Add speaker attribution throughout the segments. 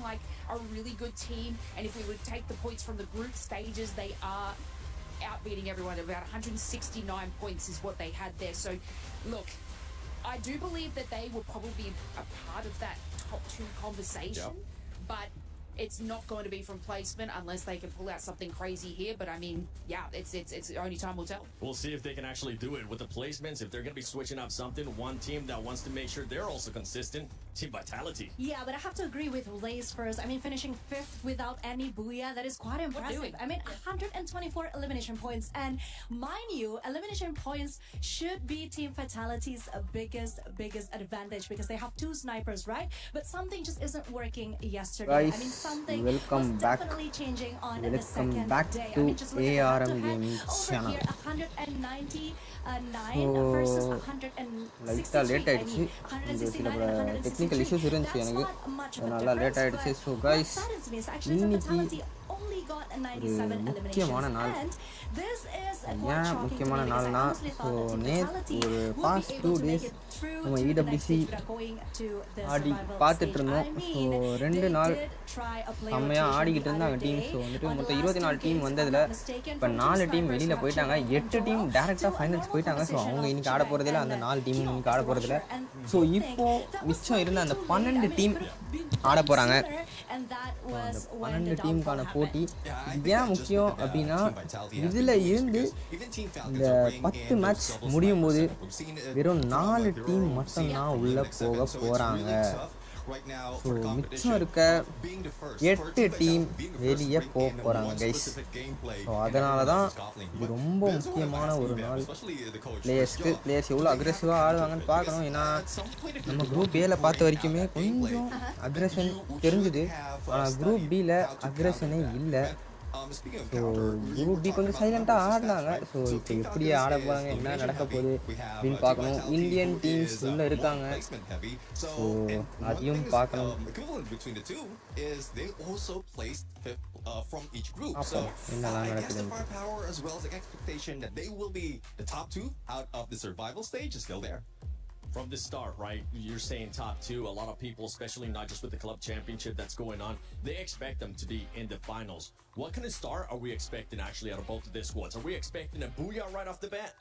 Speaker 1: like a really good team. And if we would take the points from the group stages, they are outbeating everyone. About 169 points is what they had there. So, look, I do believe that they will probably be a part of that top 2 conversation, but it's not going to be from placement unless they can pull out something crazy here. But I mean, yeah, it's only time will tell.
Speaker 2: We'll see if they can actually do it with the placements. If they're going to be switching up something, one team that wants to make sure they're also consistent, Team Vitality.
Speaker 3: Yeah, but I have to agree with Lace first. I mean, finishing 5th without any booyah, that is quite impressive. I mean, 124 elimination points. And mind you, elimination points should be Team Vitality's biggest advantage because they have 2 snipers, right? But something just isn't working yesterday.
Speaker 4: Guys,
Speaker 3: I mean, something
Speaker 4: welcome
Speaker 3: was
Speaker 4: back.
Speaker 3: definitely changing on the
Speaker 4: Welcome
Speaker 3: second
Speaker 4: back
Speaker 3: day.
Speaker 4: to
Speaker 3: I mean, just look at
Speaker 4: ARM
Speaker 3: the head-to-head
Speaker 4: Gaming
Speaker 3: over
Speaker 4: channel.
Speaker 3: here, 199 versus 162.
Speaker 4: லைட்டாக late ஆகிடுச்சு இந்த சில technical issues இருந்துச்சு எனக்கு அதனால late ஆகிடுச்சு. So guys, இன்னைக்கு ஒரு முக்கியமான நாள். ஏன் முக்கியமான நாள்னா, ஸோ நேற்று ஒரு பாஸ்ட் 2 days நம்ம EWC ஆடி பார்த்துட்டு இருந்தோம். ஸோ 2 நாள் செம்மையாக ஆடிக்கிட்டு இருந்தாங்க டீம். ஸோ வந்துட்டு மொத்தம் 24 டீம் வந்ததில் இப்போ 4 டீம் வெளியில் போயிட்டாங்க, 8 டீம் டேரெக்டாக ஃபைனல்ஸ் போயிட்டாங்க. ஸோ அவங்க இன்றைக்கி ஆட போகிறதில்ல, அந்த 4 டீமும் இன்றைக்கி ஆட போகிறதில்ல. ஸோ இப்போது மிச்சம் இருந்த அந்த 12 டீம் ஆட போகிறாங்க. அந்த 12 டீமுக்கான போட்டி ஏன் முக்கியம் அப்படின்னா, இதில் இருந்து இந்த 10 மேட்ச் முடியும் போது வெறும் 4 டீம் மட்டும்தான் உள்ளே போக போகிறாங்க. ஸோ மிச்சம் இருக்க 8 டீம் வெளியே போக போகிறாங்க கைஸ். ஸோ அதனால தான் இது ரொம்ப முக்கியமான ஒரு நாள். பிளேயர்ஸ் எவ்வளோ அக்ரெசிவாக ஆடுவாங்கன்னு பார்க்கணும். ஏன்னா நம்ம குரூப் ஏல பார்த்த வரைக்குமே கொஞ்சம் அக்ரெஷன் தெரிஞ்சுது, ஆனால் குரூப் பியில் அக்ரெஷனே இல்லை. ஸோ குரூப் பி கொஞ்சம் சைலண்ட்டாக ஆடினாங்க. ஸோ இப்போ எப்படி ஆட போகிறாங்க, என்ன நடக்க போகுது அப்படின்னு பார்க்கணும். இந்தியன் டீம்ஸ் உள்ளே இருக்காங்க, ஸோ அதையும் பார்க்கணும். என்னெல்லாம் நடக்குது.
Speaker 2: From the start, right, you're saying top 2. A lot of people, especially not just with the club championship that's going on, they expect them to be in the finals. What kind of start are we expecting actually out of both of these squads? Are we expecting a booyah right off the bat?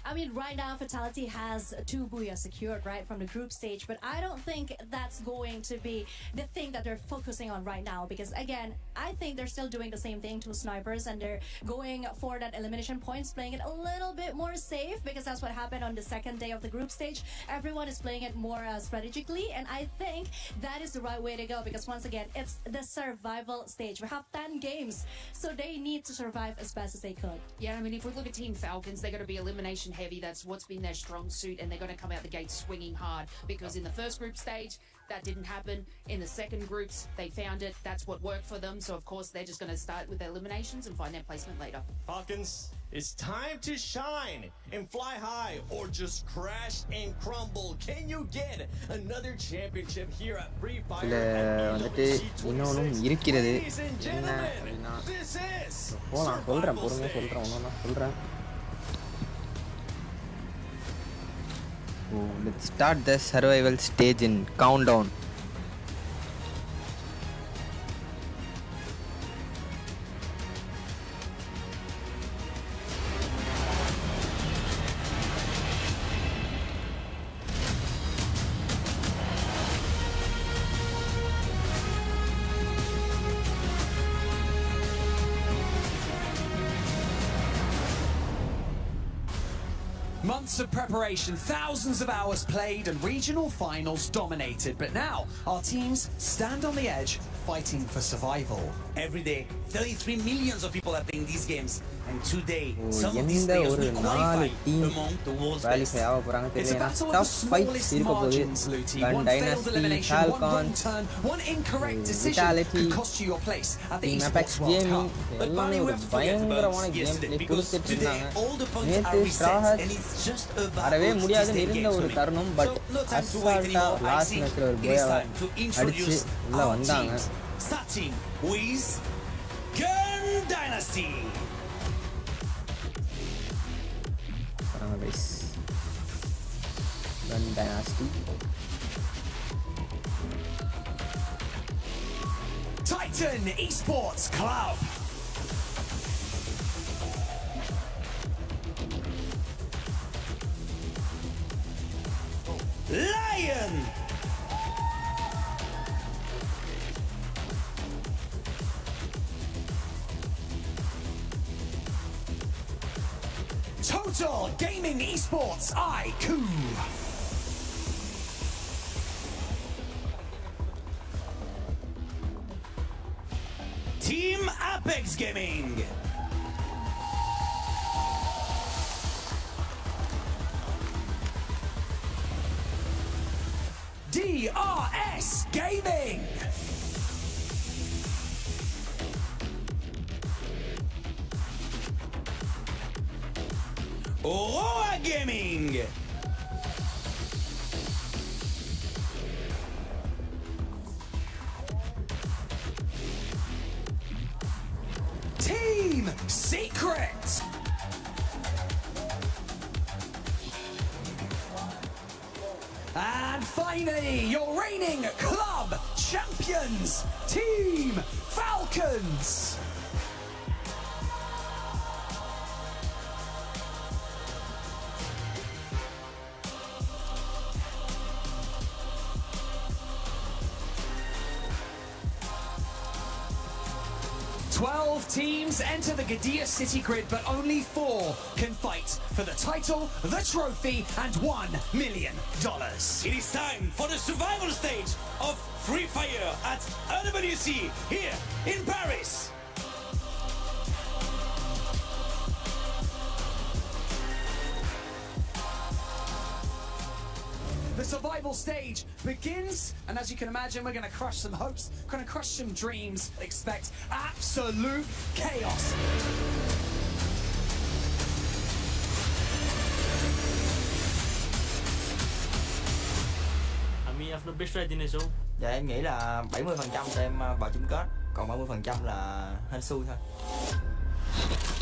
Speaker 3: I mean, right now, Vitality has 2 booyah secured, right, from the group stage. But I don't think that's going to be the thing that they're focusing on right now. Because, again, I think they're still doing the same thing, 2 snipers. And they're going for that elimination points, playing it a little bit more safe. Because that's what happened on the second day of the group stage. Everyone is playing it more strategically. And I think that is the right way to go. Because, once again, it's the survival stage. We have 10 games. So they need to survive as best as they could.
Speaker 1: Yeah, I mean, if we look at Team Falcons, they're going to be elimination heavy. That's what's been their strong suit, and they're going to come out the gate swinging hard, because in the first group stage that didn't happen. In the second groups they found it. That's what worked for them. So of course they're just going to start with their eliminations and find their placement later.
Speaker 2: Falcons, it's time to shine and fly high, or just crash and crumble. Can you get another championship here at Free Fire?
Speaker 4: இன்னொன்னும் இருக்கிறது. என்ன அப்படின்னா, போகலாம், சொல்கிறேன், பொறுமையாக சொல்கிறேன், ஒன்று சொல்கிறேன். Oh, let's start the survival stage in countdown.
Speaker 5: Months of preparation, thousands of hours played, and regional finals dominated. But now, our teams stand on the edge, fighting for survival.
Speaker 6: Every day, 33 millions of people are playing these games. And today, some of these players will qualify among the world's best.
Speaker 5: It's a battle with the smallest margins, Luti. One failed elimination, one wrong turn, one incorrect decision could cost you your place at the Esports World Cup.
Speaker 6: But Bunny, we have to forget about yesterday, because today all the points are reset, and it's just about to take game to me. So no time to wait anymore, I see. It is time to introduce our teams. Starting with Gun Dynasty.
Speaker 4: Gun Dynasty.
Speaker 5: Titan Esports Club.
Speaker 6: Lion.
Speaker 5: Total Gaming Esports IQ.
Speaker 6: Team Apex Gaming.
Speaker 5: DRS Gaming.
Speaker 6: Aurora Gaming.
Speaker 5: Team Secret. And finally, your reigning club champions, Team Falcons. Teams enter the Gadia City grid, but only 4 can fight for the title, the trophy, and $1 million.
Speaker 6: It is time for the survival stage of Free Fire at EWC here in Paris.
Speaker 5: The survival stage begins, and as you can imagine, we're going to crush some hopes, going to crush some dreams. Expect absolute chaos.
Speaker 7: हामी आफ्नो best try दिनेछौँ.
Speaker 8: Dạ em nghĩ là 70% cho em vào chung kết, còn 30% là hên xui thôi.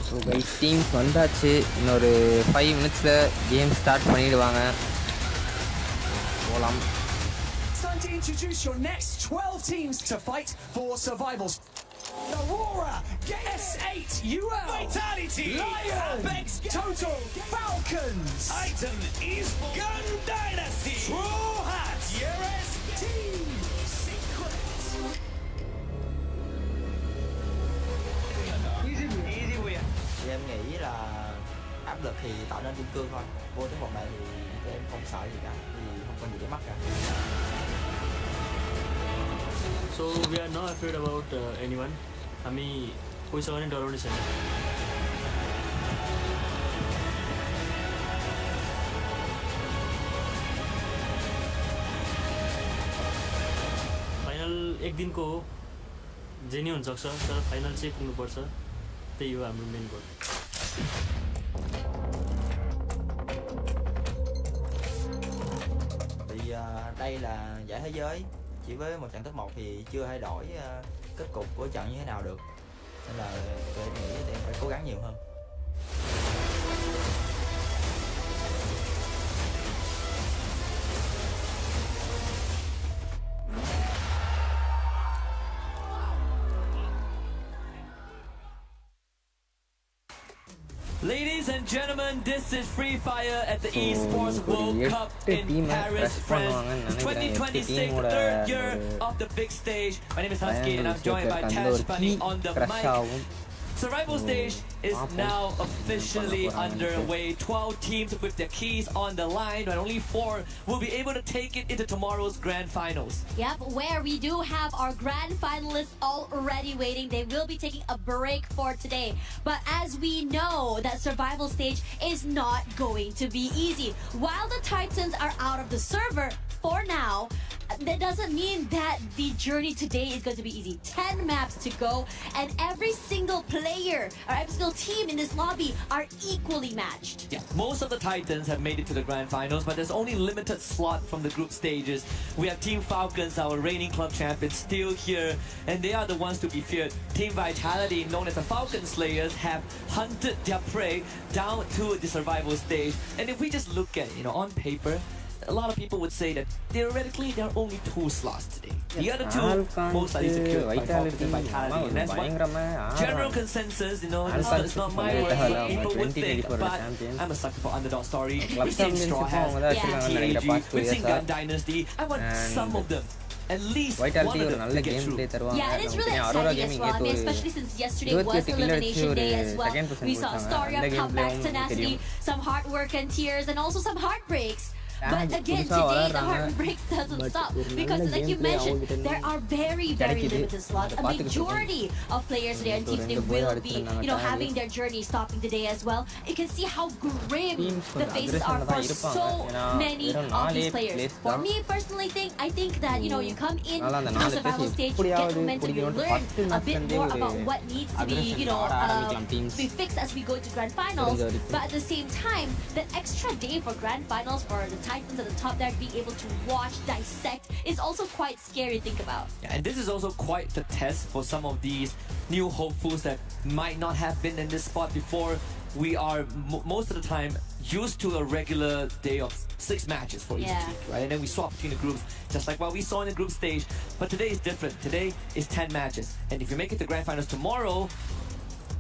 Speaker 4: So guys teams வந்தாச்சு. இன்னொரு 5 மினிட்ஸில் game start பண்ணிடுவாங்க. போகலாம்.
Speaker 5: It's time to introduce your next 12 teams to fight for survivals. Aurora, S8, UL,
Speaker 6: Vitality,
Speaker 5: Lion,
Speaker 6: Apex,
Speaker 5: Total, Falcons,
Speaker 6: Titan Esports, Gun Dynasty, True Hats, Yeres,
Speaker 5: Team Secret.
Speaker 8: Thì em nghĩ là áp lực thì tạo nên kim cương thôi. Vô tới một này thì tụi em không sợ gì cả, vì không còn gì để mất cả.
Speaker 7: So we are not afraid about anyone. हामी कोहीसँग पनि डराउने छैन. Final एक दिनको हो, जे नि हुन सक्छ, तर फाइनल चाहिँ पुग्नुपर्छ. त्यही हो हाम्रो main goal.
Speaker 8: Vì đây là giải thế giới, chỉ với một trận top 1 thì chưa thay đổi kết cục của trận như thế nào được, nên là tụi em nghĩ tụi em phải cố gắng nhiều hơn.
Speaker 9: Ladies and gentlemen, this is Free Fire at the Esports World Cup in Paris, France. It's 2026, the third year of the big stage. My name is Husky and I'm joined by Tash Bunny on the mic. Survival stage is now officially underway. 12 teams with their keys on the line, and only 4 will be able to take it into tomorrow's grand finals.
Speaker 3: Yep, where we do have our grand finalists already waiting. They will be taking a break for today. But as we know, that survival stage is not going to be easy. While the Titans are out of the server for now, that doesn't mean that the journey today is going to be easy. 10 maps to go, and every single player or every single team in this lobby are equally matched.
Speaker 9: Yeah, most of the Titans have made it to the grand finals, but there's only limited slot from the group stages. We have Team Falcons, our reigning club champions, still here, and they are the ones to be feared. Team Vitality, known as the Falcon Slayers, have hunted their prey down to the survival stage. And if we just look at, on paper, a lot of people would say that theoretically there are only 2 slots today. The other 2 most likely secured by Falcons and Vitality, and that's what general consensus. You know, it's not my word, what people would think, but I'm a sucker for underdog story. We've seen Straw Hats, TAG, we've seen Gun Dynasty. I want some of them. At least
Speaker 4: Vitality
Speaker 9: one
Speaker 4: ஒரு
Speaker 9: of
Speaker 4: நல்ல
Speaker 9: them to get
Speaker 4: game
Speaker 9: through.
Speaker 4: Play தருவாங்க.
Speaker 3: Yeah, and it's really
Speaker 4: Aurora
Speaker 3: exciting as
Speaker 4: Gaming
Speaker 3: well. I mean,
Speaker 4: நேத்து
Speaker 3: especially since yesterday was elimination day as well. We saw a story of comebacks, tenacity, some hard work and tears, and also some heartbreaks. But again, today the heartbreaks doesn't stop because, like you mentioned, there are very limited slots. A majority of players today and teams today will be, having their journey stopping today as well. You can see how grim the faces are for so many of these players. For me personally, I think that you come in to the survival stage, get momentum, you learn a bit more about what needs to be, to be fixed as we go to grand finals. But at the same time, that extra day for grand finals for the Titans at the top there, being able to watch, dissect, is also quite scary to think about.
Speaker 9: Yeah, and this is also quite the test for some of these new hopefuls that might not have been in this spot before. We are most of the time used to a regular day of 6 matches for each team, right? And then we swap between the groups, just like what we saw in the group stage. But today is different. Today is 10 matches. And if you make it to grand finals tomorrow,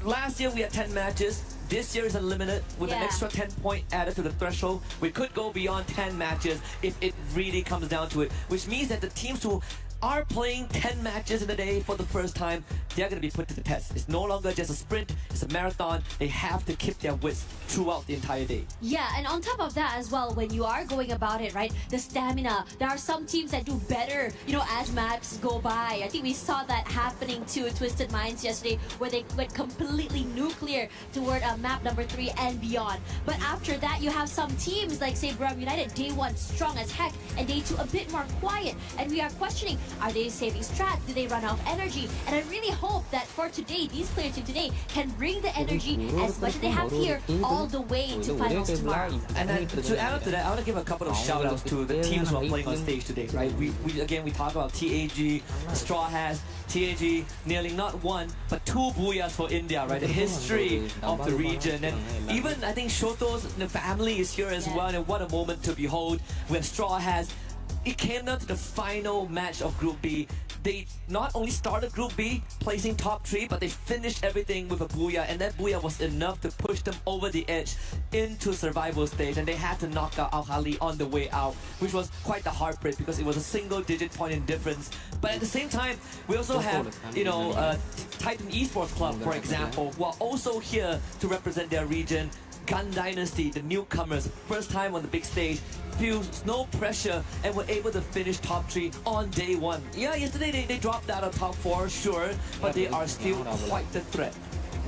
Speaker 9: last year we had 10 matches. This year is unlimited with an extra 10 point added to the threshold. We could go beyond 10 matches if it really comes down to it, which means that the teams who are playing 10 matches in a day for the first time, they're going to be put to the test. It's no longer just a sprint, it's a marathon. They have to keep their wits throughout the entire day.
Speaker 3: Yeah, and on top of that as well, when you are going about it, right, the stamina, there are some teams that do better, as maps go by. I think we saw that happening to Twisted Minds yesterday, where they went completely nuclear toward map number 3 and beyond. But after that, you have some teams like, say, Brum United, day 1 strong as heck, and day 2 a bit more quiet. And we are questioning, are they saving strats? Do they run out of energy? And I really hope that for today, these players today can bring the energy as much as they have here all the way to finals tomorrow.
Speaker 9: And then to add up to that, I want to give a couple of shout outs to the teams who are playing on stage today, right? We talk about TAG, Straw Hats, TAG nailing not 1 but 2 booyahs for India, right? The history of the region. And even I think Shoto's family is here as well, and what a moment to behold when Straw Hats. It came down to the final match of Group B. They not only started Group B placing top 3, but they finished everything with a booyah, and that booyah was enough to push them over the edge into survival stage, and they had to knock out Al-Hali on the way out, which was quite the heartbreak because it was a single-digit point in difference. But at the same time, we also have, Titan Esports Club, for example, who are also here to represent their region. Gun Dynasty, the newcomers, first time on the big stage, feels no pressure and were able to finish top 3 on day 1. Yeah, yesterday they dropped out of top 4, sure, but they are still quite the threat.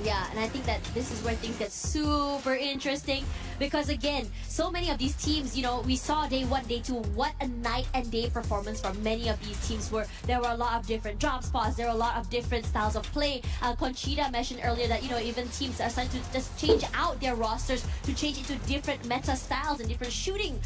Speaker 3: Yeah, and I think that this is where things get super interesting because, again, so many of these teams, we saw day 1, day 2, what a night and day performance from many of these teams where there were a lot of different drop spots, there were a lot of different styles of play. Conchita mentioned earlier that, even teams are starting to just change out their rosters to change into different meta styles and different shooting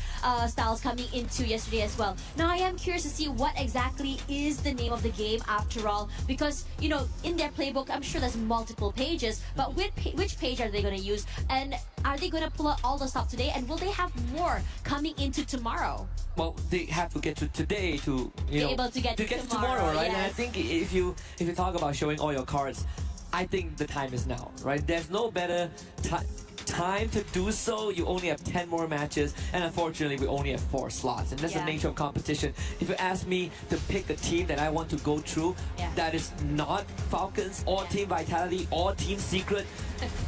Speaker 3: styles coming into yesterday as well. Now, I am curious to see what exactly is the name of the game after all because, in their playbook, I'm sure there's multiple pages. But which page are they going to use? And are they going to pull out all the stuff today? And will they have more coming into tomorrow?
Speaker 9: Well, they have to get to today to
Speaker 3: be able to get
Speaker 9: to tomorrow, right?
Speaker 3: Yes.
Speaker 9: And I think if you talk about showing all your cards, I think the time is now, right? There's no better time to do so. You only have 10 more matches, and unfortunately we only have 4 slots, and that's the nature of competition. If you ask me to pick a team that I want to go through that is not Falcons or Team Vitality or Team Secret,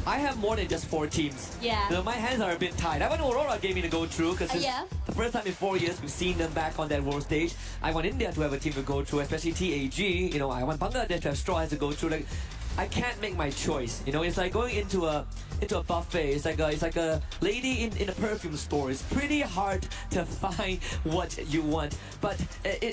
Speaker 9: I have more than just 4 teams. So my hands are a bit tied. I want Aurora Gaming to go through because it's the first time in 4 years we've seen them back on that world stage. I want India to have a team to go through, especially TAG. I want Bangladesh to have Straw Hats to go through. Like, I can't make my choice. It's like going into a buffet. It's like a lady in a perfume store. It's pretty hard to find what you want. But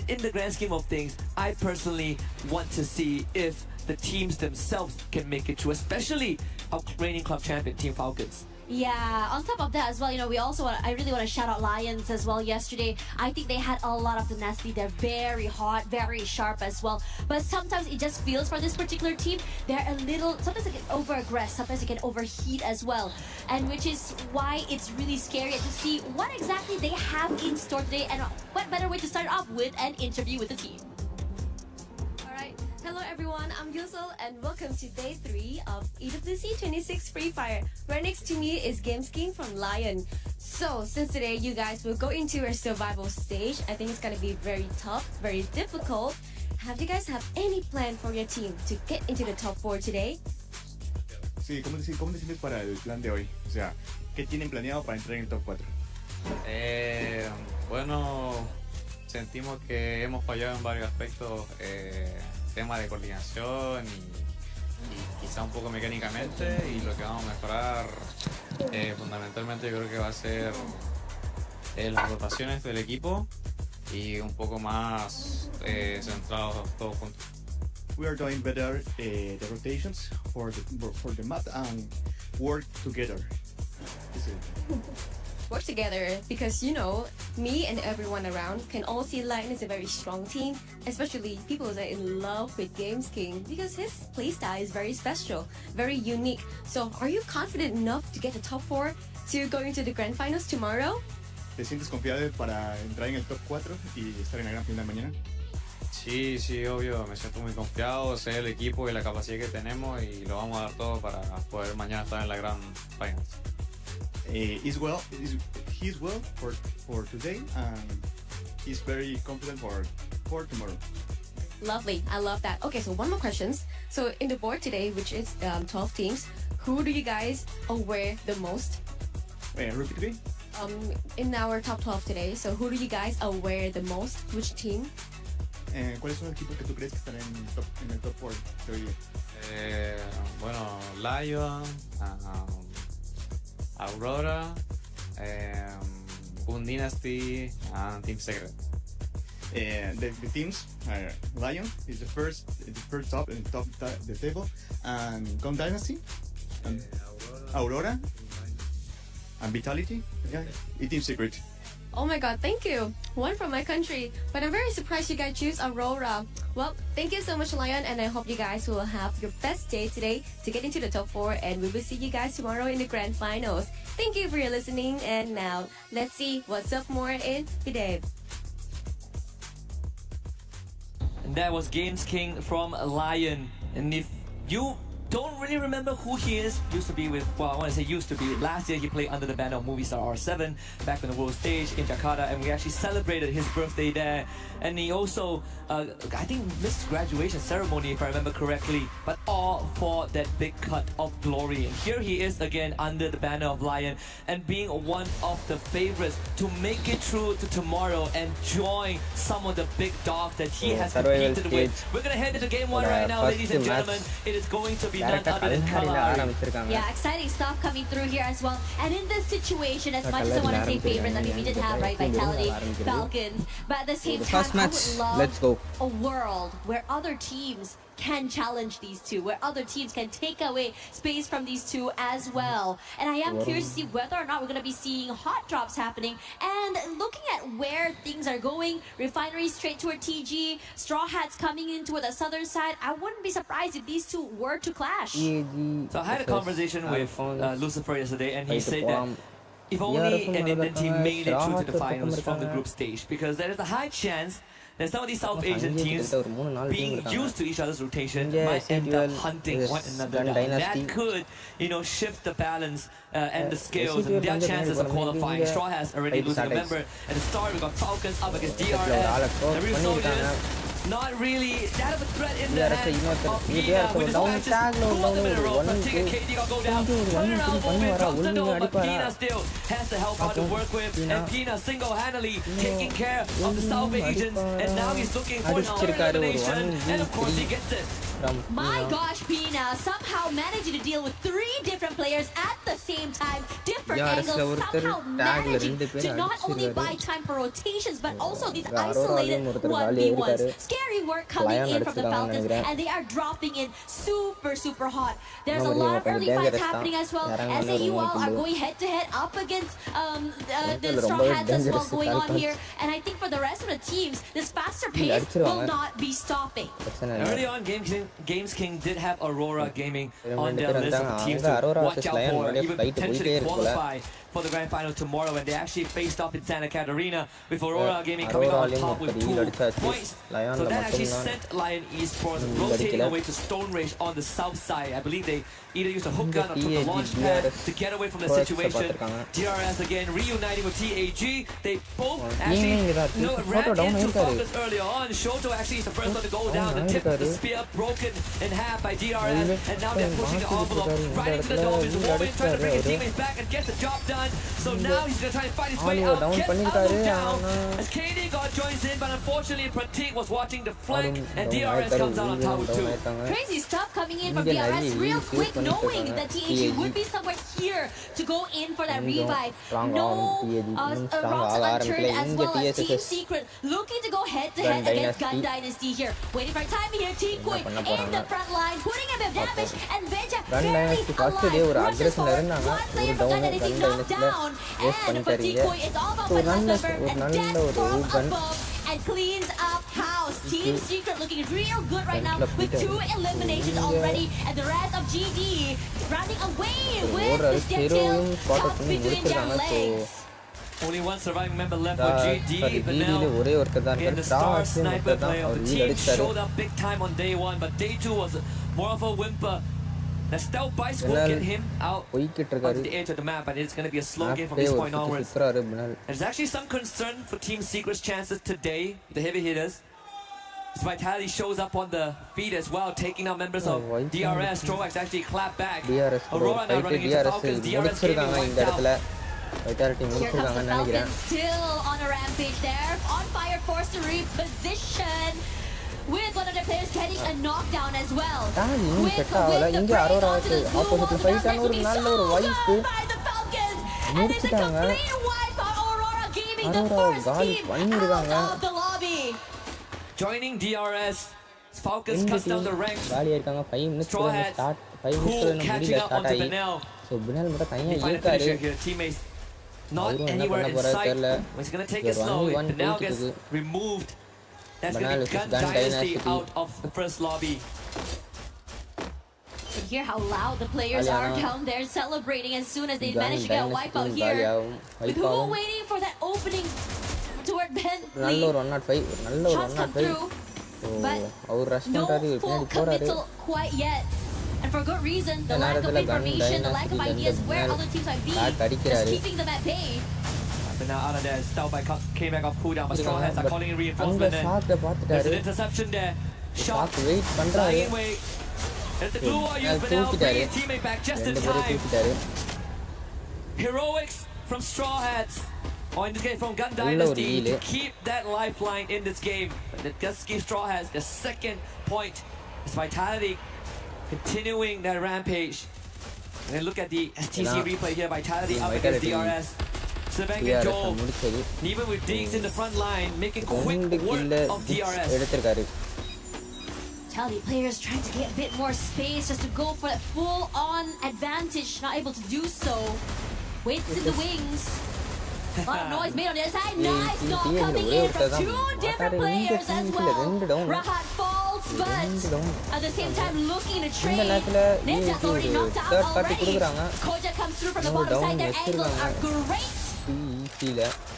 Speaker 9: in the grand scheme of things, I personally want to see if the teams themselves can make it through, especially our reigning club champion, Team Falcons.
Speaker 3: Yeah, on top of that as well, you know, I really want to shout out Lions as well yesterday. I think they had a lot of tenacity. They're very hot, very sharp as well. But sometimes it just feels for this particular team, they're a little, sometimes they get over-aggressed, sometimes they can overheat as well. And which is why it's really scary to see what exactly they have in store today, and what better way to start off with an interview with the team.
Speaker 10: Hello everyone, I'm Yusel and welcome to day 3 of EWC 26 Free Fire. Right next to me is Games King from Lion. So since today you guys will go into a survival stage, I think it's gonna be very tough, very difficult. Have you guys have any plan for your team to get into the top 4 today?
Speaker 11: Sí, ¿cómo te sientes para el plan de hoy? O sea, ¿qué tienen planeado para entrar en el top 4?
Speaker 12: Bueno, sentimos que hemos fallado en varios aspectos. Tema de coordinación y quizá un poco mecánicamente, y lo que vamos a mejorar fundamentalmente yo creo que va a ser las rotaciones del equipo y un poco más centrados todos juntos.
Speaker 11: We are doing better the rotations for the map and work together.
Speaker 10: Work together, because you know, me and everyone around can all see Lion is a very strong team, especially people that are in love with Games King, because his playstyle is very special, very unique. So are you confident enough to get the top 4 to go into the grand finals tomorrow?
Speaker 11: ¿Te sientes confiado para entrar en el top 4 y estar en la gran final mañana?
Speaker 12: Sí, obvio, me siento muy confiado, sé el equipo y la capacidad que tenemos y lo vamos a dar todo para poder mañana estar en la gran finals.
Speaker 11: He's well for today, and he's very confident for tomorrow.
Speaker 10: Lovely, I love that. Okay, so one more questions. So in the board today, which is 12 teams, who do you guys aware the most?
Speaker 11: Repeat again.
Speaker 10: In our top 12 today, so who do you guys aware the most? Which team?
Speaker 11: ¿Cuáles son los equipos que tú crees que están en el top 4 de hoy?
Speaker 12: Bueno, Lion, Aurora, Boon Dynasty, and Team Secret.
Speaker 11: The teams are Lion is the first top in the table, and Boon Dynasty, and Aurora, and Vitality, yeah, and Team Secret.
Speaker 10: Oh my god, thank you. One from my country. But I'm very surprised you guys choose Aurora. Well, thank you so much, Lion, and I hope you guys will have your best day today to get into the top 4, and we will see you guys tomorrow in the grand finals. Thank you for your listening, and now let's see what's up more in Video.
Speaker 9: And that was Games King from Lion. And if you don't really remember who he is, used to be with, well, I want to say used to be, last year he played under the banner of Movistar R7 back on the world stage in Jakarta, and we actually celebrated his birthday there. And he also, I think, missed graduation ceremony if I remember correctly, but all for that big cut of glory. And here he is again under the banner of Lion, and being one of the favorites to make it through to tomorrow and join some of the big dogs that he has competed with. We're gonna head into game 1 right now, ladies and gentlemen. It is going to be none other than Kalari.
Speaker 3: Yeah, exciting stuff coming through here as well. And in this situation, as much as I want to say favorites, I mean, we did have, right, Vitality, Falcons, but at the same time, I would love a world where other teams can challenge these two, where other teams can take away space from these two as well. And I am curious to see whether or not we're going to be seeing hot drops happening. And looking at where things are going, Refinery straight toward TG, Straw Hats coming in toward the southern side, I wouldn't be surprised if these two were to clash.
Speaker 9: So I had a conversation with Lucifer yesterday, and he said that if only an Indian team made it through to the finals from the group stage, because there is a high chance that some of these South Asian teams, being used to each other's rotation, might end up hunting one another down. That could, you know, shift the balance and the scales and their chances of qualifying. Straw has already losing a member at the start. We got Falcons up against DRS. The real soldiers, not really that of a threat in the hands of Pina, with his matches both of them in a row. But Ticket KD got go down. Turn around movement, drops the dome, but Pina still has the help out to work with. And Pina single-handedly taking care of the South Asians. And now he's looking for an elimination. And of course he gets it.
Speaker 3: My gosh, Pina somehow managing to deal with 3 different players at the same time. Different
Speaker 10: different angles, somehow managing to not only buy time for rotations, but also these isolated 1v1s. Scary work coming in from the Falcons, and they are dropping in super hot. There's a lot of early fights happening as well. SAU are going head-to-head up against the Straw Hats as well going on here. And I think for the rest of the teams, this faster pace will not be stopping.
Speaker 9: Early on, Games King did have Aurora Gaming on their list of teams to watch out for, even potentially qualify for the grand final tomorrow when they actually faced off in Santa Catarina with Aurora Gaming coming on top with 2 points. So that actually sent Lion Esports rotating away to Stone Rage on the south side. I believe they either used a hook gun or took the launch pad to get away from the situation. DRS again reuniting with TAG. They both actually ran into focus early on. Shoto actually is the first one to go down. The tip of the spear broken in half by DRS, and now they're pushing the envelope right into the Dolphins. Warwick trying to bring his teammates back and get the job done. So now he's going to try and fight his way out, gets Aldo down as KD God joins in, but unfortunately Pratik was watching the flank and DRS comes out on top with 2.
Speaker 10: Crazy stuff coming in from DRS real quick, knowing that TAG would be somewhere here to go in for that revive. No rocks unturned as well as Team Secret looking to go head-to-head against Gun Dynasty here. Waiting for time here, T-Quake in the front line, putting a bit of damage, and Benja barely alive. Rushes forward, one player from Gun Dynasty knocked down, and for T-Quake, it's all about Pata's number, and death from above. And cleans up house. Team Secret looking real good right now with 2 eliminations already, and the rest of GD running away with this death tail tucked between their legs.
Speaker 9: Only one surviving member left for GD, but now in the Star Sniper play of the team showed up big time on day 1, but day 2 was more of a whimper. The stealth bites will get him out onto the edge of the map, and it's going to be a slow game from this point onwards. There's actually some concern for Team Secret's chances today, the heavy hitters. His Vitality shows up on the feed as well, taking out members of DRS. Strovax actually clapped back. Aurora now running into Falcons. DRS gaming went down.
Speaker 10: Here comes the Falcons, still on a rampage there. On fire, forced to reposition. With one of the players getting a knockdown as well. With the break onto the blue wall, the Falcons looking so good by the Falcons. And it's a complete wipe on Aurora Gaming, the first team out of the lobby.
Speaker 9: Joining DRS, Falcons cuts down the ranks. Straw Hats, cool, catching up onto Benel. They find a finisher here, teammates not anywhere in sight. It's going to take it slow. Benel gets removed. That's going to be Gun Dynasty out of the first lobby.
Speaker 10: You can hear how loud the players are down there celebrating as soon as they manage to get a wipeout here. With who waiting for that opening toward Bentley. Shots come through, but no full committal quite yet. And for good reason, the lack of information, the lack of ideas where other teams might be, just keeping them at bay.
Speaker 9: But now out of there, Stelbike came back off cooldown, but Straw Hats are calling in reinforcement there. There's an interception there. Shot, flying away. There's the glue wall used, but now bringing teammate back just in time. Heroics from Straw Hats, or in this case from Gun Dynasty, to keep that lifeline in this game. But it just gives Straw Hats the second point. It's Vitality continuing their rampage. And then look at the STC replay here, Vitality up against DRS. Sylvain and Joel, even with Diggs in the front line, making quick work of DRS.
Speaker 10: Vitality players trying to get a bit more space just to go for that full-on advantage, not able to do so. Waits in the wings. A lot of noise made on the other side. Nice knock coming in from 2 different players as well. Rahat falls, but at the same time looking to trade. Ninja's already knocked out already. Koja comes through from the bottom side. Their angles are great.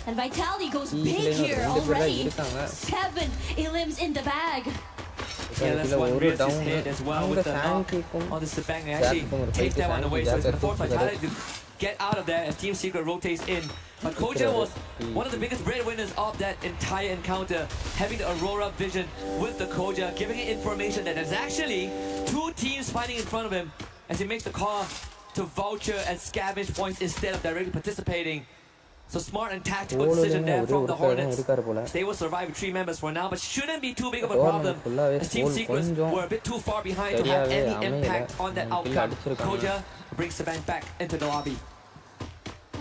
Speaker 10: And Vitality goes big here already. 7 elims in the bag.
Speaker 9: Yeah, that's what rears his head as well with the knock on the Sabang. They actually take that one away, so it's going to force Vitality to get out of there as Team Secret rotates in. But Koja was one of the biggest breadwinners of that entire encounter, having the Aurora vision with the Koja, giving it information that there's actually 2 teams fighting in front of him as he makes the call to voucher and scavenge points instead of directly participating. So smart and tactical decision there from the Hornets. They will survive with 3 members for now, but shouldn't be too big of a problem as Team Secrets were a bit too far behind to have any impact on that outcome. Koja brings the band back into the lobby.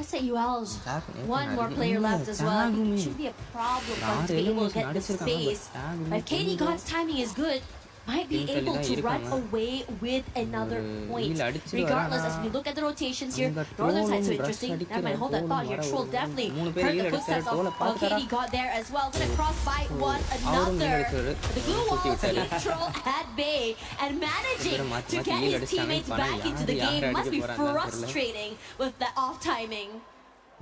Speaker 10: SAUL's one more player left as well. It should be a problem for him to be able to get the space. But if KD God's timing is good, might be able to run away with another point. Regardless, as we look at the rotations here, Northern Side's so interesting. Never mind, hold that thought here. Troll definitely heard the footsteps of KD God there as well. Gonna cross by one another. The glue wall to Troll at bay and managing to get his teammates back into the game must be frustrating with that off timing.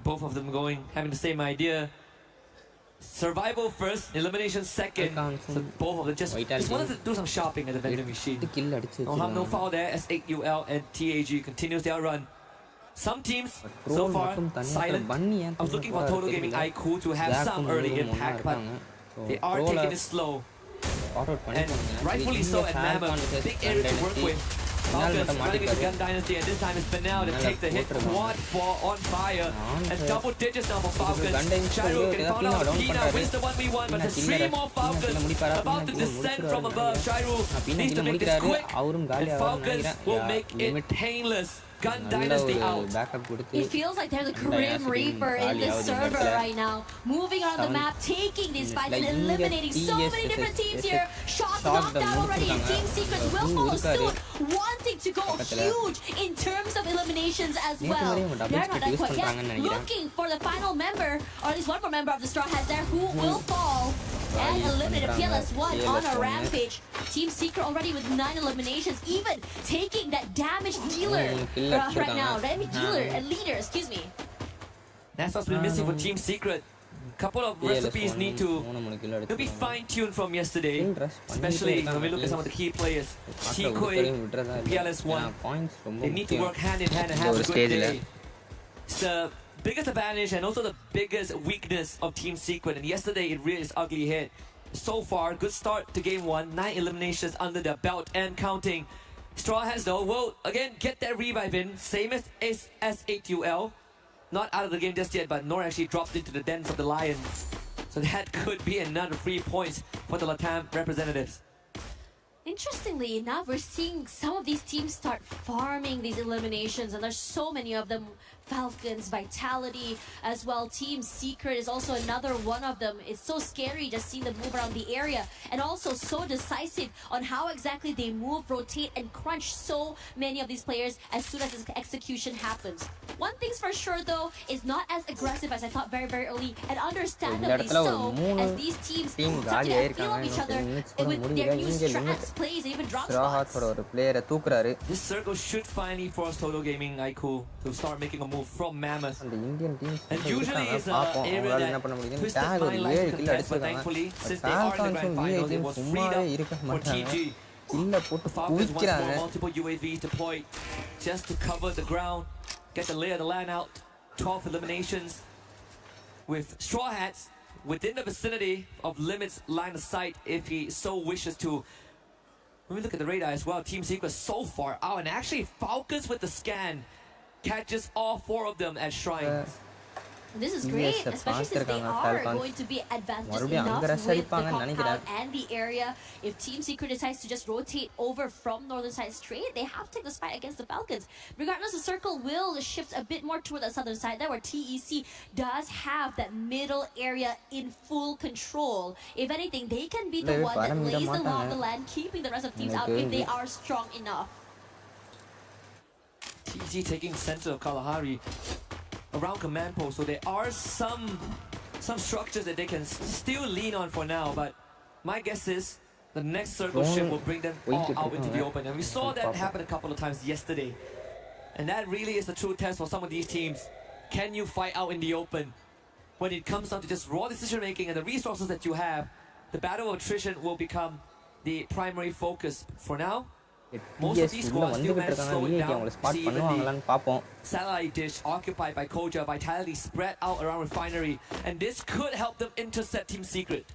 Speaker 9: Both of them having the same idea. Survival first, elimination second. So both of them just wanted to do some shopping at the vending machine. No harm, no foul there. S8UL and TAG continues their run. Some teams so far silent. I was looking for Total Gaming IQ to have some early impact, but they are taking it slow. And rightfully so at Mammoth. Big area to work with. Falcons running into Gun Dynasty, and this time it's Benal that takes the hit. Quad 4 on fire. And double digits now for Falcons. Shairu can found out Pina wins the 1v1, but there's 3 more Falcons about to descend from above. Shairu needs to make this quick, and Falcons will make it painless. Gun Dynasty out.
Speaker 10: It feels like there's a Grim Reaper in this server right now. Moving around the map, taking these fights and eliminating so many different teams here. Shots knocked out already, and Team Secrets will follow suit, wanting to go huge in terms of eliminations as well. They're not done quite yet. Looking for the final member, or at least one more member of the Straw Hats there, who will fall and eliminate a PLS1 on a rampage. Team Secret already with 9 eliminations, even taking that damage dealer right now. Damage dealer and leader, excuse me.
Speaker 9: That's what's been missing for Team Secret. Couple of recipes need to be fine-tuned from yesterday, especially when we look at some of the key players. Tikoi, PLS1, they need to work hand in hand and have a good day. It's the biggest advantage and also the biggest weakness of Team Secret, and yesterday it really is ugly hit. So far, good start to game 1, 9 eliminations under their belt and counting. Straw Hats though will again get that revive in, same as S8UL. Not out of the game just yet, but Nor actually dropped into the dens of the Lions. So that could be another 3 points for the LATAM representatives.
Speaker 10: Interestingly enough, we're seeing some of these teams start farming these eliminations, and there's so many of them. Falcons, Vitality as well. Team Secret is also another one of them. It's so scary just seeing them move around the area, and also so decisive on how exactly they move, rotate, and crunch so many of these players as soon as this execution happens. One thing's for sure though, is not as aggressive as I thought very early, and understandably so, as these teams start to have feel of each other with their new strats, plays, and even drop spots.
Speaker 9: This circle should finally force Total Gaming IQ to start making a move from Mammoth. And usually it's an area that Twisted Mind likes to contest, but thankfully, since they are in the grand finals, it was freed up for TG. The Falcons once more, multiple UAVs deployed just to cover the ground, get the lay of the land out. 12 eliminations with Straw Hats within the vicinity of Limit's line of sight if he so wishes to. When we look at the radar as well, Team Secret so far out, and actually Falcons with the scan catches all 4 of them at Shrine.
Speaker 10: This is great, especially since they are going to be advantages enough with the compound and the area. If Team Secret decides to just rotate over from Northern Side straight, they have to take this fight against the Falcons. Regardless, the circle will shift a bit more toward the southern side there, where TEC does have that middle area in full control. If anything, they can be the one that lays the law of the land, keeping the rest of teams out if they are strong enough.
Speaker 9: TG taking center of Kalahari around command post, so there are some structures that they can still lean on for now, but my guess is the next circle shift will bring them all out into the open, and we saw that happen a couple of times yesterday, and that really is the true test for some of these teams. Can you fight out in the open? When it comes down to just raw decision making and the resources that you have, the battle of attrition will become the primary focus. For now, most of these squads still manage to slow it down. See even the satellite dish occupied by Koja, Vitality spread out around Refinery, and this could help them intercept Team Secret.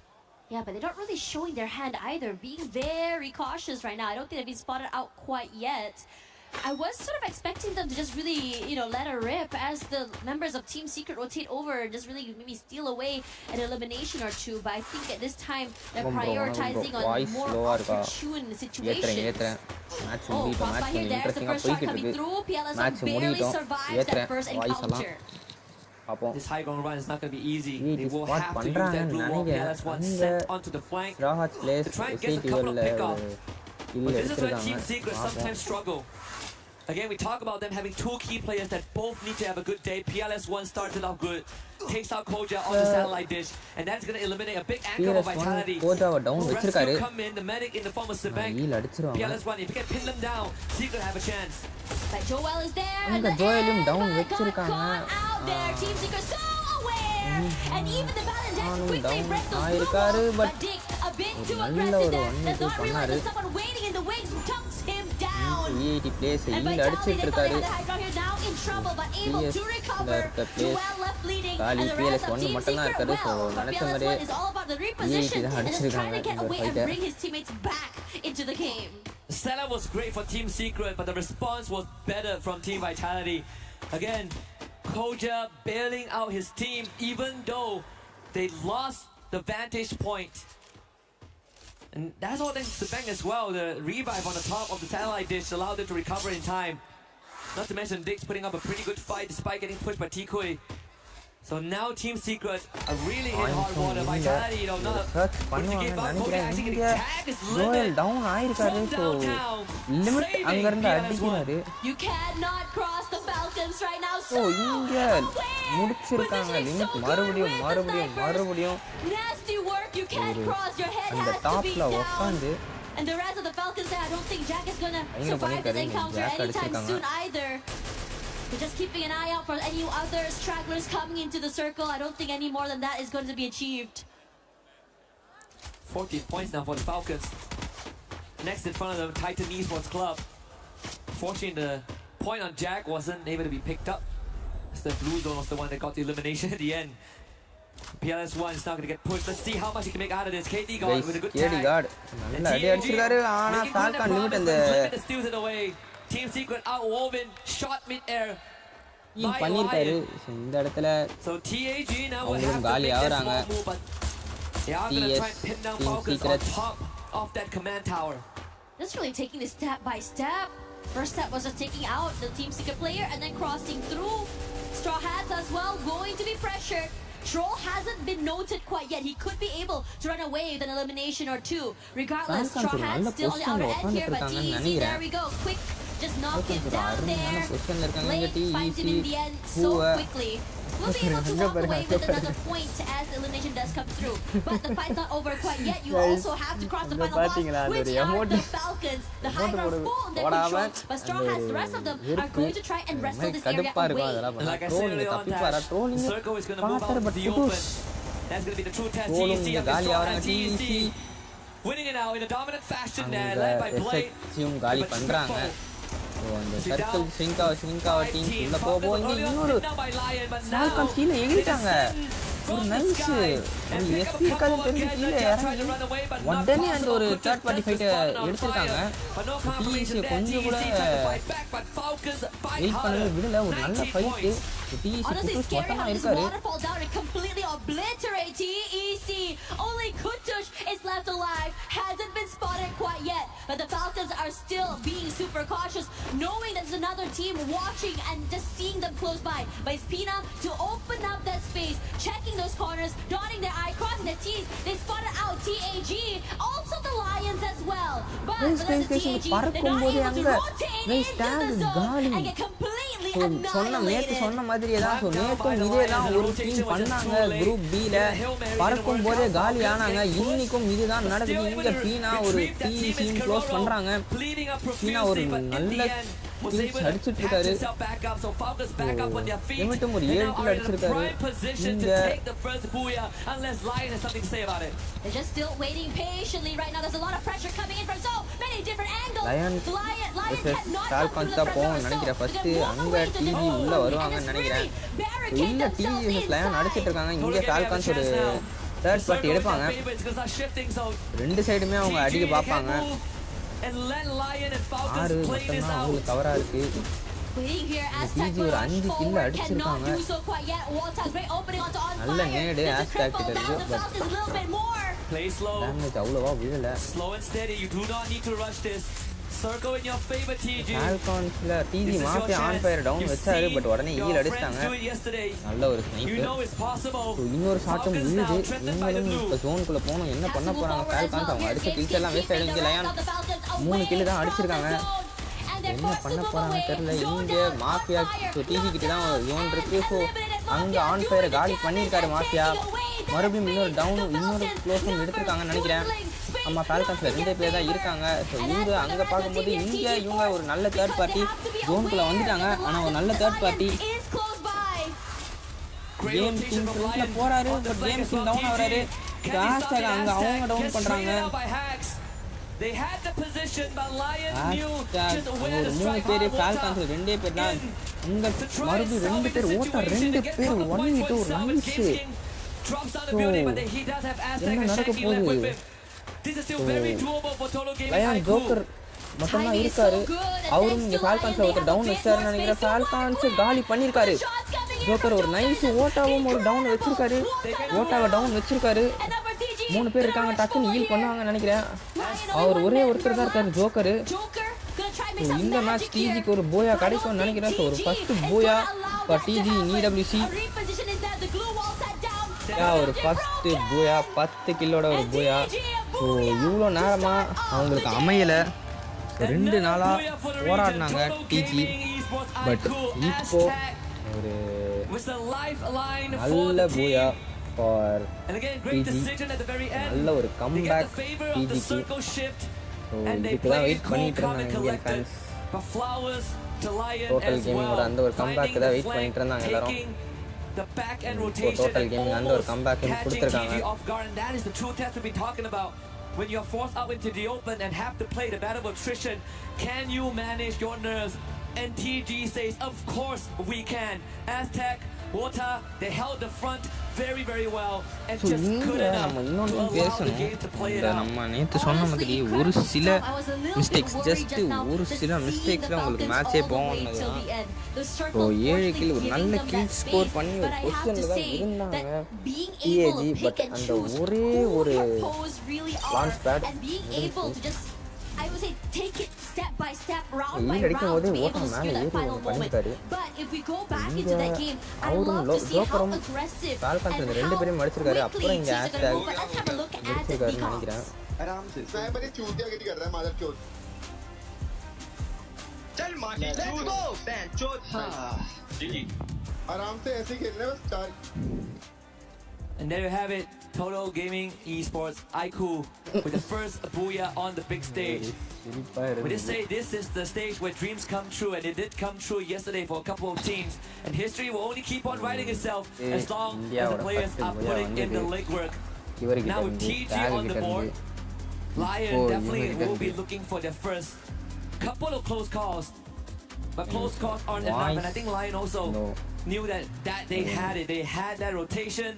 Speaker 10: Yeah, but they're not really showing their hand either, being very cautious right now. I don't think they've been spotted out quite yet. I was sort of expecting them to just really, let her rip as the members of Team Secret rotate over and just really maybe steal away an elimination or 2. But I think at this time they're prioritizing on more opportune situations. Oh, cross by here, there's the first shot coming through. PLS barely survives that first encounter.
Speaker 4: பாப்போம்
Speaker 9: This high ground run is not going to be easy.
Speaker 4: இது
Speaker 9: They will
Speaker 4: spot
Speaker 9: have to use
Speaker 4: பண்றாங்க
Speaker 9: that blue wall.
Speaker 4: நினைக்கிறேன்
Speaker 9: PLS1
Speaker 4: அந்த
Speaker 9: sent onto the flank.
Speaker 4: Rahat place
Speaker 9: To try and get a couple of
Speaker 4: SATL
Speaker 9: pickoff.
Speaker 4: இல்ல
Speaker 9: But this is where
Speaker 4: எடுத்துட்டாங்க
Speaker 9: Team Secret sometimes struggle. Again, we talk about them having two key players that both need to have a good day. PLS1 starts it off good, takes out Koja on the satellite dish, and that's going to eliminate a big anchor of Vitality.
Speaker 4: கோஜாவை down
Speaker 9: Rescue
Speaker 4: வச்சிருக்காரு
Speaker 9: come in, the medic in the form of Sebank.
Speaker 4: Heal அடிச்சிருவாங்க
Speaker 9: PLS1, if you can pin them down, Secret have a chance.
Speaker 10: But Joel is there.
Speaker 4: அங்க ஜோயலும் down வச்சிருக்காங்க
Speaker 10: Out there, Team Secret so aware. And even the Valentine quickly
Speaker 4: down
Speaker 10: break those
Speaker 4: ஆயிருக்காரு
Speaker 10: blue walls.
Speaker 4: But
Speaker 10: But Dix a bit
Speaker 4: ஒரு
Speaker 10: too
Speaker 4: நல்ல
Speaker 10: aggressive
Speaker 4: ஒரு
Speaker 10: there.
Speaker 4: One
Speaker 10: Does not realize
Speaker 4: பண்ணாரு
Speaker 10: there's someone waiting in the wings who dunks him down.
Speaker 4: EAT place
Speaker 10: And
Speaker 4: heal
Speaker 10: Vitality,
Speaker 4: அடிச்சிட்டு
Speaker 10: they thought they
Speaker 4: இருக்காரு
Speaker 10: had the high ground here, now in trouble, but able to recover. Joel left leading, and
Speaker 4: காலி
Speaker 10: the rest of
Speaker 4: PLS1
Speaker 10: Team
Speaker 4: மட்டும் தான்
Speaker 10: Secret
Speaker 4: இருக்காரு so
Speaker 10: well. But
Speaker 4: நினைச்ச
Speaker 10: PLS1
Speaker 4: மாதிரியே
Speaker 10: is all about the
Speaker 4: EAT
Speaker 10: reposition
Speaker 4: தான்
Speaker 10: and just trying
Speaker 4: அடிச்சிருக்காங்க
Speaker 10: to get
Speaker 4: இந்த
Speaker 10: away and
Speaker 4: ஃபைட்டை
Speaker 10: bring his teammates back into the game.
Speaker 9: Setup was great for Team Secret, but the response was better from Team Vitality. Again, Koja bailing out his team, even though they lost the vantage point. And that's all thanks to Sebank as well. The revive on the top of the satellite dish allowed them to recover in time. Not to mention Dix putting up a pretty good fight despite getting pushed by Tikui. So now Team Secret are really in hard water. Vitality, you know, not
Speaker 4: search
Speaker 9: putting the
Speaker 4: பண்ணுவாங்க
Speaker 9: game out. Koja
Speaker 4: நினைக்கிறேன்
Speaker 9: actually
Speaker 4: இங்க
Speaker 9: getting tagged is
Speaker 4: Joel
Speaker 9: limit.
Speaker 4: Down ஆயிருக்காரு so limit அங்க இருந்து அடிக்கிறாரு
Speaker 10: You cannot cross the Falcons right now.
Speaker 4: So இங்க முடிச்சிருக்காங்க limit மறுபடியும்
Speaker 10: Nasty work. You can't cross. Your head
Speaker 4: அந்த
Speaker 10: has to be
Speaker 4: டாப்ல
Speaker 10: down.
Speaker 4: உட்காந்து
Speaker 10: And the rest of the Falcons, I don't think Jack is gonna
Speaker 4: ஐயோ
Speaker 10: survive this
Speaker 4: பண்ணிருக்காரு
Speaker 10: encounter
Speaker 4: jack
Speaker 10: anytime
Speaker 4: அடிச்சிருக்காங்க
Speaker 10: soon either. We're just keeping an eye out for any other stragglers coming into the circle. I don't think any more than that is going to be achieved.
Speaker 9: 14 points now for the Falcons. Next in front of the Titan Esports Club. Fortunately, the point on Jack wasn't able to be picked up. As the blue zone was the one that got the elimination at the end. PLS1 is not going to get pushed. Let's see how much he can make out of this. KD God with a good
Speaker 4: கேடி
Speaker 9: tag.
Speaker 4: கார்டு நல்ல அடி அடிச்சிருக்காரு ஆனா
Speaker 9: Making good
Speaker 4: Falcon limit அந்த
Speaker 9: Limit steals it away. Team Secret outwoven, shot mid-air. by
Speaker 4: பண்ணிருக்காரு
Speaker 9: Lion.
Speaker 4: So இந்த இடத்துல
Speaker 9: So TAG now will
Speaker 4: அவங்களும்
Speaker 9: have to
Speaker 4: காலி
Speaker 9: make this
Speaker 4: ஆகுறாங்க
Speaker 9: small move, but they are going to try and pin down
Speaker 4: Team
Speaker 9: Falcons on
Speaker 4: Secret.
Speaker 9: top of that command tower.
Speaker 10: Just really taking this step by step. First step was just taking out the Team Secret player and then crossing through. Straw Hats as well, going to be pressured. Troll hasn't been noted quite yet. He could be able to run away with an elimination or two. Regardless,
Speaker 4: Falcons
Speaker 10: Straw
Speaker 4: ஒரு
Speaker 10: Hats
Speaker 4: நல்ல
Speaker 10: still on the outer
Speaker 4: position-ல
Speaker 10: end here, but
Speaker 4: உட்கார்ந்துட்டு
Speaker 10: TEC,
Speaker 4: இருக்காங்கன்னு
Speaker 10: there we go. Quick, just knock him
Speaker 4: Falcons ஒரு
Speaker 10: down
Speaker 4: அருமையான
Speaker 10: there.
Speaker 4: பொசிஷன்ல இருக்காங்க இங்க
Speaker 10: Blade finds him in the end so
Speaker 4: பூவை
Speaker 10: quickly. We'll be able to walk away with another point as elimination does come through. But the fight's not over quite yet. You
Speaker 4: Guys,
Speaker 10: also have to cross the final
Speaker 4: பாத்தீங்களா,
Speaker 10: boss,
Speaker 4: அந்த
Speaker 10: which
Speaker 4: ஒரு
Speaker 10: are
Speaker 4: emote
Speaker 10: the Falcons. The high ground full in their
Speaker 4: போடாம
Speaker 10: control. But Straw Hats, the rest of them are going to try and wrestle this area
Speaker 4: கடுப்பா இருக்கும்
Speaker 10: away.
Speaker 4: அதெல்லாம்
Speaker 9: Like I said
Speaker 4: trolling
Speaker 9: earlier on,
Speaker 4: தப்பிப்பாரா
Speaker 9: Tash,
Speaker 4: trolling
Speaker 9: Circle is going to move
Speaker 4: பாத்தற
Speaker 9: out
Speaker 4: but
Speaker 9: to the open.
Speaker 4: புதுஸ்
Speaker 9: That's going to be the true test.
Speaker 4: Trolling
Speaker 9: TEC
Speaker 4: இங்க
Speaker 9: against
Speaker 4: காலி
Speaker 9: Straw
Speaker 4: ஆவறாங்க
Speaker 9: Hats.
Speaker 4: TEC
Speaker 9: TEC winning it now in a dominant fashion there,
Speaker 4: அங்க
Speaker 9: led by Blade.
Speaker 4: எஸ்எச்சியும் காலி
Speaker 9: But
Speaker 4: பண்றாங்க
Speaker 9: Triple.
Speaker 4: So அந்த
Speaker 9: See
Speaker 4: circle
Speaker 9: down.
Speaker 4: ஸ்விங்காவ team
Speaker 9: Team
Speaker 4: உள்ள
Speaker 9: Falcons
Speaker 4: போக இங்க
Speaker 9: early on
Speaker 4: இன்னொரு
Speaker 9: pinned down by Lion, but now
Speaker 4: falcon கீழே
Speaker 9: they
Speaker 4: எகிரிட்டாங்க
Speaker 9: descend
Speaker 4: ஒரு
Speaker 9: from the
Speaker 4: நைஸ்
Speaker 9: sky
Speaker 4: ஒரு
Speaker 9: and pick up
Speaker 4: SP
Speaker 9: a
Speaker 4: இருக்காதுன்னு
Speaker 9: couple of
Speaker 4: தெரிஞ்சு
Speaker 9: guys
Speaker 4: கீழே
Speaker 9: that tried to
Speaker 4: இறங்கி
Speaker 9: run away, but not
Speaker 4: உடனே அந்த ஒரு
Speaker 9: possible.
Speaker 4: தேர்ட் பார்ட்டி ஃபைட்டை
Speaker 9: Just on
Speaker 4: எடுத்திருக்காங்க
Speaker 9: fire. But no confirmation
Speaker 4: DEC
Speaker 9: there.
Speaker 4: கொஞ்சம் கூட
Speaker 9: TEC tried to fight back, but Falcons fight
Speaker 4: wait பண்ணவே
Speaker 9: harder.
Speaker 4: விடல ஒரு நல்ல
Speaker 9: 19
Speaker 4: ஃபைட்டு
Speaker 9: points.
Speaker 4: டிஇசி
Speaker 10: Honestly,
Speaker 4: குட்டூஸ்
Speaker 10: scary
Speaker 4: மொத்தமா
Speaker 10: how this
Speaker 4: இருக்காரு
Speaker 10: waterfall down and completely obliterate TEC. Only Kutush is left alive. Hasn't been spotted quite yet. But the Falcons are still being super cautious, knowing there's another team watching and just seeing them close by. But it's Pina to open up that space, checking those corners, dotting their I, crossing their T's. They spotted out TAG, also the Lions as well. But
Speaker 4: Guys,
Speaker 10: the rest of
Speaker 4: guys,
Speaker 10: TAG, they're not
Speaker 4: பறக்கும்போது
Speaker 10: able to
Speaker 4: அங்க
Speaker 10: rotate
Speaker 4: guys,
Speaker 10: into
Speaker 4: tag
Speaker 10: the
Speaker 4: is
Speaker 10: zone
Speaker 4: காலி.
Speaker 10: and get completely
Speaker 4: so சொன்ன நேற்று
Speaker 10: annihilated.
Speaker 4: சொன்ன மாதிரியே தான் so நேற்றும் இதே தான் ஒரு டீம் பண்ணாங்க குரூப் பியில் பறக்கும் போதே காலி ஆனாங்க இன்னைக்கும் இதுதான் நடக்குது இங்கே பீனா ஒரு டீம் க்ளோஸ் பண்ணுறாங்க பீனா ஒரு நல்ல டீம்ஸ் அடிச்சிட்டு இருக்காரு லிமிட்டும் ஒரு 7 கில் அடிச்சிருக்காரு இங்கே
Speaker 10: They're just still waiting patiently right now. There's a lot of pressure coming in from so many different angles.
Speaker 4: Lion
Speaker 10: cannot
Speaker 4: Falcons தான் போகும் நினைக்கிறேன் ஃபர்ஸ்ட் அங்கே டிவி உள்ள வருவாங்கன்னு நினைக்கிறேன் உள்ள டிவி லயன் அடிச்சிட்டு இருக்காங்க இங்கே ஃபால்கான்ஸ் ஒரு தேர்ட் பார்ட்டி எடுப்பாங்க ரெண்டு சைடுமே அவங்க அடிக்க பார்ப்பாங்க 6 மட்டும்தான் அவங்களுக்கு கவரா இருக்கு டிஜி ஒரு 5 கில் அடிச்சிருக்காங்க நல்ல நேடு ஆஸ்டாக் கிட்ட இருக்கு பட் டேமேஜ் அவ்வளவா விழல
Speaker 9: Circle in your favor, TG.
Speaker 4: ஃபால்கான்ஸ்ல TG mafia on fire down வச்சாரு பட் உடனே ஈல் அடிச்சிட்டாங்க நல்ல ஒரு ஸ்னைப்பர் இன்னொரு ஷாட்டும் விழுது இவங்களும் இப்போ ஜோனுக்குள்ள போகணும் என்ன பண்ண போறாங்க ஃபால்கான்ஸ் அவங்க அடிச்ச கில்ஸ் எல்லாம் வேஸ்ட் ஆயிடுங்க லயன் 3 கில் தான் அடிச்சிருக்காங்க என்ன பண்ண போறாங்க தெரியல இங்க மாஃபியா டிஜி கிட்ட தான் ஜோன் இருக்கு ஸோ அங்க ஆன் ஃபயரை காலி பண்ணியிருக்காரு மாஃபியா மறுபடியும் இன்னொரு டவுன் இன்னொரு க்ளோஸும் எடுத்திருக்காங்கன்னு நினைக்கிறேன் ஆமாம் ஃபால்கான்ஸில் 2 பேர் தான் இருக்காங்க ஸோ இவங்க அங்கே பார்க்கும்போது இவங்க ஒரு நல்ல தேர்ட் பார்ட்டி ஜோனுக்குள்ளே வந்துட்டாங்க ஆனால் ஒரு நல்ல தேர்ட் பார்ட்டி கேம் டீம் ஃப்ரண்ட்ல போறாரு பட் கேம் டீம் டவுன் ஆகுறாரு ஹேஷ்டாக் அங்கே அவங்க டவுன் பண்ணுறாங்க ஒரு 3 பேர் ஃபால்கான்ஸில் 2 பேர் தான் இங்கே மறுபடியும் 2 பேர் ஓட்டா 2 பேர் 1v2 ஒரு நைஸ் ஸோ என்ன நடக்க போகுது லயன் ஜோக்கர் மட்டும்தான் இருக்காரு அவரும் இங்கே ஃபால்கான்ஸில் ஒருத்தர் டவுன் வச்சாருன்னு நினைக்கிறேன் ஃபால்கான்ஸ் காலி பண்ணியிருக்காரு ஜோக்கர் ஒரு நைஸ் ஓட்டாவும் ஒரு டவுன் வச்சிருக்காரு ஓட்டாவை டவுன் வச்சிருக்காரு 3 பேர் இருக்காங்க டக்குன்னு ஹீல் பண்ணுவாங்கன்னு நினைக்கிறேன் அவர் ஒரே ஒருத்தர் தான் இருக்காரு ஜோக்கரு இந்த மேட்ச் டிஜிக்கு ஒரு போயா கிடைக்கும்னு நினைக்கிறேன் ஸோ ஒரு ஃபர்ஸ்ட் போயா ஃபார் டிஜி EWC ஒரு ஃபர்ஸ்ட் போயா 10 கில்லோட ஒரு போயா ஸோ இவ்வளோ நேரமாக அவங்களுக்கு அமையலை 2 நாளாக போராடினாங்க டிஜி பட் இப்போ ஒரு நல்ல போயா ஃபார் டிஜி நல்ல ஒரு கம்பேக் டிஜிக்கு ஸோ இதுக்கு தான் வெயிட் பண்ணிட்டு இருந்தாங்க இந்தியன் ஃபேன்ஸ் டோட்டல் கேமிங்கோட அந்த ஒரு கம்பேக்கு தான் வெயிட் பண்ணிட்டு இருந்தாங்க எல்லாரும் டோட்டல் கேமிங் அந்த ஒரு கம்பேக் கொடுத்துருக்காங்க
Speaker 9: when you're forced out into the open and have to play the battle of attrition. Can you manage your nerves? And TG says, of course we can. Aztec, Wota, they held the front very, very well and just good enough to allow the game to play it out.
Speaker 4: நம்ம நேற்று சொன்ன மாதிரி ஒரு சில mistakes just ஒரு சில மிஸ்டேக்ஸில் உங்களுக்கு மேட்சே போகணுது so 7 kill ஒரு நல்ல கில் ஸ்கோர் பண்ணி ஒரு பொசிஷனில் தான் இருந்தாங்க டிஏஜி பட் அந்த ஒரே ஒரு launch bad
Speaker 10: I would say take it step by step, round by
Speaker 4: round,
Speaker 10: to be able to secure that final moment. But if we go back into that game, I love to see how aggressive and how quickly teams are going to move. But let's have a look at the beacons.
Speaker 13: आराम से sniper ये चूतिया गिरी कर रहा है मादर चोद चल माटी चूत बैंड चोद हां जी आराम से ऐसे खेलना है बस 4
Speaker 9: And there you have it, Total Gaming Esports IQ with the first booyah on the big stage. We just say this is the stage where dreams come true, and it did come true yesterday for a couple of teams. And history will only keep on writing itself as long as the players are putting in the legwork. Now with TG on the board, Lion definitely will be looking for their first couple of close calls. But close calls aren't enough, and I think Lion also knew that they had it. They had that rotation.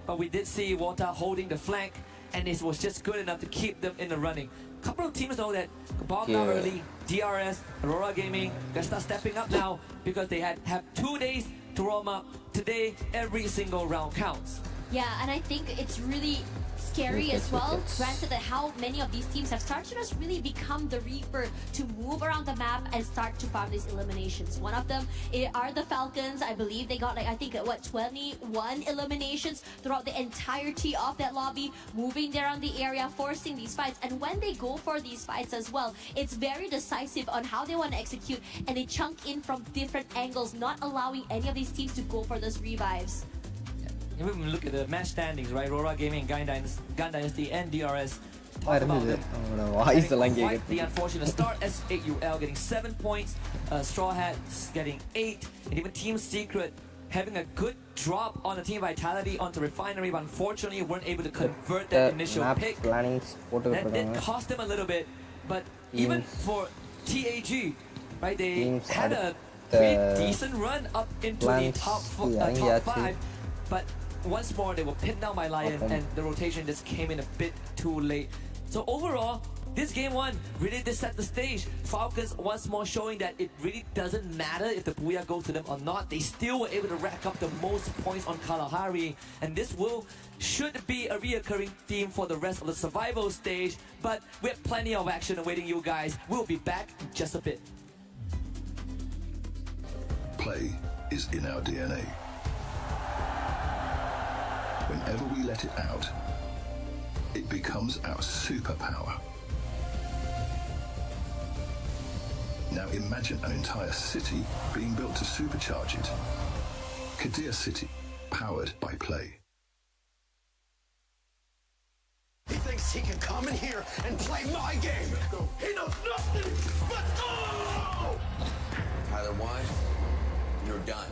Speaker 9: But we did see Wota holding the flank, and it was just good enough to keep them in the running. A couple of teams know that bogged out early. DRS, Aurora Gaming, gonna start stepping up now because they have 2 days to warm up. Today, every single round counts.
Speaker 10: Yeah, and I think it's really scary as well. Granted that how many of these teams have started to just really become the Reaper to move around the map and start to farm these eliminations. One of them are the Falcons. I believe they got 21 eliminations throughout the entirety of that lobby, moving there on the area, forcing these fights. And when they go for these fights as well, it's very decisive on how they want to execute, and they chunk in from different angles, not allowing any of these teams to go for those revives.
Speaker 9: If we look at the match standings, right? Aurora Gaming, Gun Dynasty, and DRS. Talk about them quite the unfortunate start. S8UL getting 7 points, Straw Hats getting 8, and even Team Secret having a good drop on the Team Vitality onto Refinery, but unfortunately weren't able to convert that initial pick. That did cost them a little bit, but even for TAG, right? They had a pretty decent run up into the top 5, but once more they were pinned down by Lion, and the rotation just came in a bit too late. So overall, this game one really did set the stage. Falcons once more showing that it really doesn't matter if the Booyah goes to them or not. They still were able to rack up the most points on Kalahari, and this should be a reoccurring theme for the rest of the survival stage. But we have plenty of action awaiting you guys. We'll be back in just a bit.
Speaker 14: Play is in our DNA. Whenever we let it out, it becomes our superpower. Now imagine an entire city being built to supercharge it. Kadir City, powered by Play.
Speaker 15: He thinks he can come in here and play my game. He knows nothing but
Speaker 16: Either one, you're done.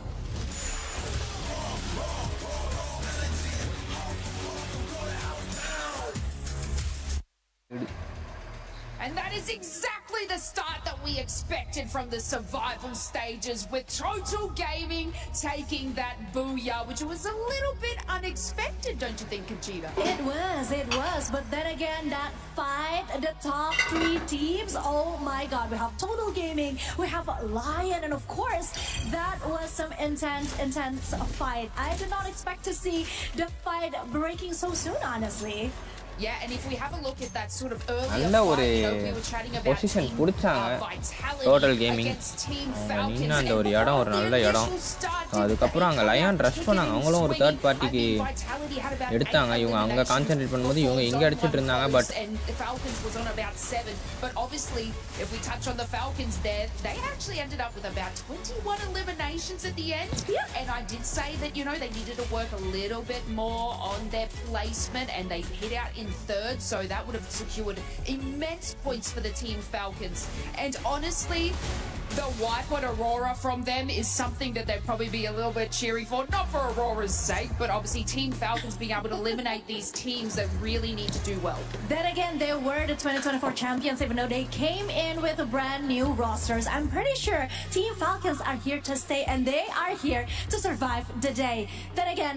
Speaker 1: And that is exactly the start that we expected from the survival stages, with Total Gaming taking that Booyah, which was a little bit unexpected, don't you think, Kajita?
Speaker 3: It was. But then again, that fight, the top 3 teams, oh my god, we have Total Gaming, we have Lion, and of course, that was some intense fight. I did not expect to see the fight breaking so soon, honestly.
Speaker 1: Yeah, and if we have a look at that sort of earlier
Speaker 4: நல்ல ஒரு
Speaker 1: fight, we were chatting about
Speaker 4: position
Speaker 1: team
Speaker 4: கொடுத்தாங்க
Speaker 1: vitality
Speaker 4: total gaming
Speaker 1: against Team
Speaker 4: அவங்க
Speaker 1: Falcons.
Speaker 4: நின்று அந்த ஒரு இடம் ஒரு நல்ல இடம் அதுக்கப்புறம் அங்கே லயான் ரஷ் பண்ணாங்க அவங்களும் ஒரு தேர்ட் பார்ட்டிக்கு எடுத்தாங்க இவங்க அங்கே கான்சென்ட்ரேட் பண்ணும்போது இவங்க இங்கே அடிச்சிட்டு இருந்தாங்க but
Speaker 1: And the Falcons was on about 7, but obviously if we touch on the Falcons there, they actually ended up with about 21 eliminations at the end. And I did say that, you know, they needed to work a little bit more on their placement, and they hit out in 3rd, so that would have secured immense points for the Team Falcons. And honestly, the wipe on Aurora from them is something that they'd probably be a little bit cheering for, not for Aurora's sake, but obviously Team Falcons being able to eliminate these teams that really need to do well.
Speaker 3: Then again, they were the 2024 champions, even though they came in with brand new rosters. I'm pretty sure Team Falcons are here to stay, and they are here to survive the day. Then again,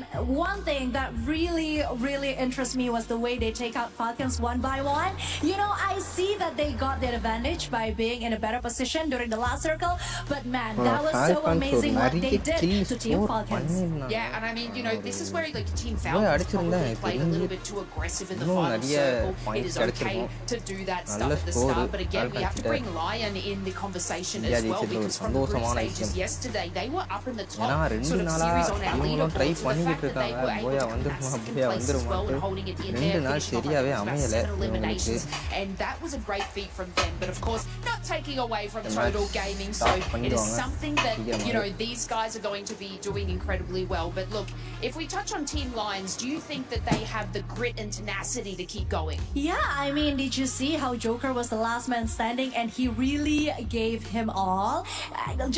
Speaker 3: one thing that really interests me was the way they take out Falcons one by one. You know, I see that they got their advantage by being in a better position during the last circle, but man, that was so amazing what they did to Team Falcons.
Speaker 1: Yeah, and I mean, you know, this is where like Team Falcons probably played a little bit too aggressive in the final circle. It is okay to do that stuff at the start, but again, we have to bring Lion in the conversation as well, because from the group stages yesterday, they were up in the top sort of series on our leaderboard. So the fact that they were able to come that second place as well and holding it in there, finishing off about 7 eliminations, and that was a great feat from them. But of course, not taking away from Total Gaming, so it is something that, you know, these guys are going to be doing incredibly well. But look, if we touch on Team Lions, do you think that they have the grit and tenacity to keep going?
Speaker 3: Yeah, I mean, did you see how Joker was the last man standing and he really gave him all?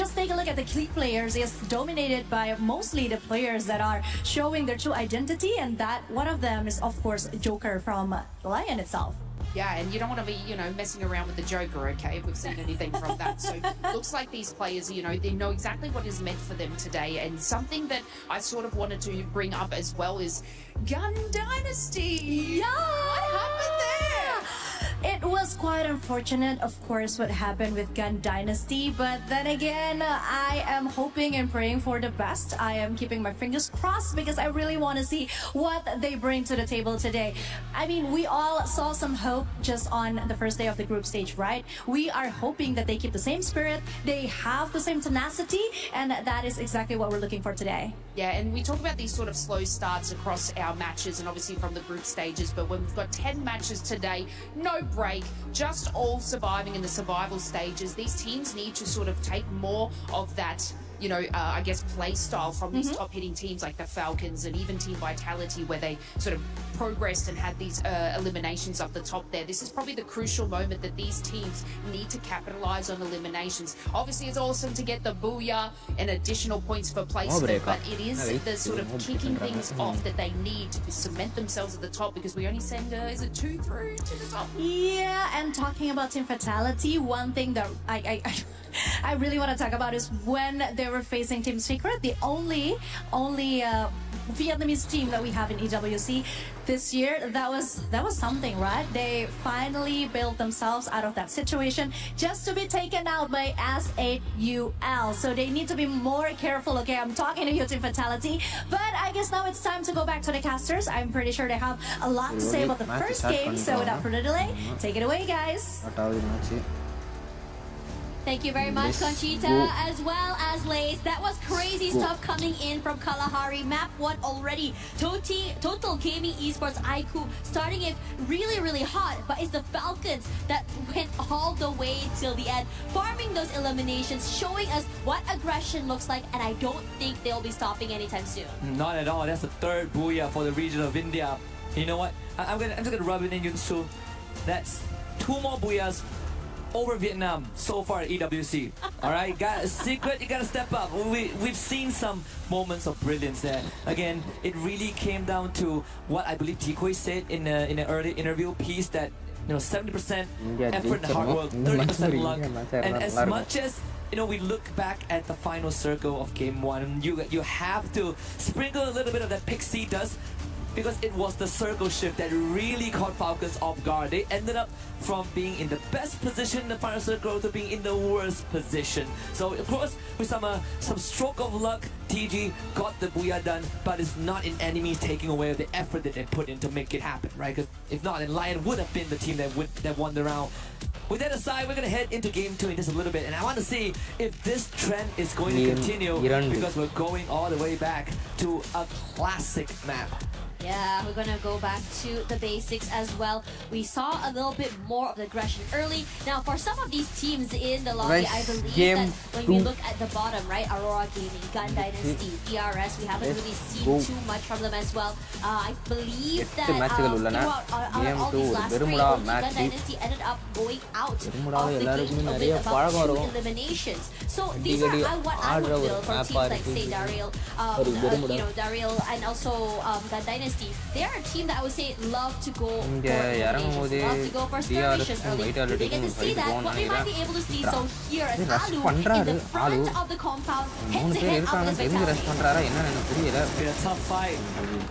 Speaker 3: Just take a look at the Clique players. It's dominated by mostly the players that are showing their true identity, and that one of them is of course Joker from Lion itself.
Speaker 1: Yeah, and you don't want to be, you know, messing around with the Joker, okay, if we've seen anything from that. So looks like these players, you know, they know exactly what is meant for them today. And something that I sort of wanted to bring up as well is Gun Dynasty.
Speaker 3: Yeah!
Speaker 1: What happened there?
Speaker 3: It was quite unfortunate, of course, what happened with Gun Dynasty, but then again, I am hoping and praying for the best. I am keeping my fingers crossed because I really want to see what they bring to the table today. I mean, we all saw some hope just on the first day of the group stage, right? We are hoping that they keep the same spirit, they have the same tenacity, and that is exactly what we're looking for today.
Speaker 1: Yeah, and we talk about these sort of slow starts across our matches and obviously from the group stages, but when we've got 10 matches today, no break, just all surviving in the survival stages, these teams need to sort of take more of that, you know, I guess play style from these top hitting teams like the Falcons and even Team Vitality, where they sort of progressed and had these eliminations up the top there. This is probably the crucial moment that these teams need to capitalize on eliminations. Obviously, it's awesome to get the Booyah and additional points for placement, but it is the sort of kicking things off that they need to cement themselves at the top, because we only send, is it 2 through to the top?
Speaker 3: Yeah, and talking about Team Vitality, one thing that I I really want to talk about is when they were facing Team Secret, the only Vietnamese team that we have in EWC this year. That was something, right? They finally built themselves out of that situation just to be taken out by S8UL. So they need to be more careful. Okay, I'm talking to you, Team Fatality, but I guess now it's time to go back to the casters. I'm pretty sure they have a lot to say about the first game. So without further delay, take it away, guys.
Speaker 10: Thank you very much, Conchita, as well as Lace. That was crazy stuff coming in from Kalahari. Map 1 already. Total Gaming Esports IQ starting it really, really hot. But it's the Falcons that went all the way till the end, farming those eliminations, showing us what aggression looks like. And I don't think they'll be stopping anytime soon.
Speaker 9: Not at all. That's the third booyah for the region of India. You know what? I'm just gonna rub it in, Yunsu. That's 2 more booyahs over Vietnam so far at EWC. All right, Secret, you gotta step up. We've seen some moments of brilliance there. Again, it really came down to what I believe Tikoi said in an early interview piece, that 70% effort and hard work, 30% luck. And as much as we look back at the final circle of Game 1, you have to sprinkle a little bit of that pixie dust, because it was the circle shift that really caught Falcons off guard. They ended up from being in the best position in the final circle to being in the worst position. So of course, with some stroke of luck, TG got the booyah done, but it's not in enemies taking away the effort that they put in to make it happen, right? Because if not, then Lion would have been the team that won the round. With that aside, we're going to head into Game 2 in just a little bit, and I want to see if this trend is going to continue, because we're going all the way back to a classic map.
Speaker 10: Yeah, we're gonna go back to the basics as well. We saw a little bit more of the aggression early. Now, for some of these teams in the lobby, I believe that when we look at the bottom, right, Aurora Gaming, Gun Dynasty, DRS, we haven't really seen too much from them as well. I believe that throughout all these last 3, Gun Dynasty ended up going out of the game with about 2 eliminations. So these are what I would build for teams like, say, Daryl, and also Gun Dynasty. They are a team that I would say love to go for eliminations, love to go for skirmishes early. We get to see that. What we might be able to see, so here as Alu in the front of the compound, head-to-head up with Vitality.
Speaker 9: It's been a tough fight.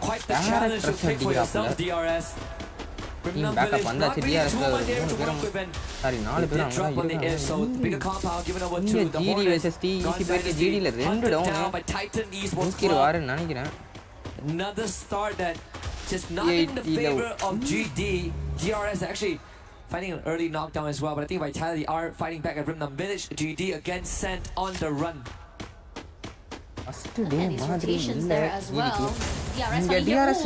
Speaker 9: Quite the challenge to pick for yourself, DRS. Remember, there's not really too much there to work with, and they did drop on the edge, so the bigger compound given over to the Hornets. Gun Dynasty hunted down by Titan Esports Club. Another start that just not in the favor of GD. DRS actually fighting an early knockdown as well, but I think Vitality are fighting back at Rimnam Village. GD again sent on the run.
Speaker 10: And these rotations there as well. DRS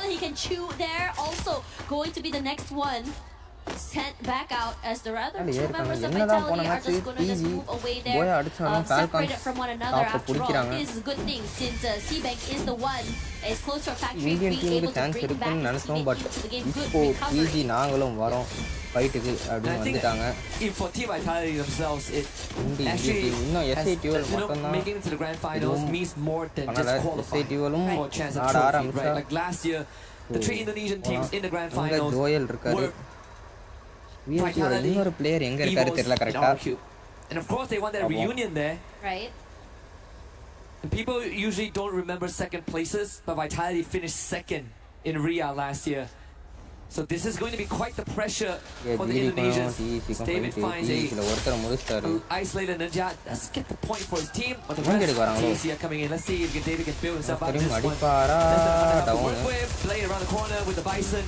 Speaker 10: he can chew there. Also going to be the next one. Sent back out as the other 2 members of Vitality are just going to just move away there, separated from one another. After all, this is a good thing since C-Bank is the one that is close to our factory, being able to bring back his teammate into the game. Good recovery.
Speaker 9: I think if for Team Vitality themselves, it actually making it to the grand finals means more than just qualifying for a chance of trophy, right? Like last year, the 3 Indonesian teams in the grand finals were Vitality, Evos, and RQ. And of course they won that reunion there.
Speaker 10: Right.
Speaker 9: And people usually don't remember second places, but Vitality finished second in Ria last year. So this is going to be quite the pressure for the Indonesians. David finds a isolated Ninja. Let's get the point for his team. But the rest TC are coming in. Let's see if David can build himself out of this one. That's the work with. Play around the corner with the Bison.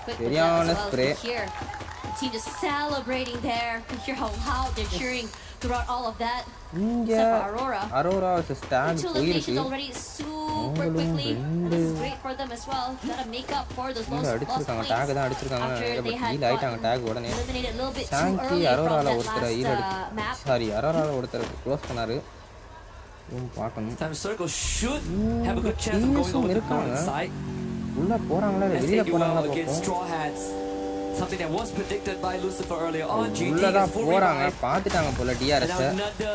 Speaker 10: Here, the team just celebrating there. You hear how loud they're cheering throughout all of that. Except for Aurora was a stand. 2 eliminations already super quickly. This is great for them as well. Gotta make up for those lost points after they had eliminated a little bit too early from that last map.
Speaker 9: Time Circle should have a good chance of going over to the north side.
Speaker 4: உள்ள போறாங்களா வெளியில போறாங்களா
Speaker 9: against Straw Hats. something that was predicted by Lucifer earlier on. GG
Speaker 4: உள்ளதா
Speaker 9: is full
Speaker 4: போறாங்க
Speaker 9: revive.
Speaker 4: பாத்துட்டாங்க போல
Speaker 9: And
Speaker 4: TRS
Speaker 9: now another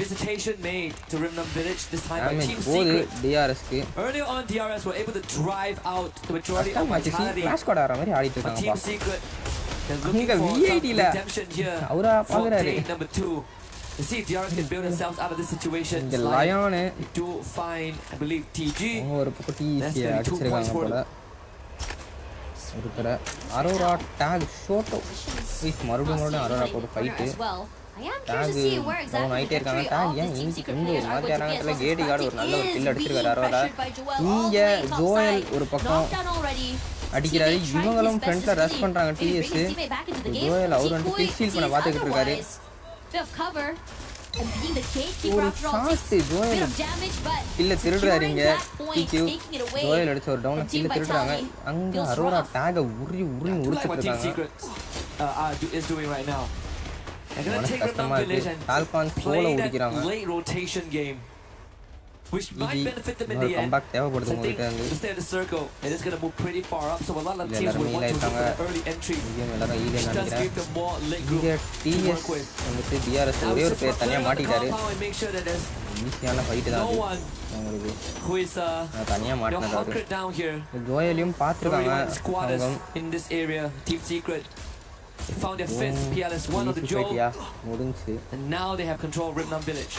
Speaker 9: visitation made to Rimnam Village, this time by
Speaker 4: damage
Speaker 9: Team
Speaker 4: போகுது
Speaker 9: Secret.
Speaker 4: டிஆர்எஸ்க்கு
Speaker 9: Earlier on, DRS were able to drive out the majority of
Speaker 4: கஷ்டமாச்சு
Speaker 9: Vitality.
Speaker 4: Clash squad ஆற மாதிரி ஆடிட்டு
Speaker 9: But Team
Speaker 4: இருக்காங்கப்பா
Speaker 9: Secret is
Speaker 4: அங்க
Speaker 9: looking for some
Speaker 4: VID ல
Speaker 9: redemption here
Speaker 4: அவரா
Speaker 9: for
Speaker 4: பாக்குறாரு
Speaker 9: day number 2. To see if DRS can build themselves out of this situation.
Speaker 4: இங்க
Speaker 9: It's like
Speaker 4: லயானு
Speaker 9: to find, I believe, TG.
Speaker 4: அவங்க ஒரு பக்கம்
Speaker 9: That's
Speaker 4: DC
Speaker 9: gonna be 2 points
Speaker 4: அடிச்சிருக்காங்க
Speaker 9: for
Speaker 4: போல இருக்கிற அரோரா டேக் ஷோட்டோ மறுபடியும் அரோரா போட்டு ஃபைட்டு டேக் டவுன் ஆகிட்டே இருக்காங்க டேக் ஏன் இன்னைக்கு கொஞ்சம் ஒரு மாதிரி நேரத்துல கேடி கார்டு ஒரு நல்ல ஒரு கில் அடிச்சிருக்காரு அரோரா இங்க ஜோயல் ஒரு பக்கம் அடிக்கிறாரு இவங்களும் ஃப்ரண்ட்ல ரஷ் பண்றாங்க டிஎஸ் ஜோயல் அவர் வந்து பிக்ஸீல் பண்ண பார்த்துக்கிட்டு இருக்காரு ஒரு ஷாட் ஜோயல் கில்ல திருடுறாரு இங்க டிக்யூ ஜோயல் அடிச்ச ஒரு டவுன் கில்ல திருடுறாங்க அங்க அரோரா டேக உரி உரிச்சிட்டு இருக்காங்க
Speaker 9: is doing right now. They're gonna
Speaker 4: மனசு
Speaker 9: take Rimnam
Speaker 4: கஷ்டமா
Speaker 9: Village
Speaker 4: இருக்கு
Speaker 9: and
Speaker 4: டால்கான்
Speaker 9: play
Speaker 4: சோல
Speaker 9: that
Speaker 4: உடிக்கிறாங்க
Speaker 9: late rotation game, which might benefit them in
Speaker 4: ஒரு
Speaker 9: the end.
Speaker 4: கம்பேக் தேவைப்படுது
Speaker 9: So I think
Speaker 4: உங்ககிட்ட இருந்து
Speaker 9: to stay in the circle, it is gonna move pretty far up. So a lot of
Speaker 4: இல்ல
Speaker 9: teams
Speaker 4: எல்லாரும்
Speaker 9: will want
Speaker 4: ஈல
Speaker 9: to look
Speaker 4: இருக்காங்க
Speaker 9: for an early entry,
Speaker 4: இங்கேயும் எல்லாரும் ஈல
Speaker 9: which does
Speaker 4: நினைக்கிறேன்
Speaker 9: give them more late
Speaker 4: இங்க
Speaker 9: group to
Speaker 4: DS
Speaker 9: work with.
Speaker 4: வந்துட்டு DRS
Speaker 9: Now
Speaker 4: ஒரே
Speaker 9: it's
Speaker 4: ஒரு
Speaker 9: just
Speaker 4: பேர்
Speaker 9: for
Speaker 4: தனியா
Speaker 9: clearing the
Speaker 4: மாட்டிட்டாரு
Speaker 9: compound and make sure that there's
Speaker 4: ஈஸியான ஃபைட் தான்
Speaker 9: no
Speaker 4: அது
Speaker 9: one
Speaker 4: அவங்களுக்கு
Speaker 9: who is
Speaker 4: தனியா மாட்டினது அவரு
Speaker 9: hunkered down here.
Speaker 4: ஜோயலையும்
Speaker 9: Already
Speaker 4: பார்த்துருக்காங்க
Speaker 9: one squatters
Speaker 4: அவங்க
Speaker 9: in this area. Team Secret, they found their fifth PLS 1 of the Joe,
Speaker 4: முடிஞ்சு
Speaker 9: and now they have control of Rimnam Village.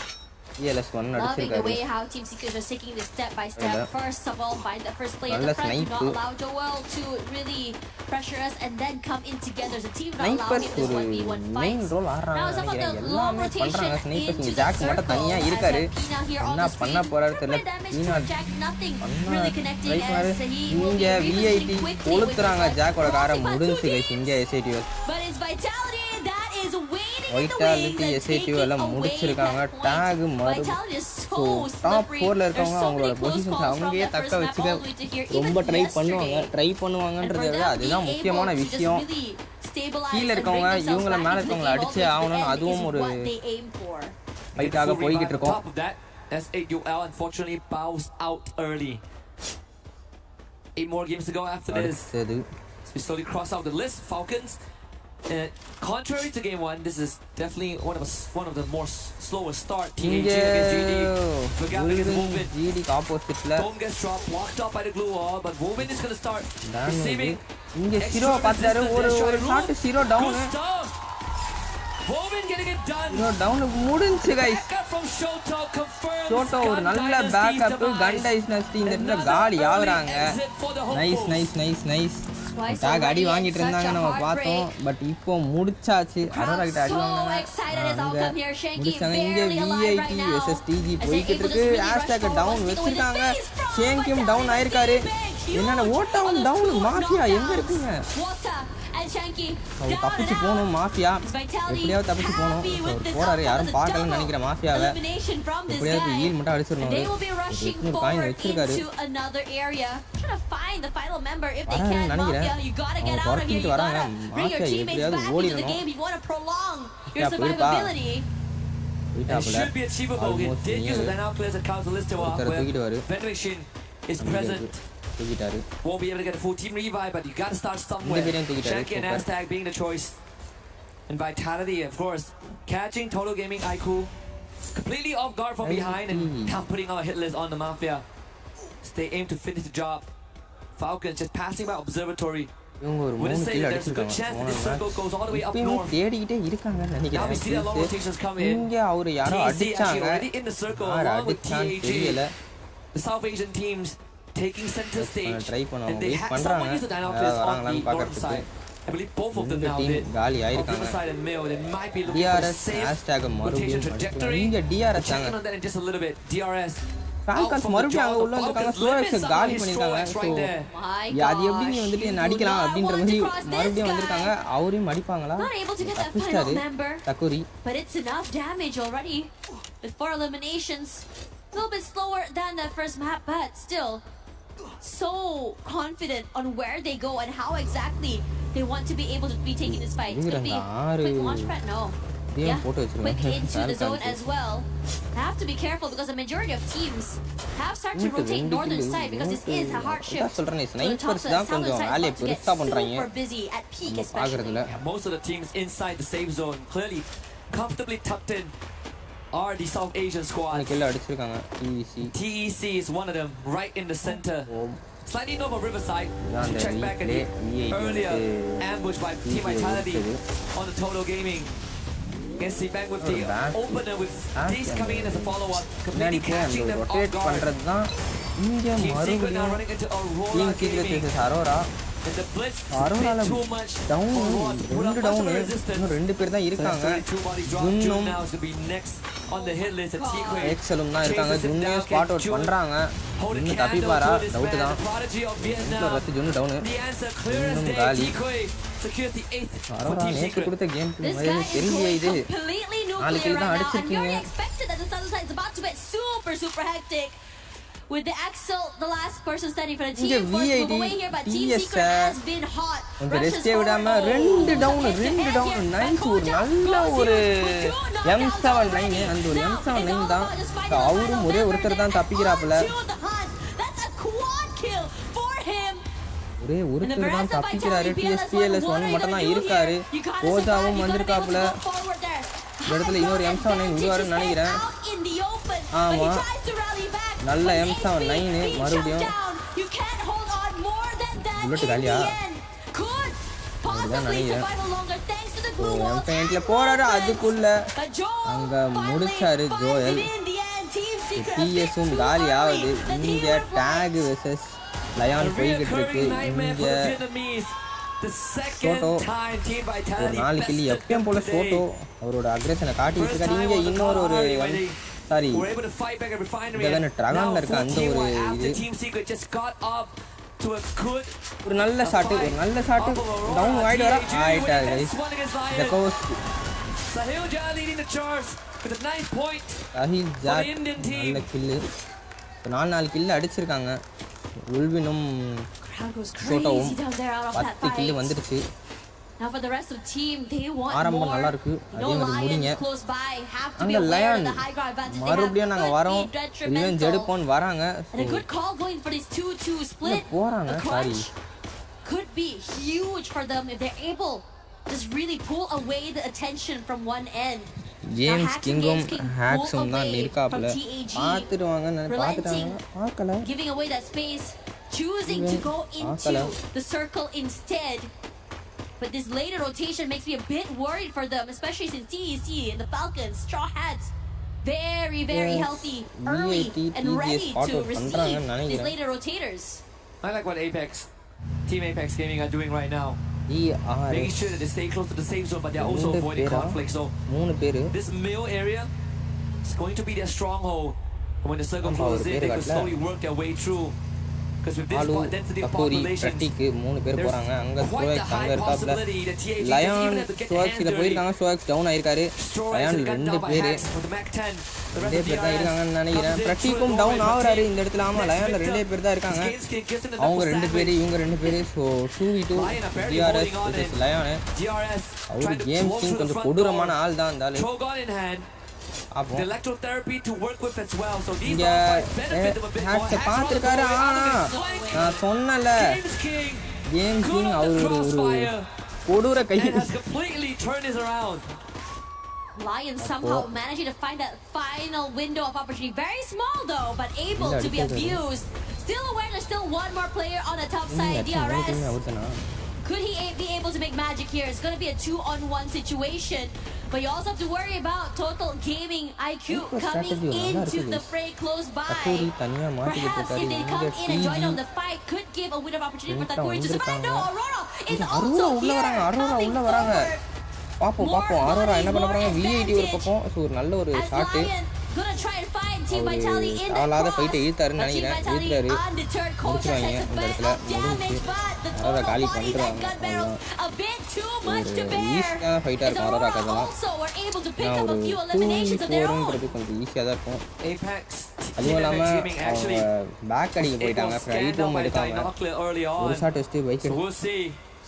Speaker 4: ELS 1
Speaker 10: Loving the
Speaker 4: அடிச்சிருக்காரு
Speaker 10: way how Team Secret is taking this step by step.
Speaker 4: Yeah.
Speaker 10: First of all, find the first play in
Speaker 4: நல்ல
Speaker 10: the front. Do not
Speaker 4: snipe.
Speaker 10: allow Joel to really pressure us and then come in together. The team not allow
Speaker 4: snipers
Speaker 10: him this
Speaker 4: ஒரு
Speaker 10: 1v1
Speaker 4: main
Speaker 10: fight.
Speaker 4: Role ஆடுறாங்க
Speaker 10: Now some of the
Speaker 4: நினைக்கிறேன்
Speaker 10: long
Speaker 4: எல்லாமே
Speaker 10: rotation
Speaker 4: பண்றாங்க snipers
Speaker 10: into
Speaker 4: இங்க
Speaker 10: the
Speaker 4: jack மட்டும்
Speaker 10: circle
Speaker 4: தனியா
Speaker 10: as
Speaker 4: இருக்காரு
Speaker 10: Pina here on
Speaker 4: என்ன
Speaker 10: the
Speaker 4: பண்ண
Speaker 10: screen.
Speaker 4: போறாரு தெரியல
Speaker 10: Super damage
Speaker 4: பீனா
Speaker 10: for Jack, nothing
Speaker 4: பண்ணா
Speaker 10: really connecting
Speaker 4: ட்ரை பண்ணாரு
Speaker 10: as he will
Speaker 4: இங்க
Speaker 10: be
Speaker 4: VIT
Speaker 10: repositioning quickly with
Speaker 4: கொளுத்துறாங்க
Speaker 10: his
Speaker 4: ஜாக்கோட காரை
Speaker 10: crossing by
Speaker 4: முடிஞ்சு
Speaker 10: two
Speaker 4: கைஸ் இங்க SID
Speaker 10: But it's Vitality that is waiting in the
Speaker 4: Vitality
Speaker 10: wings and
Speaker 4: SID
Speaker 10: taking
Speaker 4: எல்லாம்
Speaker 10: away
Speaker 4: முடிச்சிருக்காங்க
Speaker 10: that point.
Speaker 4: TAG மறு
Speaker 10: Vitality is
Speaker 4: so
Speaker 10: so
Speaker 4: top
Speaker 10: slippery.
Speaker 4: 4ல
Speaker 10: There's
Speaker 4: இருக்கவங்க
Speaker 10: so
Speaker 4: அவங்களோட
Speaker 10: many close
Speaker 4: positions
Speaker 10: calls from
Speaker 4: அவங்களே
Speaker 10: that
Speaker 4: தக்க
Speaker 10: first map
Speaker 4: வச்சுக்க
Speaker 10: all the way to here.
Speaker 4: ரொம்ப
Speaker 10: Even
Speaker 4: ட்ரை பண்ணுவாங்க
Speaker 10: yesterday.
Speaker 4: ட்ரை
Speaker 10: And for
Speaker 4: பண்ணுவாங்கன்றதை விட
Speaker 10: them
Speaker 4: அதுதான்
Speaker 10: being
Speaker 4: முக்கியமான
Speaker 10: able to just
Speaker 4: விஷயம்
Speaker 10: really stabilize
Speaker 4: கீழே
Speaker 10: and bring
Speaker 4: இருக்கவங்க
Speaker 10: themselves
Speaker 4: இவங்கள
Speaker 10: back
Speaker 4: மேல
Speaker 10: into the
Speaker 4: இருக்கவங்கள
Speaker 10: game all the
Speaker 4: அடிச்சே
Speaker 10: way to the
Speaker 4: ஆகணும்னு
Speaker 10: end
Speaker 4: அதுவும்
Speaker 10: is
Speaker 4: ஒரு
Speaker 10: what they aim for.
Speaker 4: ஃபைட்டாக
Speaker 9: Full revive
Speaker 4: போய்கிட்டு
Speaker 9: on
Speaker 4: இருக்கோம்
Speaker 9: top of that, S8UL unfortunately bounced out early. 8 more games to go after this.
Speaker 4: அடுத்தது
Speaker 9: So we slowly cross out the list. Falcons, contrary to game 1, this is definitely one of the more slower start.
Speaker 4: இங்க
Speaker 9: TAG against GD. Look out against Wolvin.
Speaker 4: ஜிடிக்கு ஆப்போசிட்ல
Speaker 9: Dome gets dropped, blocked up by the glue wall, but Wolvin is going to start receiving
Speaker 4: இங்க
Speaker 9: extra
Speaker 4: சிரோ பார்த்தாரு
Speaker 9: resistance.
Speaker 4: ஒரு
Speaker 9: They're
Speaker 4: ஒரு
Speaker 9: showing
Speaker 4: shot
Speaker 9: room.
Speaker 4: சிரோ down
Speaker 9: Good stuff. Wolvin getting it done.
Speaker 4: சிரோ down முடிஞ்சு guys
Speaker 9: Backup from Shoto confirms
Speaker 4: Shoto ஒரு
Speaker 9: Gun
Speaker 4: நல்ல
Speaker 9: Dynasty's
Speaker 4: backup
Speaker 9: demise.
Speaker 4: கன் டைஸ்னஸ்டி இந்த இடத்துல காலி ஆகுறாங்க nice nice nice nice TAG அடி வாங்கிட்டு இருந்தாங்க நம்ம பார்த்தோம் பட் இப்போ முடிச்சாச்சு அரோரா கிட்ட அடி வாங்கினாங்க முடிச்சாங்க இங்க விஐடி வெர்சஸ் டிஜி போய்கிட்டு இருக்கு ஹேஷ்டேக் டவுன் வச்சிருக்காங்க ஷேங்கியும் டவுன் ஆயிருக்காரு என்னென்ன ஓட்டாவும் டவுன் மாஃபியா எங்க இருக்கீங்க அவர் தப்பிச்சு போகணும் மாஃபியா எப்படியாவது தப்பிச்சு போகணும் அவர் போறாரு யாரும் பார்க்கலன்னு நினைக்கிறேன் மாஃபியாவை எப்படியாவது ஈல் மட்டும் அடிச்சிடணும் அவரு காயின் வச்சிருக்காரு வராங்கன்னு நினைக்கிறேன் அவங்க துரத்திட்டு வராங்க மாஃபியா எப்படியாவது ஓடிடணும் போயிருப்பா
Speaker 9: It should be achievable. He did use the Dynamo players at counter list to where Federation is present. Won't be able to get a full team revive, but you gotta start somewhere. Shanky and Aztec being the choice. And Vitality, of course, catching Total Gaming Aiku completely off guard from behind and now putting on a hit list on the Mafia. They aim to finish the job. Falcons just passing by Observatory.
Speaker 4: இவங்க ஒரு 3 kill அடிச்சிருக்காங்க தேடிக்கிட்டே இருக்காங்கன்னு நினைக்கிறேன் இங்க அவரு யாரோ அடிச்சாங்க யார் அடிச்சான்னு தெரியல
Speaker 9: The South Asian teams taking center stage
Speaker 4: try பண்ணுவாங்க
Speaker 9: and they
Speaker 4: வெயிட்
Speaker 9: had
Speaker 4: பண்றாங்க
Speaker 9: someone use the Dynamo players on
Speaker 4: வராங்களான்னு
Speaker 9: the north
Speaker 4: பார்க்கறதுக்கு
Speaker 9: side. I believe both of them
Speaker 4: இந்த
Speaker 9: now
Speaker 4: டீம்
Speaker 9: did.
Speaker 4: காலி
Speaker 9: On
Speaker 4: ஆயிருக்காங்க
Speaker 9: Riverside and Mill, they might be looking for a
Speaker 4: TRS
Speaker 9: safe
Speaker 4: hashtag
Speaker 9: rotation
Speaker 4: மறுபடியும்
Speaker 9: trajectory.
Speaker 4: இங்க TRS
Speaker 9: Checking on that in just a little bit. DRS
Speaker 4: falcons மறுபடியும் அங்க உள்ள வந்திருக்காங்க ஸ்லோஎக்ஸ் காலி பண்ணிருக்காங்க சோ அது எப்படி நீ வந்துட்டு என்ன அடிக்கலாம் அப்படின்ற மாதிரி மறுபடியும் வந்திருக்காங்க அவரையும் அடிப்பாங்களா தப்பிச்சாரு தக்குரி
Speaker 10: But it's enough damage already with 4 eliminations. A little bit slower than the first map, but still so confident on where they go and how exactly they want to be able to be taking this fight. Could be quick launch pad? No. quick into the zone as well. Have to be careful because the majority of teams have started to rotate northern side because this is a hard shift. So the top southern side is about to get super busy at peak especially.
Speaker 9: Most of the teams inside the safe zone clearly comfortably tucked in are the South Asian squads. TEC is one of them, right in the center. Slightly north of Riverside. Check back at the earlier ambush by Team Vitality on the Total Gaming. Against C-Bank with the opener with these coming in as a follow-up, completely catching them off guard. Team Secret now running into Aurora Gaming. And the blitz is a bit too much for Aurora to put up much of a resistance. So that's only 2 bodies dropped. June now is going to be next on the hit list. And T-Quay chases him down. June hold a candle to this man, the prodigy of Vietnam. The answer clear as day. T-Quay secures the 8th for Team Secret.
Speaker 10: This guy is going completely nuclear right now, and we already expected that the southern side is about to get super hectic. With the Axel, the last person standing for the team, forced to move away here, but Team Secret has been hot. Russia's
Speaker 4: ரெண்டு down nice ஒரு நல்ல ஒரு M79 அந்த ஒரு M79 தான் அவரும் ஒரே ஒருத்தர் தான் தப்பிக்கிறாப்புல ஒரே ஒருத்தர் தான் தப்பிக்கிறாரு TSPLS1 மட்டும் தான் இருக்காரு கோஜாவும் வந்திருக்காப்புல இந்த இடத்துல இன்னொரு M79 விடுவாருன்னு நினைக்கிறேன் ஆமா நல்ல M79 மறுபடியும் புல்லட் காலியா அதுதான் நினைக்கிறேன் M79ல போறாரு அதுக்குள்ள அங்க முடிச்சாரு ஜோயல் TSம் காலி ஆகுது இங்க டேக் வெர்சஸ் லயான் போய்கிட்டு இருக்கு இங்க சோட்டோ ஒரு 4 கில்லி எப்பயும் போல சோட்டோ அவரோட அக்ரெஷனை காட்டிட்டு இருக்காரு இங்க இன்னொரு ஒரு சாரி இதெல்லாம் ட்ராகன்ல இருக்க அந்த ஒரு இது ஒரு நல்ல ஷாட் டவுன் ஆயிடு வர ஆயிட்டாரு guys the cos
Speaker 9: Sahil Jha leading the charge with a 9 point.
Speaker 4: Sahil Jha நல்ல கில் 4 கில் அடிச்சிருக்காங்க உல்வினும் சோட்டோவும் 10 கில் வந்துருச்சு
Speaker 10: Now for the rest of the team, they want
Speaker 4: ஆரம்பம்
Speaker 10: more.
Speaker 4: நல்லா இருக்கு அதே மாதிரி முடிங்க
Speaker 10: Close by, have to be
Speaker 4: அங்க
Speaker 10: aware of
Speaker 4: Lion
Speaker 10: the high ground advantage.
Speaker 4: மறுபடியும் நாங்க வரோம் ரிவெஞ்ச் எடுப்போம் வராங்க
Speaker 10: And a good call going for this 2-2 split.
Speaker 4: போறாங்க sorry
Speaker 10: Could be huge for them if they're able to just really pull away the attention from one end.
Speaker 4: James கிங்கும் ஹேக்ஸும் தான் இருக்காப்ல பாத்துடுவாங்க நான் பாத்துட்டாங்க பார்க்கல
Speaker 10: giving away that space, choosing to go into the circle instead. But this later rotation makes me a bit worried for them, especially since TEC and the Falcons, Straw Hats, very healthy, early and ready to receive these later rotators.
Speaker 9: I like what Team Apex Gaming are doing right now. Making sure that they stay close to the safe zone, but they're also avoiding conflict. So this middle area is going to be their stronghold. And when the circle closes in, they can slowly work their way through. Because with this density of population, there's quite the high possibility that TAG doesn't even have to get their hands dirty.
Speaker 4: Down ஆயிருக்காரு Lion ரெண்டு பேரு ரெண்டே பேர் தான் இருக்காங்கன்னு நினைக்கிறேன் பிரட்டிக்கும் down ஆகுறாரு இந்த இடத்துல ஆமா லயன்ல ரெண்டே பேர் தான் இருக்காங்க அவங்க ரெண்டு பேரு இவங்க ரெண்டு பேரு ஸோ 2v2 DRS லயன் அவரு கேம் கிங் கொஞ்சம் கொடூரமான ஆள் தான் இந்த ஆளு
Speaker 9: The electrotherapy to work with as well. So these
Speaker 4: இங்க ஹேக்ஸ் பாத்துட்டாரு நான் சொன்னல கேம் கிங் அவர் ஒரு கொடூர கை
Speaker 9: has completely turned this around.
Speaker 10: Lions somehow managing to find that final window of opportunity. Very small though, but able to be abused. Still aware there's still one more player on the top side, DRS. Could he be able to make magic here? It's going to be a 2-on-1 situation. But you also have to worry about Total Gaming IQ coming into the fray close by. Perhaps if they come in and join on the fight, could give a win of opportunity for Takuri to survive. No, Aurora is also here coming forward.
Speaker 4: பாப்போம் Aurora என்ன பண்ண போறாங்க V80 ஒரு பக்கம் so ஒரு நல்ல ஒரு shot அவளாத ஃபைட்டை இழுத்தாருன்னு நினைக்கிறேன் இழுத்தாரு முடிச்சிருவாங்க இந்த இடத்துல முடிஞ்சு ஆரோரா காலி பண்ணிடுவாங்க ஒரு ஈஸியான ஃபைட்டாக இருக்கும் ஆரோரா கதெல்லாம் நான் ஒரு 2v4ன்றது கொஞ்சம் ஈஸியாக தான் இருக்கும் அதுவும் இல்லாமல் அவங்க பேக் அடிக்க போயிட்டாங்க ரைட்டும் எடுக்காம ஒரு ஷாட் வச்சுட்டு பைக்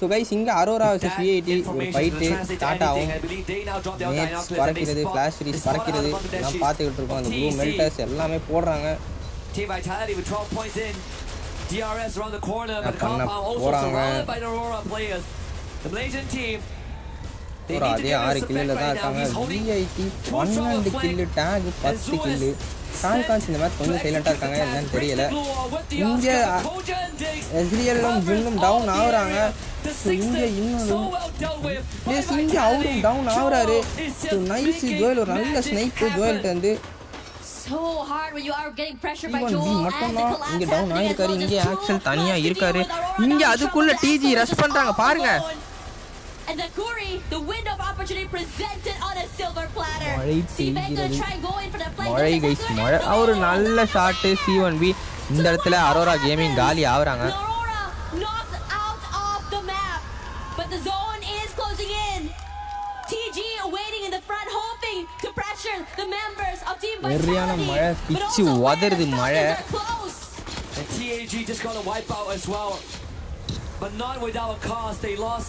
Speaker 4: ஸோ கைஸ் இங்கே அரோரா வர்சஸ் விஐடி ஒரு ஃபைட்டு ஸ்டார்ட் ஆகும். மேட்ச் பறக்கிறது, ஃப்ளாஷ் சீரிஸ் பறக்கிறது எல்லாம் பார்த்துக்கிட்டு இருக்கோம். அந்த ப்ளூ மெல்டர்ஸ் எல்லாமே போடுறாங்க. பண்ண போகிறாங்க. ஒரு அதே 6 கில்லில் தான் இருக்காங்க. விஐடி 12 கில்லு, டேக் 10 கில்லு. சால்கான்ஸ் இந்த மாதிரி கொஞ்சம் சைலண்டாக இருக்காங்க, என்னன்னு தெரியல. இங்கே எஸ்ரியலும் ஜின்னும் டவுன் ஆகுறாங்க. ஸோ இங்கே இன்னும் ப்ளஸ் இங்கே அவரும் டவுன் ஆகுறாரு. ஸோ நைஸ் ஜோயல், ஒரு நல்ல ஸ்னைப்பு ஜோயல்கிட்ட வந்து மட்டும்தான் இங்கே டவுன் ஆகிருக்காரு. இங்கே ஆக்சல் தனியாக இருக்காரு. இங்கே அதுக்குள்ள டிஜி ரஷ் பண்ணுறாங்க பாருங்க.
Speaker 10: And the Kuri, the window of opportunity presented on a silver platter.
Speaker 4: மழை கைஸ், மழை. ஒரு நல்ல ஷாட்டு C1B. இந்த இடத்துல அரோரா கேமிங் காலி ஆகுறாங்க.
Speaker 10: Knocked out of the map, but the zone is closing in. TG waiting in the front, hoping to pressure the members of Team Vitality.
Speaker 4: மழை பிச்சு உதறுது மழை.
Speaker 9: And TAG just got a wipe out as well. But not without a cause. They lost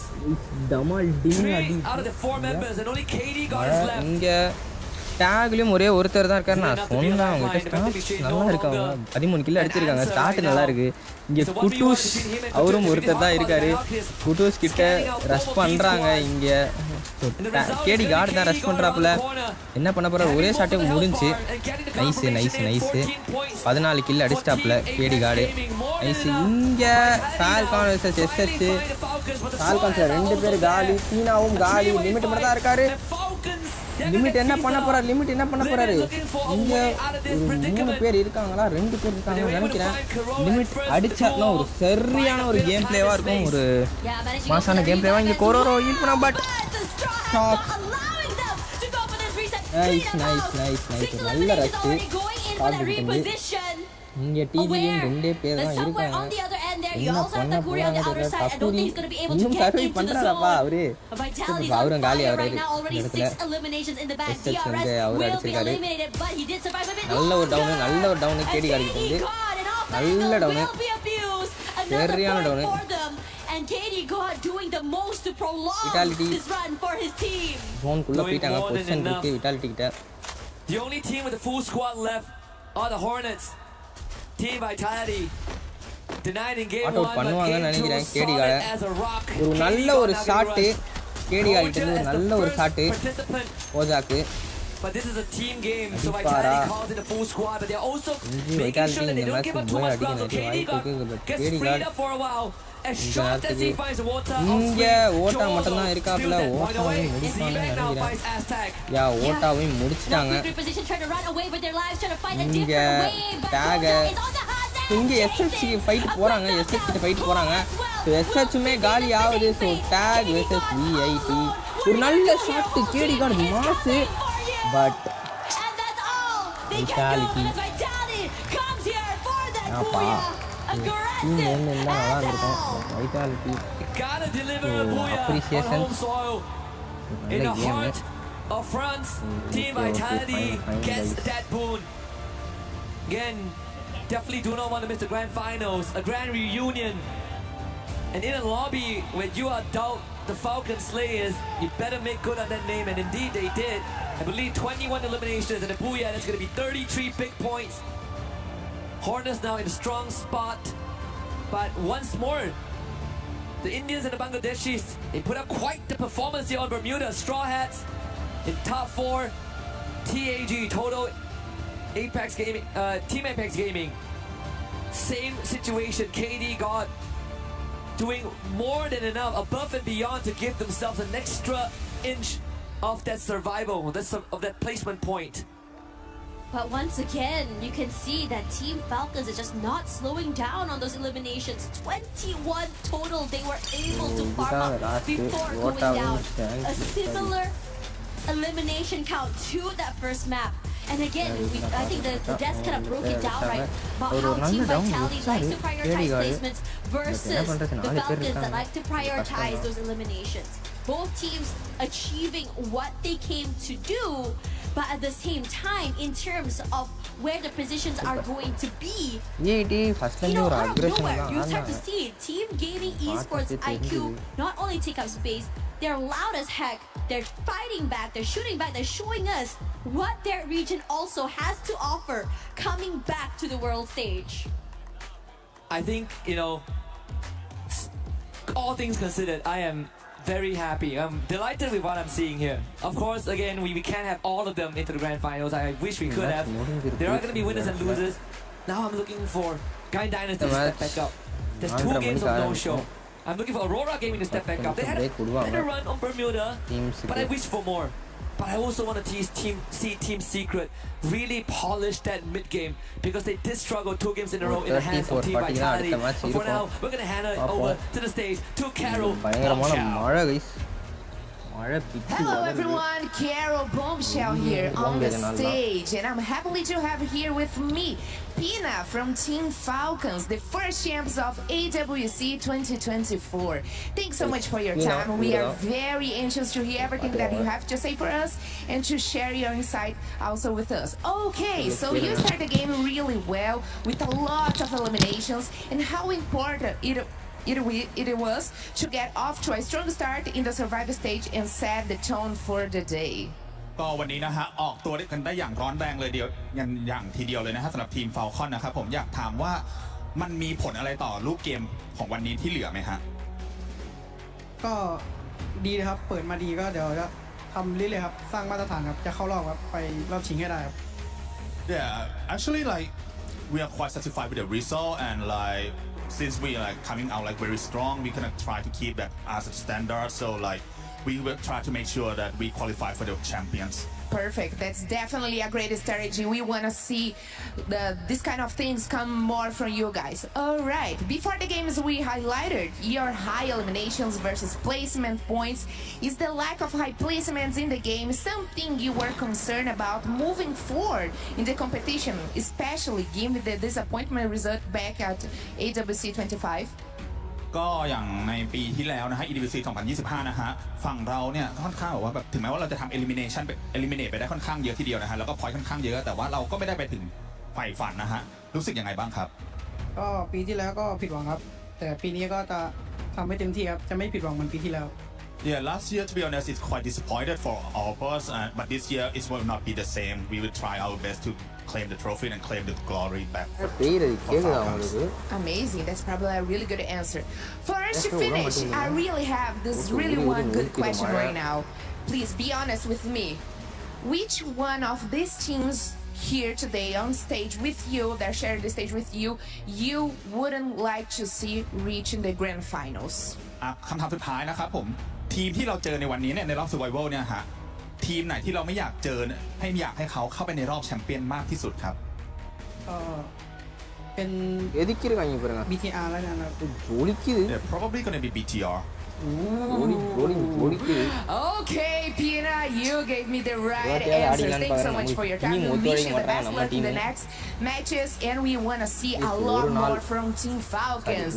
Speaker 9: 3 out of the 4 members and only KD got his left.
Speaker 4: இங்க டேக்லயும் ஒரே ஒருத்தர் தான் இருக்காரு. நான் சொன்னேன் அவங்ககிட்ட நல்லா இருக்காங்க. 13 கில் அடிச்சிருக்காங்க. ஸ்டார்ட் நல்லா இருக்கு. இங்க குட்டூஸ் அவரும் ஒருத்தர் தான் இருக்காரு. குட்டூஸ் கிட்ட ரஷ் பண்றாங்க. இங்க கேடி கார்டு தான் ரஷ் பண்றாப்புல. என்ன பண்ண போற, ஒரே ஷாட்டே முடிஞ்சு. Nice nice nice. 14 கில் அடிச்சிட்டாப்புல கேடி கார்டு. நைஸ். இங்க ஃபால்கான் வெர்சஸ் எஸ்எச். ஃபால்கான்ஸ்ல 2 பேர் காலி. சீனாவும் காலி. லிமிட் மட்டும் தான் இருக்காரு. லிமிட் என்ன பண்ண போறாரு, லிமிட் என்ன பண்ண போறாரு. இங்க ஒரு 3 பேர் இருக்காங்களா, 2 பேர் இருக்காங்கன்னு நினைக்கிறேன். லிமிட் அடிச்சாருன்னா ஒரு சரியான ஒரு கேம் பிளேவா இருக்கும். ஒரு மாசான கேம் பிளேவா. இங்க கொரோரோ ஹீல் பண்ணா, but nice nice nice nice. நல்ல ரஷ் பார்த்துக்கிட்டு. இங்க டிஜியும் 2 பேர் தான் இருக்காங்க. என்ன பண்ண போறாங்க தெரியல. கபூரி இன்னும் சர்வை பண்றாரப்பா அவரு. அவரும் காலி ஆகுறாரு இந்த இடத்துல. எஸ்எச் வந்து அவர் அடிச்சிருக்காரு. நல்ல ஒரு டவுனு, நல்ல ஒரு டவுனு கேடி காடிக்கிட்டு வந்து. நல்ல டவுனு, சரியான டவுனு. விட்டாலிட்டி ஜோனுக்குள்ள போயிட்டாங்க. பொசிஷன் இருக்கு விட்டாலிட்டி கிட்ட.
Speaker 9: The only team with a full squad left are the Hornets. Team Vitality denied in game 1
Speaker 4: பண்ணுவாங்கன்னு நினைக்கிறேன். கேடி காட ஒரு நல்ல ஒரு ஷாட்டு. கேடி காடிட்டு ஒரு நல்ல ஒரு shot ஓஜாக்கு.
Speaker 9: But this is a team game, so Vitality calls in the full squad, but they're also making sure that they don't give up too much ground. So KD gets freed up for a while. As short as he finds water,
Speaker 4: இங்க ஓட்டா மட்டும் தான் இருக்காப்ல. ஓட்டாவை முடிப்பான்னு நினைக்கிறேன். யா ஓட்டாவை முடிச்சிட்டாங்க. இங்க டேக இங்க SH fight போறாங்க. எஸ்எச் கிட்ட ஃபைட் போறாங்க. ஸோ எஸ்எச்சுமே காலி ஆகுது. So take versus VIT. ஒரு நல்ல ஷாட் கேடி கார்டு மாசு. பட் விட்டாலிட்டி ஆப்பா டீம் ஒன்று இருந்தால் நல்லா இருந்திருக்கும். Vitality appreciation. நல்ல game.
Speaker 9: of France, Team Vitality gets that boon. Again, definitely do not want to miss the grand finals, a grand reunion. And in a lobby where you are doubt the Falcon Slayers, you better make good on that name, and indeed they did. I believe 21 eliminations, and the Booyah, that's going to be 33 big points. Hornets now in a strong spot, but once more, the Indians and the Bangladeshis, they put up quite the performance here on Bermuda. Straw Hats in top 4, TAG, Total, Apex Gaming, Team Apex Gaming. Same situation, KD got doing more than enough, above and beyond, to give themselves an extra inch of that survival, of that placement point.
Speaker 10: But once again, you can see that Team Falcons is just not slowing down on those eliminations. 21 total they were able to farm up before going down. A similar elimination count to that first map. And again, I think the desk kind of broke it down, right? About how Team Vitality likes to prioritize placements versus the Falcons that like to prioritize those eliminations. Both teams achieving what they came to do, but at the same time, in terms of where the positions are going to be,
Speaker 4: out
Speaker 10: of nowhere, you start to see Team Gaming Esports IQ not only take up space, they're loud as heck, they're fighting back, they're shooting back, they're showing us what their region also has to offer coming back to the world stage.
Speaker 9: I think, all things considered, I am very happy. I'm delighted with what I'm seeing here. Of course, again, we can't have all of them into the grand finals. I wish we could have. There are going to be winners and losers. Now I'm looking for Guy Dynasty to step back up. There's 2 games of no-show. I'm looking for Aurora Gaming to step back up. They had a better run on Bermuda, but I wish for more. But I also want to see Team Secret really polish that mid-game because they did struggle 2 games in a row in the hands of Team Vitality. But for now, we're going to hand it over to the stage to Carol.
Speaker 1: Hello everyone, Carol Bombshell here on the stage, and I'm happy to have here with me Pina from Team Falcons, the first champs of EWC 2024. Thanks so much for your time. We are very anxious to hear everything that you have to say for us and to share your insight also with us. Okay, so you start the game really well with a lot of eliminations, and how important it was to get off to a strong start in the survival stage and set the tone for the day.
Speaker 17: ก็วันนี้นะฮะออกตัวได้กันได้อย่างร้อนแรงเลยอย่างทีเดียวเลยนะฮะสำหรับทีม Falcon นะครับผมอยากถามว่ามันมีผลอะไรต่อรูปเกมของวันนี้ที่เหลือไหมฮะ
Speaker 18: ก็ดีนะครับเปิดมาดีก็เดี๋ยวจะทำเรื่อยๆครับสร้างมาตรฐานครับจะเข้ารอบครับไปรอบชิงให้ได้ครับ
Speaker 17: Yeah, actually we are quite satisfied with the result and since we are coming out very strong, we're gonna try to keep that as a standard. So we will try to make sure that we qualify for the champions.
Speaker 1: Perfect. That's definitely a great strategy. We want to see this kind of things come more from you guys. All right. Before the games, we highlighted your high eliminations versus placement points. Is the lack of high placements in the game something you were concerned about moving forward in the competition, especially given the disappointment result back at EWC 25?
Speaker 17: ก็อย่างในปีที่แล้วนะฮะ EWC 2025 นะฮะฝั่งเราเนี่ยค่อนข้างบอกว่าแบบถึงแม้ว่าเราจะทำ eliminate ไปได้ค่อนข้างเยอะทีเดียวนะฮะแล้วก็ point ค่อนข้างเยอะแต่ว่าเราก็ไม่ได้ไปถึงใฝ่ฝันนะฮะรู้สึกยังไงบ้างครับ
Speaker 18: ก็ปีที่แล้วก็ผิดหวังครับแต่ปีนี้ก็จะทำให้เต็มที่ครับจะไม่ผิดหวังเหมือนปีที่แล้ว
Speaker 17: Yeah, last year to be honest, it's quite disappointed for all of us, but this year it will not be the same. We will try our best to claim the trophy and claim the glory back.
Speaker 1: Amazing, that's probably a really good answer. For us to finish, I really have this one good question right now. Please be honest with me. Which one of these teams here today on stage with you, that share the stage with you, you wouldn't like to see reach in the grand finals?
Speaker 17: คำถามสุดท้ายนะครับผมทีมที่เราเจอในวันนี้เนี่ยในรอบ Survival เนี่ยฮะทีมไหนที่เราไม่อยากเจออยากให้เขาเข้าไปในรอบแชมเปี้ยนมากที่สุดครับ
Speaker 18: เป็น BTR แล้วกันครับ
Speaker 17: They're probably gonna be BTR.
Speaker 1: Okay, Pina, you gave me the right answer. Thanks so much for your time. We wish you the best luck in the next matches, and we want to see a lot more from Team Falcons.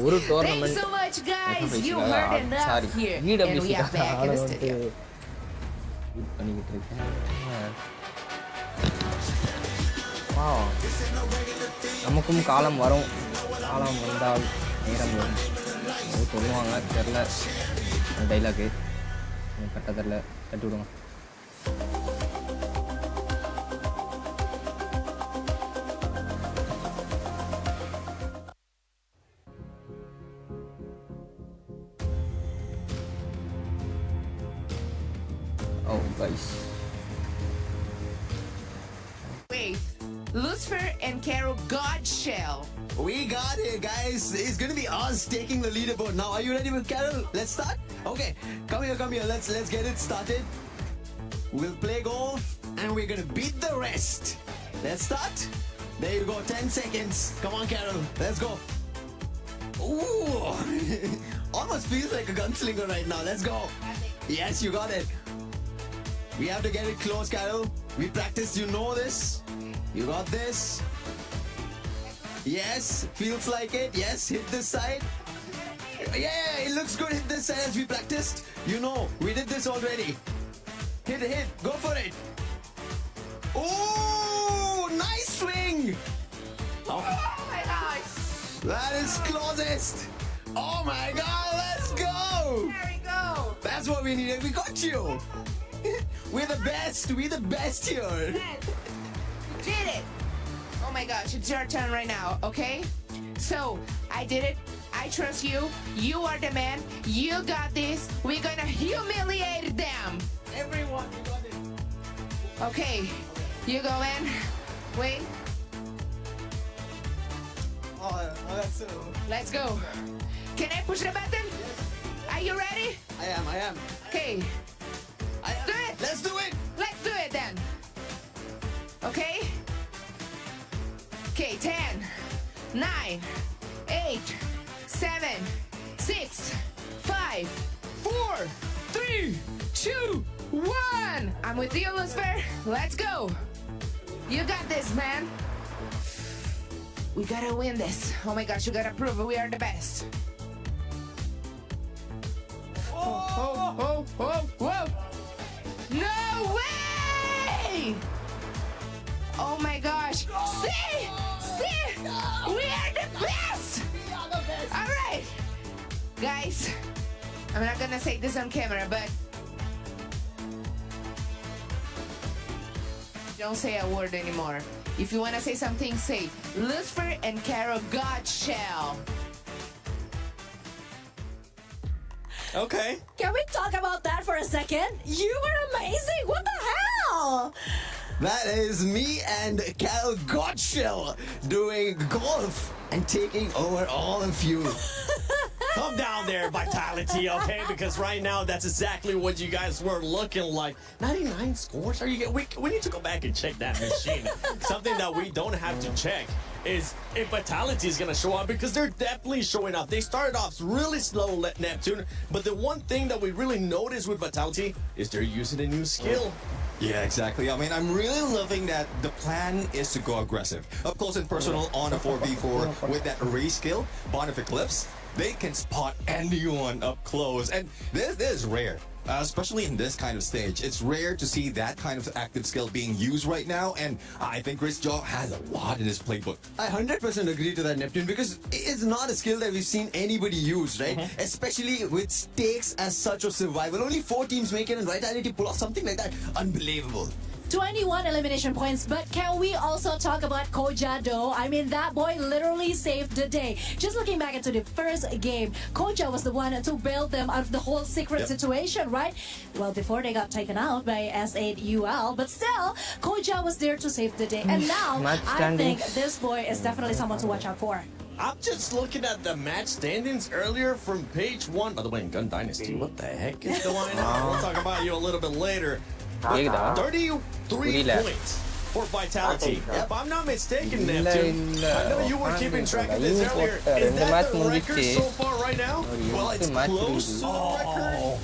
Speaker 1: Thanks so much, guys. You heard enough here, and we are back in the studio.
Speaker 4: Wow. நமக்கும் காலம் வரும் காலம் வந்தால் நேரம் வரும் சொல்லுவாங்க தெரில dialogue கரெக்டாக தெரில தட்டி விடுங்க Oh guys.
Speaker 1: Wait, Lucifer and Carol got Shell.
Speaker 15: We got it, guys. It's gonna be us taking the leaderboard. Now, are you ready with Carol? Let's start? Okay, come here. Let's get it started. We'll play golf and we're gonna beat the rest. Let's start. There you go, 10 seconds. Come on, Carol. Let's go. Ooh, almost feels like a gunslinger right now. Let's go. Yes, you got it. We have to get it close, Carol. We practiced, you know this. You got this. Yes, feels like it. Yes, hit this side. Yeah, it looks good. Hit this side as we practiced. You know, we did this already. Hit, go for it. Oh, nice swing!
Speaker 10: Oh my gosh!
Speaker 15: That is closest! Oh my god, let's go!
Speaker 10: There we go!
Speaker 15: That's what we needed. We got you! We're the best! We're the best here!
Speaker 10: Yes. Did it! Oh my gosh, it's your turn right now, okay? So, I did it. I trust you. You are the man. You got this. We're gonna humiliate them.
Speaker 15: Everyone, you got it.
Speaker 10: Okay, you go in. Wait.
Speaker 15: Oh, that's so...
Speaker 10: Let's go. Can I push the button? Are you ready?
Speaker 15: I am.
Speaker 10: Okay. Do it.
Speaker 15: Let's do it.
Speaker 10: Let's do it then. Okay? Okay, 10, 9, 8, 7, 6, 5, 4, 3, 2, 1. I'm with you, Lucifer. Let's go. You got this, man. We gotta win this. Oh my gosh, you gotta prove we are the best. Whoa. No way! Oh my gosh. See? We are the best! All right. Guys, I'm not gonna say this on camera, but don't say a word anymore. If you wanna say something, say Lucifer and Carol Godshell.
Speaker 2: Okay.
Speaker 3: Can we talk about that for a second? You were amazing. What the hell?
Speaker 15: That is me and Cal Godshell doing golf and taking over all of you.
Speaker 2: Calm down there, Vitality, okay? Because right now, that's exactly what you guys were looking like. 99 scores? Are you? We need to go back and check that machine. Something that we don't have to check is if Vitality is going to show up, because they're definitely showing up. They started off really slow, Neptune, but the one thing that we really noticed with Vitality is they're using a new skill.
Speaker 19: Yeah, exactly. I mean, I'm really loving that the plan is to go aggressive. Up close and personal on a 4v4 with that race skill, Bond of Eclipse. They can spot anyone up close. And this is rare, especially in this kind of stage. It's rare to see that kind of active skill being used right now. And I think Chris Jaw has a lot in his playbook.
Speaker 15: I 100% agree to that, Neptune, because it's not a skill that we've seen anybody use, right? Especially with stakes as such of survival. Only 4 teams make it and Vitality pull off something like that. Unbelievable.
Speaker 3: 21 elimination points, but can we also talk about Koja though? I mean, that boy literally saved the day. Just looking back into the first game, Koja was the one to bail them out of the whole secret situation, right? Well, before they got taken out by S8UL, but still, Koja was there to save the day. And now, I think this boy is definitely someone to watch out for.
Speaker 2: I'm just looking at the match standings earlier from page 1. By the way, in Gun Dynasty, what the heck is going on? We'll talk about you a little bit later. 33 points for Vitality. If I'm not mistaken, Neptune, I know you were keeping track of this earlier. Is that the record so far right now?
Speaker 19: Well, it's close to the record.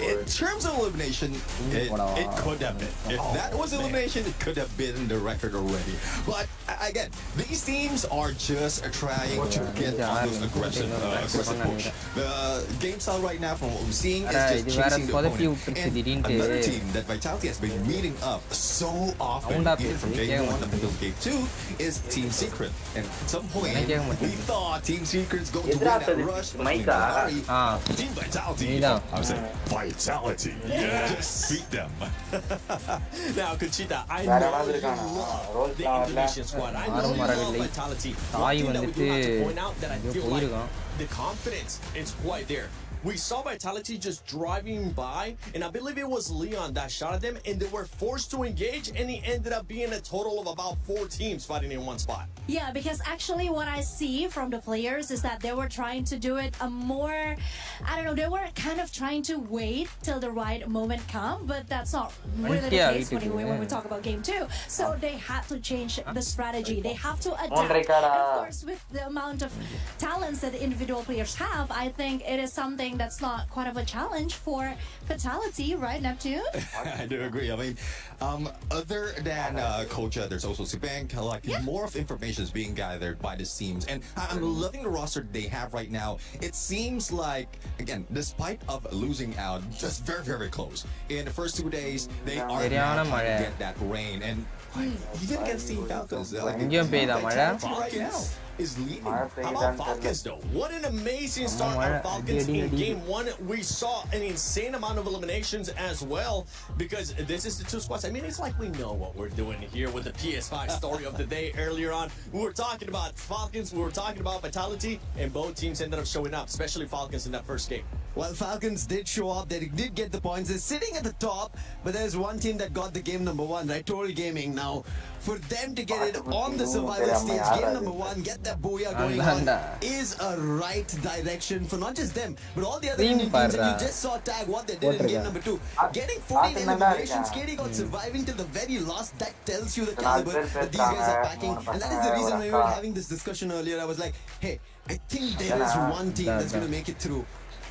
Speaker 19: In terms of elimination, it could have been. If that was elimination, it could have been the record already. But again, these teams are just trying to get on those aggressive push. The game style right now, from what we're seeing, is just chasing the opponent. And another team that Vitality has been meeting up so often, even from game 1 up until game 2, is Team Secret. And at some point, we thought Team Secret's going to win that rush, but Team Vitality, I would say Vitality, just beat them.
Speaker 2: Now, Conchita, I know you love the Indonesian squad. I know you love Vitality. One thing that we do have to point out that I feel like the confidence is quite there. We saw Vitality just driving by, and I believe it was Leon that shot at them, and they were forced to engage, and he ended up being a total of about 4 teams fighting in one spot.
Speaker 3: Yeah, because actually what I see from the players is that they were trying to do it a more, I don't know, they were kind of trying to wait till the right moment come, but that's not really the case when we talk about game 2. So they had to change the strategy. They have to adapt. And of course, with the amount of talents that the individual players have, I think it is something think that's not quite of a challenge for Fatality, right, Neptune?
Speaker 19: I do agree. I mean, other than Kocha, there's also Sibank. Like more of information is being gathered by these teams, and I'm loving the roster they have right now. It seems like, again, despite of losing out, just very, very close in the first 2 days, they are now trying to get that rain, and even against Team Falcons, right now is leading.
Speaker 2: How about Falcons though? What an amazing start on Falcons in game 1. We saw an insane amount of eliminations as well, because this is the two squads. I mean, it's like we know what we're doing here with the PS5 story of the day. Earlier on, we were talking about Falcons, we were talking about Vitality, and both teams ended up showing up, especially Falcons in that first game.
Speaker 15: Well, Falcons did show up. They did get the points. They're sitting at the top, but there's one team that got the game number 1, right? Total Gaming. Now, for them to get it on the survival stage, game number 1, get that booyah going on, is a right direction for not just them, but all the other Indian teams. And you just saw Tag what they did in game number 2. Getting 14 eliminations, KD got surviving till the very last. That tells you the caliber that these guys are packing. And that is the reason when we were having this discussion earlier, I was like, hey, I think there is one team that's going to make it through.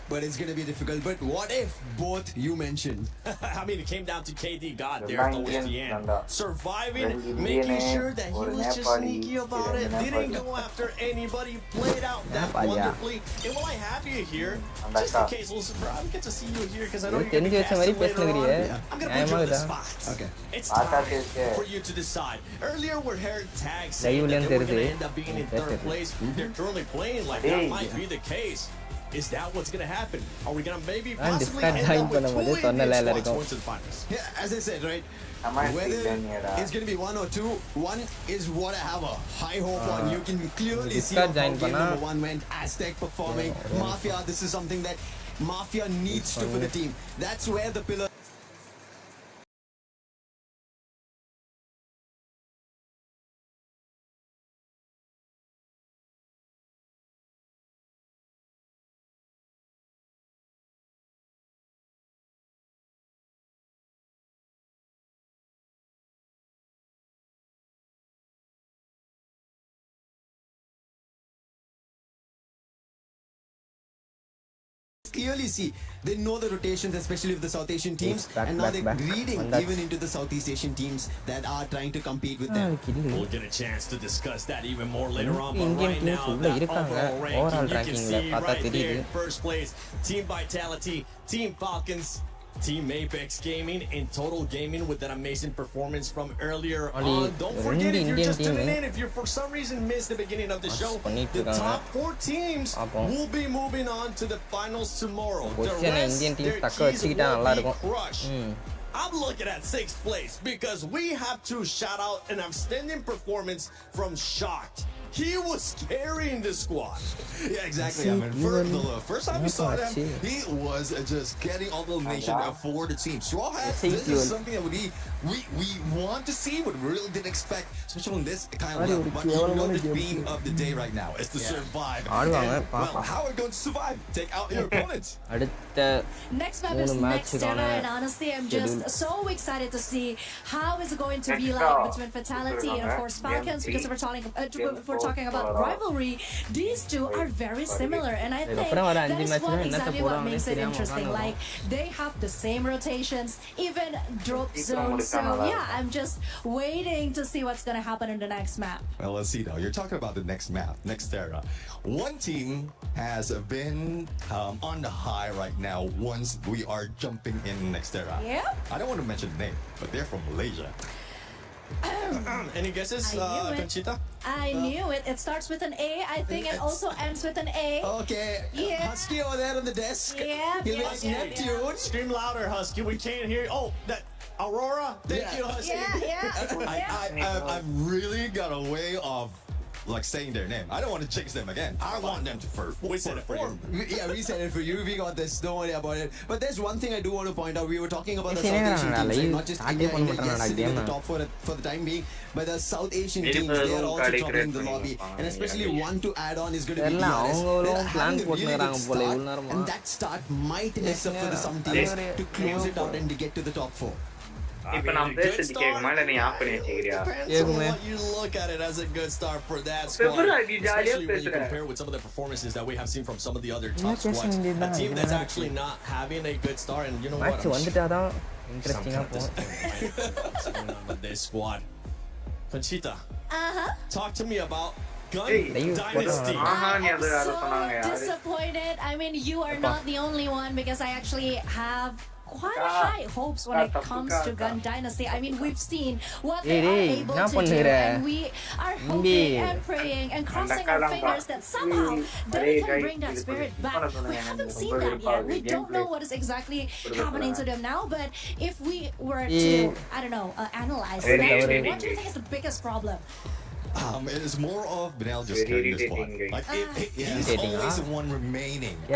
Speaker 15: But it's going to be difficult. But what if both you mentioned?
Speaker 2: I mean, it came down to KD got there towards the end. Surviving, making sure that he was just sneaky about it. Didn't go after anybody. Played out that wonderfully. And while I have you here, just in case, Lucifer, I get to see you here because I know you're going to be casting later on. I'm going to put you on the spot. Okay. It's time for you to decide. Earlier, we heard Tag saying that they were going to end up being in third place. They're currently playing like that might be the case. Is that what's going to happen? Are we going to maybe possibly end up with 2 Indian squads going to the finals?
Speaker 15: Yeah, as I said, right? Whether it's going to be 1 or 2, 1 is what I have a high hope on. You can clearly see how game number 1 went. Aztec performing. Mafia, this is something that Mafia needs to for the team. That's where the pillar... Clearly see, they know the rotations, especially with the South Asian teams, and now they're reading even into the Southeast Asian teams that are trying to compete with them.
Speaker 2: We'll get a chance to discuss that even more later on, but right now, that overall ranking, you can see right there in first place, Team Vitality, Team Falcons, Team Apex Gaming, and Total Gaming with that amazing performance from earlier on. Don't forget, if you're just tuning in, if you for some reason missed the beginning of the show, the top 4 teams will be moving on to the finals tomorrow. The rest, their keys will be crushed. I'm looking at 6th place because we have to shout out an outstanding performance from Shocked. He was carrying the squad.
Speaker 19: Yeah, exactly. I mean, for the first time we saw him, he was just getting all the elimination for the team. Straw Hats, this is something that we want to see, but we really didn't expect, especially on this kind of level. But you know the theme of the day right now is to survive. And, well, how are we going to survive? Take out your opponents.
Speaker 3: Next map is Nextera, and honestly, I'm just so excited to see how it's going to be like between Fatality and of course Falcons, because if we're talking about rivalry, these two are very similar, and I think that is exactly what makes it interesting. Like, they have the same rotations, even drop zones. So yeah, I'm just waiting to see what's gonna happen in the next map.
Speaker 19: Well, let's see now. You're talking about the next map, Nextera. One team has been on the high right now once we are jumping in Nextera.
Speaker 3: Yeah.
Speaker 19: I don't want to mention the name, but they're from Malaysia.
Speaker 2: Any guesses, Conchita?
Speaker 3: I knew it. It starts with an A, I think, and also ends with an A.
Speaker 15: Okay.
Speaker 3: Yeah.
Speaker 15: Husky over there on the desk.
Speaker 3: Yeah.
Speaker 15: Neptune.
Speaker 2: Scream louder, Husky. We can't hear you. Oh, that Aurora. Thank you, Husky.
Speaker 19: I've really got a way of like saying their name. I don't want to jinx them again. I want them to
Speaker 2: we said it for you.
Speaker 15: Yeah, we said it for you. We got this. Don't worry about it. But there's one thing I do want to point out. We were talking about the South Asian teams, right? Not just India. Yes, sitting at the top for the time being. But the South Asian teams, they are also topping in the lobby. And especially one to add on is going to be DRS. They're having a really good start, and that start might mess up for some teams to close it out and to get to the top 4.
Speaker 20: இப்போ நான் பேசுறது கேக்குமா இல்ல நீ of பண்ணி வச்சிக்கிறியா?
Speaker 2: கேக்குமே. You look at it as a good start for that squad. Especially when you compare with some of the performances that we have seen from some of the other top squads. A team that's actually not having a good start, and you know what?
Speaker 4: Match வந்துட்டாதான் இன்ட்ரஸ்டிங்கா போகும்.
Speaker 2: With this squad. Conchita. Talk to me about Gun
Speaker 3: Dynasty. I'm so disappointed. I mean, you are not the only one because I actually have quite high hopes when it comes to Gun Dynasty. I mean, we've seen what they are able to do, and we are hoping and praying and crossing our fingers that somehow they can bring that spirit back. We haven't seen that yet. We don't know what is exactly happening to them now, but if we were to, I don't know, analyze that, what do you think is the biggest problem?
Speaker 19: It is more of Benel just carrying this one. Like, he's always the one remaining. He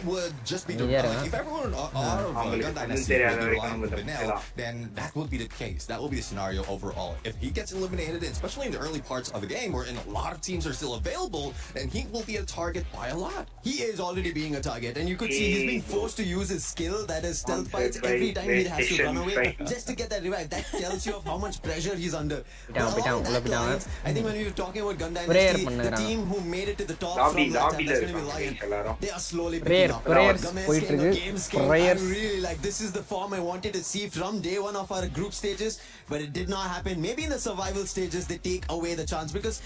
Speaker 19: would just be the one. If everyone out of Gun Dynasty would be relying with Benel, then that would be the case. That would be the scenario overall. If he gets eliminated, especially in the early parts of the game, where a lot of teams are still available, then he will be a target by a lot.
Speaker 15: He is already being a target, and you could see he's being forced to use his skill, that is stealth fights, every time he has to run away just to get that revive. That tells you of how much pressure he's under. I think when we were talking about Gun Dynasty, the team who made it to the top from that time, that's going to be Lion. They are slowly picking up. I really like, this is the form I wanted to see from day one of our group stages, but it did not happen. Maybe in the survival stages they take away the chance, because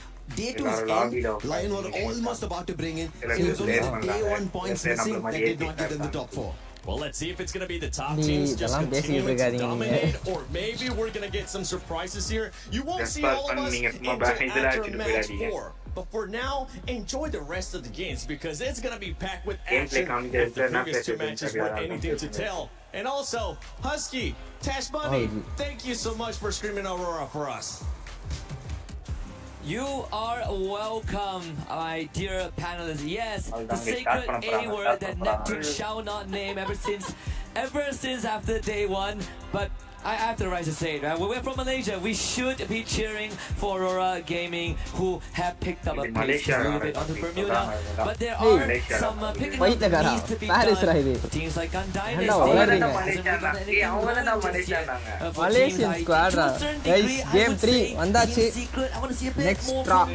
Speaker 15: day 2's end, Lion were almost about to bring in. It was only the day 1 points missing that did not get them the top 4.
Speaker 2: Well, let's see if it's going to be the top teams just continuing to dominate, or maybe we're going to get some surprises here. You won't see all of us until after match 4. But for now, enjoy the rest of the games, because it's going to be packed with action. If the previous 2 matches were anything to tell. And also, Husky, Tash Bunny, thank you so much for screaming Aurora for us.
Speaker 9: You are welcome, my dear panelists. Yes, the sacred A word that Neptune shall not name ever since after day 1. But I have the right to say it, right? We're from Malaysia. We should be cheering for Aurora Gaming, who have picked up a pace a little bit onto Bermuda. But there are some picking up that needs to be done for teams like Gun Dynasty.
Speaker 4: Malaysian squad, guys. Game 3, vandachi. Next drop.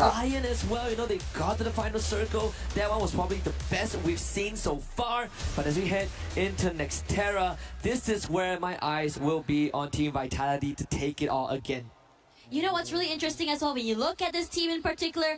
Speaker 9: Lion as well. You know, they got to the final circle. That one was probably the best we've seen so far. But as we head into Nextera, this is where my eyes will be on Team Vitality to take it all again.
Speaker 10: You know what's really interesting as well, when you look at this team in particular,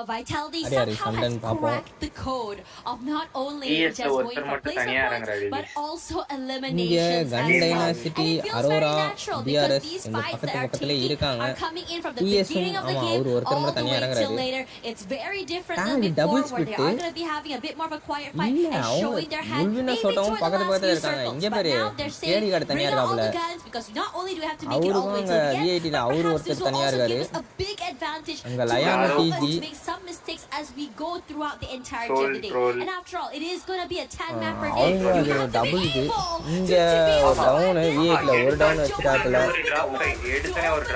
Speaker 10: Vitality somehow has cracked the code of not only just going for placement points, but also eliminations as well. And it feels very natural because these fights that are taking are coming in from the beginning of the game all the way till later. It's very different than before, where they are going to be having a bit more of a quiet fight and showing their hand maybe toward the last few circles. But now they're saying, bring out all the guns, because not only do we have to make it all the way to the end, but perhaps this will also give us a big advantage to allow us to make some mistakes as we go throughout the entirety of the day. And after all, it is going to be a 10-man per game. You have to be able to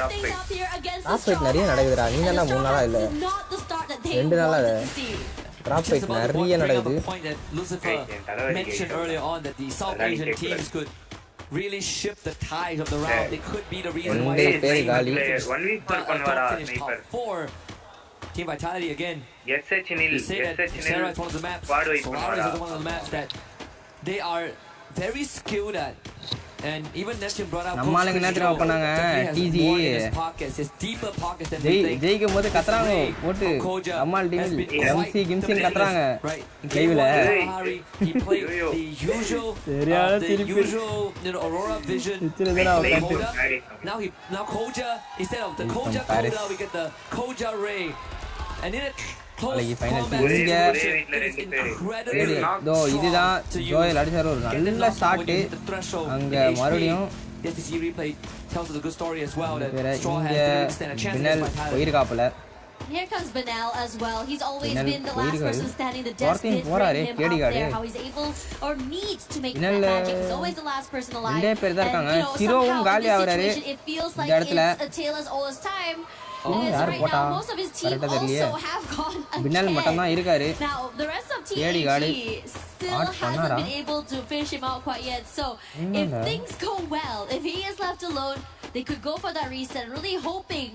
Speaker 10: be up here against the strong and the strong is not the start that they wanted to see.
Speaker 9: Just about to bring up a point that Lucifer mentioned earlier on, that the South Asian teams could really shift the tide of the round. They could be the reason why they don't finish top 4. Team Vitality again. You say that Sarah is one of the maps, Solaris is one of the maps that they are very skilled at. And even Neptune brought out
Speaker 4: நம்மாளுங்க நேத்துல பண்ணாங்க டிஜி ஜெயிக்கும் போது கத்துறாங்க போட்டு நம்மால் team MC கிம்சின் கத்துறாங்க லைவ்ல சரியான சிரிப்பு
Speaker 9: Aurora Vision. Now Koja, instead of the Koja Koda, we get the Koja Ray. And in it
Speaker 4: இதுதான் ஜோயல் அடிச்சாரு ஒரு நல்ல ஷாட் அங்க மறுபடியும் போயிருக்காப்புல.
Speaker 10: Here comes Benel as well. He's always been the last person standing. The desk did bring him out there. How he's able or needs to make that magic. He's always the last person alive. And you know, somehow in this situation, it feels like it's a tale as old as time.
Speaker 4: யார் போட்டா
Speaker 10: most of his team
Speaker 4: கரெக்டா தெரியலையே
Speaker 10: also have gone
Speaker 4: பின்னல் மட்டும் தான் இருக்காரு
Speaker 10: Now, the rest of
Speaker 4: கேடி கார்டு
Speaker 10: TAG still
Speaker 4: ஆட்
Speaker 10: hasn't
Speaker 4: பண்ணாரா
Speaker 10: been able to finish him out quite yet. So, if things go well, if he is left alone, they could go for that reset, really hoping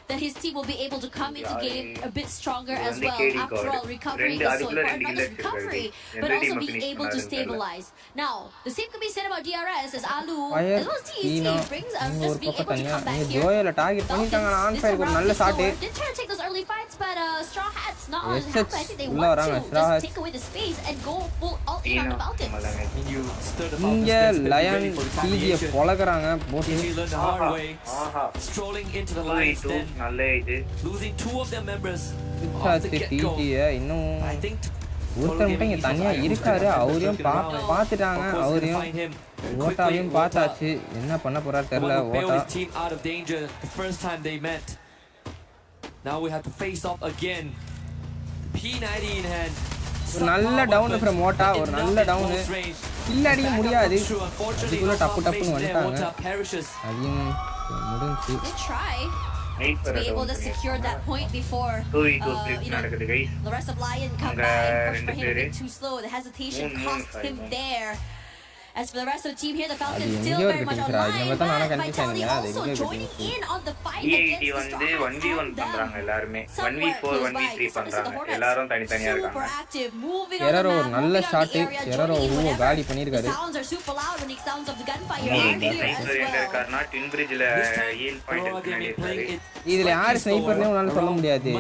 Speaker 10: that his team will be able to come into game a bit stronger as well. After all, recovery is so important, not just recovery, but also being able to stabilize. Now, the same could be said about DRS as Alu, as well as TEC brings just being able to come back here.
Speaker 4: ஜோயல target பண்ணிட்டாங்க on fire ஒரு நல்ல shot
Speaker 10: Did try to take those early fights, but Straw Hats not on
Speaker 4: Yes,
Speaker 10: half. I think they
Speaker 4: உள்ள
Speaker 10: want
Speaker 4: வராங்க
Speaker 10: to
Speaker 4: Straw
Speaker 10: just
Speaker 4: Hats
Speaker 10: take away the space and go full all in on the Falcons.
Speaker 4: இங்க line டிஜியை பொளக்குறாங்க போட்டு
Speaker 20: strolling into the lines then
Speaker 9: losing two of their members
Speaker 4: டிஜியை இன்னும் ஒருத்தர் மட்டும் இங்க தனியா இருக்காரு அவரையும் பார்த்துட்டாங்க அவரையும் ஓட்டாவையும் பார்த்தாச்சு என்ன பண்ண போறாரு தெரியல ஓட்டா
Speaker 9: team out of danger the first time they met. Now we have to face off again. P90 in hand.
Speaker 4: ஒரு நல்ல டவுன் ஃப்ரம் ஓட்டா ஒரு நல்ல டவுன் கில் அடிக்க முடியாது அதுக்குள்ள டப்புன்னு வந்துட்டாங்க அதையும் முடிஞ்சு
Speaker 10: To be able to secure that point before the rest of Lion come back and push for him a bit too slow. The hesitation cost him there. As for the rest of the team here, the Falcons still very much online, but Vitality also joining in on the fight against the Straw Hats. 1v4, 1v3 பண்றாங்க. எல்லாரும் தனித்தனியா இருக்காங்க. Super active, moving on the map, moving on the area, joining in whenever the sounds are super loud when the sounds of the gunfire are here as well.
Speaker 20: Twin Bridgeல heal point எடுத்துட்டாரு.
Speaker 4: இதுல யார் ஸ்னைப்பர்னே உன்னால சொல்ல முடியாது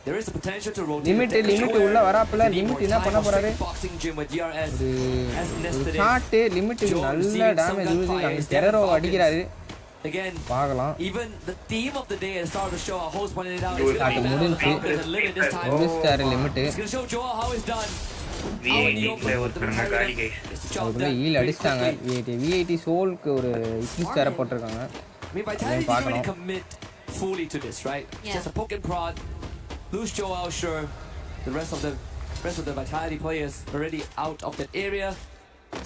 Speaker 9: There is a potential to rotate.
Speaker 4: Limit உள்ள வராப்பல limit என்ன பண்ண போறாரு ஷாட் லிமிட் நல்ல டேமேஜ் யூஸ் பண்ணி டெரரோ அடிக்குறாரு
Speaker 9: again
Speaker 4: பார்க்கலாம்
Speaker 9: even the theme of the day has started to show a host pointed it out
Speaker 4: அது முடிஞ்சு முடிச்சாரு limit
Speaker 9: it's going to show Joel how it's done
Speaker 4: அதுக்குள்ள ஹீல் அடிச்சாங்க V80 சோல்க்கு ஒரு இக்லிஸ் தர போட்டுருக்காங்க
Speaker 9: Vitality commit fully to this, right? Just a poke and prod. Lose Joel, sure. The rest of the Vitality players already out of that area.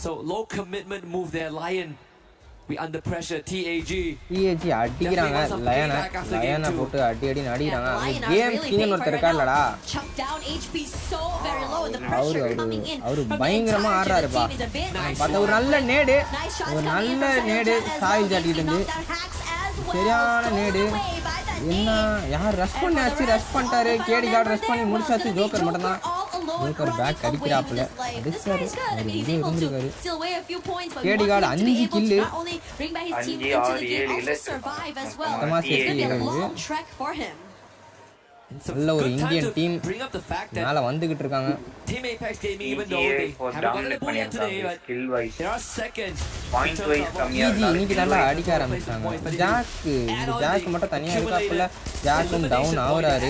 Speaker 9: So low commitment move there. Lion, we under pressure. TAG
Speaker 4: அடிக்குறாங்க லயனை போட்டு அடி அடிக்குறாங்க game king ஒருத்தர் இருக்காருலடா அவரு பயங்கரமா ஆடுறாருப்பா பார்த்தா ஒரு நல்ல நேடு soil ஜாட்டிட்டு இருந்து சரியான நேடு என்ன யார் ரஷ் பண்ணிட்டாரு கேடி கார்டு ரஷ் பண்ணி முடிச்சாச்சு ஜோக்கர் மட்டும் தான் ஜோக்கர் பேக் அடிக்கிறாப்ல அடிச்சாரு அவர் இங்கே இருந்திருக்காரு கேடி கார்டு 5 கில்லு நல்ல ஒரு இந்தியன் டீம் மேல வந்துகிட்டு இருக்காங்க
Speaker 9: Team Apex Gaming, even though they haven't gotten a point yet today, but they are second.
Speaker 4: இன்னைக்கு நல்லா அடிக்க ஆரம்பிச்சாங்க ஜாக் மட்டும் தனியா இருக்காப்புல ஜாக்கும் டவுன் ஆகுறாரு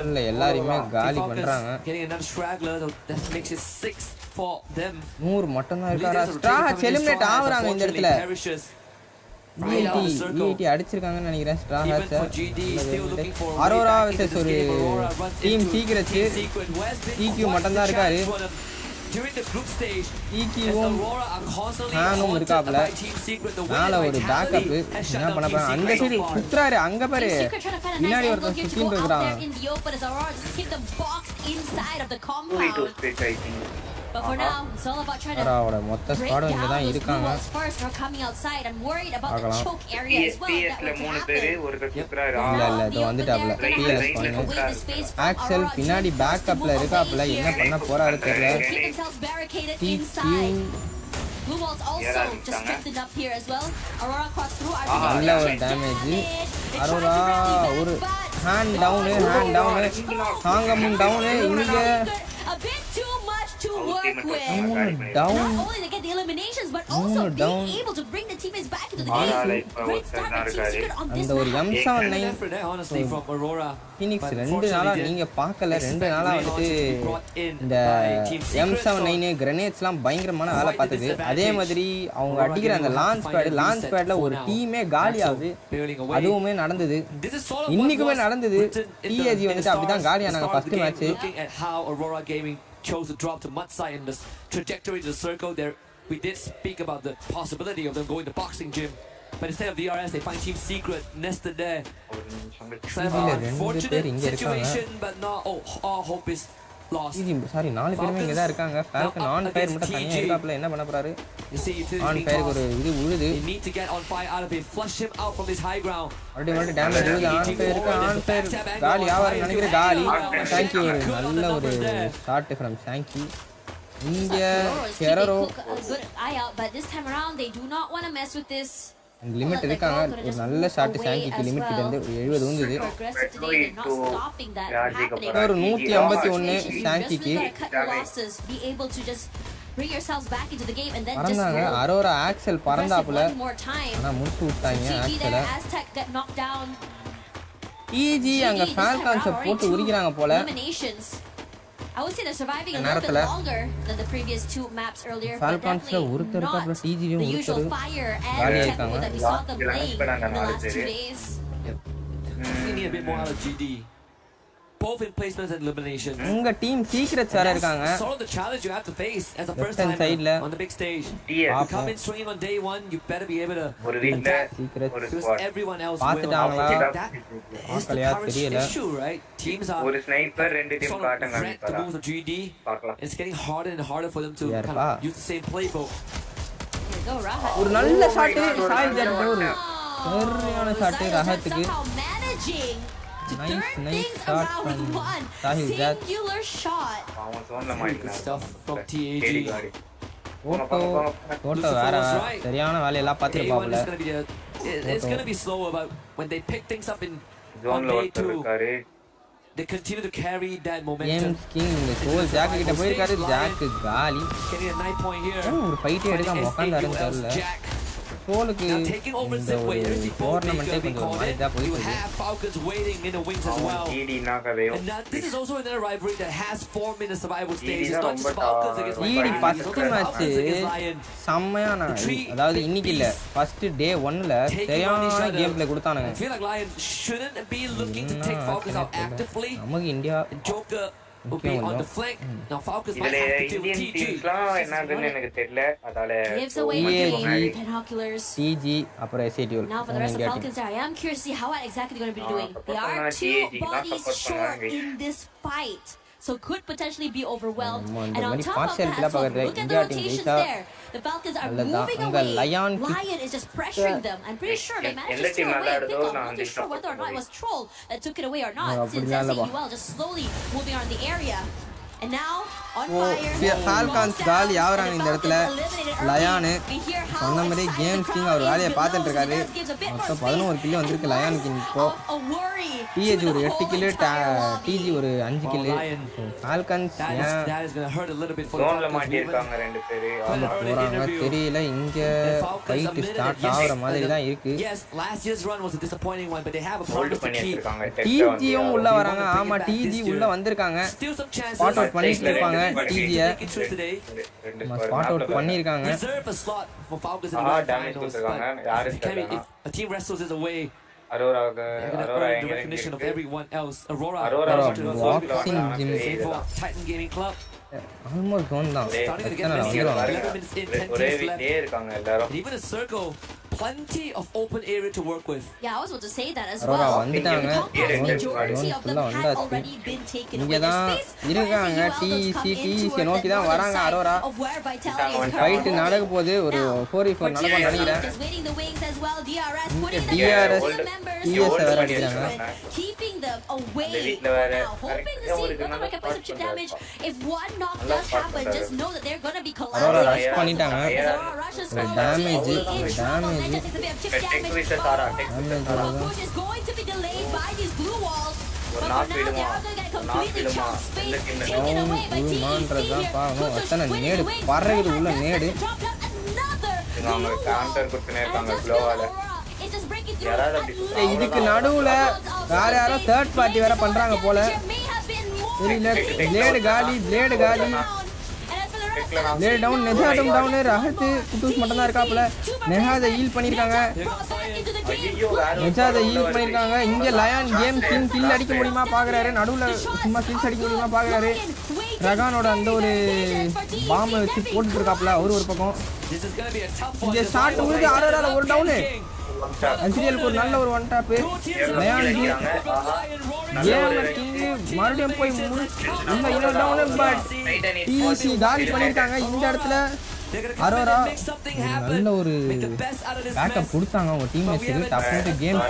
Speaker 4: இல்ல எல்லாரையுமே காலி பண்றாங்க 100 மட்டும் தான் இருக்காரா ஸ்ட்ரா எலிமினேட் ஆகுறாங்க இந்த இடத்துல V80 அடிச்சிருக்காங்கன்னு நினைக்கிறேன் ஸ்ட்ரா ஹேட்ஸ் அரோரா வெர்சஸ் ஒரு டீம் சீக்ரெட்ஸ் EQ மட்டும் தான் இருக்காரு EQவும் ஹானும் இருக்காப்ல மேல ஒரு பேக்கப் என்ன பண்ண போறாங்க அந்த சைடு குத்துறாரு அங்க பாரு பின்னாடி ஒருத்தர் சுத்திட்டு இருக்கான்
Speaker 10: But for now, it's all about trying to
Speaker 4: மொத்த ஸ்குவாடும் இங்க தான் இருக்காங்க
Speaker 10: first are coming outside. I'm worried about the choke area as well. That would happen.
Speaker 4: இல்ல இது வந்துட்டாப்ல PS பண்ணு ஆக்சல் பின்னாடி பேக்கப்ல இருக்காப்ல என்ன பண்ண போறாரு தெரியல
Speaker 10: Blue Walls also just strengthened up here as well. Aurora crossed through.
Speaker 4: நல்ல ஒரு டேமேஜ் அரோரா ஒரு ஹேண்ட் டவுன் சாங்கமும் டவுன் இங்க
Speaker 10: a bit too much to work with.
Speaker 4: Down.
Speaker 10: Not only to get the eliminations, but also being able to bring the teammates back into the game. Great start by Team Secret on this
Speaker 4: அந்த ஒரு
Speaker 10: map.
Speaker 9: honestly from Aurora.
Speaker 4: Phoenix 2 நாளா நீங்க பார்க்கல 2 நாளா வந்துட்டு இந்த M79 கிரனேட்ஸ்லாம் பயங்கரமான வேலை பார்த்தது அதே மாதிரி அவங்க அடிக்கிற அந்த லான்ச் பேட்ல ஒரு டீமே காலி ஆகுது அதுவுமே நடந்தது இன்னைக்குமே நடந்தது TAG வந்துட்டு அப்படிதான் காலி ஆனாங்க first match
Speaker 9: Gaming chose to drop to mud side in this trajectory to the circle there. We did speak about the possibility of them going to boxing gym. but instead of DRS, they find Team Secret nested there. It's an unfortunate situation, but not all hope is lost.
Speaker 4: Sorry 4 பேருமே இங்க தான் இருக்காங்க. Falcon on fire மட்டும் தனியா இருக்காப்ல. என்ன பண்ண போறாரு? ஆன் ஃபயர் ஒரு இது உழுது.
Speaker 9: They need to get on fire out of it, flush him out from this high ground.
Speaker 4: Already damage உழுது. ஆன் ஃபயர் காலி ஆவாரு நினைக்கிறேன். காலி. Thank you. நல்ல ஒரு ஷாட் ஃப்ரம் தேங்க் யூ. இங்க கெரரோ
Speaker 10: good eye out, but this time around they do not want to mess with this.
Speaker 4: Limit இருக்காங்க. ஒரு நல்ல ஷாட் சாங்கிக்கு லிமிட் கிட்ட இருந்து 70 வந்தது. ஒரு 151 சாங்கிக்கு
Speaker 10: be able to just bring yourselves back into the game and then
Speaker 4: பறந்தாங்க. Aurora Axel பறந்தாப்புல ஆனா முடிச்சு விட்டாங்க ஆக்சல. ஈஜி அங்க ஃபால்கான்ஸ் போட்டு உரிக்கறாங்க போல.
Speaker 10: I would say they're surviving a little bit longer than the previous 2 maps earlier, but definitely not the usual fire and tempo that we saw them playing in the last 2 days.
Speaker 9: We need a bit more out of GD. Both in placements and eliminations.
Speaker 4: உங்க team secrets வேற இருக்காங்க.
Speaker 9: Sort of the challenge you have to face as a first timer on the big stage. You come in swinging on day 1, you better be able to attack because everyone else will. That is the current issue, right? Teams are
Speaker 20: ஒரு sniper ரெண்டு team காட்டுங்க
Speaker 9: to move to GD. It's getting harder and harder for them to kind of use the same playbook.
Speaker 4: ஒரு நல்ல shot soil jet ஒரு சரியான shot ரஹத்துக்கு.
Speaker 10: To turn things around with one singular shot.
Speaker 9: Good stuff from TAG.
Speaker 4: Toto வேற சரியான வேலை எல்லாம் பாத்துப்பாப்ல.
Speaker 9: It's going to be slower, but when they pick things up on day 2, they continue to carry that momentum.
Speaker 4: James King இந்த soul jack கிட்ட போயிருக்காரு. Jack காலி.
Speaker 9: Getting a 9 point here.
Speaker 4: ஒரு fight எடுக்காம உட்கார்ந்தாருன்னு தெரியல. சோலுக்கு இந்த டோர்னமெண்ட்டே கொஞ்சம் இதா போயிட்டு
Speaker 9: have Falcons waiting in the wings as well. And this is also another rivalry that has formed in the survival stage. It's not just Falcons against
Speaker 4: Lion. First match செம்மையான அதாவது இன்னைக்கு இல்ல ஃபர்ஸ்ட் டே 1ல சரியான game play கொடுத்தானுங்க.
Speaker 9: I feel like Lion shouldn't be looking to take Falcons out actively.
Speaker 4: நமக்கு India
Speaker 9: Joker will be on the flank. Now Falcons might have to deal with TG.
Speaker 20: என்னன்னு எனக்கு தெரியல. அதால
Speaker 10: binoculars.
Speaker 4: TG அப்புறம் SATL.
Speaker 10: Now for the rest of Falcons, I am curious to see how exactly they're going to be doing. They are 2 bodies short in this fight, so could potentially be overwhelmed. And on top of that, as well, look at the rotations there. The Falcons are moving away. Lion is just pressuring them. I'm pretty sure they managed to steal away a pick-up. Not too sure whether or not it was Troll that took it away or not, since SAUL just slowly moving around the area. And now on fire.
Speaker 4: Falcons காலி ஆவறாங்க இந்த இடத்துல. லயான் சொன்ன மாதிரி games king அவர் வேலையை பார்த்துட்டு இருக்காரு. மொத்தம் 11 kill வந்திருக்கு லயானுக்கு இப்போ. TG ஒரு 8 கில், TG ஒரு 5 கில். Falcons
Speaker 20: ஜோன்ல மாட்டி இருக்காங்க ரெண்டு பேரு.
Speaker 4: போறாங்க தெரியல. இங்க ஃபைட் ஸ்டார்ட் ஆவற மாதிரி தான் இருக்கு.
Speaker 9: Yes, last year's run was a disappointing one, but they have a promise to keep.
Speaker 4: TG உள்ள வராங்க. ஆமா TG உள்ள வந்திருக்காங்க. ஸ்பாட் அவுட் பண்ணிட்டு இருப்பாங்க TG-ய. ஸ்பாட் அவுட் பண்ணிருக்காங்க.
Speaker 9: Reserve a slot for Falcons in the
Speaker 20: damage கொடுத்திருக்காங்க. யாரு தெரியல.
Speaker 9: A team wrestles is away.
Speaker 20: Aurora
Speaker 9: the recognition of everyone else. Aurora
Speaker 4: boxing gym
Speaker 9: Titan Gaming Club.
Speaker 4: almost gone down.
Speaker 9: Even a circle, plenty of open area to work with.
Speaker 10: Yeah, I was about to say that as well. The majority of them had already been taken away.
Speaker 4: இருக்காங்க TC நோக்கி தான் வராங்க Arora. Fight நடக்க போகுது. ஒரு 4v4 நடக்கும் நினைக்கிறேன். DRS TS வேற அடிக்குறாங்க.
Speaker 10: Keeping them away now, hoping to see if they can put some chip damage. If one knock does happen, just know that they're going to be collapsing.
Speaker 4: Aurora rush பண்ணிட்டாங்க. Damage
Speaker 10: is going to be delayed by these blue walls. But now they are going to get completely chunk space taken away by TEC here.
Speaker 4: அத்தனை நேடு பறகுது உள்ள நேடு. இதுக்கு நடுவுல வேற யாரோ third party வேற பண்றாங்க போல. தெரியல. பிளேடு காலி. லே டவுன் நெஜாடும் டவுன். ரஹத் குட்டூஸ் மட்டும் தான் இருக்காப்ல. நெஹாத ஹீல் பண்ணிருக்காங்க. இங்க லயான் கேம் கிங் கில் அடிக்க முடியுமா பாக்குறாரு. நடுவுல சும்மா கில்ஸ் அடிக்க முடியுமா பாக்குறாரு. ரகானோட அந்த ஒரு பாம்பை வச்சு போட்டுட்டு இருக்காப்ல அவரு ஒரு பக்கம். இந்த ஷாட் உழுது அரோரால ஒரு டவுன். அன்சிரியலுக்கு ஒரு நல்ல ஒரு ஒன் டாப் லயான் மறுபடியும் போய் இன்னொரு டவுன் பட் டிசி காலி பண்ணிருக்காங்க இந்த இடத்துல அரோரா நல்ல ஒரு பேக்கப் கொடுத்தாங்க அவங்க டீம்மேட்ஸ்க்கு டஃப்னு கேம்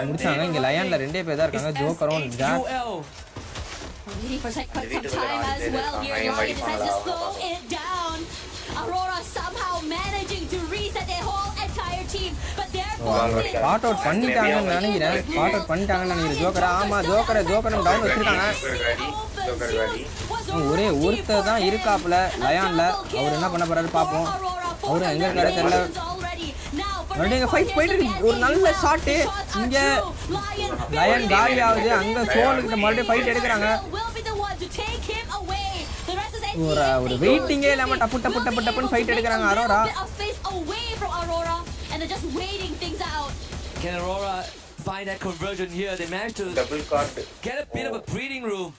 Speaker 4: முடிச்சாங்க இங்க லயான்ல ரெண்டே பேர் தான் இருக்காங்க ஜோக்கரும் jack
Speaker 3: waiting for quite some time as well here. Lion has to slow it down. Aurora somehow managing to reset their whole entire team, but they're
Speaker 4: pot out பண்ணிட்டாங்கன்னு நினைக்கிறேன். பாட் அவுட் பண்ணிட்டாங்கன்னு நினைக்கிறேன். ஜோக்கர் ஆமா ஜோக்கரும் டவுன் வச்சிருக்காங்க. ஒரே ஒருத்தர் தான் இருக்காப்ல லயான்ல. அவர் என்ன பண்ண போறாரு பாப்போம். அவரு எங்க இருக்காரு தெரியல. மறுபடியும் ஃபைட் போயிட்டு இருக்கு. ஒரு நல்ல ஷாட் இங்க லயன் காலி ஆகுது. அங்க சோல் கிட்ட மறுபடியும் ஃபைட் எடுக்கறாங்க. ஒரு வெயிட்டிங்கே இல்லாம டப்பு டப்புன்னு ஃபைட் எடுக்கறாங்க Arora.
Speaker 9: Can Aurora find that conversion here? They managed to get a bit of a breathing room.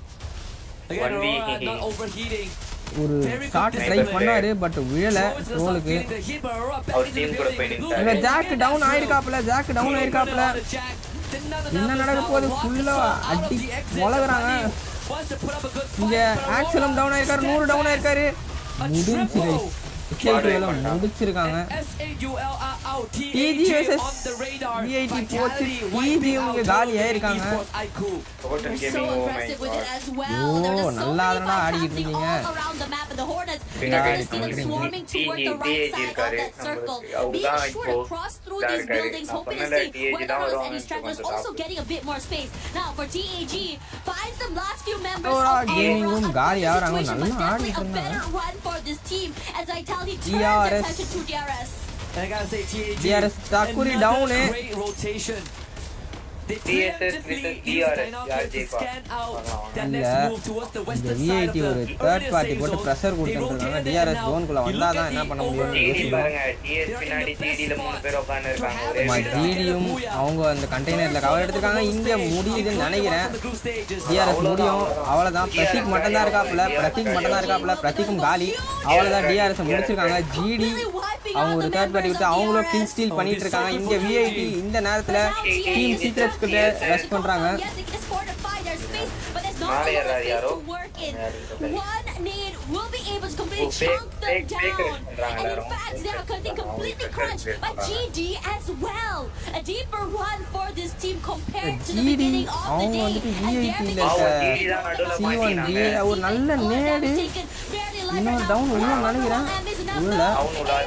Speaker 9: Again, Aurora not overheating.
Speaker 4: ஒரு ஷாட் ட்ரை பண்ணாரு பட் விழல ரோலுக்கு. இந்த ஜாக் டவுன் ஆயிருக்காப்ல. என்ன நடக்க போகுது ஃபுல்லா அடி மொளகுறாங்க. இங்க ஆக்சலும் டவுன் ஆயிருக்காரு. 100 டவுன் ஆயிருக்காரு. முடிச்சிருக்காங்க. டிஜி வெர்சஸ் விஐடி போச்சு. டிஜி இங்க காலியா இருக்காங்க. நல்லா அதனா ஆடிட்டு இருக்கீங்க. கேமிங் ரூம் காலியா வராங்க. நல்லா ஆடிட்டு இருந்தாங்க. DRS.
Speaker 9: And I gotta say,
Speaker 4: DRS Takuri down.
Speaker 9: Great rotation. They preemptively use binoculars to scan out that next move towards the western side of the
Speaker 4: third party போட்டு பிரஷர் கொடுத்துட்டாங்க. DRS zone குள்ள வந்தா தான் என்ன பண்ண முடியும்.
Speaker 20: TS பின்னாடி TD ல 3 பேர் உட்கார்ந்து இருக்காங்க.
Speaker 4: TDயும் அவங்க அந்த கண்டெய்னர்ல கவர் எடுத்துட்டாங்க. இங்க முடியுதுன்னு நினைக்கிறேன். DRS முடியும். அவ்வளவுதான். பிரதீக் மட்டும் தான் இருக்காப்ல. பிரதீக்கும் காலி. அவ்வளவுதான். DRS முடிச்சிருக்காங்க. GD அவங்க ஒரு தேர்ட் பார்ட்டி விட்டு அவங்களும் கில் ஸ்டீல் பண்ணிட்டு இருக்காங்க. இங்க விஐடி இந்த நேரத்துல டீம் சீக்ரெட்ஸ் கிட்ட ரஷ் பண்றாங்க.
Speaker 10: One need will be able to completely chunk them down. And in fact, they are getting completely crunched by GD as well. A deeper run for this team compared to the beginning of the day.
Speaker 4: ஒரு நல்ல நேடு இன்னொரு down இன்னும் நினைக்கிறேன்.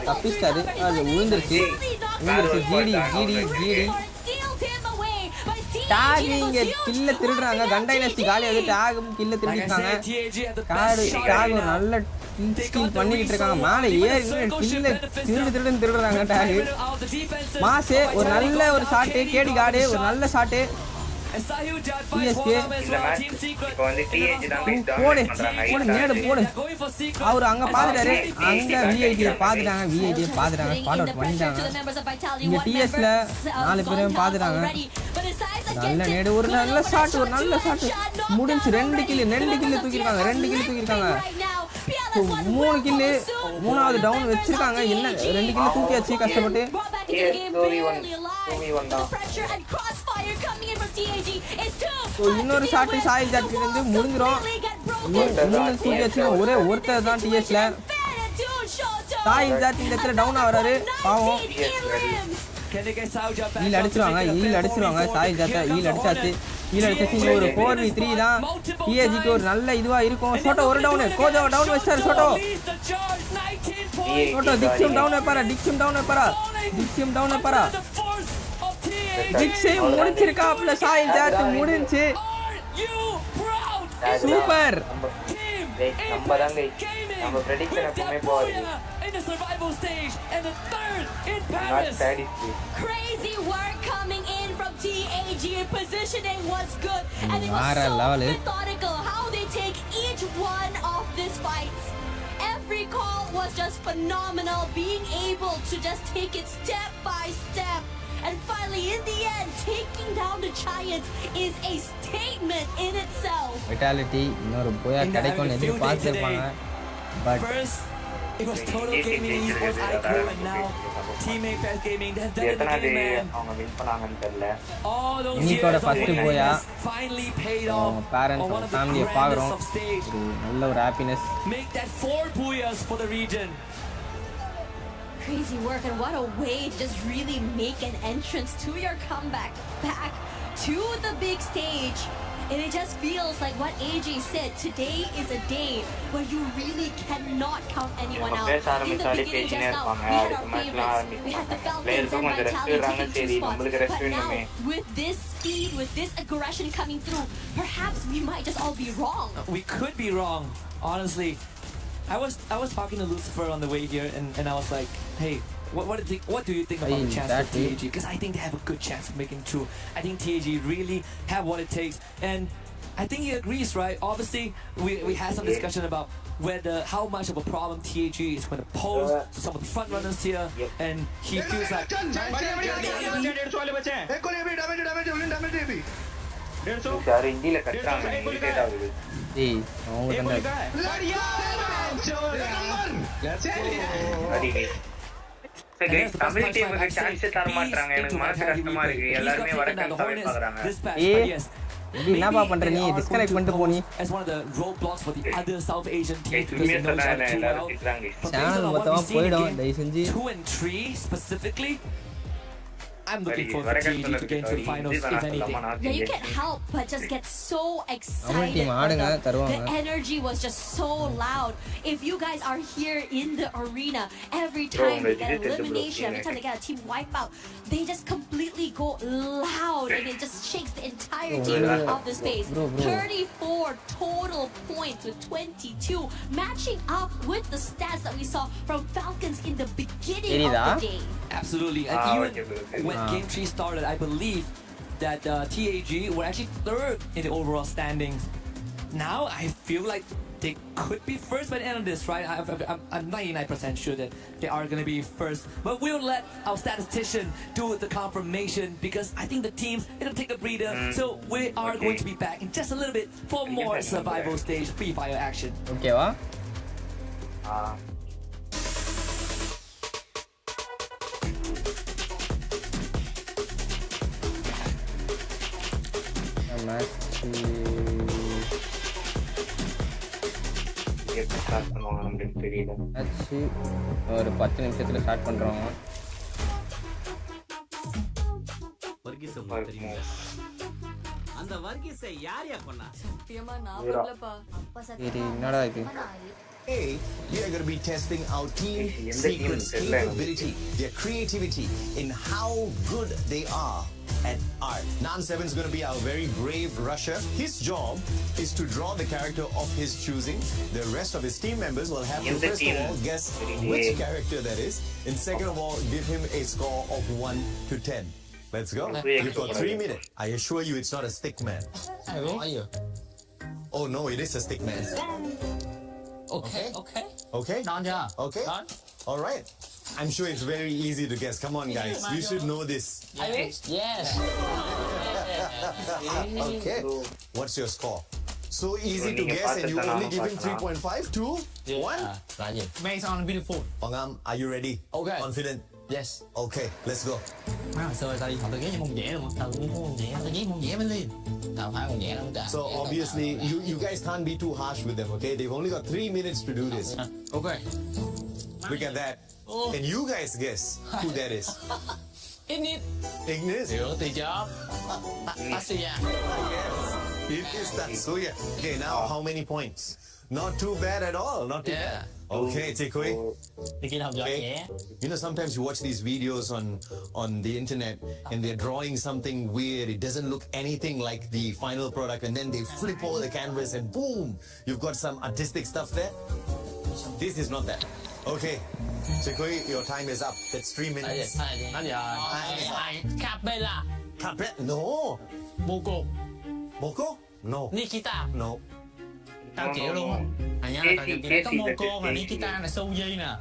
Speaker 4: தப்பிச்சாரு. அது விழுந்துருச்சு. GT talk இங்க கில்ல திருடுறாங்க. கண்டைனஸ்டி காலியாகுது. டாகும் கில்ல திருடிட்டாங்க. டாக் ஒரு நல்ல ஸ்டீல் பண்ணிட்டு இருக்காங்க. மேலே ஏறி கில்ல திருடுறாங்க. டாக் மாசே ஒரு நல்ல ஒரு ஷாட். கேடி கார்டு ஒரு நல்ல ஷாட். அவரு அங்க பாத்துட்டாரு. அங்க விஐடியை பாத்துட்டாங்க. ஸ்பாட் அவுட் பண்ணிட்டாங்க. இங்க டிஎஸ்ல 4 பேரும் பாத்துட்டாங்க. நல்ல நேடு ஒரு நல்ல ஷாட் முடிஞ்சு. 2 கில் தூக்கிருக்காங்க. 3 கில்லு. 3வது டவுன் வச்சிருக்காங்க. என்ன 2 கில் தூக்கியாச்சு கஷ்டப்பட்டு. இன்னொரு ஷாட் சாயில் ஜாட் இருந்து முடிஞ்சிரும். தூக்கியாச்சு. ஒரே ஒருத்தர் தான் டிஎஸ்ல. சாயில் ஜாட் இந்த இடத்துல டவுன் ஆகுறாரு. பாவம். ஈல் அடிச்சிருவாங்க. சாயில் ஜாட்டை ஈல் அடிச்சாச்சு. இங்க ஒரு 4v3 தான். டிஏஜிக்கு ஒரு நல்ல இதுவா இருக்கும். சோட்டோ ஒரு டவுன். கோஜோ டவுன் வச்சாரு. சோட்டோ டிக்ஸும் டவுன் வைப்பாரா. டிக்ஸே முடிச்சிருக்காப்ல. சாயில் ஜாட் முடிஞ்சு. சூப்பர்.
Speaker 20: நம்ம prediction எப்பவுமே போகுது.
Speaker 9: In the survival stage and the third in Paris.
Speaker 10: Crazy work coming in from TAG. Positioning was good and it was so methodical how they take each one of these fights. Every call was just phenomenal, being able to just take it step by step. And finally, in the end, taking down the Giants is a statement in itself.
Speaker 4: Vitality இன்னொரு போயா கிடைக்கும்னு எதிர்பார்த்திருப்பாங்க. But
Speaker 9: It was Total Gaming Esports IQ, and now Teammate Fest Gaming. They have done it again, man.
Speaker 20: அவங்க win பண்ணாங்கன்னு தெரியல
Speaker 9: All those
Speaker 4: இன்னைக்கோட
Speaker 9: years of
Speaker 4: first
Speaker 9: winning
Speaker 4: போயா
Speaker 9: has finally paid off
Speaker 4: parents
Speaker 9: on one of the
Speaker 4: ஃபேமிலியை
Speaker 9: grandest
Speaker 4: பார்க்குறோம்
Speaker 9: of stage.
Speaker 4: ஒரு நல்ல ஒரு happiness
Speaker 9: Make that 4 booyahs for the region.
Speaker 3: Crazy work, and what a way to just really make an entrance to your comeback back to the big stage. And it just feels like what AJ said, today is a day where you really cannot count anyone out. In the beginning just now, we had our favorites. We had the Falcons and Vitality taking 2 spots. But now, with this speed, with this aggression coming through, perhaps we might just all be wrong.
Speaker 9: We could be wrong, honestly. I was talking to Lucifer on the way here, and I was like, hey, what do you think about the chance of TAG? Because I think they have a good chance of making it through. I think TAG really have what it takes, and I think he agrees, right? Obviously, we had some discussion about how much of a problem TAG is going to pose to some of the front runners here, and he feels like.
Speaker 20: Sir இந்தியில கட்டுறாங்க irritate ஆகுது
Speaker 4: ஏய் அவங்க
Speaker 20: சரி தமிழ் டீமுக்கு chance தர மாட்டாங்க எனக்கு மனசு கஷ்டமா இருக்கு எல்லாரும் வடக்கன் சைடு பார்க்கறாங்க
Speaker 4: ஏய் என்னப்பா பண்ற நீ டிஸ்கனெக்ட் பண்ணிட்டு போ நீ
Speaker 9: as one of the roadblocks for the other South Asian teams because they know each other too well.
Speaker 4: Channel மொத்தமா போய்டும் தயவு செஞ்சு
Speaker 9: 2 and 3 specifically I'm looking forward for TAG to get into the finals, if anything.
Speaker 3: Yeah, you can't help but just get so excited. The energy was just so loud. If you guys are here in the arena, every time they get elimination, every time they get a team wipeout, they just completely go loud and it just shakes the entire team off the space. 34 total points with 22, matching up with the stats that we saw from Falcons in the beginning of the game.
Speaker 9: Absolutely. And even when Game 3 started, I believe that TAG were actually 3rd in the overall standings. Now I feel like they could be first by the end of this, right? I'm 99% sure that they are going to be first. But we'll let our statistician do the confirmation because I think the teams, it'll take a breather. So we are going to be back in just a little bit for more survival stage Free Fire action.
Speaker 4: Okay, wa? ஒரு 10 நிமிஷத்துல start பண்றோம்
Speaker 21: அந்த வர்கீஸை யார் பண்ணா
Speaker 10: சத்தியமா நான் பண்ணலப்பா
Speaker 4: இது என்னடா இது
Speaker 19: Hey, we are going to be testing our team secrets, capability, their creativity in how good they are at art. Nan7 is going to be our very brave rusher. His job is to draw the character of his choosing. The rest of his team members will have to first of all guess which character that is, and second of all give him a score of 1 to 10. Let's go. You've got 3 minutes. I assure you it's not a stick man. Oh no, it is a stick man. Okay. Okay? Okay? All right. I'm sure it's very easy to guess. Come on, guys. You should know this.
Speaker 21: Yes.
Speaker 19: Okay. What's your score? So easy to guess and you only give him 3.5 to 1?
Speaker 21: Based on beautiful.
Speaker 19: Pangam, are you ready?
Speaker 21: Okay.
Speaker 19: Confident?
Speaker 21: Yes.
Speaker 19: Okay, let's go. So obviously, you guys can't be too harsh with them, okay? They've only got 3 minutes to do this.
Speaker 21: Okay.
Speaker 19: Look at that. And you guys guess who that is. Ignis?
Speaker 21: Tatsuya.
Speaker 19: It is Tatsuya. Okay, now how many points? Not too bad at all. Not too bad. Okay, Tikui. Okay. You know, sometimes you watch these videos on the internet and they're drawing something weird. It doesn't look anything like the final product, and then they flip over the canvas and boom, you've got some artistic stuff there. This is not that. Okay, Tikui, your time is up. That's 3 minutes.
Speaker 21: Capella.
Speaker 19: Capella? No.
Speaker 21: Moko.
Speaker 19: Moko? No.
Speaker 21: Nikita.
Speaker 19: No.
Speaker 21: Tao chịu luôn. Nha, tao chỉ có Moko và Nikita là Suzy nè.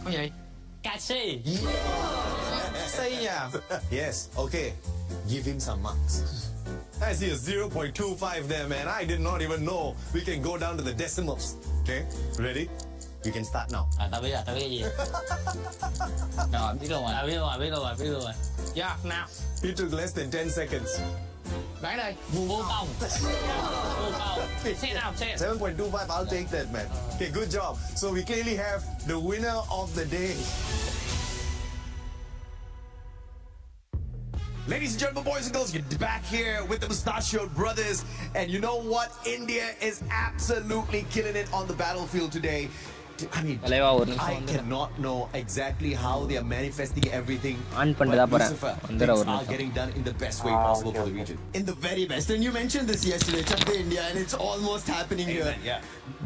Speaker 21: Có gì? Cassie.
Speaker 19: Say yeah. Yes. Okay. Give him some marks. I see a 0.25 there, man. I did not even know we can go down to the decimals. Okay. Ready?
Speaker 6: You can start now.
Speaker 21: Tao biết cái gì. Rồi, biết luôn rồi. Yeah, now.
Speaker 6: It took less than 10 seconds.
Speaker 21: Đoán đây, vô công. Say now, say it.
Speaker 6: 7.25, I'll take that, man. Okay, good job. So we clearly have the winner of the day.
Speaker 15: Ladies and gentlemen, boys and girls, you're back here with the Mustachioed Brothers. And you know what? India is absolutely killing it on the battlefield today. I mean, I cannot know exactly how they are manifesting everything. But Lucifer, things are getting done in the best way possible for the region. In the very best. And you mentioned this yesterday, Chakde India, and it's almost happening here.
Speaker 6: Yeah.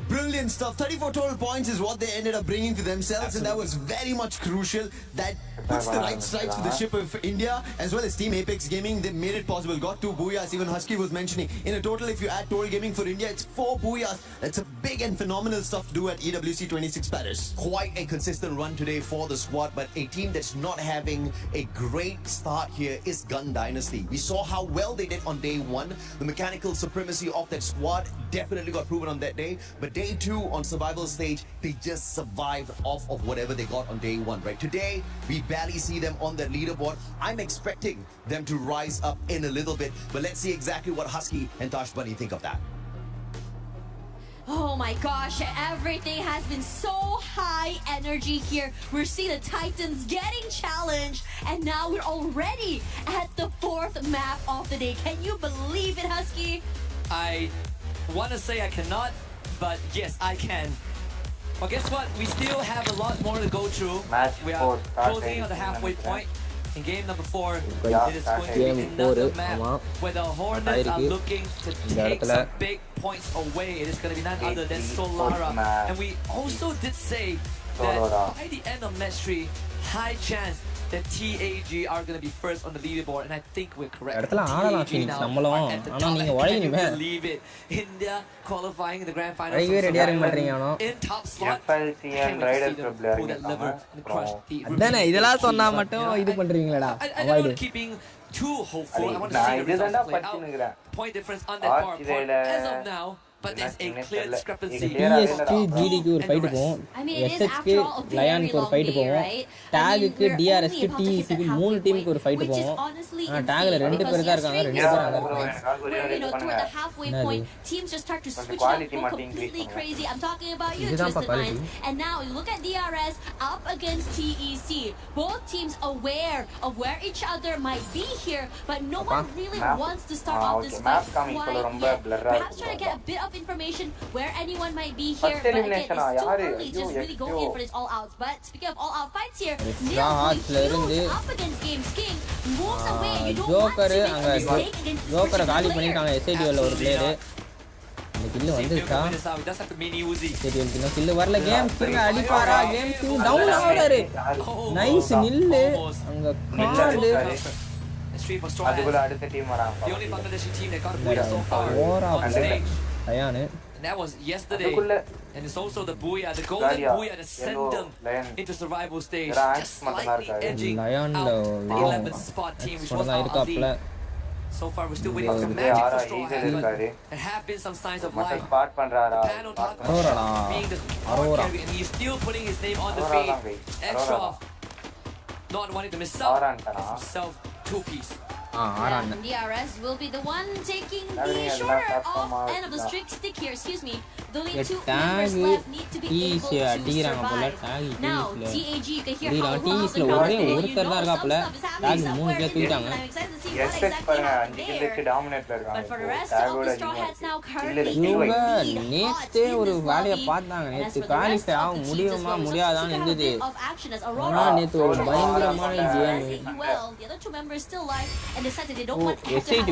Speaker 15: Brilliant stuff. 34 total points is what they ended up bringing to themselves, and that was very much crucial. That puts the right stripes to the ship of India, as well as Team Apex Gaming. They made it possible. Got 2 booyahs. Even Husky was mentioning. In a total, if you add total gaming for India, it's 4 booyahs. That's a big and phenomenal stuff to do at EWC 26 Paris. Quite a consistent run today for the squad, but a team that's not having a great start here is Gun Dynasty. We saw how well they did on day 1. The mechanical supremacy of that squad definitely got proven on that day, but day 2 on survival stage, they just survived off of whatever they got on day 1, right? Today, we barely see them on the leaderboard. I'm expecting them to rise up in a little bit, but let's see exactly what Husky and Tosh Bunny think of that.
Speaker 10: Oh my gosh, everything has been so high energy here. We're seeing the Titans getting challenged, and now we're already at the 4th map of the day. Can you believe it, Husky?
Speaker 9: I want to say I cannot, but yes, I can. Well, guess what? We still have a lot more to go through. We are closing on the halfway point. In game number 4, it is going to be another map where the Hornets are looking to take some big points away. It is going to be none other than Solara. And we also did say that by the end of match 3, high chance that TAG are going to be first on the leaderboard, and I think we're correct. TAG now are at the top. Can you believe it? India qualifying in the grand final in top slot.
Speaker 4: இதெல்லாம் சொன்னா மட்டும் இது பண்றீங்களடா
Speaker 9: I'm not keeping too hopeful. I want to see the results play out. Point difference on that far point as of now. But there's a clear discrepancy.
Speaker 4: DSK GDக்கு ஒரு fight போகும். SHK லயனுக்கு ஒரு fight போகும். டாகுக்கு DRSக்கு TECக்கு 3 டீமுக்கு ஒரு fight போகும். டாக்ல 2 பேர் தான் இருக்காங்க. 2 பேர் அங்க
Speaker 10: இருக்காங்க. Toward the halfway point, teams just start to switch up completely crazy. I'm talking about you, Twisted Minds. And now you look at DRS up against TEC. Both teams aware of where each other might be here, but no one really wants to start off this fight quite yet. Perhaps trying to get a bit of information where anyone might be here, but again, it's too early to just really go in for this all outs. But speaking of all out fights here, Neil up against Games King moves away. You don't want to make a mistake against this
Speaker 4: ஜோக்கரை காலி பண்ணிட்டாங்க SADL ஒரு player. இந்த kill வந்துச்சா சரி இந்த kill வரல. Game king அடிப்பாரா? Game king down ஆவறாரு. நைஸ் நில்லு அங்க கார்டு
Speaker 20: அதுக்குள்ள அடுத்த டீம் வராங்க.
Speaker 9: The only Bangladeshi team that got booyah so far on stage. And that was yesterday. And it's also the booyah, the golden booyah that sent them into survival stage. Just slightly edging out the 11th spot team, which was Ali. So far, we're still waiting for magic for Straw Hats, but there have been some signs of life. Pan on top being the core carry, and he's still putting his name on the feed. Extra not wanting to miss out himself 2-piece.
Speaker 10: DRS will be the one taking the shorter off end of the strict stick here. Excuse me. The only 2 members left need to be able to survive. Now, TAG, you can hear how loud the crowd is. You know some stuff is happening somewhere in the game. I'm excited to see what exactly happened there. But for the rest of the Straw Hats now currently in the lead.
Speaker 4: நேத்தே ஒரு வேலைய பார்த்தாங்க. நேத்து qualify ஆக முடியுமா முடியாதான்னு இருந்தது. ஆனா நேத்து ஒரு பயங்கரமான game.
Speaker 10: The other 2 members still alive and decided they don't want to have anything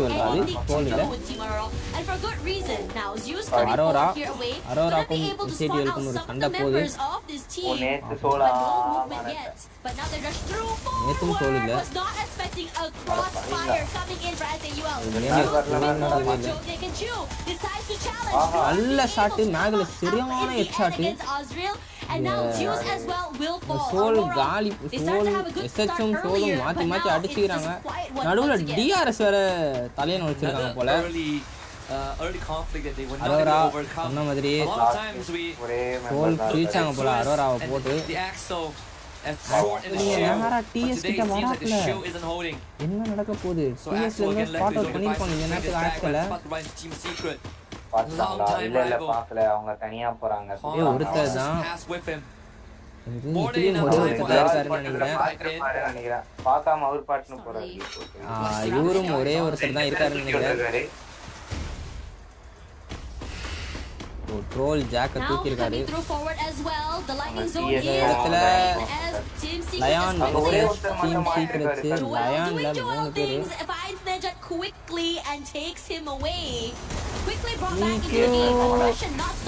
Speaker 10: to do with Team Aurora. And for good reason. Now, Zeus coming forward here away. Gonna be able to spot out some of the members of this team. But no movement yet. But now they rush through forward. Was not expecting a crossfire coming in for SAUL. They can chew. Decides to challenge.
Speaker 4: நல்ல shot மேகல சரியான head shot.
Speaker 10: And now Zeus as well will fall.
Speaker 4: Soul காலி Soul SHM சோலும் மாத்தி மாத்தி அடிச்சிராங்க. நடுவுல DRS வேற தலையன வச்சிருக்காங்க போல.
Speaker 9: early conflict that they were not able to overcome. A lot of times we the Axel as short in the shield, but today it seems like the shield isn't holding.
Speaker 4: என்ன நடக்க போகுது
Speaker 9: So Axel again left with his own device to bring this back, but it's about to run Team Secret. Long time rival.
Speaker 5: அவங்க தனியா போறாங்க.
Speaker 4: ஒருத்தர் தான்
Speaker 9: pass with him.
Speaker 5: பார்க்காம அவர் பாட்டுன்னு போறாரு.
Speaker 4: இவரும் ஒரே ஒருத்தர் தான் இருக்காருன்னு நினைக்கிறேன். ட்ரோல் ஜாக்க தூக்கி இருக்காரு. இந்த இடத்துல லயான் டீம் சீக்ரெட்ஸ் லயான்ல 3 பேர்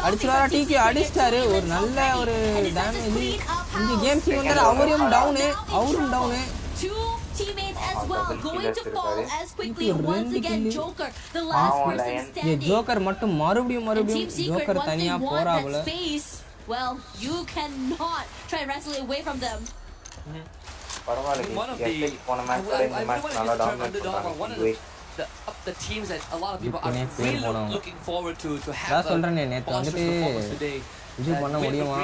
Speaker 4: அடிச்சுறாரா டிகே அடிச்சாரு ஒரு நல்ல ஒரு டேமேஜ் இந்த கேம் சீன் வந்தால அவரும் down
Speaker 10: teammates as well going to fall as quickly once again Joker the last person standing
Speaker 4: Joker மட்டும் மறுபடியும் Joker தனியா போறாப்ல
Speaker 10: well you cannot try to wrestle away from them
Speaker 5: one of the
Speaker 9: the teams that a lot of people are really looking forward to have today
Speaker 4: இது பண்ண முடியுமா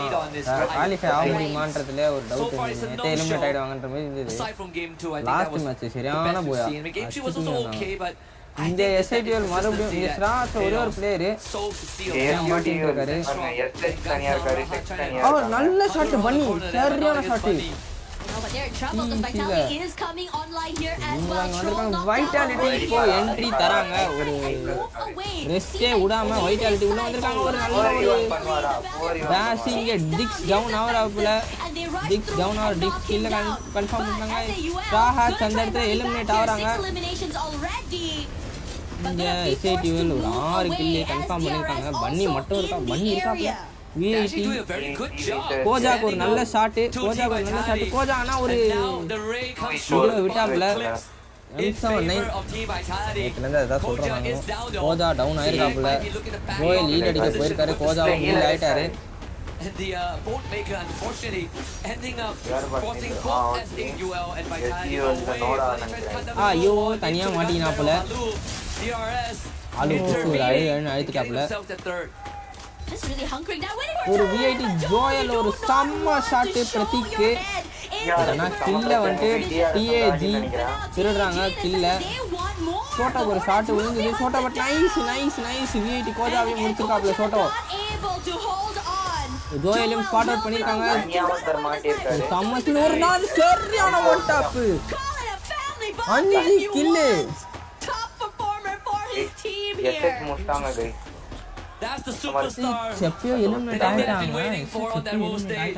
Speaker 4: qualify ஆக முடியுமான்றதுல ஒரு doubt இருந்துச்சு நேத்து எலிமினேட் ஆயிடுவாங்கன்ற மாதிரி இருந்தது லாஸ்ட் மேட்ச் சரியான போயா இந்த SIPL மறுபடியும் இந்த ஸ்ராத் ஒரே ஒரு பிளேயர் அவர் நல்ல ஷாட் பண்ணி சரியான shot
Speaker 10: but they're in trouble because Vitality is coming online here as well.
Speaker 4: Vitality இப்போ என்ட்ரி தராங்க ஒரு ரெஸ்டே விடாம Vitality உள்ள வந்திருக்காங்க ஒரு நல்ல ஒரு டாஷிங் டிக்ஸ் டவுன் ஆவறாப்ல டிக்ஸ் டவுன் ஆர் டிக்ஸ் கில்ல கன்ஃபார்ம் பண்ணாங்க ராஹத் அந்த இடத்துல எலிமினேட் ஆவறாங்க இந்த SATL ஒரு 6 கில்ல கன்ஃபார்ம் பண்ணிருக்காங்க பன்னி மட்டும் இருக்காப்ல VIT கோஜாக்கு ஒரு நல்ல ஷாட் கோஜா ஆனா ஒரு இதுல விட்டாப்ல அதான் சொல்றாங்க கோஜா டவுன் ஆயிருக்காப்ல கோயில் லீட் அடிக்க போயிருக்காரு கோஜாவும் லீட் ஆயிட்டாரு
Speaker 9: the boat maker unfortunately ending up forcing both as AUL and Vitality away.
Speaker 4: ஐயோ தனியா மாட்டினாப்ல ஆளு ஒரு அழுத்திட்டாப்ல ஒரு VIT ஜோயல் ஒரு செம்ம ஷாட் பிரதீக் ஆனா கில்ல வந்து TAG திருடுறாங்க கில்ல சோட்டா ஒரு ஷாட் விழுந்தது சோட்டா பட் நைஸ் VIT கோஜாவே முடிச்சிருக்காப்ல சோட்டா ஜோயலும் ஸ்பாட் அவுட் பண்ணிருக்காங்க சம்மஸ்ல ஒரு நாள் சரியான ஒன் டாப் 5 கில்
Speaker 5: எஸ்எஸ் முஸ்டாங்க guys
Speaker 9: That's the superstar
Speaker 4: Chepio eliminate ஆயிட்டாங்க
Speaker 9: waiting for on that world stage.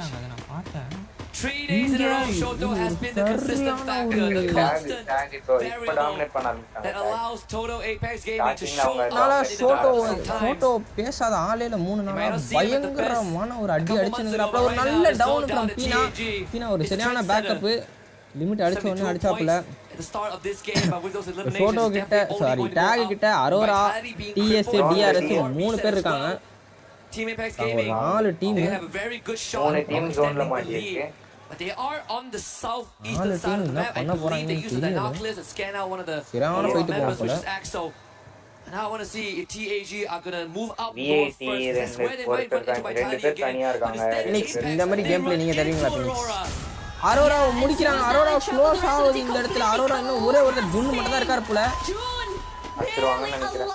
Speaker 9: 3 days in a row, Shoto has been the consistent factor, the constant variable that allows Toto Apex Gaming to show up
Speaker 4: Shoto பேசாத ஆளேல 3 நாளா பயங்கரமான ஒரு அடி அடிச்சுங்கறப்ப ஒரு நல்ல down from Beena ஒரு சரியான பேக்கப் லிமிட் அடிச்ச உடனே அடிச்சாப்ல Shoto கிட்ட சாரி டாக் கிட்ட அரோரா TS DRS 3 பேர் இருக்காங்க
Speaker 9: Team Apex Gaming
Speaker 4: 4 team
Speaker 9: they have a very good shot
Speaker 5: team zone மாட்டிருக்கு
Speaker 9: but they are on the southeastern side of the map. I believe they use the binoculars to scan out one of the members, which is Axel. And I want to see if TAG are going to move up north first. That's where they might run into Vitality again.
Speaker 4: இந்த மாதிரி game play நீங்க தருவீங்களா please Arora முடிக்கிறாங்க Arora close ஆகுது இந்த இடத்துல அரோரா இன்னும் ஒரே ஒரு ஜூன் மட்டும் தான் இருக்காரு போல
Speaker 5: அடிச்சுவாங்கன்னு நினைக்கிறேன்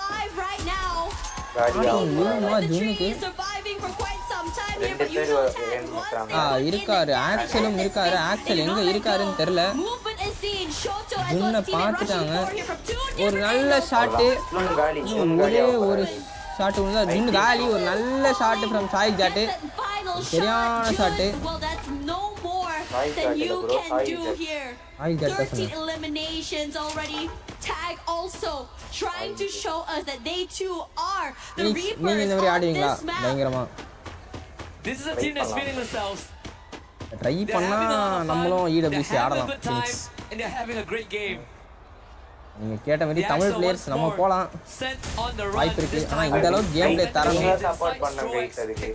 Speaker 4: இருக்காரு ஆக்சலும் இருக்காரு ஆக்சல் எங்க இருக்காருன்னு தெரியல ஜுன்னை பார்த்துட்டாங்க ஒரு நல்ல ஷாட்டு ஒரே ஒரு ஷாட் ஜுன் காலி ஒரு நல்ல ஷாட் ஃப்ரம் சாய் ஜாட்டு சரியான shot
Speaker 10: than you can do here. 13 eliminations already. Tag also trying to show us that they too are the reapers of this map.
Speaker 9: This is a team that's feeling themselves.
Speaker 4: Try பண்ணா நம்மளும் EWC ஆடலாம்
Speaker 9: and they're having a great game.
Speaker 4: நீங்க கேட்ட மாதிரி Tamil players நம்ம போலாம் வாய்ப்பு இருக்கு ஆனா இந்த அளவு கேம் பிளே தரணும்
Speaker 5: சப்போர்ட் பண்ண கைஸ் அதுக்கு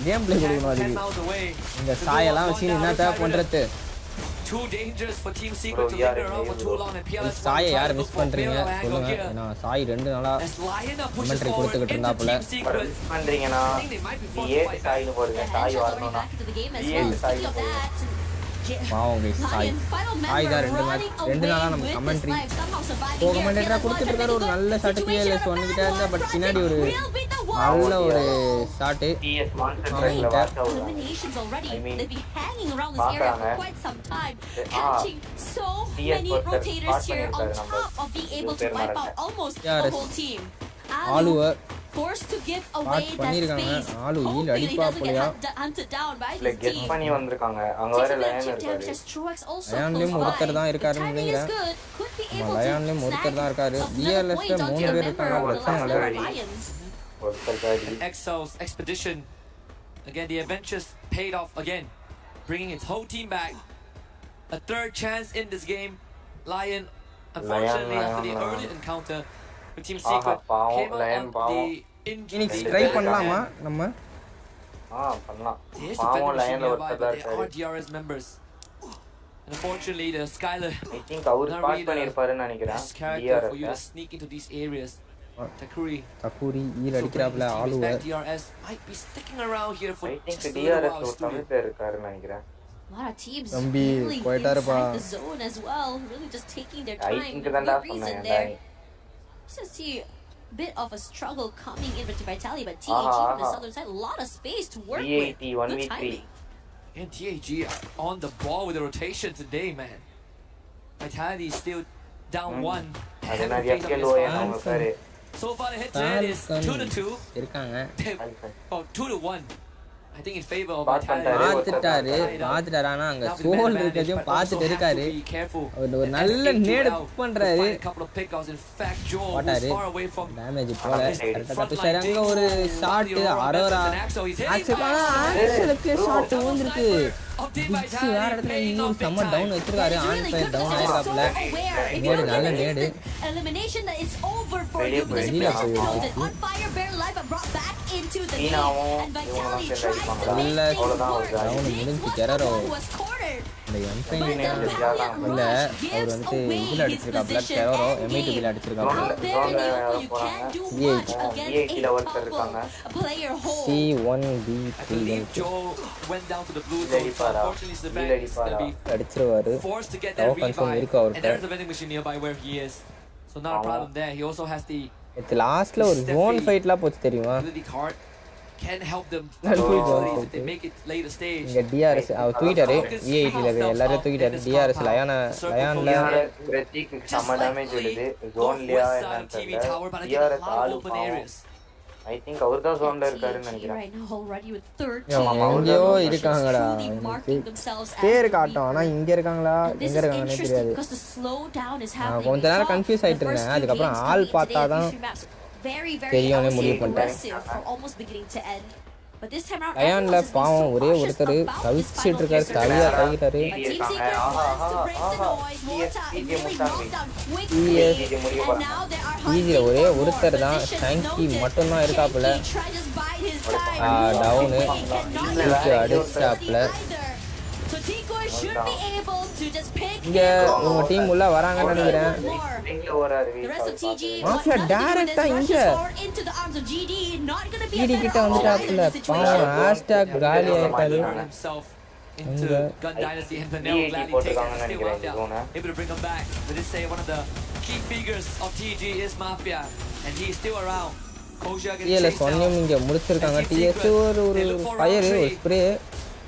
Speaker 4: கேம் பிளே கொடுக்கணும் அதுக்கு இந்த சாயெல்லாம் வச்சு என்ன தேவை பண்றது
Speaker 9: too dangerous for Team Secret to linger around for too long, and PLS
Speaker 4: சாயை யார் மிஸ் பண்றீங்க சொல்லுங்க. ஏன்னா சாய் 2 நாளா கமெண்ட்ரி கொடுத்துக்கிட்டு இருந்தாப்புல.
Speaker 5: பண்றீங்கனா ஏ சாய்னு போடுங்க. சாய் வரணும்னா ஏ சாய்
Speaker 4: பாவம் guys சாய் தான் 2 நாளா நம்ம கமெண்ட்ரி கமெண்டேட்டரா கொடுத்துட்டு இருக்காரு. ஒரு நல்ல ஷாட் PLS வந்துட்டே இருந்தா பட் பின்னாடி ஒரு நல்ல ஒரு ஷாட்
Speaker 5: PS மான்ஸ்டர் ட்ரைல வாட்ச் ஆகுது. I mean
Speaker 10: they've been hanging around this area for quite some time, catching so many rotators here on top of being able to wipe out almost the whole team.
Speaker 4: ஆளுவ
Speaker 10: forced to give away that space.
Speaker 4: ஆளு eel அடிப்பா போலியா
Speaker 10: hunted down by
Speaker 5: like
Speaker 10: this
Speaker 5: guess
Speaker 10: team.
Speaker 5: பண்ணி வந்திருக்காங்க. அங்க வேற line இருக்காரு.
Speaker 4: லயன்லயும் ஒருத்தர் தான் இருக்காருன்னு நினைக்கிறேன். லயன்லயும் ஒருத்தர் தான் இருக்காரு. DLSல 3 பேர் இருக்காங்க.
Speaker 9: An Excel's expedition. Again, the adventures paid off again, bringing its whole team back. A third chance in this game. Lion, unfortunately, after the early encounter with Team Secret, came out on the injury.
Speaker 4: Try பண்ணலாமா நம்ம?
Speaker 5: பண்ணலாம்.
Speaker 9: There's the penetration nearby, but they are DRS members. Unfortunately, the Skylar.
Speaker 5: I think அவர் pass பண்ணிருப்பாருன்னு நினைக்கிறேன்.
Speaker 9: DRS for you to sneak into these areas. Takuri
Speaker 4: heal அடிக்கறாப்ல ஆளுவ.
Speaker 9: DRS might be sticking around here for
Speaker 5: I think DRS ஒரு தமிழ் பேர் இருக்காருன்னு நினைக்கிறேன்.
Speaker 10: A lot of teams
Speaker 4: தம்பி
Speaker 10: really
Speaker 4: போய்ட்டாருப்பா.
Speaker 10: inside the zone as well, really just taking their
Speaker 5: I
Speaker 10: time.
Speaker 5: think தான்டா சொன்னேன்.
Speaker 10: Just see a bit of a struggle coming in with Vitality, but TAG on the southern side, a lot of space to work with. Good timing.
Speaker 9: And TAG are on the ball with the rotation today, man. Vitality is still down 1. So far the head-to-head is 2-2.
Speaker 4: இருக்காங்க.
Speaker 9: Oh, 2-1. I think in favor of Vitality.
Speaker 4: பாத்துட்டாரு ஆனா அங்க soul இருக்கதையும் பாத்துட்டு இருக்காரு. ஒரு நல்ல NAT பண்றாரு. பாட்டாரு damage போல கரெக்ட்டா தப்பிச்சாரு. அங்க ஒரு ஷாட் அரோரா ஆக்சுவலுக்கு ஷாட் வந்திருக்கு. பிக்ஸ் வேற இடத்துல இன்னும் செம்ம டவுன் வச்சிருக்காரு. ஆன் ஃபயர் டவுன் ஆயிருக்காப்ல. நேடு நல்ல நேடு.
Speaker 10: Elimination that is over for you because the player is on fire, bare life but brought back into the game, and Vitality tries to make things work.
Speaker 4: Down முடிஞ்சு கெரரோ இந்த M5 இல்ல அவர் வந்து இதுல அடிச்சிருக்காப்ல கெரரோ M8 அடிச்சிருக்காப்ல. C1B3
Speaker 9: went down to the blue zone. Unfortunately, it's the back is going to be
Speaker 4: அடிச்சிருவாரு.
Speaker 9: forced to get that revive.
Speaker 4: இருக்கு
Speaker 9: And
Speaker 4: அவர்ட்ட.
Speaker 9: there's a vending machine nearby where he is. So not a problem there. He also has the
Speaker 4: இது லாஸ்ட்ல ஒரு zone ஃபைட்லாம் போச்சு தெரியுமா?
Speaker 9: card. Can help them if they make it later stage.
Speaker 4: இங்க DRS அவர் தூக்கிட்டாரு. E8 ல எல்லாரும் தூக்கிட்டாரு. DRS லயன்ல
Speaker 5: Prateek சம damage விடுது. ஜோன்லயா என்னன்னு தெரியல. DRS all open I think அவர் தான் ஜோன்ல இருக்காருன்னு நினைக்கிறேன்.
Speaker 4: எங்கயோ இருக்காங்கடா. பேர் காட்டும் ஆனா இங்க இருக்காங்களா எங்க இருக்காங்கன்னே தெரியாது. கொஞ்ச நேரம் கன்ஃபியூஸ் ஆயிட்டு இருந்தேன். அதுக்கு அப்புறம் ஆள் பார்த்தாதான் தெரியும்னே முடிவு பண்ணிட்டேன். லயன்ல பாவம் ஒரே ஒருத்தர் தவிச்சிட்டு இருக்காரு. தலையா தவிட்டாரு. ஈஸியா ஒரே ஒருத்தர் தான் டேங்கி மட்டும் தான் இருக்காப்புல. டவுனு அடிச்சாப்புல. இங்க உங்க டீம் உள்ள வராங்கன்னு நினைக்கிறேன். மாஃபியா டைரக்டா இங்க GD கிட்ட வந்துட்டாப்புல. பாவம் ஹேஷ்டாக் காலி ஆயிட்டாரு.
Speaker 9: Into Gun Dynasty and Vanilla gladly taking still Mafia, able to bring them back. But this say one of the key figures of TG is Mafia, and he is still around. Kojak is chased down.
Speaker 4: இங்க முடிச்சிருக்காங்க. TS ஒரு fire ஒரு spray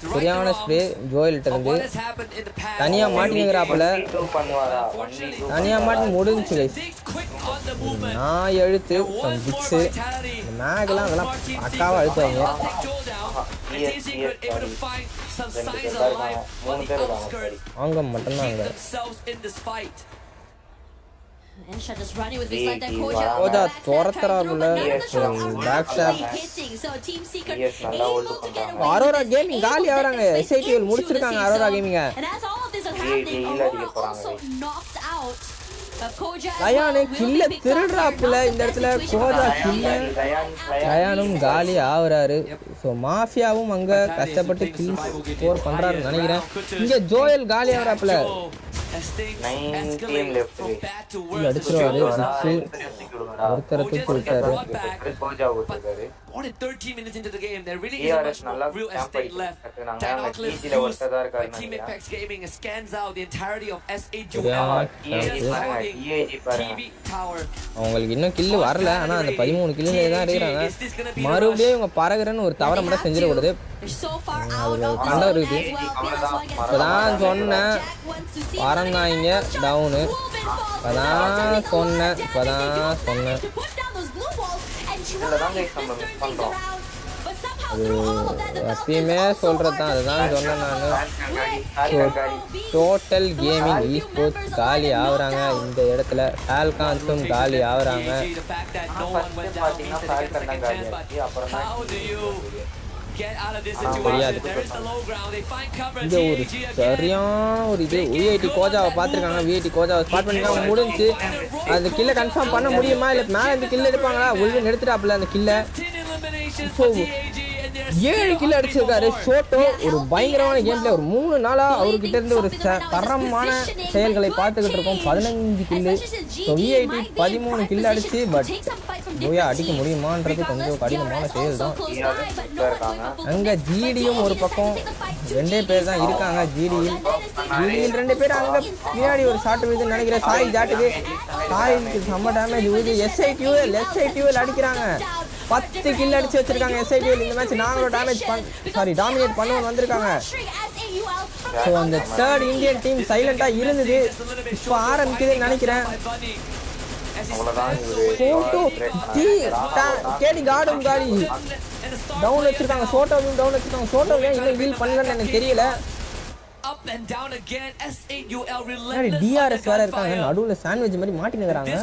Speaker 4: சரியான spray ஜோயல்ட்ட இருந்து தனியா மாட்டிங்கறாப்ல. தனியா மாட்டி முடிஞ்சு गाइस. நான் எழுத்து பிக்ஸ் மேக்லாம் அதெல்லாம் அக்காவா அழுத்துவாங்க. அவங்க மட்டும் தான் அங்க. ஓதா தோரத்தறாப்ல பேக் ஷாட். அரோரா கேமிங் காலி ஆவறாங்க. SITL முடிச்சிருக்காங்க அரோரா கேமிங்க. லயானு கில்ல திருடுறாப்புல இந்த இடத்துல கோஜா கில்ல லயானும் காலி ஆகுறாரு. ஸோ மாஃபியாவும் அங்கே கஷ்டப்பட்டு கில் ஸ்கோர் பண்ணுறாருன்னு நினைக்கிறேன். இங்கே ஜோயல் காலி ஆகுறாப்புல அடிச்சிருவாரு. ஒருத்தரை தூக்கி விட்டாரு.
Speaker 9: More than 13 minutes into the game, there really isn't much real estate left. Tackless used by Team Apex Gaming scans out the entirety of SAUL. TV tower.
Speaker 4: அவங்களுக்கு இன்னும் கில்லு வரல, ஆனால் அந்த 13 கில்லுலே தான் இருக்கிறாங்க. மறுபடியும் இவங்க பறகுறன்னு ஒரு தவறை மட்டும் செஞ்சிடக்கூடாது. கண்டா இருக்குது. இப்போதான் சொன்னேன் பறந்தாங்க டவுனு. இப்போதான் சொன்னேன். அது எப்பயுமே சொல்கிறது தான், அதுதான் சொன்னேன் நான். டோட்டல் கேமிங் esports காலி ஆகுறாங்க இந்த இடத்துல. ஃபால்கான்ஸும் காலி ஆகுறாங்க. தெரியாது. இங்கே ஒரு சரியான ஒரு இது விஐடி கோஜாவை பார்த்துருக்காங்க. விஐடி கோஜாவை ஸ்பாட் பண்ணிருக்காங்க. முடிஞ்சு அந்த கில்லை கன்ஃபார்ம் பண்ண முடியுமா, இல்லை மேலே இந்த கில்லை எடுப்பாங்களா? உள்ள எடுத்துட்டாப்புல அந்த கில்லை. 7 கில் அடிச்சிருக்காரு ஷோட்டோ. ஒரு பயங்கரமான கேம் பிளே. ஒரு 3 நாளா அவர்கிட்ட இருந்து ஒரு தரமான செயல்களை பார்த்துக்கிட்டு இருக்கோம். 15 கில்லு. ஸோ விஐடி 13 கில் அடிச்சு. பட் போயா அடிக்க முடியுமான்றது கொஞ்சம் கடினமான செயல் தான். அங்கே ஜிடியும் ஒரு பக்கம் 2 பேர் தான் இருக்காங்க. ஜிடியில் 2 பேர். அங்கே பின்னாடி ஒரு ஷாட் விழுதுன்னு நினைக்கிறேன். சாயில் ஜாட்டுக்கு சாயிலுக்கு செம்ம டேமேஜ் விழுது. எஸ்ஐடியூஎல் அடிக்கிறாங்க. 10 கில் அடிச்சு வச்சிருக்காங்க எஸ்ஐடியூஎல். இந்த மேட்ச் நாங்களும் டாமினேட் பண்ணுவோம் வந்திருக்காங்க. ஸோ அந்த தேர்ட் இந்தியன் டீம் சைலண்டாக இருந்தது. இப்போ ஆரம்பிக்குதுன்னு நினைக்கிறேன். கேடி காடும் காடி டவுன் வச்சிருக்காங்க. சோட்டோவையும் டவுன் வச்சிருக்காங்க. சோட்டோவையும் இன்னும் ஹீல் பண்ணலன்னு எனக்கு தெரியல. டிஆர்எஸ் வேற இருக்காங்க. நடுவுல சாண்ட்விச் மாதிரி மாட்டினுறாங்க.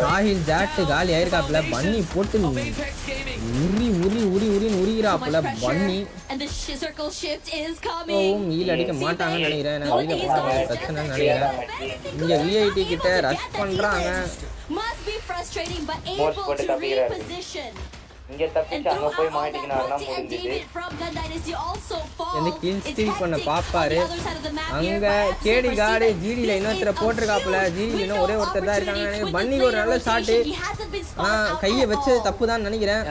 Speaker 4: ராஹில் ஜாட்டு காலி ஆயிருக்காப்புல. பன்னி போட்டு உரிகிறாப்புல பன்னி. ஹீல் அடிக்க மாட்டாங்கன்னு நினைக்கிறேன். வெளியில போறாங்க பிரச்சனை நினைக்கிறேன். இங்க விஐடி கிட்ட ரஷ் பண்றாங்க.
Speaker 5: இங்க தப்பிச்சு அங்க போய் மாட்டிக்கினாருன்னா முடிஞ்சுது.
Speaker 4: இந்த கில் ஸ்டீல் பண்ண பாப்பாரு. அங்க கேடி காடு ஜிடியில் இன்னொருத்தரை போட்டிருக்காப்புல. ஜிடியில் இன்னும் ஒரே ஒருத்தர் தான் இருக்காங்க நினைக்கிறேன். பன்னிக்கு ஒரு நல்ல ஷாட்டு. கையை வச்சது தப்பு தான் நினைக்கிறேன்.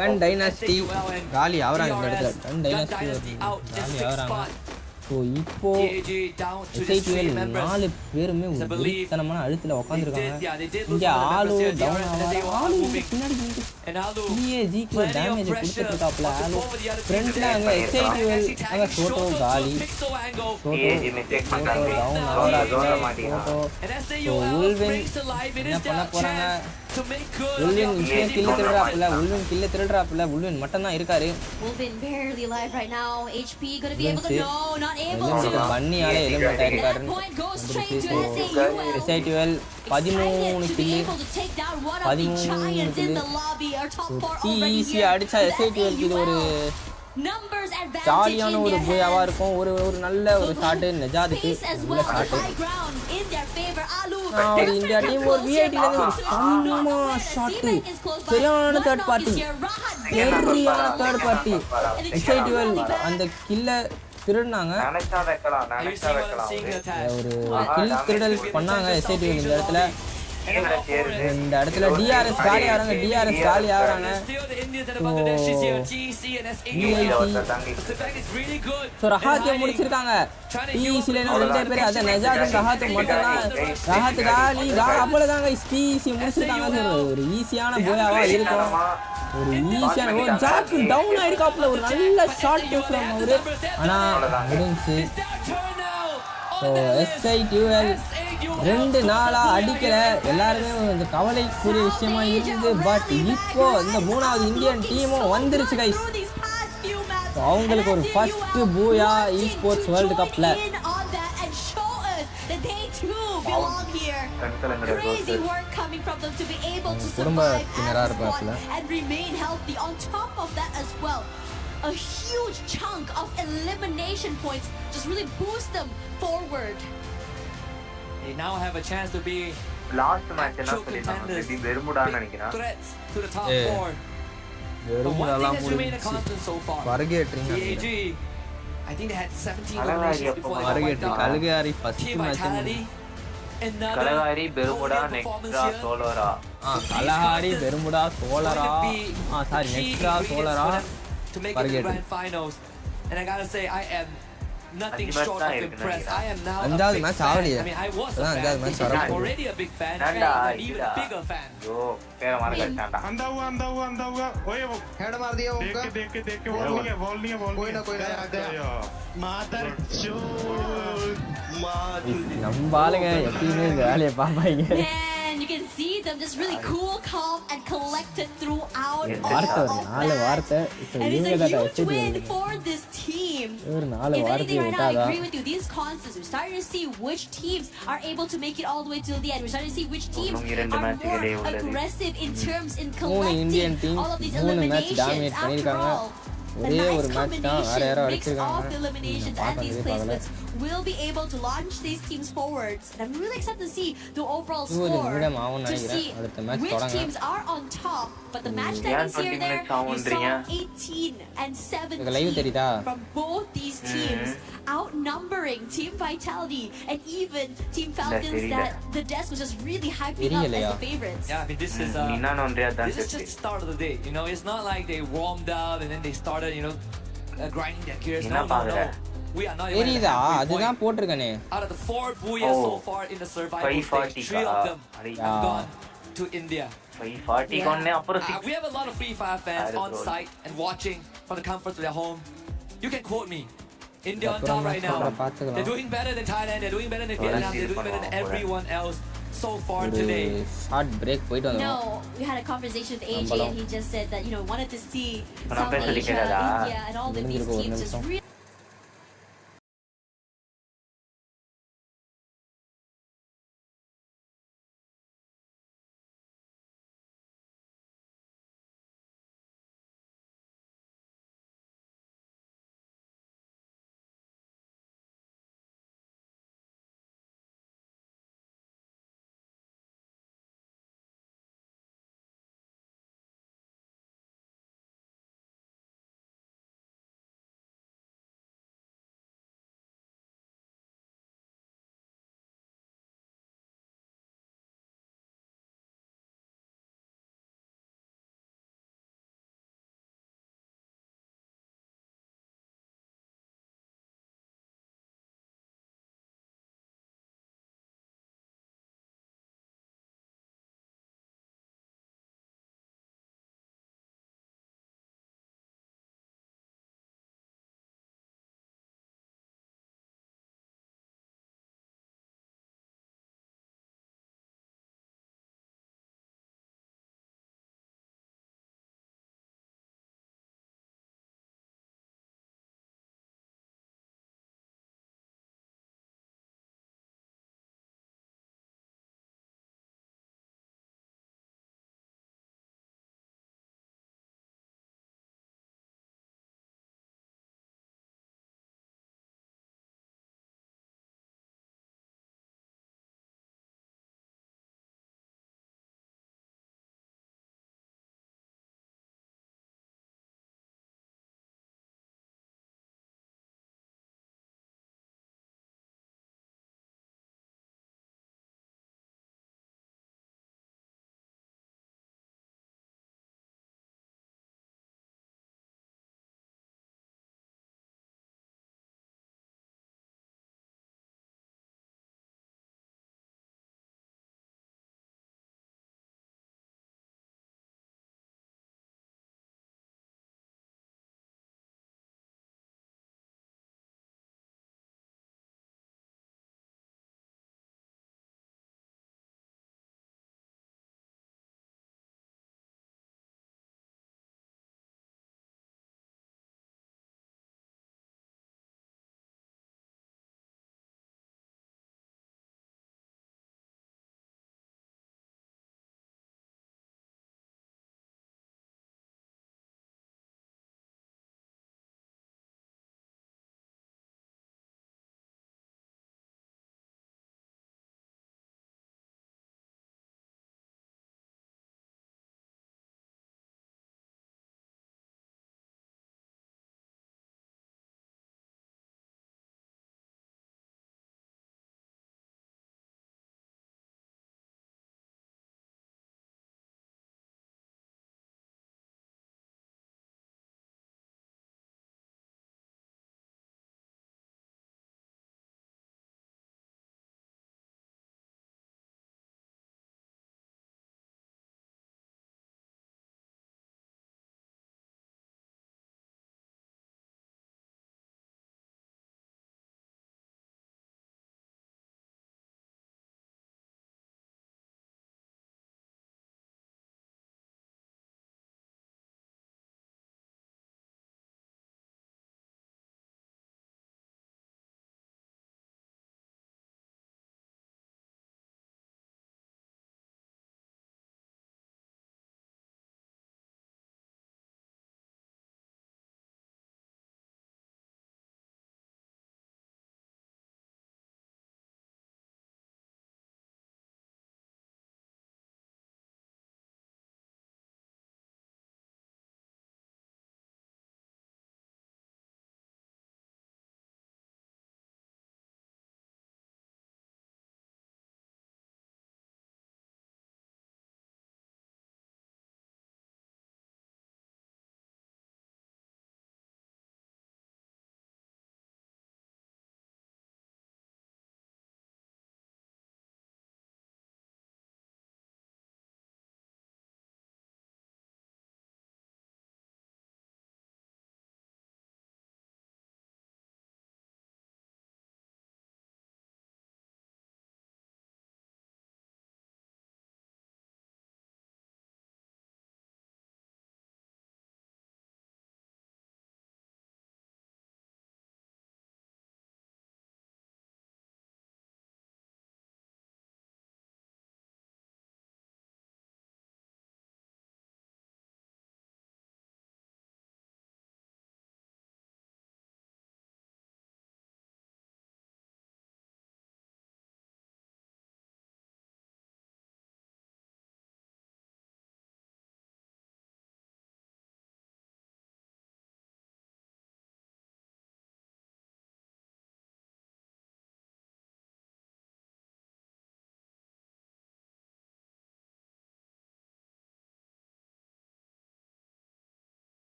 Speaker 4: கன் டைனாஸ்டி காலி ஆகுறாங்க இந்த இடத்துல. கன் டைனாஸ்டி காலி ஆகுறாங்க. ஸோ இப்போ எஸ்ஐடிஎல் 4 பேருமே ஒரு வெறித்தனமான அழுத்தில் உட்காந்துருக்காங்க. இங்கே ஆளு டவுன் ஆகுது. பின்னாடி ஜிக்கு டேமேஜ் கொடுத்துருக்காப்புல. ஆளு ஃப்ரண்ட்ல அங்கே எஸ்ஐடிஎல் அங்கே சோட்டோ காலி. சோட்டோ டவுன் ஆகுறாங்க. ஸோ உல்வின் என்ன பண்ண போகிறாங்க? உல்வின் கில்ல திருடுறாப்புல. உல்வின் மட்டும் தான் இருக்காரு. பன்னியாலே எலிமினேட் ஆயிருக்காருன்னு எஸ்ஐடிஎல் 13 கில்லு. 13 கில்லு. ஈஸியாக அடிச்சா எஸ்ஐடிஎல்க்கு இது ஒரு ஜாலியான ஒரு பூயாவா இருக்கும். ஒரு நல்ல ஒரு ஷாட்டு நெஜாதுக்கு நல்ல ஷாட்டு. ஒரு இந்தியா டீம் ஒரு விஐடிலேருந்து ஒரு செம்ம ஷாட்டு. சரியான தேர்ட் பார்ட்டி. எஸ்ஐடிஎல் அந்த கில்லை திருடினாங்க. ஒரு கில் திருடல் பண்ணாங்க எஸ்ஐடிஎல் இந்த இடத்துல. டிஆர்எஸ் காலி ஆகிறாங்க. ரஹாத்தை முடிச்சிருக்காங்க. பிஇசில 2 பேர். அதை நெஜாதும் ரஹாத்தும் மட்டும் தான். ரஹாத்து காலி அவ்வளோதாங்க. பிஇசி முடிச்சிருக்காங்க. ஒரு ஈஸியான போயாவா இருக்கும். ஒரு ஈஸியான ஜாக்கு டவுன் ஆயிருக்காப்புல. ஒரு நல்ல ஷார்ட் பேசலாம் அவரு. ஆனால் முடிஞ்சு. ஸோ எஸ்ஐடியூஎல் 2 நாளா அடிக்கல. எல்லாருமே இந்த கவலைக்குரிய விஷயமா இருக்குது. பட் இப்போ இந்த 3வது இந்தியன் டீமும் வந்துருச்சு கைஸ். அவங்களுக்கு ஒரு ஃபர்ஸ்ட் பூயா esports வேர்ல்டு கப்ல.
Speaker 10: belong here. Crazy work coming from them to be able to
Speaker 4: குடும்ப
Speaker 10: survive
Speaker 4: தினரா
Speaker 10: as a squad
Speaker 4: இருப்பாப்ல.
Speaker 10: and remain healthy. On top of that as well, a huge chunk of elimination points just really boost them forward.
Speaker 9: They now have a chance to be
Speaker 5: last match என்ன
Speaker 9: actual
Speaker 5: சொல்லிருந்தாங்க
Speaker 9: contenders,
Speaker 5: maybe பெர்முடான்னு
Speaker 9: big
Speaker 5: நினைக்கிறேன்
Speaker 9: threats to the top
Speaker 4: Yeah.
Speaker 9: four. But one thing has remained a constant so far.
Speaker 4: வருகேட்ரிங்
Speaker 9: TAG, I think they had 17
Speaker 5: Alagaari
Speaker 9: eliminations
Speaker 5: appo
Speaker 9: before they got wiped
Speaker 4: Purgatory
Speaker 9: out.
Speaker 4: Kalahari first
Speaker 9: Team
Speaker 4: match
Speaker 9: Vitality, another
Speaker 5: Kalahari Bermuda
Speaker 9: podium performance
Speaker 5: Nexterra
Speaker 9: here.
Speaker 5: Solara
Speaker 4: Kalahari Bermuda Solara sorry
Speaker 9: Key
Speaker 4: Nexterra
Speaker 9: ingredients
Speaker 4: Solara
Speaker 9: for them to make it to the
Speaker 4: Purgatory
Speaker 9: grand finals. And I gotta say, I am nothing
Speaker 5: அஞ்சு match
Speaker 9: short
Speaker 5: தான்
Speaker 9: of
Speaker 5: இருக்கு
Speaker 9: impressed. I am now a
Speaker 4: அஞ்சாவது
Speaker 9: big
Speaker 4: match
Speaker 9: fan.
Speaker 4: ஆகலையே.
Speaker 9: I mean, I was a
Speaker 4: அதான் அஞ்சாவது
Speaker 9: fan.
Speaker 4: match
Speaker 9: I'm
Speaker 4: வரப்போகுது.
Speaker 9: already a big fan.
Speaker 5: ஏண்டா
Speaker 9: But even a
Speaker 5: இதுடா
Speaker 9: bigger fan.
Speaker 5: ஐயோ பேர மறந்துட்டான்டா
Speaker 12: अंधा हुआ अंधा हुआ ओए वो
Speaker 18: हेड मार दिया उनका
Speaker 12: देख के बॉल नहीं है
Speaker 18: कोई ना कोई ना आ गया
Speaker 12: मादर
Speaker 4: நம்ம ஆளுங்க எப்பயுமே இந்த வேலையை பார்ப்பாங்க
Speaker 10: Man, you can see them just really cool, calm, and collected throughout all
Speaker 4: வார்த்தை
Speaker 10: of
Speaker 4: நாலு
Speaker 10: that.
Speaker 4: வார்த்தை இப்போ
Speaker 10: And it's
Speaker 4: இவங்க
Speaker 10: a
Speaker 4: தான்
Speaker 10: huge
Speaker 4: வச்சுட்டு
Speaker 10: win for this team.
Speaker 4: ஒரு நாலு
Speaker 10: If
Speaker 4: வார்த்தையை
Speaker 10: anything, right now, I
Speaker 4: விட்டாதான்
Speaker 10: agree with you. These constants, we're starting to see which teams are able to make it all the way till the end. We're starting to see which teams
Speaker 5: இன்னும் இரண்டு
Speaker 10: are
Speaker 5: match
Speaker 10: more
Speaker 5: இடையே உள்ளது.
Speaker 10: aggressive in terms in
Speaker 4: மூணு Indian
Speaker 10: collecting
Speaker 4: team
Speaker 10: all of these
Speaker 4: 3 match
Speaker 10: eliminations.
Speaker 4: Dominate
Speaker 10: After
Speaker 4: பண்ணியிருக்காங்க
Speaker 10: all, a
Speaker 4: ஒரே
Speaker 10: nice
Speaker 4: ஒரு match தான் வேற யாரோ
Speaker 10: combination, mix
Speaker 4: அடிச்சிருக்காங்க
Speaker 10: of eliminations
Speaker 4: நான்
Speaker 10: and these
Speaker 4: பார்த்ததே பார்க்கல
Speaker 10: placements will be able to launch these teams forwards. And I'm really excited to see the overall
Speaker 4: 20
Speaker 10: score
Speaker 4: நிமிடம் ஆகும்னு
Speaker 10: to
Speaker 4: நினைக்கிறேன்
Speaker 10: see
Speaker 4: அடுத்த மேட்ச்
Speaker 10: which
Speaker 4: தொடங்க
Speaker 10: teams are on top. But the match
Speaker 5: ஏன்
Speaker 10: standings
Speaker 5: 20
Speaker 10: here there,
Speaker 5: minutes
Speaker 10: you
Speaker 5: ஆகும்ன்றீங்க?
Speaker 10: saw 18 and
Speaker 4: எனக்கு live
Speaker 10: 17
Speaker 4: தெரியுதா
Speaker 10: from both these teams, outnumbering Team Vitality and even Team Falcons
Speaker 5: தெரியல.
Speaker 10: that the desk was just really hyping up as
Speaker 4: தெரியலையா?
Speaker 10: the favorites.
Speaker 9: Yeah, I mean, this is
Speaker 5: நீனா நொன்றியா தான்
Speaker 9: this is just the start of the day. You know, it's not like they warmed up and then they started, you know, grinding their gears.
Speaker 5: என்ன
Speaker 9: No, no,
Speaker 5: பாக்குற?
Speaker 9: no. We are not even at the
Speaker 4: தெரியுதா
Speaker 9: halfway
Speaker 4: அதுதான்
Speaker 9: point.
Speaker 4: போட்டிருக்கனே
Speaker 9: Out of the 4 Booyah
Speaker 5: Oh.
Speaker 9: so far in the survival
Speaker 5: 540
Speaker 9: stage, 3 of them
Speaker 5: அடி.
Speaker 9: have gone to India.
Speaker 5: 540 கொன்னே அப்புறம்
Speaker 9: We have a lot of Free Fire fans
Speaker 5: That is
Speaker 9: on
Speaker 5: good.
Speaker 9: site and watching from the comfort of their home. You can quote me. India on
Speaker 4: அப்புறம்
Speaker 9: top right now.
Speaker 4: match பார்த்துக்கலாம்.
Speaker 9: They're doing better than Thailand. They're doing better than Vietnam. They're doing better than everyone else so far
Speaker 4: ஒரு
Speaker 9: today.
Speaker 4: Short break போயிட்டு
Speaker 10: No,
Speaker 4: வந்தோம்
Speaker 10: we had a conversation with AJ
Speaker 4: நம்மளும்.
Speaker 10: and he just said that, you know, wanted to see
Speaker 5: நான்
Speaker 10: South
Speaker 5: பேசுறது
Speaker 10: Asia,
Speaker 5: கேட்காதா?
Speaker 10: India, and all of these
Speaker 4: முடிஞ்சிருக்கு ஒரு
Speaker 10: teams just
Speaker 4: நிமிஷம்.
Speaker 10: really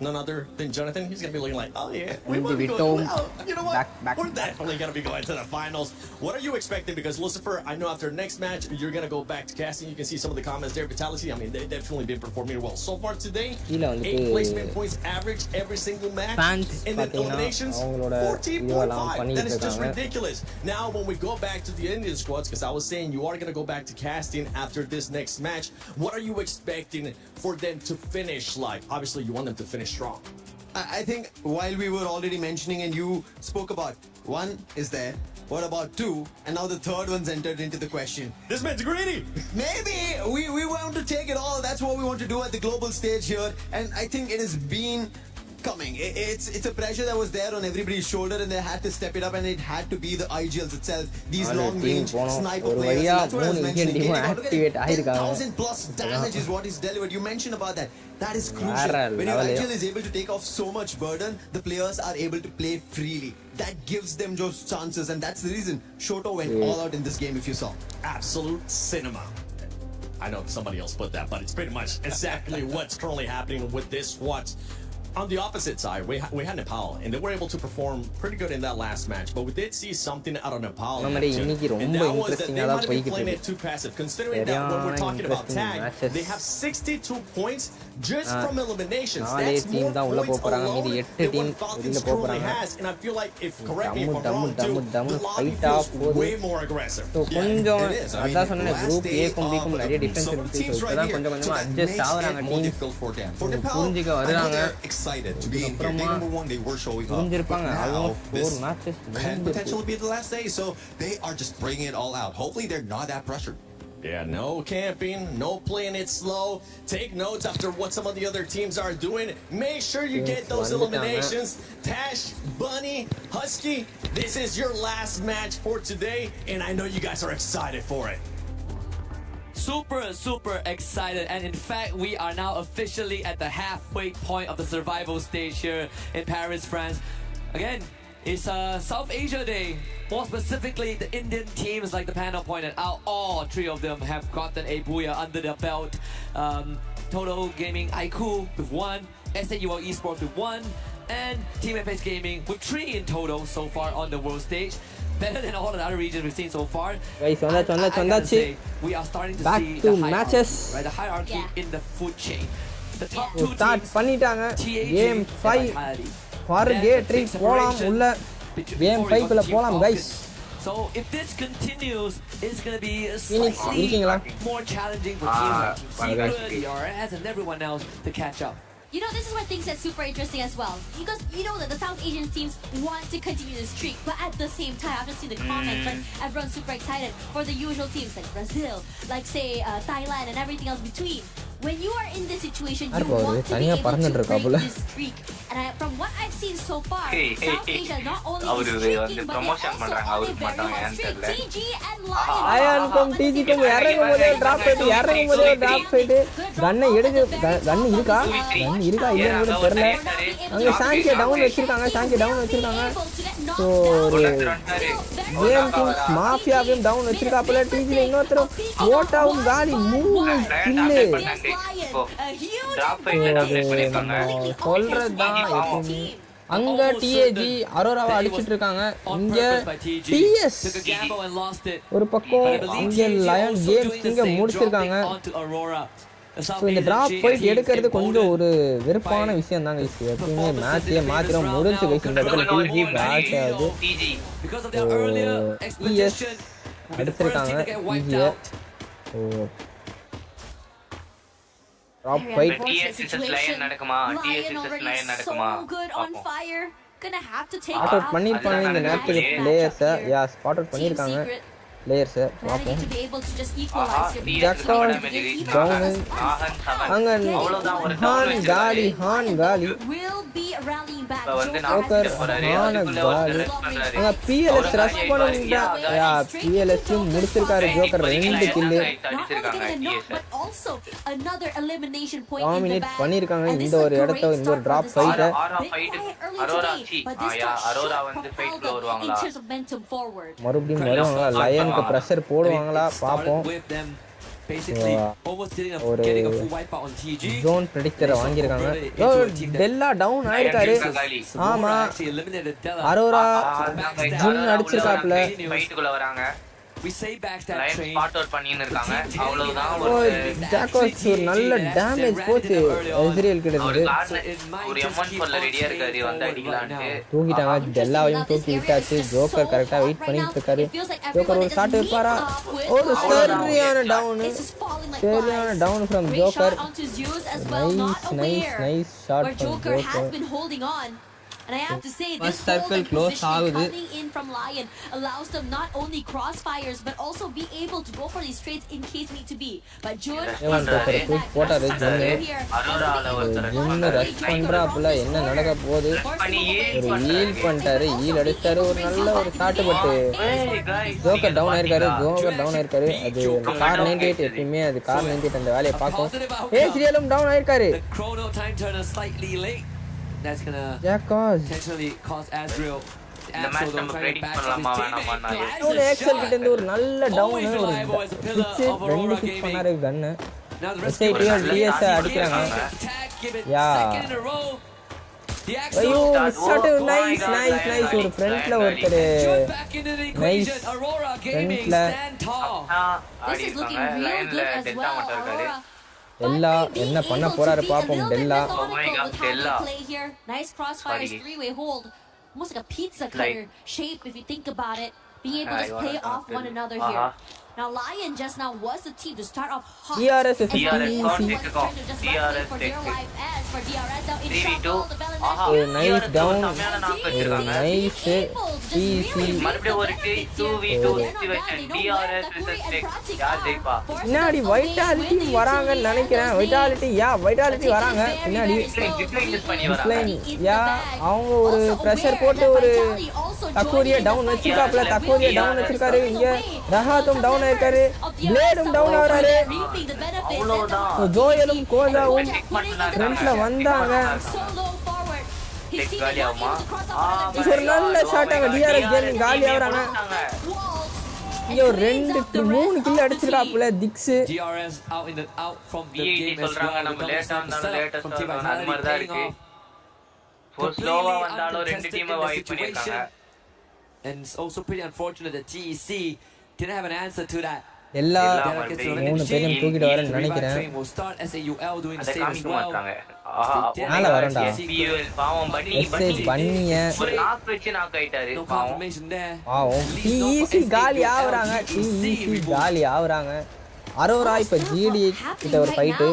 Speaker 2: none other than Jonathan. He's going to be looking like, oh, yeah, we want to go. Well, you know what? We're definitely going to be going to the finals. What are you expecting? Because, Lucifer, I know after next match, you're going to go back to casting. You can see some of the comments there. Vitality, I mean, they've definitely been performing well. So far today, 8 placement points average every single match. And then eliminations, 14.5. That is just ridiculous. Now, when we go back to the Indian squads, because I was saying you are going to go back to casting after this next match, what are you expecting for them to finish like? Obviously, you want them to finish strong.
Speaker 15: I think while we were already mentioning and you spoke about, one is there, what about two, and now the third one's entered into the question.
Speaker 2: This man's greedy!
Speaker 15: Maybe we want to take it all. That's what we want to do at the global stage here, and I think it has been coming. It's a pressure that was there on everybody's shoulder, and they had to step it up, and it had to be the IGLs itself. These long-range sniper players. That's what I was mentioning. Look at 10,000 plus damage is what is delivered. You mentioned about that. That is crucial. When your IGL is able to take off so much burden, the players are able to play freely. That gives them those chances, and that's the reason Shoto went all out in this game, if you saw.
Speaker 2: Absolute cinema. I know somebody else put that, but it's pretty much exactly what's currently happening with this squad. On the opposite side, we had Nepal, and they were able to perform pretty good in that last match. But we did see something out of Nepal, and that was that they might have been playing it too passive. Considering that when we're talking about tag, they have 62 points just from eliminations. That's more points alone than what Falcons currently has. And I feel like, if correct me if I'm wrong too, the lobby feels way more aggressive.
Speaker 4: Yeah, it is. I mean, last day some of the teams right here, so that makes it more difficult for them. For Nepal, I know they're excited to be in here. Day number one, they were showing up. But now, this had potential to be the last day, so they are just bringing it all out. Hopefully, they're not that pressured.
Speaker 2: Yeah, no camping, no playing it slow. Take notes after what some of the other teams are doing. Make sure you get those eliminations. Tash, Bunny, Husky, this is your last match for today, and I know you guys are excited for it.
Speaker 21: Super excited, and in fact we are now officially at the halfway point of the survival stage here in Paris, France. Again, it's South Asia Day. More specifically, the Indian teams, like the panel pointed out, all three of them have gotten a booyah under their belt. Total Gaming IQ with 1, SAUL Esports with 1, and Team Apex Gaming with 3 in total so far on the world stage. Better than all the other regions we've seen so far.
Speaker 4: Guys,
Speaker 21: I gotta say, we are starting to
Speaker 4: back
Speaker 21: see
Speaker 4: to
Speaker 21: the
Speaker 4: matches.
Speaker 21: right, the hierarchy in the food chain. The top two
Speaker 4: start
Speaker 21: teams,
Speaker 4: பண்ணிட்டாங்க game 5 purgatory போலாம் உள்ள game 5 குள்ள போலாம் guys.
Speaker 21: So if this continues, it's gonna be
Speaker 4: Phoenix இருக்கீங்களா?
Speaker 21: more challenging for teams like Team Secret, ERS, and everyone else to catch up.
Speaker 10: You know, this is where things get super interesting as well. Because you know that the South Asian teams want to continue this streak, but at the same time, I've just seen the comments, like everyone's super excited for the usual teams like Brazil, like say Thailand and everything else between. When you are in this situation, you want to be able to break this streak. And from what I've seen so far, South Asia not only is streaking, but they're also on a very hot streak. TG and Lion.
Speaker 4: TG க்கும் இறங்கும் போதே drop fight இறங்கும் போதே drop fight கன்னை எடுத்து கன் இருக்கா இல்லன்னு கூட தெரியல. அங்க சாங்கிய டவுன் வச்சிருக்காங்க சோ கேம் கிங்ஸ் மாஃபியாவையும் டவுன் வச்சிருக்காப்ல. டிஜில இன்னொருத்தர் ஓட்டாவும் காலி 3 கில்லு சொல்றதுதான். அங்க டிஏஜி அரோராவை அடிச்சிட்டு இருக்காங்க. இங்க டிஎஸ் ஒரு பக்கம், இங்க லயன் கேம்ஸ் இங்க முடிச்சிருக்காங்க. இந்த டிராப் ஃபைட் எடுக்கிறது கொஞ்சம் ஒரு வெறுப்பான விஷயம் தாங்க. எப்பவுமே மேட்சே மாத்திரம் முடிஞ்சு வைக்கிற இடத்துல டிஜி பேக் ஆகுது. டிஎஸ் அடிச்சிருக்காங்க டிஜியை. Drop fight. Spot out பண்ணிருப்பாங்க இந்த நேரத்துக்கு பிளேயர்ஸ். யா ஸ்பாட் அவுட் பண்ணிருக்காங்க players பாப்போம். ஜக்கர் டவுன் அங்க ஹான் காலி ஓகர் காலி அங்க பிஎல்எஸ் ரஷ் பண்ணுங்க. யா பிஎல்எஸ் முடிச்சிருக்காரு ஜோக்கர் 2 கில் டாமினேட் பண்ணிருக்காங்க இந்த ஒரு இடத்தை. இந்த ஒரு டிராப் ஃபைட் மறுபடியும் வருவாங்களா? லயனுக்கு பிரஷர் போடுவாங்களா பாப்போம்.
Speaker 21: basically almost getting a full wipeout on TG.
Speaker 4: Zone predictor வாங்கிருக்காங்க. டெல்லா டவுன் ஆயிருக்காரு. ஆமா. அரோரா ஜின் அடிச்சிருக்காப்ல.
Speaker 20: ஃபைட்டுக்குள்ள வராங்க.
Speaker 21: We say back that train.
Speaker 20: Spot out பண்ணின்னு இருக்காங்க. அவ்வளவுதான் ஒரு
Speaker 4: ஜாக்கோஸ் ஒரு நல்ல டேமேஜ் போச்சு இஸ்ரேல் கிட்ட இருந்து.
Speaker 20: ஒரு எமன் சொல்ல ரெடியா இருக்காரு வந்து அடிக்கலாம்னு.
Speaker 4: தூக்கிட்டாங்க டெல்லாவையும் தூக்கி விட்டாச்சு. ஜோக்கர் கரெக்ட்டா வெயிட் பண்ணிட்டு இருக்காரு. ஜோக்கர் ஒரு ஷாட் வைப்பாரா? ஒரு சரியான down from Joker. Nice shot from Joker.
Speaker 10: And I have to say, this
Speaker 4: circle close
Speaker 10: coming in from Lion allows them not only crossfires but also be able to go for these trades in case need to be. But June
Speaker 4: rush பண்றாப்புல என்ன நடக்க போகுது? ஒரு heel பண்ணிட்டாரு, heel அடிச்சாரு, ஒரு நல்ல ஒரு ஷாட் பட்டு ஜோக்கர் டவுன் ஆயிருக்காரு. அது கார் 98 எப்பயுமே அது கார் 98 அந்த வேலையை பார்க்கும். ஏசிரியலும் டவுன் ஆயிருக்காரு.
Speaker 21: That's gonna potentially cause Azrael.
Speaker 20: இந்த மேட்ச் நம்ம ப்ரெடிக்ட் பண்ணலாமா வேணாமா?
Speaker 4: ஒரு எக்ஸல் கிட்ட இருந்து ஒரு நல்ல டவுன் ஒரு ரெண்டு ஹிட் பண்ணாரு கன். SID DS அடிக்குறாங்க. யா ஐயோ ஷாட் நைஸ் ஒரு ஃப்ரண்ட்ல ஒருத்தர் நைஸ் ஃப்ரண்ட்ல டெல்லா என்ன பண்ண போறாரு பாப்போம். Della
Speaker 10: nice crossfires, three-way hold, almost like a pizza cutter shape if you think about it, being able to play off one another here. Now Lion just now was the team to start off hot.
Speaker 4: DRS is
Speaker 10: for
Speaker 20: DRS
Speaker 10: their life as for DRS now in trouble.
Speaker 4: A nice down, nice easy.
Speaker 20: மறுபடியும் ஒரு 2v2 situation. DRS versus Nick. யார் ஜெயிப்பா?
Speaker 4: பின்னாடி vitality வராங்கன்னு நினைக்கிறேன். Vitality வராங்க பின்னாடி. யா அவங்க ஒரு பிரஷர் போட்டு ஒரு தக்கூரியா டவுன் வச்சிருக்காரு. இங்க ரஹாத்தும் டவுன் ஆயிருக்காரு. பிளேடும் டவுன் ஆறாரு. ஜோயலும் கோசாவும் ஃப்ரண்ட்ல வந்தாங்க. ஒரு நல்ல ஷாட் அங்க டிஆர்எஸ் கேமிங் காலி ஆவறாங்க. இங்க ஒரு 2-3 kill அடிச்சிராப்ல திக்ஸ்.
Speaker 21: DRS out from the game
Speaker 20: சொல்றாங்க. நம்ம லேட்டா அந்த மாதிரி தான் இருக்கு. ஸ்லோவா வந்தாலும் ரெண்டு டீம் வைப் பண்ணிருக்காங்க.
Speaker 21: And it's also pretty unfortunate that GEC didn't have an answer to that.
Speaker 4: எல்லா மூணு பேரும் தூக்கிட்டு வரேன்னு நினைக்கிறேன். மேல வரண்டா பண்ணிய டிஇசி காலி ஆவறாங்க. அரோரா இப்ப ஜிடி கிட்ட ஒரு ஃபைட்.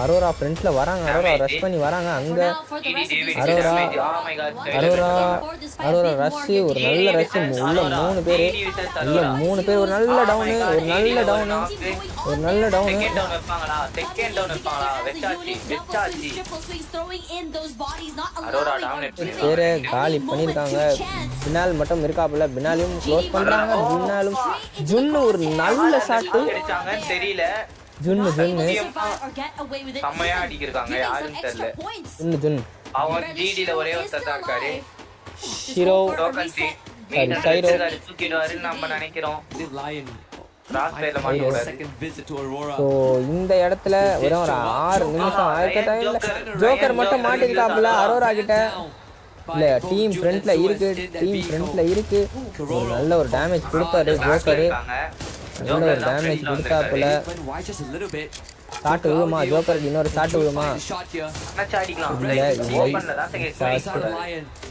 Speaker 4: அரோரா ஃப்ரண்ட்ல வராங்க. அரோரா ரஷ் பண்ணி வராங்க. அங்க அரோரா ரஷ் ஒரு நல்ல ரஷ். உள்ள மூணு பேர் ஒரு நல்ல டவுன். பேரை காலி பண்ணிருக்காங்க. பினால் மட்டும் இருக்காப்புல. பினாலையும் க்ளோஸ் பண்றாங்க. பினாலும் ஜுன்னு ஒரு நல்ல ஷாட்
Speaker 20: தெரியல.
Speaker 4: ஜுன்னு
Speaker 20: செம்மையா அடிக்கிறாங்க. யாருன்னு தெரியல.
Speaker 4: ஜுன்
Speaker 20: அவன் ஜிடில ஒரே ஒருத்தர் தான் இருக்காரு.
Speaker 4: ஷிரோ
Speaker 20: சைரோ தூக்கிடுவாருன்னு நம்ம நினைக்கிறோம்.
Speaker 4: ஸோ இந்த இடத்துல வெறும் ஒரு 6 நிமிஷம் ஆயிருக்க டைம்ல ஜோக்கர் மட்டும் மாட்டிருக்காப்புல அரோரா கிட்ட. இல்ல டீம் ஃப்ரண்ட்ல இருக்கு. நல்ல ஒரு டேமேஜ் கொடுத்தாரு ஜோக்கர். நல்ல ஒரு டேமேஜ் கொடுத்தாப்புல. ஷாட் விழுமா ஜோக்கருக்கு? இன்னொரு ஷாட் விழுமா?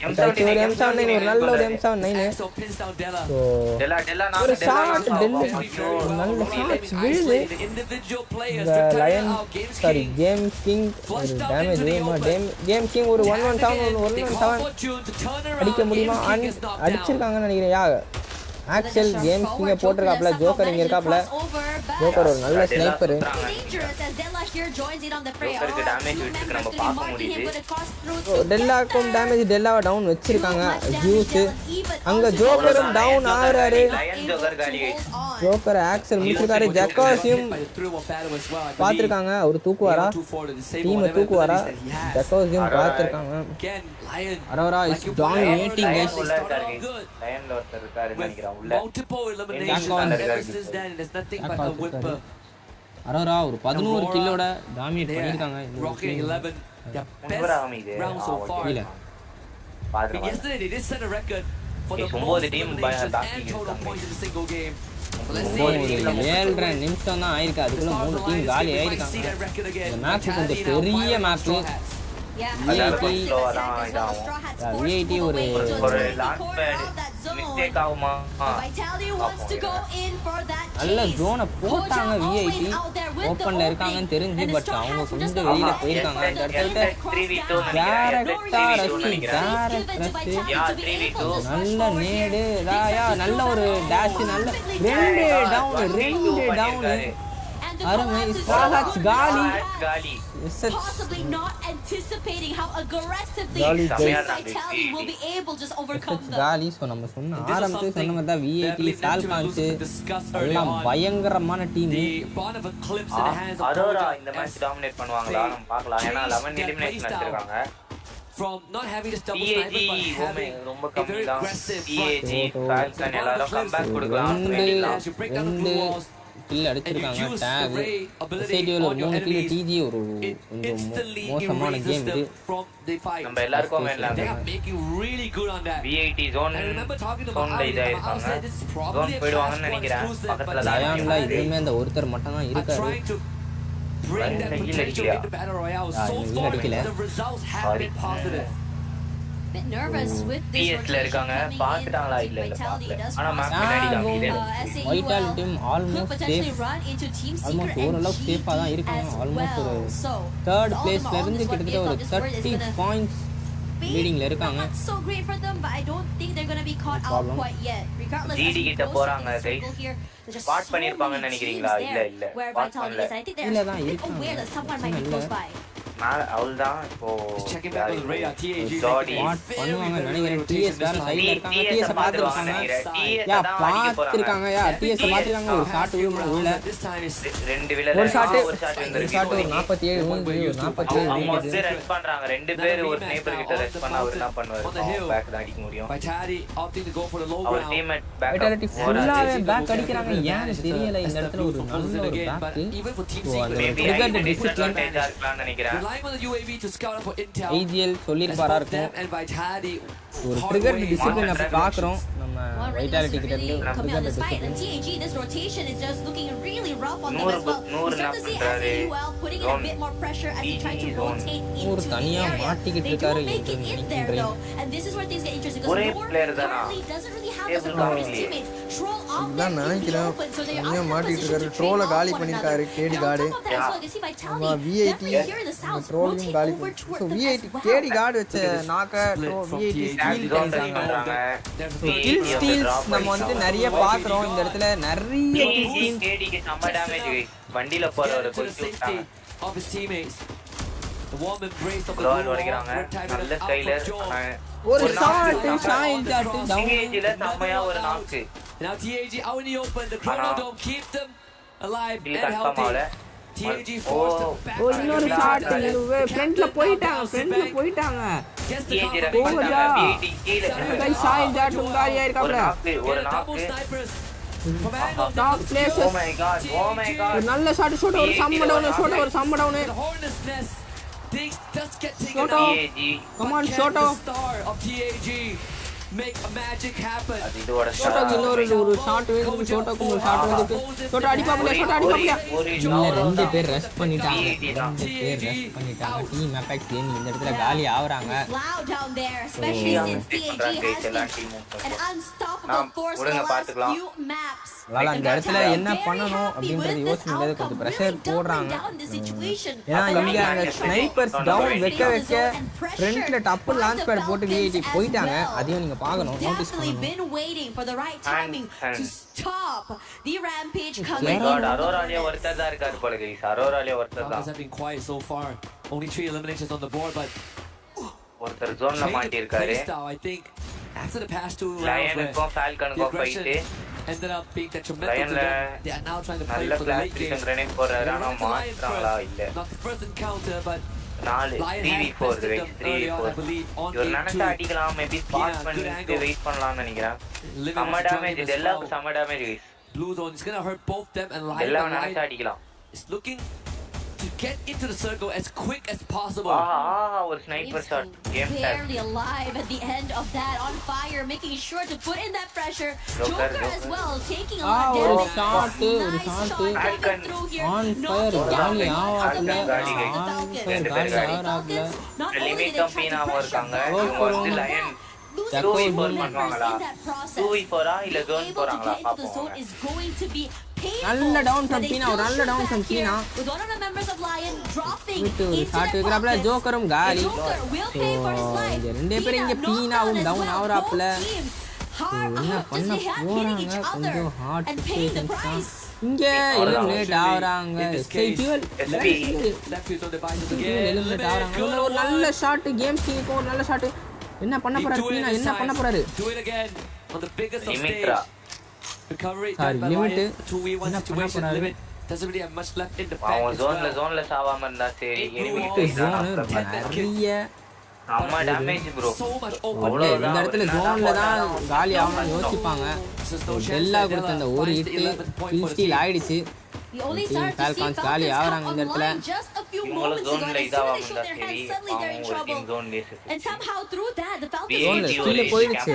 Speaker 4: M79 ஒரு நல்ல ஒரு M79. ஒரு ஷாட் நல்ல ஷாட்ஸ் விழுது. லயன் கேம் கிங் ஒரு டேமேஜ் விழுமா? கேம் கிங் ஒரு 117 அடிக்க முடியுமா? அடிச்சிருக்காங்கன்னு நினைக்கிறேன். ஆக்சுவல் கேம் கிங்க போட்டிருக்காப்ல. ஜோக்கர் இங்க இருக்காப்ல. ஜோக்கர் ஒரு நல்ல ஸ்னைப்பர். டெல்லாக்கும் டேமேஜ். டெல்லாவை டவுன் வச்சிருக்காங்க. ஜூஸ் அங்க ஜோக்கரும் டவுன் ஆகுறாரு. ஜோக்கர் ஆக்சல் முடிச்சிருக்காரு ஜக்கோஸையும் பார்த்துருக்காங்க அவர் தூக்குவாரா டீமை தூக்குவாரா ஜக்கோஸையும் பார்த்துருக்காங்க அரோரா இஸ் டாமினேட்டிங் கைஸ்
Speaker 5: லயன்ல ஒருத்தர் இருக்காருன்னு நினைக்கிறேன் உள்ள
Speaker 4: அரோரா ஒரு 11 கில்லோட டாமினேட் பண்ணிருக்காங்க
Speaker 21: Yesterday they did set a record for the
Speaker 5: most
Speaker 21: team points in a single game.
Speaker 4: 7 நிமிஷம் தான் ஆயிருக்கு அதுக்குள்ள 3 டீம் காலி ஆயிருக்காங்க இந்த மேட்ச் கொஞ்சம் பெரிய மேட்ச் VIT ஒரு நல்ல ஜோனை போட்டாங்க VIT ஓப்பன்ல இருக்காங்கன்னு தெரிஞ்சு பட் அவங்க கொஞ்சம் வெளியில போயிருக்காங்க அந்த இடத்துல நல்ல நேடு நல்ல ஒரு டேஷ் நல்ல ரெண்டு டவுன் அருமை ஸ்ட்ராஹாட்ஸ் காலி
Speaker 10: possibly not anticipating how aggressively Vitality will be able to just overcome them.
Speaker 4: காலி சோ நம்ம சொன்ன ஆரம்பத்துல சொன்ன மாதிரி தான் VIT ஃபால்கான்ஸ் எல்லாம் பயங்கரமான டீம்
Speaker 5: அரோரா இந்த மேட்ச் டாமினேட் பண்ணுவாங்களா நம்ம பார்க்கலாம் ஏனா 11 எலிமினேஷன் அடிச்சிருக்காங்க
Speaker 21: from not having this double sniper but having
Speaker 5: ரொம்ப கம்மி தான் EAG ஃபால்கன் எல்லாரும் கம்பேக் கொடுக்கலாம்
Speaker 4: கில் அடிச்சிருக்காங்க டாக் எஸ்ஐடில ஒரு 3 கில் டிஜி ஒரு கொஞ்சம் மோசமான கேம் இது
Speaker 5: நம்ம எல்லாருக்கும் வேணலாம் VIT zone இதா இருக்காங்க zone போய்டுவாங்கன்னு நினைக்கிறேன் பக்கத்துல
Speaker 4: லயன்ல இதுமே அந்த ஒருத்தர் மட்டும் தான் இருக்காரு அடிக்கல
Speaker 10: bit nervous with this
Speaker 5: rotation
Speaker 10: இருக்காங்க பாத்துட்டாங்களா இல்ல ஆனா மேட்ச் பின்னாடி காமிக்குது
Speaker 4: vital team almost safe almost ஓரளவு சேஃபா தான் இருக்காங்க ஆல்மோஸ்ட் ஒரு 3rd பிளேஸ்ல இருந்து கிட்டத்தட்ட ஒரு 30 பாயிண்ட்ஸ் லீடிங்ல இருக்காங்க
Speaker 10: so great for them but I don't think they're going to be caught out quite yet regardless
Speaker 5: GD கிட்ட போறாங்க கைஸ் ஸ்பாட் பண்ணிருப்பாங்கன்னு நினைக்கிறீங்களா இல்ல ஸ்பாட் பண்ணல
Speaker 10: இல்ல தான் இருக்காங்க aware that someone might be close by
Speaker 5: அவுல்தான் இப்போ
Speaker 4: ஜாடி பண்ணுவாங்க நினைக்கிறேன் TS வேற சைடுல இருக்காங்க TS பாத்துறாங்க பாத்துறாங்க TS பாத்துறாங்க ஒரு ஷாட் உள்ள
Speaker 5: ரெண்டு வில
Speaker 4: ஒரு ஷாட்
Speaker 5: 47
Speaker 4: 47
Speaker 5: ரன் பண்றாங்க ரெண்டு பேர் ஒரு ஸ்னைப்பர் கிட்ட ரன் பண்ணா அவர் என்ன பண்ணுவாரு பேக் தான் அடிக்க முடியும் அவர் டீம்மேட் பேக்
Speaker 4: ஃபுல்லாவே பேக் அடிக்கறாங்க ஏன்னு தெரியல இந்த இடத்துல ஒரு நல்ல ஒரு பேக்
Speaker 5: ட்ரிகர் டிஸ்அட்வான்டேஜ் இருக்கலாம் நினைக்கிறேன்
Speaker 21: relying on the UAV to scout out for intel
Speaker 4: AGL சொல்லிருப்பாரா இருக்கும்
Speaker 21: and Vitality
Speaker 4: ஒரு ட்ரிகர் டிசிப்ளின் அப்ப பாக்குறோம் நம்ம வைட்டாலிட்டி கிட்ட இருந்து
Speaker 10: trigger discipline and TAG this rotation is just looking really rough on them as well start to see SAUL putting in a bit more pressure as he tries to rotate into the area
Speaker 4: மாட்டிக்கிட்டு இருக்காரு
Speaker 10: and this is where things get interesting because Noor doesn't really have the support of his teammates Troll off
Speaker 4: நான் நினைக்கிறேன் தனியா மாட்டிக்கிட்டு இருக்காரு ட்ரோல காலி பண்ணிருக்காரு கேடி card VIT ட்ரோலையும் காலி சோ VIT கேடி கார்டு வச்ச நாக்க VIT ஸ்டீல் பண்றாங்க ஸ்டீல்ஸ் நம்ம வந்து நிறைய பாக்குறோம் இந்த இடத்துல நிறைய
Speaker 5: கேடிக்கு செம்ம டேமேஜ் வண்டில போறவர கொளுத்தி விட்டாங்க
Speaker 21: of his teammates the warm embrace of the
Speaker 5: goal வரைக்குறாங்க நல்ல ஸ்டைலர்
Speaker 4: ஒரு ஷாட் ஷாட் டவுன்
Speaker 5: TAG-ல செம்மையா ஒரு நாக்கு
Speaker 21: now TAG out in the open the chrono don't keep them alive and healthy TAG forced to back
Speaker 4: இன்னொரு shot ஃப்ரண்ட்ல போயிட்டாங்க
Speaker 5: TAG record VIT கீழ
Speaker 4: guys shot Jat உங்காரியா இருக்காப்ல
Speaker 5: ஒரு நாக்கு
Speaker 4: top place
Speaker 5: oh my god
Speaker 4: நல்ல ஷாட் ஒரு சம்ம down
Speaker 21: things just get taken
Speaker 4: out
Speaker 5: TAG
Speaker 4: come on Shoto
Speaker 21: star of TAG make a magic happen
Speaker 5: இதோட
Speaker 4: இன்னொரு ஷாட் வேணும் ஷோட்டோக்கு ஒரு ஷாட் வந்துட்டு ஷோட்டோ அடிப்பாப்ல ரெண்டு பேர் ரஷ் பண்ணிட்டாங்க டீம் அபெக்ஸ் கேம் இந்த இடத்துல காலி ஆவறாங்க அந்த இடத்துல என்ன பண்ணனும் அப்படிங்கறது யோசிக்கும்போது கொஞ்சம் பிரஷர் போடுறாங்க ஏன்னா இங்க அங்க ஸ்னைப்பர்ஸ் டவுன் வைக்க ஃப்ரண்ட்ல டப்பு லான்ச் பேட் போட்டு VIT போயிட்டாங்க அதையும் நீங்க பார்க்கணும் நோட்டீஸ் பண்ணணும்
Speaker 5: அரோராலியா ஒருத்தர் தான் இருக்காரு போல गाइस அரோராலியா ஒருத்தர் தான்
Speaker 21: have been quiet so far only 3 eliminations on the board but
Speaker 5: ஒருத்தர் ஜோன்ல மாட்டி இருக்காரு
Speaker 21: I think after the past two
Speaker 5: லயனுக்கும் ஃபால்கனுக்கும் fight
Speaker 21: ended up being detrimental to them. They are now trying to play for the late game. Not the first encounter, but Lion has bested them early on, I believe, on game 2.
Speaker 5: maybe spot பண்ணிட்டு wait பண்ணலாம்னு நினைக்கிறேன். சம damage இது எல்லாரும் சம damage guys.
Speaker 21: Blue zone is going to hurt both them and Lion.
Speaker 5: எல்லாம் நினைச்சா அடிக்கலாம்.
Speaker 21: Is looking to get into the circle as quick as possible.
Speaker 5: Or sniper shot. Game
Speaker 10: barely alive at the end of that, on fire, making sure to put in that pressure. Joker as well, taking a lot of damage. Nice shot coming through here.
Speaker 4: On fire, Gali
Speaker 10: Not only did they try to pressure,
Speaker 5: Lion 2v4 பண்ணுவாங்களா 2v4 இல்ல zone போறாங்களா பாப்போம்.
Speaker 10: is going to be
Speaker 4: நல்ல down from பீனா நல்ல down from பீனா
Speaker 10: with one of the members of Lion dropping
Speaker 4: விட்டு shot வைக்கறாப்ல ஜோக்கரும் காலி இந்த ரெண்டு பேரும் இங்க பீனாவும் டவுன் ஆவறாப்ல என்ன பண்ண போறாங்க கொஞ்சம் ஹார்ட் சிச்சுவேஷன்ஸ் இங்க எலிமினேட் ஆவறாங்க எஸ்கேபிஎல் எலிமினேட் ஆவறாங்க ஒரு நல்ல ஷாட் கேம் கிங்க்கு ஒரு நல்ல ஷாட் என்ன பண்ண போறாரு பீனா என்ன பண்ண போறாரு
Speaker 5: லிமிட்ரா
Speaker 21: recovery done by Lion 2v1 situation limit doesn't really have much left in the bank as well.
Speaker 5: zone சாவாம இருந்தா சரி
Speaker 4: நிறைய
Speaker 5: அம்மா damage bro
Speaker 21: so much open
Speaker 4: இந்த இடத்துல ஜோன்ல தான் காலி ஆவணும் யோசிப்பாங்க எல்லா கொடுத்த அந்த ஒரு ஹிட் கில் ஸ்டீல் ஆயிடுச்சு
Speaker 10: We only started to see
Speaker 4: காலி ஆவறாங்க இந்த
Speaker 10: Falcons
Speaker 4: இடத்துல
Speaker 10: online just a few moments ago, and as soon as they showed their hands, suddenly they're in trouble. And somehow through that, the Falcons managed to the Hornets,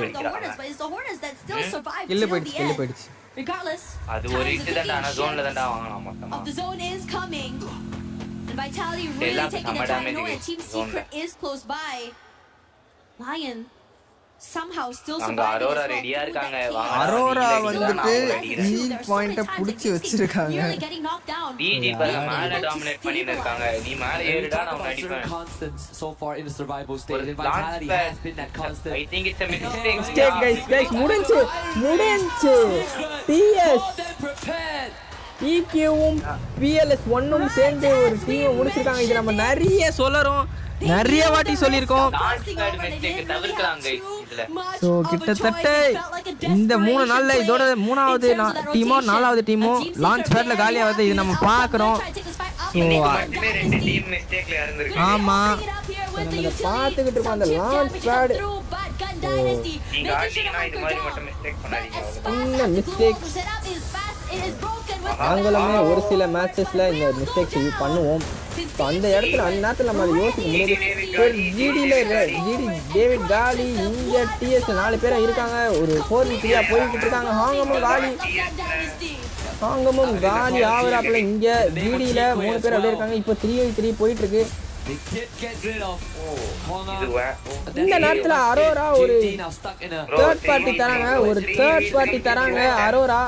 Speaker 10: but it's the Hornets that still survived till the end. Regardless, of the zone is coming, and Vitality really taking their time. No, and Team Secret is close by. Lion somehow still surviving.
Speaker 4: Arora வந்துட்டு lead பாயிண்ட புடிச்சு வச்சிருக்காங்க
Speaker 10: getting knocked down.
Speaker 5: DG மேல dominate பண்ணிட்டு இருக்காங்க. நீ மேல ஏறிடா நான் அடிப்பேன்.
Speaker 21: Constants so far in the survival stage. Vitality has been that constant.
Speaker 5: I think it's a mistake.
Speaker 4: guys முடிஞ்சு PS EQவும் PLS 1ம் சேர்ந்து ஒரு டீம் முடிச்சிருக்காங்க. இது நம்ம நிறைய சொல்லறோம் நிறைய வாட்டி சொல்லிருக்கோம். சோ கிட்டத்தட்ட இந்த 3 நாள்ல இதோட மூணாவது டீமோ நாலாவது டீமோ லான்ச் பேட்ல காலி ஆகுது. இது நம்ம பாக்குறோம். ஆமா நம்ம பாத்துக்கிட்டு இருக்கோம் அந்த லான்ச் பேட். நாங்களுமே ஒரு சில மேட்சஸ்ல இந்த மிஸ்டேக்ஸ் பண்ணுவோம். அந்த இடத்துல அந்த நேரத்தில் நம்ம யோசிக்க முடியாது. ஜிடி டேவிட் காலி இங்க டிஎஸ் 4 பேரா இருக்காங்க. ஒரு 4v3 போய்கிட்டு இருக்காங்க. ஹாங்கமும் காலி ஆவறாப்ல. இங்க ஜிடில 3 பேர் அப்படியே இருக்காங்க. இப்போ 3v3 போயிட்டு இருக்கு. இந்த நேரத்துல அரோரா ஒரு தேர்ட் பார்ட்டி தராங்க. அரோரா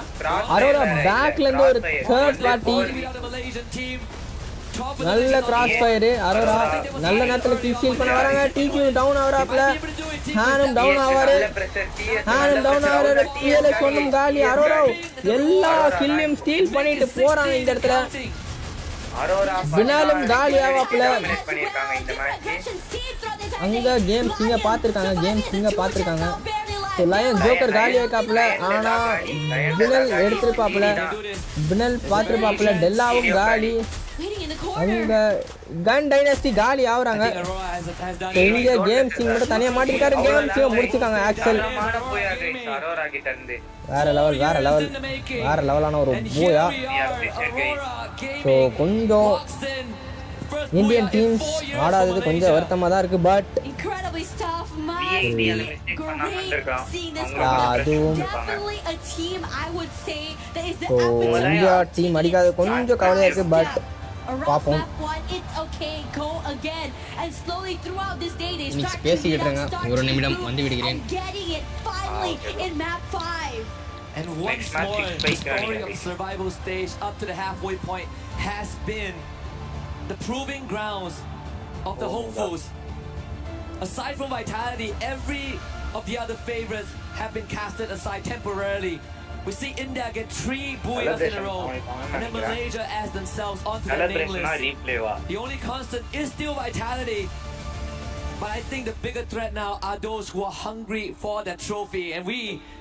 Speaker 4: பேக்ல இருந்து ஒரு தேர்ட் பார்ட்டி நல்ல கிராஸ் ஃபயர். அரோரா நல்ல நேரத்துல கில் ஸ்டீல் பண்ண வராங்க. டிக்யூ டவுன் ஆவறாப்ல. ஹானும் டவுன் ஆவாரு. PLS ஒண்ணும் காலி. அரோரா எல்லா கில்லையும் ஸ்டீல் பண்ணிட்டு போறாங்க. இந்த இடத்துல வினாலும் காலி ஆவாப்ல. அங்க கேம்ஸ் இங்க பாத்துருக்காங்க. லயன் ஜோக்கர் காலி ஆயிக்காப்ல. ஆனா பினல் எடுத்துருப்பாப்ல. டெல்லாவும் காலி. அங்க கன் டைனஸ்டி காலி ஆகுறாங்க. இங்க கேம்ஸ் மட்டும் தனியா மாட்டிருக்காரு. கேம்ஸ் முடிச்சுக்காங்க. ஆக்சல் வேற லெவலான ஒரு போயா. ஸோ கொஞ்சம் இந்தியன் டீம்ஸ் ஆடாதது கொஞ்சம் வருத்தமா தான் இருக்கு. பட் அதுவும் இந்தியா டீம் அடிக்காது கொஞ்சம் கவலையா இருக்கு. பட் பாப்போம். பேசிக்கிட்டு இருங்க. ஒரு நிமிடம் வந்து விடுகிறேன்.
Speaker 21: And once more, the story of the survival stage up to the halfway point has been the proving grounds of the hopefuls. Aside from Vitality, every of the other favorites have been casted aside temporarily. We see India get 3 booyahs in a row, and then Malaysia adds themselves onto the name list. The only constant is still Vitality. But I think the bigger threat now are those who are hungry for that trophy, and we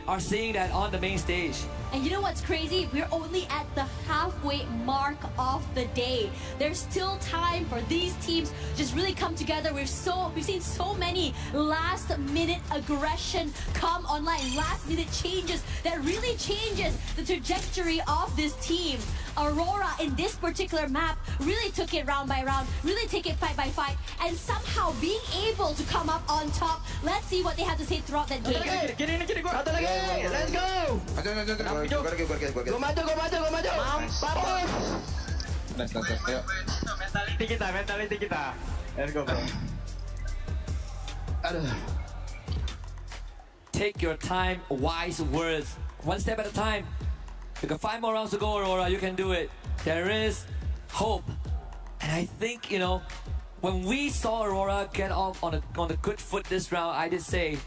Speaker 21: are seeing that on the main stage.
Speaker 10: And you know what's crazy? We're only at the halfway mark of the day. There's still time for these teams just really come together. We've seen so many last minute aggression come online, last minute changes that really changes the trajectory of this team. Aurora in this particular map really took it round by round, really take it fight by fight, and somehow being able to come up on top. Let's see what they have to say throughout that game.
Speaker 15: Satu lagi, let's go. Go maju. Mampus.
Speaker 12: Let's yuk. Mentality kita. Let's go, bro.
Speaker 15: Aduh.
Speaker 21: Take your time, wise words. One step at a time. You got 5 more rounds to go, Aurora. You can do it. There is hope. And I think, when we saw Aurora get off on a good foot this round, I did say,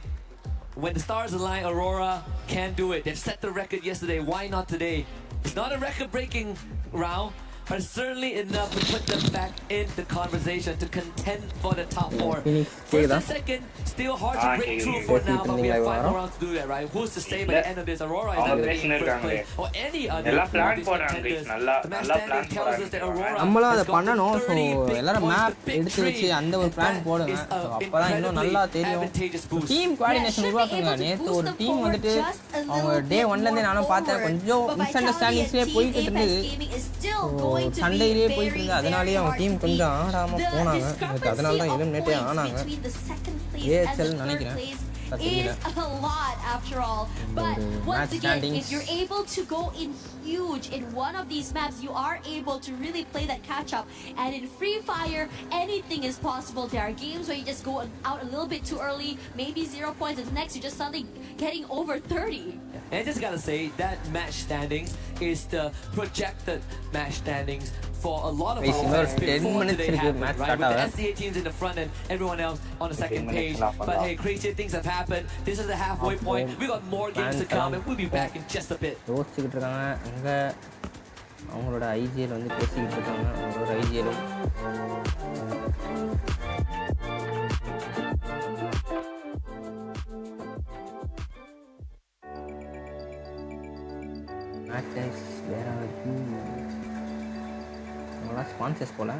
Speaker 21: when the stars align, Aurora can do it. They've set the record yesterday. Why not today? It's not a record-breaking round, but it's certainly enough to put them back in the conversation to contend for the top 4. First and second, still hard to break through for now, but we have 5 more rounds to do that, right? Who's to say by the end of this, Aurora is not going to be in first place, or any other of these contenders. The match standing tells us that Aurora
Speaker 4: நம்மளும் அதை
Speaker 21: has gone
Speaker 4: பண்ணணும். So
Speaker 21: 30
Speaker 4: எல்லாரும்
Speaker 21: points
Speaker 4: map
Speaker 21: to big
Speaker 4: எடுத்து வச்சு
Speaker 21: 3.
Speaker 4: அந்த ஒரு plan போடுங்க. So அப்போ தான் இன்னும் நல்லா தெரியும். டீம் கோஆர்டினேஷன் உருவாக்குங்க. நேற்று ஒரு டீம் வந்துட்டு அவங்க டே 1லேருந்தே நானும் பார்த்தேன், கொஞ்சம் மிஸ் அண்டர்ஸ்டாண்டிங்ஸ்லேயே போய்கிட்டு இருந்தது. சண்டையிலேயே போயிட்டு இருந்தது. அதனாலேயே அவங்க டீம் கொஞ்சம் ஆடாமல் போனாங்க. அதனால தான் எலிமினேட்டே ஆனாங்க. ஏஎச்எல் நினைக்கிறேன்.
Speaker 10: Is a lot after all, but once again, if you're able to go in huge in one of these maps, you are able to really play that catch up. And in Free Fire, anything is possible. There are games where you just go out a little bit too early, maybe 0 points, and the next you're just suddenly getting over 30.
Speaker 21: And I just gotta say that match standings is the projected match standings for a lot of our players before today happened, right? With the SCA teams in the front and everyone else on the second page. But hey, crazy things have happened. This is the halfway point. We got more games to come, and we'll be back in just a bit.
Speaker 4: யோசிச்சுக்கிட்டு இருக்காங்க. அங்கே அவங்களோட IGL வந்து பேசிக்கிட்டு இருக்காங்க. அவங்களோட ஐஜிஎலும் match வேற அவங்களாம் ஸ்பான்சர்ஸ் போல.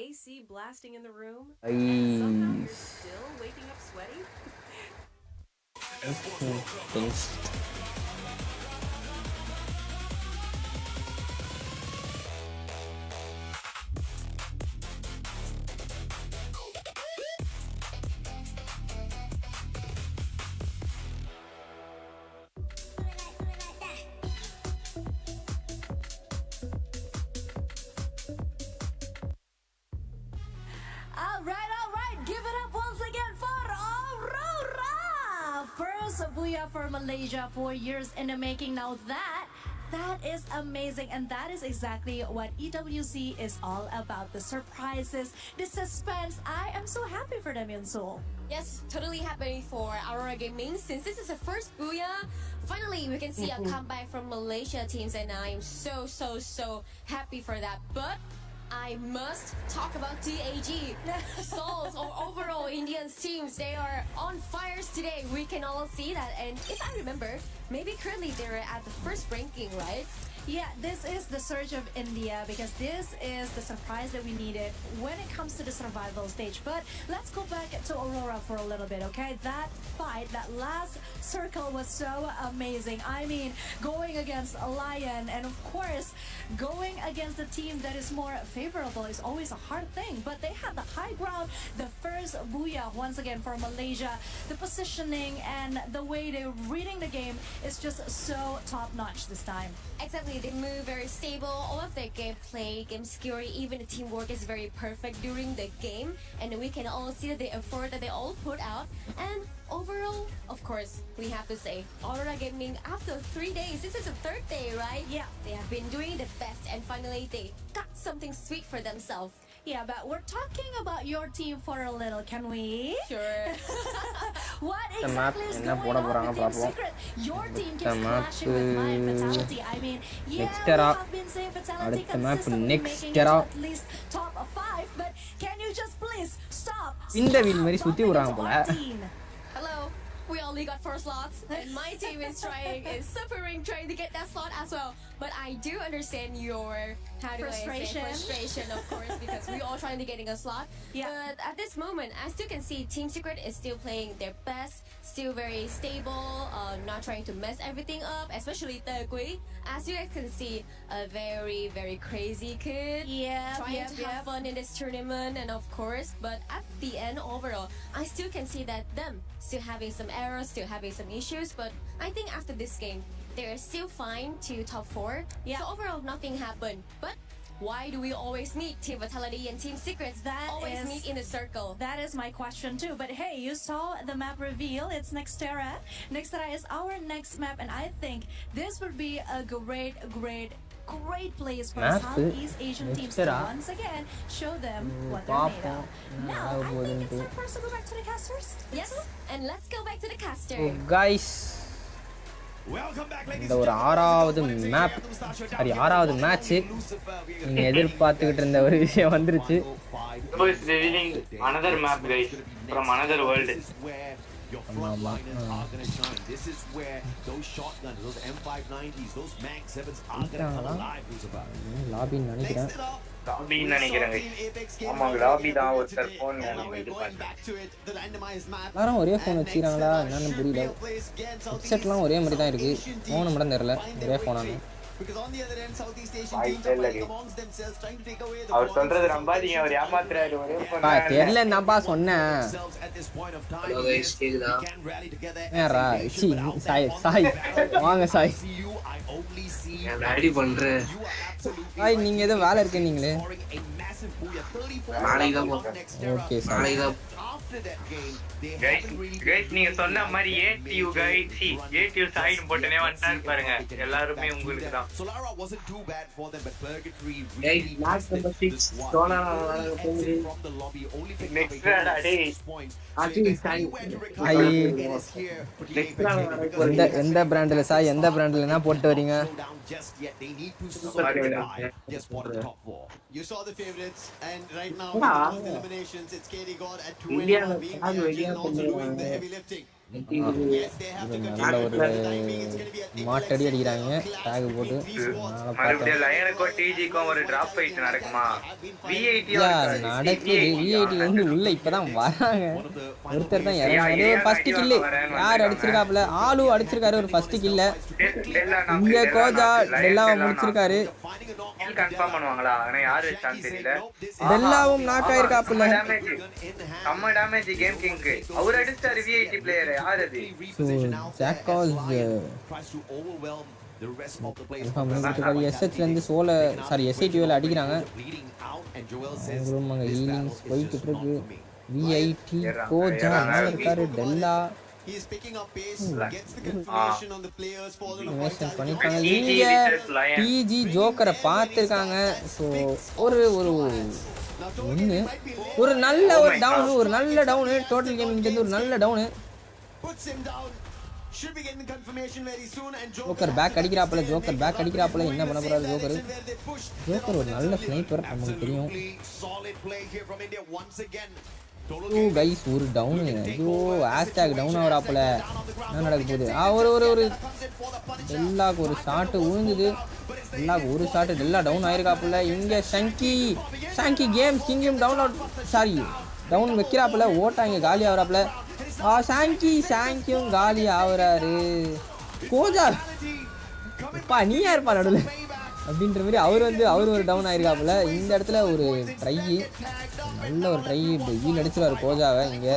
Speaker 7: AC blasting in the room.
Speaker 4: Nice.
Speaker 7: Still waking up sweaty.
Speaker 3: Booyah for Malaysia, 4 years in the making. Now that is amazing, and that is exactly what EWC is all about. The surprises, the suspense. I am so happy for them, Yunsul.
Speaker 10: Yes, totally happy for Aurora Gaming since this is the first Booyah. Finally, we can see a comeback from Malaysia teams, and I am so happy for that. But I must talk about TAG. Souls or overall Indians teams, they are on fires today. We can all see that. And if I remember, maybe currently they're at the first ranking, right?
Speaker 3: Yeah, this is the surge of India because this is the surprise that we needed when it comes to the survival stage. But let's go back to Aurora for a little bit, okay? That fight, that last circle was so amazing. I mean, going against a Lion and of course, going against a team that is more favorable is always a hard thing. But they had the high ground, the first Booyah once again for Malaysia. The positioning and the way they're reading the game is just so top-notch this time.
Speaker 10: Exactly, they move very stable. All of their gameplay, game security, even the teamwork is very perfect during the game. And we can all see the effort that they all put out. And overall, of course, we have to say, Aurora Gaming, after 3 days, this is the 3rd day, right?
Speaker 3: Yeah.
Speaker 10: They have been doing the best, and finally they got something sweet for themselves.
Speaker 3: Yeah, but we're talking about your team for a little, can we?
Speaker 10: Sure.
Speaker 3: What exactly is going on with Team Secret? Your team keeps clashing with my fatality. I mean, yeah, we have been saying fatality consistently making it to at least top life, but can you just please stop?
Speaker 4: இந்த wheel மாதிரி சுத்தி விடுறாங்க போல.
Speaker 10: Hello. We only got 4 slots, and my team is suffering trying to get that slot as well. But I do understand your frustration, of course, because we all trying to getting a slot.
Speaker 3: Yeah.
Speaker 10: But at this moment, as you can see, Team Secret is still playing their best, still very stable, not trying to mess everything up, especially Tegui. As you guys can see, a very, very crazy kid. Trying to have fun in this tournament, and of course, but at the end, overall, I still can see that them still having some errors, still having some issues, but I think after this game, they're still fine to top 4. So overall, nothing happened. But why do we always meet Team Vitality and Team Secrets?
Speaker 3: That
Speaker 10: always
Speaker 3: is-
Speaker 10: meet in a circle.
Speaker 3: That is my question too. But hey, you saw the map reveal. It's Nextera. Nextera is our next map, and I think this would be a great place for
Speaker 4: Map?
Speaker 3: Southeast Asian teams to
Speaker 4: Nextera?
Speaker 3: once again show them what they're made of. Now, I think it's
Speaker 4: போகுதுன்ட்டு.
Speaker 3: time for us to go back to the casters.
Speaker 10: Yes, and let's go back to the caster.
Speaker 4: Oh, guys, இந்த ஒரு 6வது map சரி 6வது match நீங்க எதிர்பார்த்துக்கிட்டு இருந்த ஒரு விஷயம் வந்துருச்சு.
Speaker 20: Who is revealing another map, guys, from another world?
Speaker 4: ஆமா
Speaker 15: This is where those shotguns, those M590s, those Mag 7s are going to come alive, Lucifer.
Speaker 4: லாபின்னு நினைக்கிறேன்.
Speaker 20: லாபின்னு நினைக்கிறேன் guys. ஆமாங்க லாபி தான் ஒருத்தர் ஃபோன் இது பண்ணாங்க.
Speaker 4: எல்லாரும் ஒரே ஃபோன் வச்சுக்கிறாங்களா என்னன்னு புரியல. ஹெட்செட்லாம் ஒரே மாதிரி தான் இருக்கு. ஃபோன் மட்டும் தெரியல ஒரே ஃபோனானு.
Speaker 20: அவர் சொல்றது நம்பாதீங்க, அவர் ஏமாத்துறாரு. ஒரே
Speaker 4: பா தெரியல நான்ப்பா சொன்னேன்.
Speaker 5: ஹலோ கைஸ் கேக்குதா?
Speaker 4: ஏறா சி சாய் வாங்க சாய்.
Speaker 5: நான் ரெடி பண்றேன்.
Speaker 4: சாய் நீங்க ஏதோ வேலை இருக்கு நீங்களே.
Speaker 5: நாளைக்கு தான் போறேன்.
Speaker 4: ஓகே சாய்.
Speaker 5: நாளைக்கு தான்
Speaker 20: guys நீங்க சொன்ன மாதிரி ATU guys ATU சைடு போட்டனே வந்துட்டாரு பாருங்க. எல்லாரும் உங்களுக்கு தான்.
Speaker 15: Solara wasn't too bad for them, but Purgatory
Speaker 5: Guys, match number 6 Solara
Speaker 15: from the lobby only picked
Speaker 20: next round
Speaker 15: at points.
Speaker 4: எந்த பிராண்ட்ல சாய் எந்த பிராண்ட்லனா போட்டு வரீங்க?
Speaker 15: Just yet they need to survive just for the top 4. You saw the favorites, and right now with eliminations it's KD God at 2 being and also doing the heavy lifting.
Speaker 4: நல்ல ஒரு மாட்டடி அடிக்கிறாங்க talk போட்டு.
Speaker 20: மறுபடியும் லயனுக்கும் டிஜிக்கும் ஒரு drop fight நடக்குமா? V80
Speaker 4: நடக்குது. V80 ல இருந்து உள்ள இப்பதான் வராங்க. ஒருத்தர் தான் இறங்குறாரு. ஒரு ஃபர்ஸ்ட் கில் யார் அடிச்சிருக்காப்ல? ஆளு அடிச்சிருக்காரு ஒரு ஃபர்ஸ்ட் கில்ல. இங்க கோஜா டெல்லாவை முடிச்சிருக்காரு.
Speaker 20: கன்ஃபார்ம் பண்ணுவாங்களா? ஆனா யார் வெச்சான்னு தெரியல.
Speaker 4: டெல்லாவும் நாக் ஆயிருக்காப்ல.
Speaker 20: கம்ம டேமேஜ் கேம் கிங்க்கு. அவர் அடிச்சாரு V80 பிளேயர். யார் அது?
Speaker 4: ஜாக்காஸ் எஸ்ஹெச்ல இருந்து சோல சாரி SITல அடிக்கிறாங்க. அவங்களும் அங்க ஹீலிங்ஸ் போயிட்டு இருக்கு. V80 கோஜா மேல இருக்காரு. டெல்லா பண்ணிருக்காங்க. இங்க டிஜி ஜோக்கரை பார்த்துருக்காங்க. ஸோ ஒரு ஒரு ஒன்று ஒரு நல்ல ஒரு டவுனு ஒரு நல்ல டவுனு டோட்டல் கேமிங் ஒரு நல்ல டவுனு. ஜோக்கர் பேக் அடிக்கிறாப்புல. ஜோக்கர் பேக் அடிக்கிறாப்புல. என்ன பண்ண போறாரு ஜோக்கர்? ஜோக்கர் ஒரு நல்ல ஸ்னைப்பர் நமக்கு தெரியும். கைஸ் ஒரு டவுனு. ஐயோ ஹேஷ்டாக் டவுன் ஆகிறாப்புல. என்ன நடக்க போகுது? ஒரு டெல்லாக்கு ஒரு ஷாட்டு விழுந்துது. டெல்லாக்கு ஒரு ஷாட்டு. டெல்லா டவுன் ஆயிருக்காப்புல. இங்கே ஷங்கி கேம்ஸ் கிங்கும் டவுன் அவுட் சாரி டவுன் வைக்கிறாப்புல. ஓட்டா இங்கே காலி ஆகிறாப்புல. ஷாங்கியும் காலி ஆகுறாரு. கோஜா பா நீ யாருப்பா நடுவில் அப்படின்ற மாதிரி அவர் ஒரு டவுன் ஆயிருக்காப்புல. இந்த இடத்துல ஒரு ட்ரை நல்ல ஒரு ட்ரை வீல் அடிச்சிருவாரு கோஜாவை. இங்கே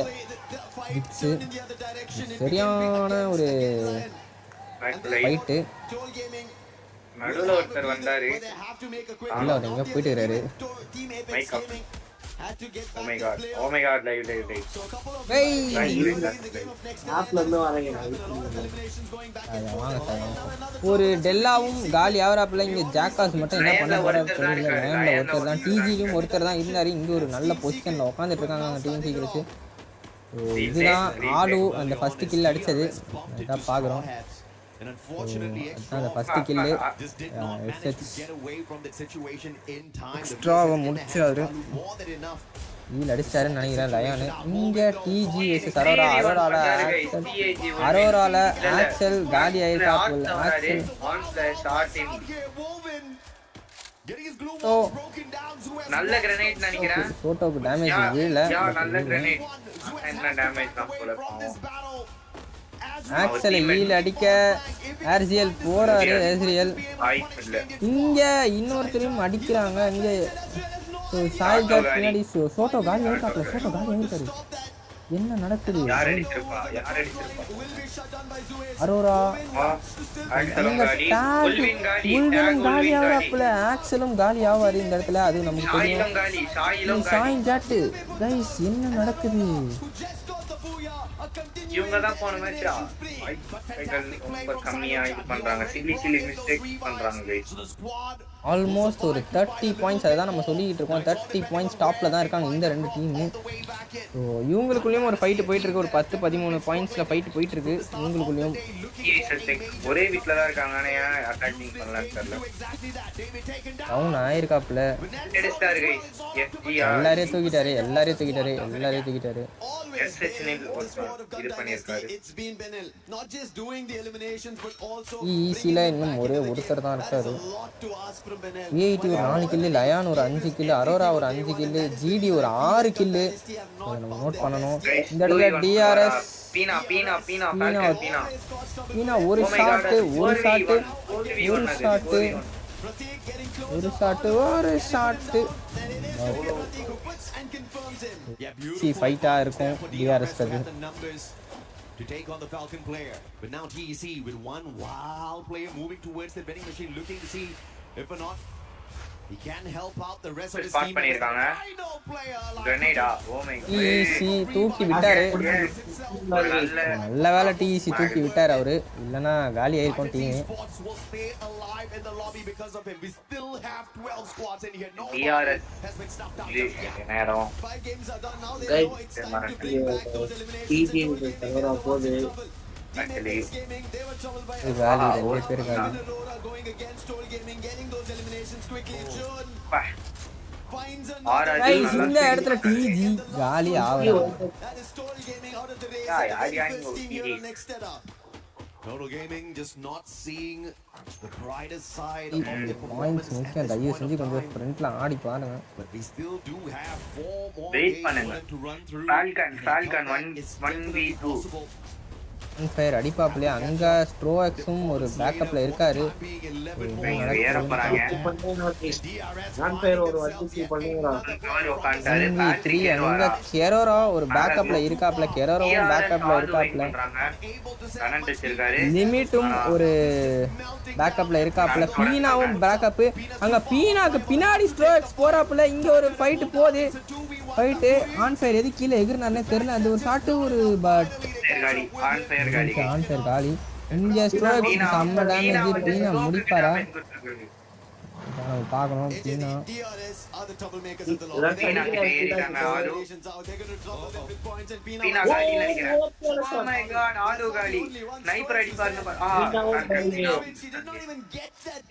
Speaker 4: பிக்ஸு சரியான ஒரு ஃபைட்டு.
Speaker 20: நடுவுல ஒருத்தர் வந்தாரு.
Speaker 4: இல்லை அவர் எங்கே போயிட்டு இருக்காரு?
Speaker 20: Oh my god live
Speaker 4: ஒரு டெல்லாவும் காலி ஆவராப்புல. இங்க ஜாக்காஸ் மட்டும் என்ன பண்ண போறாரு தெரியல. லைன்ல ஒருத்தர் தான் டிஜிலும் ஒருத்தர் தான் இருந்தாரு. இங்க ஒரு நல்ல பொசிஷன்ல உட்காந்துட்டு இருக்காங்க டீம் சீக்கிரஸ். இதுதான் ஆளு அந்த ஃபர்ஸ்ட் கில் அடிச்சது. இதான் பாக்குறோம்.
Speaker 15: And unfortunately,
Speaker 4: அந்த first kill
Speaker 15: just did not manage to get away from that situation in time.
Speaker 4: எக்ஸ்ட்ராவை முடிச்சாரு.
Speaker 15: More than enough.
Speaker 4: ஈல் அடிச்சாருன்னு நினைக்கிறேன் லயானு. இங்க டிஜி வெர்சஸ் அரோரால ஆக்சல் காலி ஆயிருக்காப்புல. ஆக்சல் ஓ
Speaker 20: நல்ல கிரனேட் நினைக்கிறேன்.
Speaker 4: போட்டோக்கு டேமேஜ் இல்ல.
Speaker 20: நல்ல கிரனேட். என்ன டேமேஜ் தான் போல.
Speaker 4: ஆக்சல் ஈல் அடிக்க ஆர்சிஎல் போறாரு. ஆர்சிஎல் இங்க இன்னொருத்தரையும் அடிக்கிறாங்க. இங்க சாய் ஜாட் பின்னாடி சோட்டோ காலி ஆயிருக்காப்ல. சோட்டோ காலி ஆயிருக்காரு. என்ன நடக்குது? அரோரா உள்வெலும் காலி ஆகுறாப்புல. ஆக்சலும் காலி ஆவாரு இந்த இடத்துல. அது நமக்கு தெரியும். சாய் ஜாட் கைஸ் என்ன நடக்குது?
Speaker 20: இவங்க தான் போன மேட்ச் ரொம்ப கம்மியா இது பண்றாங்க. சில்லி மிஸ்டேக் பண்றாங்க கைஸ்.
Speaker 4: ஆல்மோஸ்ட் ஒரு 30 பாயிண்ட்ஸ் அதுதான் நம்ம சொல்லிக்கிட்டு இருக்கோம். 30 பாயிண்ட்ஸ் டாப்ல தான் இருக்காங்க இந்த ரெண்டு டீமு. ஸோ இவங்களுக்குள்ளேயும் ஒரு ஃபைட்டு போயிட்டு இருக்கு. ஒரு 10-13 பாயிண்ட்ஸ்ல ஃபைட்டு போயிட்டு இருக்கு இவங்களுக்குள்ளேயும்.
Speaker 20: ஒரே வீட்ல தான் இருக்காங்க. ஆனா அட்டாக்கிங் பண்ணலாம் தெரியல.
Speaker 4: டவுன் ஆயிருக்காப்ல. எல்லாரையும் தூக்கிட்டாரு. ஈஸில இன்னும் ஒருத்தர் தான் இருக்காரு. விஐடி ஒரு 4 கில்லு, லயான் ஒரு 5 கில்லு, அரோரா ஒரு 5 கில்லு, ஜிடி ஒரு 6 கில்லு. நம்ம நோட் பண்ணணும். இந்த இடத்துல டிஆர்எஸ்
Speaker 20: பீனா
Speaker 4: ஒரு ஷாட் ஃபைட்டா இருக்கும் TRS.
Speaker 15: To take on the Falcon player, but now TEC with one wild player moving towards the vending machine, looking to see if or not he can help out the rest of his team.
Speaker 20: பண்ணிருக்காங்க. கிரனேடா. Oh my god.
Speaker 4: TEC தூக்கி விட்டாரு. நல்ல வேளை TEC தூக்கி விட்டாரு அவரு. இல்லனா காலி ஆயிருக்கும் டீம்.
Speaker 20: DRS நேரம்.
Speaker 4: டிஜி தவறா போகுது. இந்த இடத்துல டிஜி காலி ஆகும்.
Speaker 15: Total Gaming just not seeing the brighter side of the
Speaker 4: points. முக்கியம் தயவு செஞ்சு கொஞ்சம் ஃப்ரண்ட்ல ஆடி பாருங்க.
Speaker 15: But we still do have 4 more
Speaker 20: games to run through. Falcon 1v2
Speaker 4: fire அடிப்பாப்லையா. அங்க ஸ்ட்ரோஎக்ஸும் ஒரு பேக்கப்ல இருக்காரு. கெரோரா ஒரு பேக்கப்ல இருக்காப்ல. கெரோராவும் பேக்கப்ல இருக்காப்ல. லிமிட்டும் ஒரு பேக்கப்ல இருக்காப்ல. பீனாவும் பேக்கப். அங்க பீனாக்கு பின்னாடி ஸ்ட்ரோஎக்ஸ் போறாப்ல. இங்க ஒரு ஃபைட் போகுது. ஃபைட்டு ஆன் ஃபயர் எது கீழே எகிர்னானே தெரியல. அந்த ஒரு ஷாட் ஒரு பட் ஆன் ஃபயர் காலி. இங்க ஸ்ட்ரோஎக்ஸ் செம்ம டேமேஜ். பீனா முடிப்பாரா பார்க்கணும். பீனா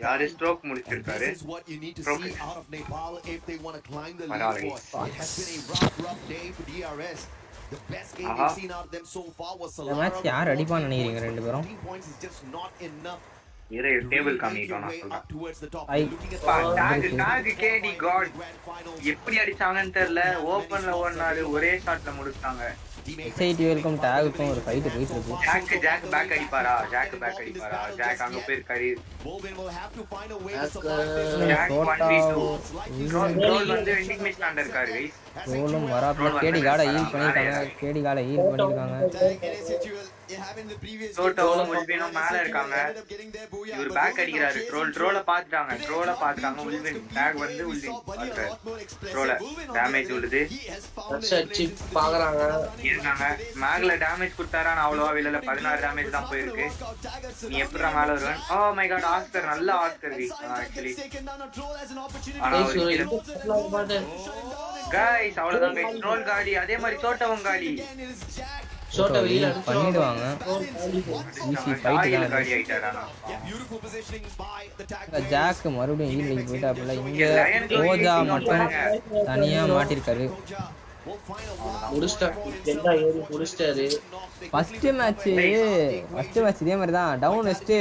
Speaker 20: யாரு ஸ்ட்ரோக் முடிச்சிருக்காரு.
Speaker 4: இந்த மேட்ச் யார் அடிப்பான்னு நினைக்கிறீங்க ரெண்டு பேரும்?
Speaker 20: டேபிள் காமிட்டோம். எப்படி அடிச்சாங்கன்னு தெரியல. ஓபன்ல ஓடுனாரு. ஒரே ஷாட்ல முடிச்சாங்க.
Speaker 4: வெல்கம் டாகுக்கும் ஒரு ஃபைட் போயிட்டு இருக்கு.
Speaker 20: Jack back அடிப்பாரா? ஜாக் அங்க போயிருக்காரு. ரோல் வந்து வெண்டிங் மிஷன்ல இருக்காரு गाइस.
Speaker 4: ரோலும் வராப்ல. கேடி காட ஹீல் பண்ணிருக்காங்க.
Speaker 20: டோட்டோவும் உல்வினும் மேல இருக்காங்க. இவர் பேக் அடிக்கிறாரு. ட்ரோல பாத்துட்டாங்க. உல்வின் டேக் வந்து உல்வின் பாக்குறாரு. ட்ரோல டேமேஜ் உள்ளது.
Speaker 8: அடிச்சு பாக்குறாங்க.
Speaker 20: இருக்காங்க. மேக்ல டேமேஜ் கொடுத்தாரா? அவ்வளவா விழல. 16 டேமேஜ் தான் போயிருக்கு. நீ எப்படிடா மேல வருவன்? Oh my god. ஆஸ்கர் நல்ல ஆஸ்கர் ஆக்சுவலி. गाइस அவ்வளவுதான் गाइस. ட்ரோல் காடி அதே மாதிரி தோட்டவும் காடி.
Speaker 8: ஷோட்டை வெளியில
Speaker 4: பண்ணிடுவாங்க. ஈஸி ஃபைட் தான். ஜாக் மறுபடியும் ஈல்லைக்கு போயிட்டாப்புல. இங்க ரோஜா மட்டும் தனியா மாட்டிருக்காரு. ஃபர்ஸ்ட் மேட்ச் இதே மாதிரி தான். டவுன் வச்சுட்டு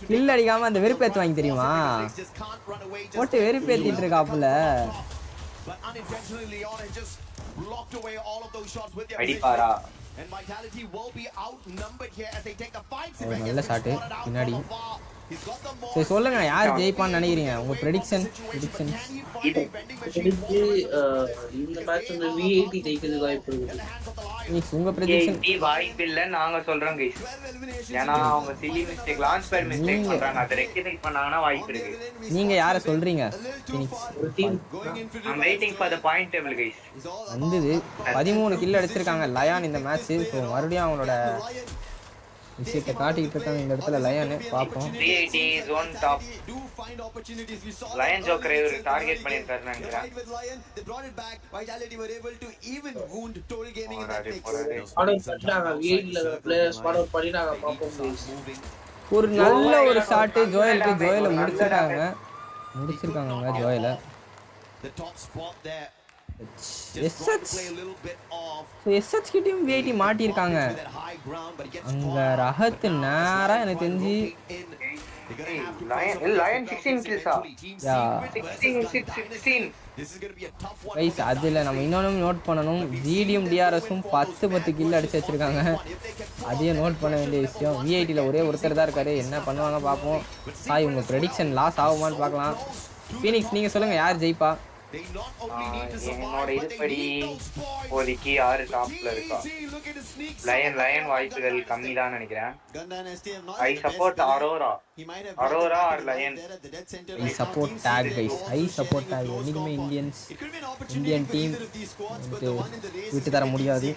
Speaker 4: கில் அடிக்காம அந்த வெறுப்பேத்து வாங்கி தெரியுமா போட்டு வெறுப்பேத்திட்டு இருக்காப்புல.
Speaker 20: அடிப்பாரா
Speaker 4: நல்ல ஷாட் பின்னாடி. சரி சொல்லுங்க, யார் ஜெயிப்பான்னு நினைக்கிறீங்க? உங்க ப்ரெடிக்ஷன்.
Speaker 8: இந்த மேட்ச் வந்து V80 ஜெயிக்கிறதுக்கு வாய்ப்பு இருக்குது.
Speaker 4: உங்க ப்ரெடிக்ஷன்?
Speaker 20: வாய்ப்பு இல்ல நாங்க சொல்றோம் गाइस. ஏனா அவங்க chilli mistake launch bad mistake பண்றாங்க. அத ரெக்டிஃபை பண்ணாங்கன்னா வாய்ப்பு இருக்கு.
Speaker 4: நீங்க யார சொல்றீங்க?
Speaker 20: ஒரு team. I'm waiting for the point table guys.
Speaker 4: வந்தது 13 கில் அடிச்சிருக்காங்க லயான் இந்த மேட்ச். சோ மறுபடியும் அவங்களோட விஷயத்தை காட்டிட்டு இருக்காங்க இந்த இடத்துல லயன். பாப்போம்.
Speaker 20: 380 zone top. லயன் ஜோக்கர் ஒரு டார்கெட் பண்ணிருக்காரு நினைக்கிறேன்.
Speaker 4: ஒரு நல்ல ஒரு ஷாட் ஜோயலுக்கு. ஜோயலை முடிச்சிருக்காங்க ஜோயலை. எஸ்ஹெச் கிட்டயும் V80 மாட்டிருக்காங்க. அங்க ரஹத் நேரா எனக்கு தெரிஞ்சு
Speaker 20: லயன் 16 kills.
Speaker 4: யா
Speaker 20: 16.
Speaker 4: கைஸ் அதுல நம்ம இன்னொன்னு நோட் பண்ணணும். ஜிடியும் டிஆர்எஸும் 10 கில் அடிச்சு வச்சிருக்காங்க. அதையும் நோட் பண்ண வேண்டிய விஷயம். V80ல ஒரே ஒருத்தர் தான் இருக்காரு. என்ன பண்ணுவாங்க பாப்போம். சாய் உங்க ப்ரெடிக்ஷன் லாஸ் ஆகுமான்னு பார்க்கலாம். ஃபீனிக்ஸ் நீங்க சொல்லுங்க, யார் ஜெயிப்பா?
Speaker 20: என்னோட இதுபடி இப்போதைக்கு 6 டாப்ல இருக்கா. லயன் வாய்ப்புகள் கம்மி தான் நினைக்கிறேன். I support Aurora or Lion.
Speaker 4: I support TAG guys. I support TAG. என்னைக்குமே இந்தியன் டீம் விட்டு தர முடியாது.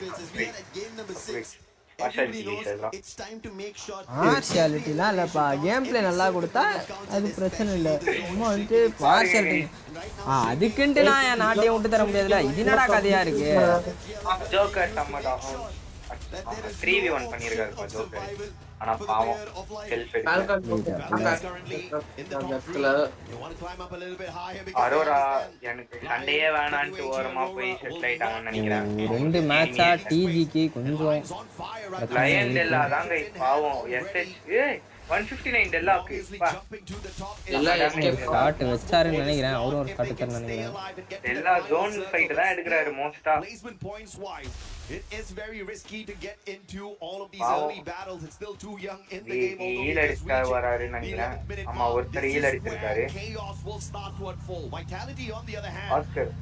Speaker 4: பார்ஷியாலிட்டிலாம் இல்லைப்பா. கேம் பிளே நல்லா கொடுத்தா அது பிரச்சனை இல்லை. சும்மா வந்துட்டு பார்ஷியாலிட்டி அதுக்குன்ட்டு நான் என் நாட்டையும் விட்டு தர முடியாதுல்ல. இது என்னடா கதையா இருக்கு?
Speaker 20: ஜோக்கர் சம்மதா 3v1 பண்ணிருக்காரு ஜோக்கர். ஆனா பாவம் செல்ஃப் அரோரா எனக்கு சண்டையே வேணான்ட்டு ஓரமா போய் செட்டில் ஆயிட்டாங்கன்னு நினைக்கிறேன்.
Speaker 4: 2 மேட்சா டிஜிக்கு கொஞ்சம்
Speaker 20: லயன் டெல்லா தாங்க பாவம். எஸ்ஹெச் 159 டெல்லாக்கு
Speaker 4: ஷாட் வச்சாருன்னு நினைக்கிறேன். அவரும் ஒரு ஷாட் வச்சாருன்னு நினைக்கிறேன்.
Speaker 20: டெல்லா ஜோன் ஃபைட் தான் எடுக்கறாரு மோஸ்டா.
Speaker 11: It is very risky to get into all of these early battles. It's still too young in the game.
Speaker 20: Heal அடிச்சாரு வராரு நினைக்கிறேன். ஆமா ஒருத்தர் ஹீல் அடிச்சிருக்காரு.
Speaker 11: Chaos will start to unfold. Vitality on the other hand.
Speaker 20: Oscar.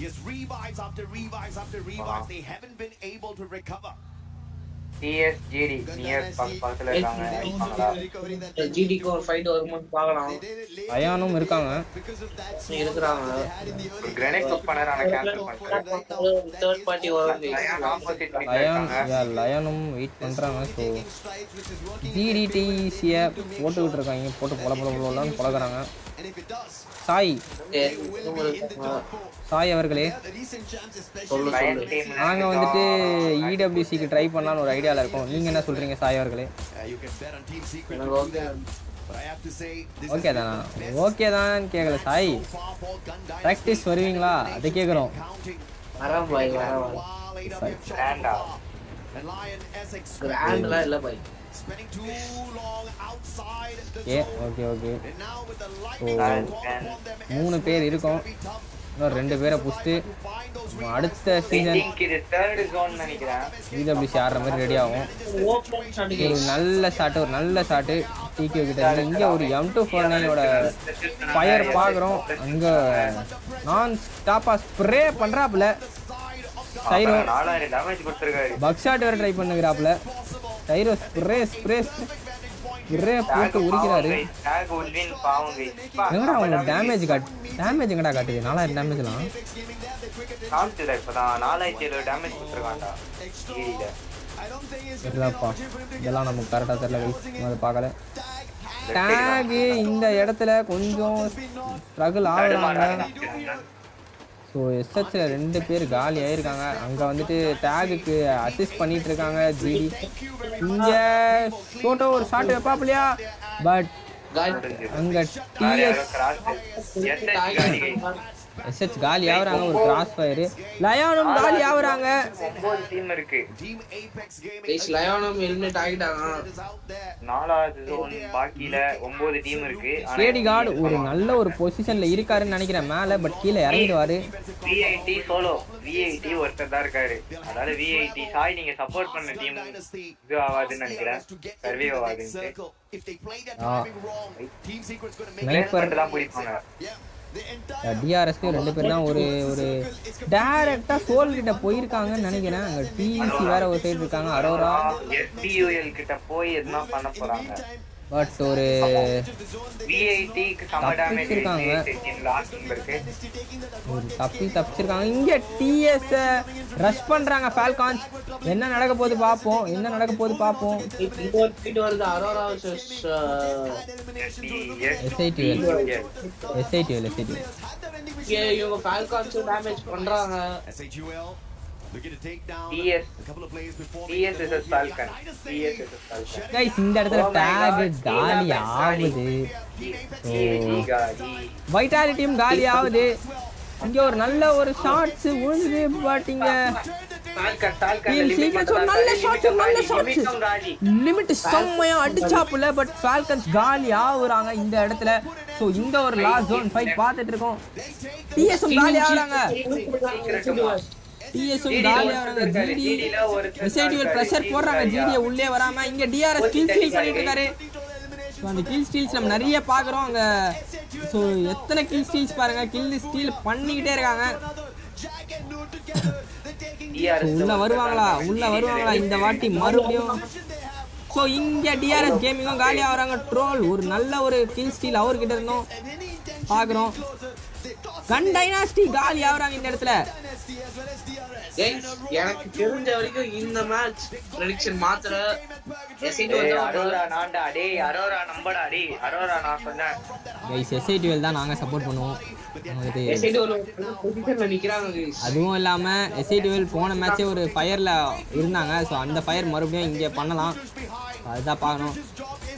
Speaker 11: Yes, revives after revives after revives. They haven't been able to recover.
Speaker 20: TSGD near பக்கத்துல இருக்காங்க.
Speaker 8: ஜிடிக்கு ஒரு fight வரும்போது பார்க்கலாம்.
Speaker 4: அயானும் இருக்காங்க.
Speaker 8: இருக்குறாங்க.
Speaker 20: ஒரு கிரேனேட் குக் பண்ணாரு ஆனா கேன்சல் பண்ணிட்டாங்க.
Speaker 8: தேர்ட் பார்ட்டி வருது.
Speaker 20: லயன் ஆப்போசிட்
Speaker 4: லயனும் வெயிட் பண்றாங்க. சோ ஜிடிடிசிய போட்டுக்கிட்டு இருக்காங்க. போட்டு பொலன்னு பொலக்குறாங்க. சாய் அவர்களே, நாங்க வந்துட்டு EWCக்கு ட்ரை பண்ணலாம்னு ஒரு ஐடியால இருக்கோம். நீங்க என்ன சொல்றீங்க சாய் அவர்களே? ஓகே தானா? ஓகே தான் கேட்கல சாய். பிராக்டிஸ் வருவீங்களா அதை கேட்குறோம். ஓகே 3 பேர் இருக்கோம். இன்னும் 2 பேரை புடிச்சிட்டு அடுத்த சீசன் EWC ஆடுற மாதிரி ரெடி ஆகும். ஒரு நல்ல ஷாட்டு டிகே கிட்ட இங்க ஒரு M249ஓட ஃபயர் பாக்குறோம். அங்க நான் ஸ்டாப்பா ஸ்ப்ரே பண்றாப்ல. டைரோ
Speaker 20: 4000 டேமேஜ் கொடுத்திருக்காரு.
Speaker 4: பக் ஷாட் வேற ட்ரை பண்ணுகிறாப்ல. டைரோ ஸ்ப்ரே போட்டு உரிக்கிறாரு. எங்கடா அவங்க டேமேஜ் எங்கடா காட்டுது? 4000 டேமேஜ்லாம்
Speaker 20: காமிச்சுடா. இப்பதான் 4700 டேமேஜ் கொடுத்திருக்கான்டா ஈரில.
Speaker 4: இல்லப்பா இதெல்லாம் நமக்கு கரெக்டா தெரியல. அதை பார்க்கல. டேக் இந்த இடத்துல கொஞ்சம் ஸ்ட்ரகிள் ஆகுறாங்க. ஸோ எஸ்ஹெச்சில் 2 பேர் காலி ஆகிருக்காங்க. அங்கே வந்துட்டு டேகுக்கு அசிஸ்ட் பண்ணிட்டு இருக்காங்க ஜிடி. இங்கே ஃபோட்டோ ஒரு ஷாட் வைப்பாப்லையா, பட் அங்கே எஸ்ஹெச் காலி ஆகுறாங்க. ஒரு கிராஸ் ஃபயர். லயானும் காலி ஆகுறாங்க.
Speaker 20: 9 டீம் இருக்கு.
Speaker 8: லயானும் எலிமினேட் ஆகிட்டாங்க.
Speaker 20: 4வது ஜோன் பாக்கியில 9 டீம் இருக்கு.
Speaker 4: கேடி கார்டு ஒரு நல்ல ஒரு பொசிஷன்ல இருக்காருன்னு நினைக்கிறேன் மேல, பட் கீழே இறங்கிடுவாரு.
Speaker 20: V80 சோலோ V80 ஒருத்தர் தான் இருக்காரு. அதாவது V80 சாய் நீங்க சப்போர்ட் பண்ண டீம் இது ஆவாதுன்னு நினைக்கிறேன். சர்வே ஆவாதுன்னு ஸ்னைப்பர் தான் போயிருப்பாங்க.
Speaker 4: டிஆர்எஸ்க்கு 2 பேர் தான் ஒரு டைரக்டா சோல் கிட்ட போயிருக்காங்கன்னு நினைக்கிறேன். அங்க டிசி வேற ஒரு சைடு இருக்காங்க. அரோரா
Speaker 20: SBUL கிட்ட போய் என்ன பண்ண போறாங்க,
Speaker 4: பட் ஒரு
Speaker 20: V80 க்கு சம டேமேஜ்
Speaker 4: இருக்காங்க.
Speaker 20: லாஸ்ட் இருக்கு.
Speaker 4: ஒரு தப்பிச்சிருக்காங்க. இங்க டிஎஸ் ரஷ் பண்றாங்க ஃபால்கான்ஸ். என்ன நடக்க போகுது பாப்போம்.
Speaker 8: இது வருது அரோரா
Speaker 4: எஸ்ஐடிஎல்
Speaker 8: இவங்க ஃபால்கான்ஸ் டேமேஜ் பண்றாங்க.
Speaker 20: TS is Falcon.
Speaker 4: गाइस இந்த இடத்துல டாக் காலி ஆகுது. வைட்டாலிட்டி டீம் காலி ஆகுது. இங்க ஒரு நல்ல ஒரு ஷாட்ஸ் விழுது, பட் இங்க லிமிட் செம்மையா அடிச்சாப்புல, பட் ஃபால்கன்ஸ் காலி ஆகுறாங்க இந்த இடத்துல. சோ இந்த ஒரு லாஸ்ட் ஜோன் ஃபைட் பார்த்துட்டு இருக்கோம். டிஎஸும் காலி ஆகுறாங்க. டிஎஸும் காலி ஆகுறாங்க. ஜிடி எஸ்ஐடிஎல் பிரஷர் போடுறாங்க ஜிடியை உள்ளே வராம. இங்க டிஆர்எஸ் கில் ஸ்டீல் பண்ணிட்டு இருக்காரு. ஸோ அந்த கில் ஸ்டீல்ஸ் நம்ம நிறைய பார்க்குறோம் அங்கே. ஸோ எத்தனை கில் ஸ்டீல்ஸ் பாருங்க, கில் ஸ்டீல் பண்ணிக்கிட்டே இருக்காங்க. உள்ள வருவாங்களா இந்த வாட்டி மறுபடியும். ஸோ இங்கே டிஆர்எஸ் கேமிங்கும் காலி ஆகுறாங்க. ட்ரோல் ஒரு நல்ல ஒரு கில் ஸ்டீல் அவர்கிட்ட இருந்தோம் பார்க்குறோம். கன் டைனாஸ்டி காலி ஆகுறாங்க இந்த இடத்துல.
Speaker 8: எனக்கு தெரிஞ்ச வரைக்கும் இந்த மேட்ச் ப்ரெடிக்ஷன் மாத்திர
Speaker 4: தான் நாங்க சப்போர்ட் பண்ணுவோம். அதுவும் இல்லாம எஸ்ஐடிஎல் போன மேட்சே ஒரு ஃபயர்ல இருந்தாங்க. ஸோ அந்த ஃபயர் மறுபடியும் இங்கே பண்ணலாம், அதுதான் பார்க்கணும்.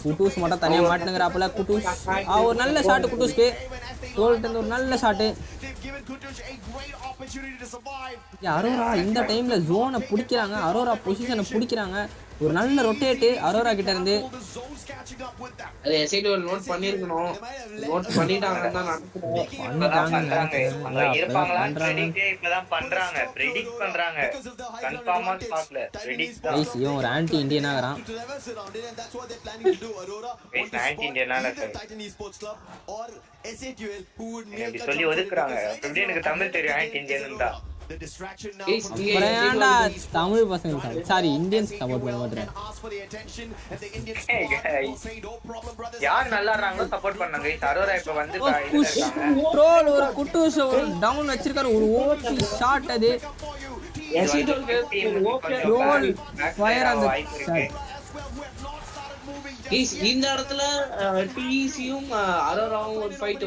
Speaker 4: குட்டூஸ் மட்டும் தனியாக மாட்டுங்கிறாப்புல. குட்டூஸ் ஒரு நல்ல ஷாட்டு, குட்டூஸ்க்கு ரோல்ட்டு ஒரு நல்ல ஷாட்டு. அரோரா இந்த டைம்ல ஜோனை பிடிக்கிறாங்க, அரோரா பொசிஷனை பிடிக்கிறாங்க. ஒரு நல்ல ரொட்டேட்டு அரோரா கிட்ட இருந்து.
Speaker 8: அது எஸ்ஐடிஎல் நோட் பண்ணிருக்கணும், நோட் பண்ணிட்டாங்க.
Speaker 4: இவன் ஒரு ஆன்டி இந்தியனாகிறான்.
Speaker 20: சொல்லி ஒதுக்குறாங்க. எனக்கு தமிழ் தெரியும், ஆன்டி இந்தியன் தான்.
Speaker 4: தமிழ் பசங்க சாரி இந்தியன்ஸ் சப்போர்ட் பண்ண மாட்டேன்.
Speaker 20: யார் நல்லா ஆடுறாங்களோ சப்போர்ட் பண்ணாங்க. அரோரா இப்ப வந்து
Speaker 4: ட்ரோல் ஒரு குட்டூஸ் ஒரு டவுன் வச்சிருக்காரு. ஒரு ஓபி ஷாட் அது. ட்ரோல் ஃபயர் அந்த
Speaker 8: இந்த இடத்துல டிசியும் அரோராவும் ஒரு ஃபைட்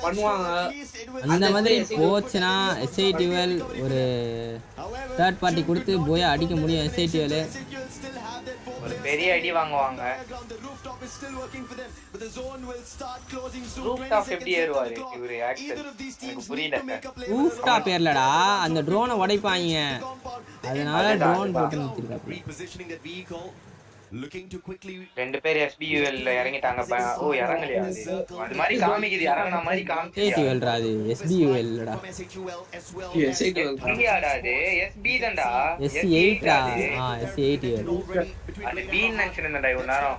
Speaker 8: பண்ணுவாங்க.
Speaker 4: அந்த மாதிரி போச்சுன்னா எஸ்ஐடிஎல் ஒரு தேர்ட் பார்ட்டி கொடுத்து போயா அடிக்க முடியும். எஸ்ஐடிஎல்
Speaker 20: ஒரு பெரிய அடி வாங்குவாங்க. ரூஃப்டாப் எப்படி ஏறுவாரு இவரு? எனக்கு புரியல.
Speaker 4: ரூஃப்டாப் ஏறலடா, அந்த ட்ரோனை உடைப்பாங்க, அதனால ட்ரோன் போட்டு நிறுத்திருக்காங்க.
Speaker 20: ரெண்டு பேர் SBUL இறங்கிட்டாங்க. ஓ இறங்கலையா? அது மாதிரி காமிக்குது, இறங்கின மாதிரி
Speaker 4: காமிக்குது. அது SBUL இல்லடா,
Speaker 20: இங்கயாடா அது SB தான்டா.
Speaker 4: SC8 டா. SC8
Speaker 20: அது B ன்னு நினைச்சிருந்தேன்டா இவ்வளவு நேரம்.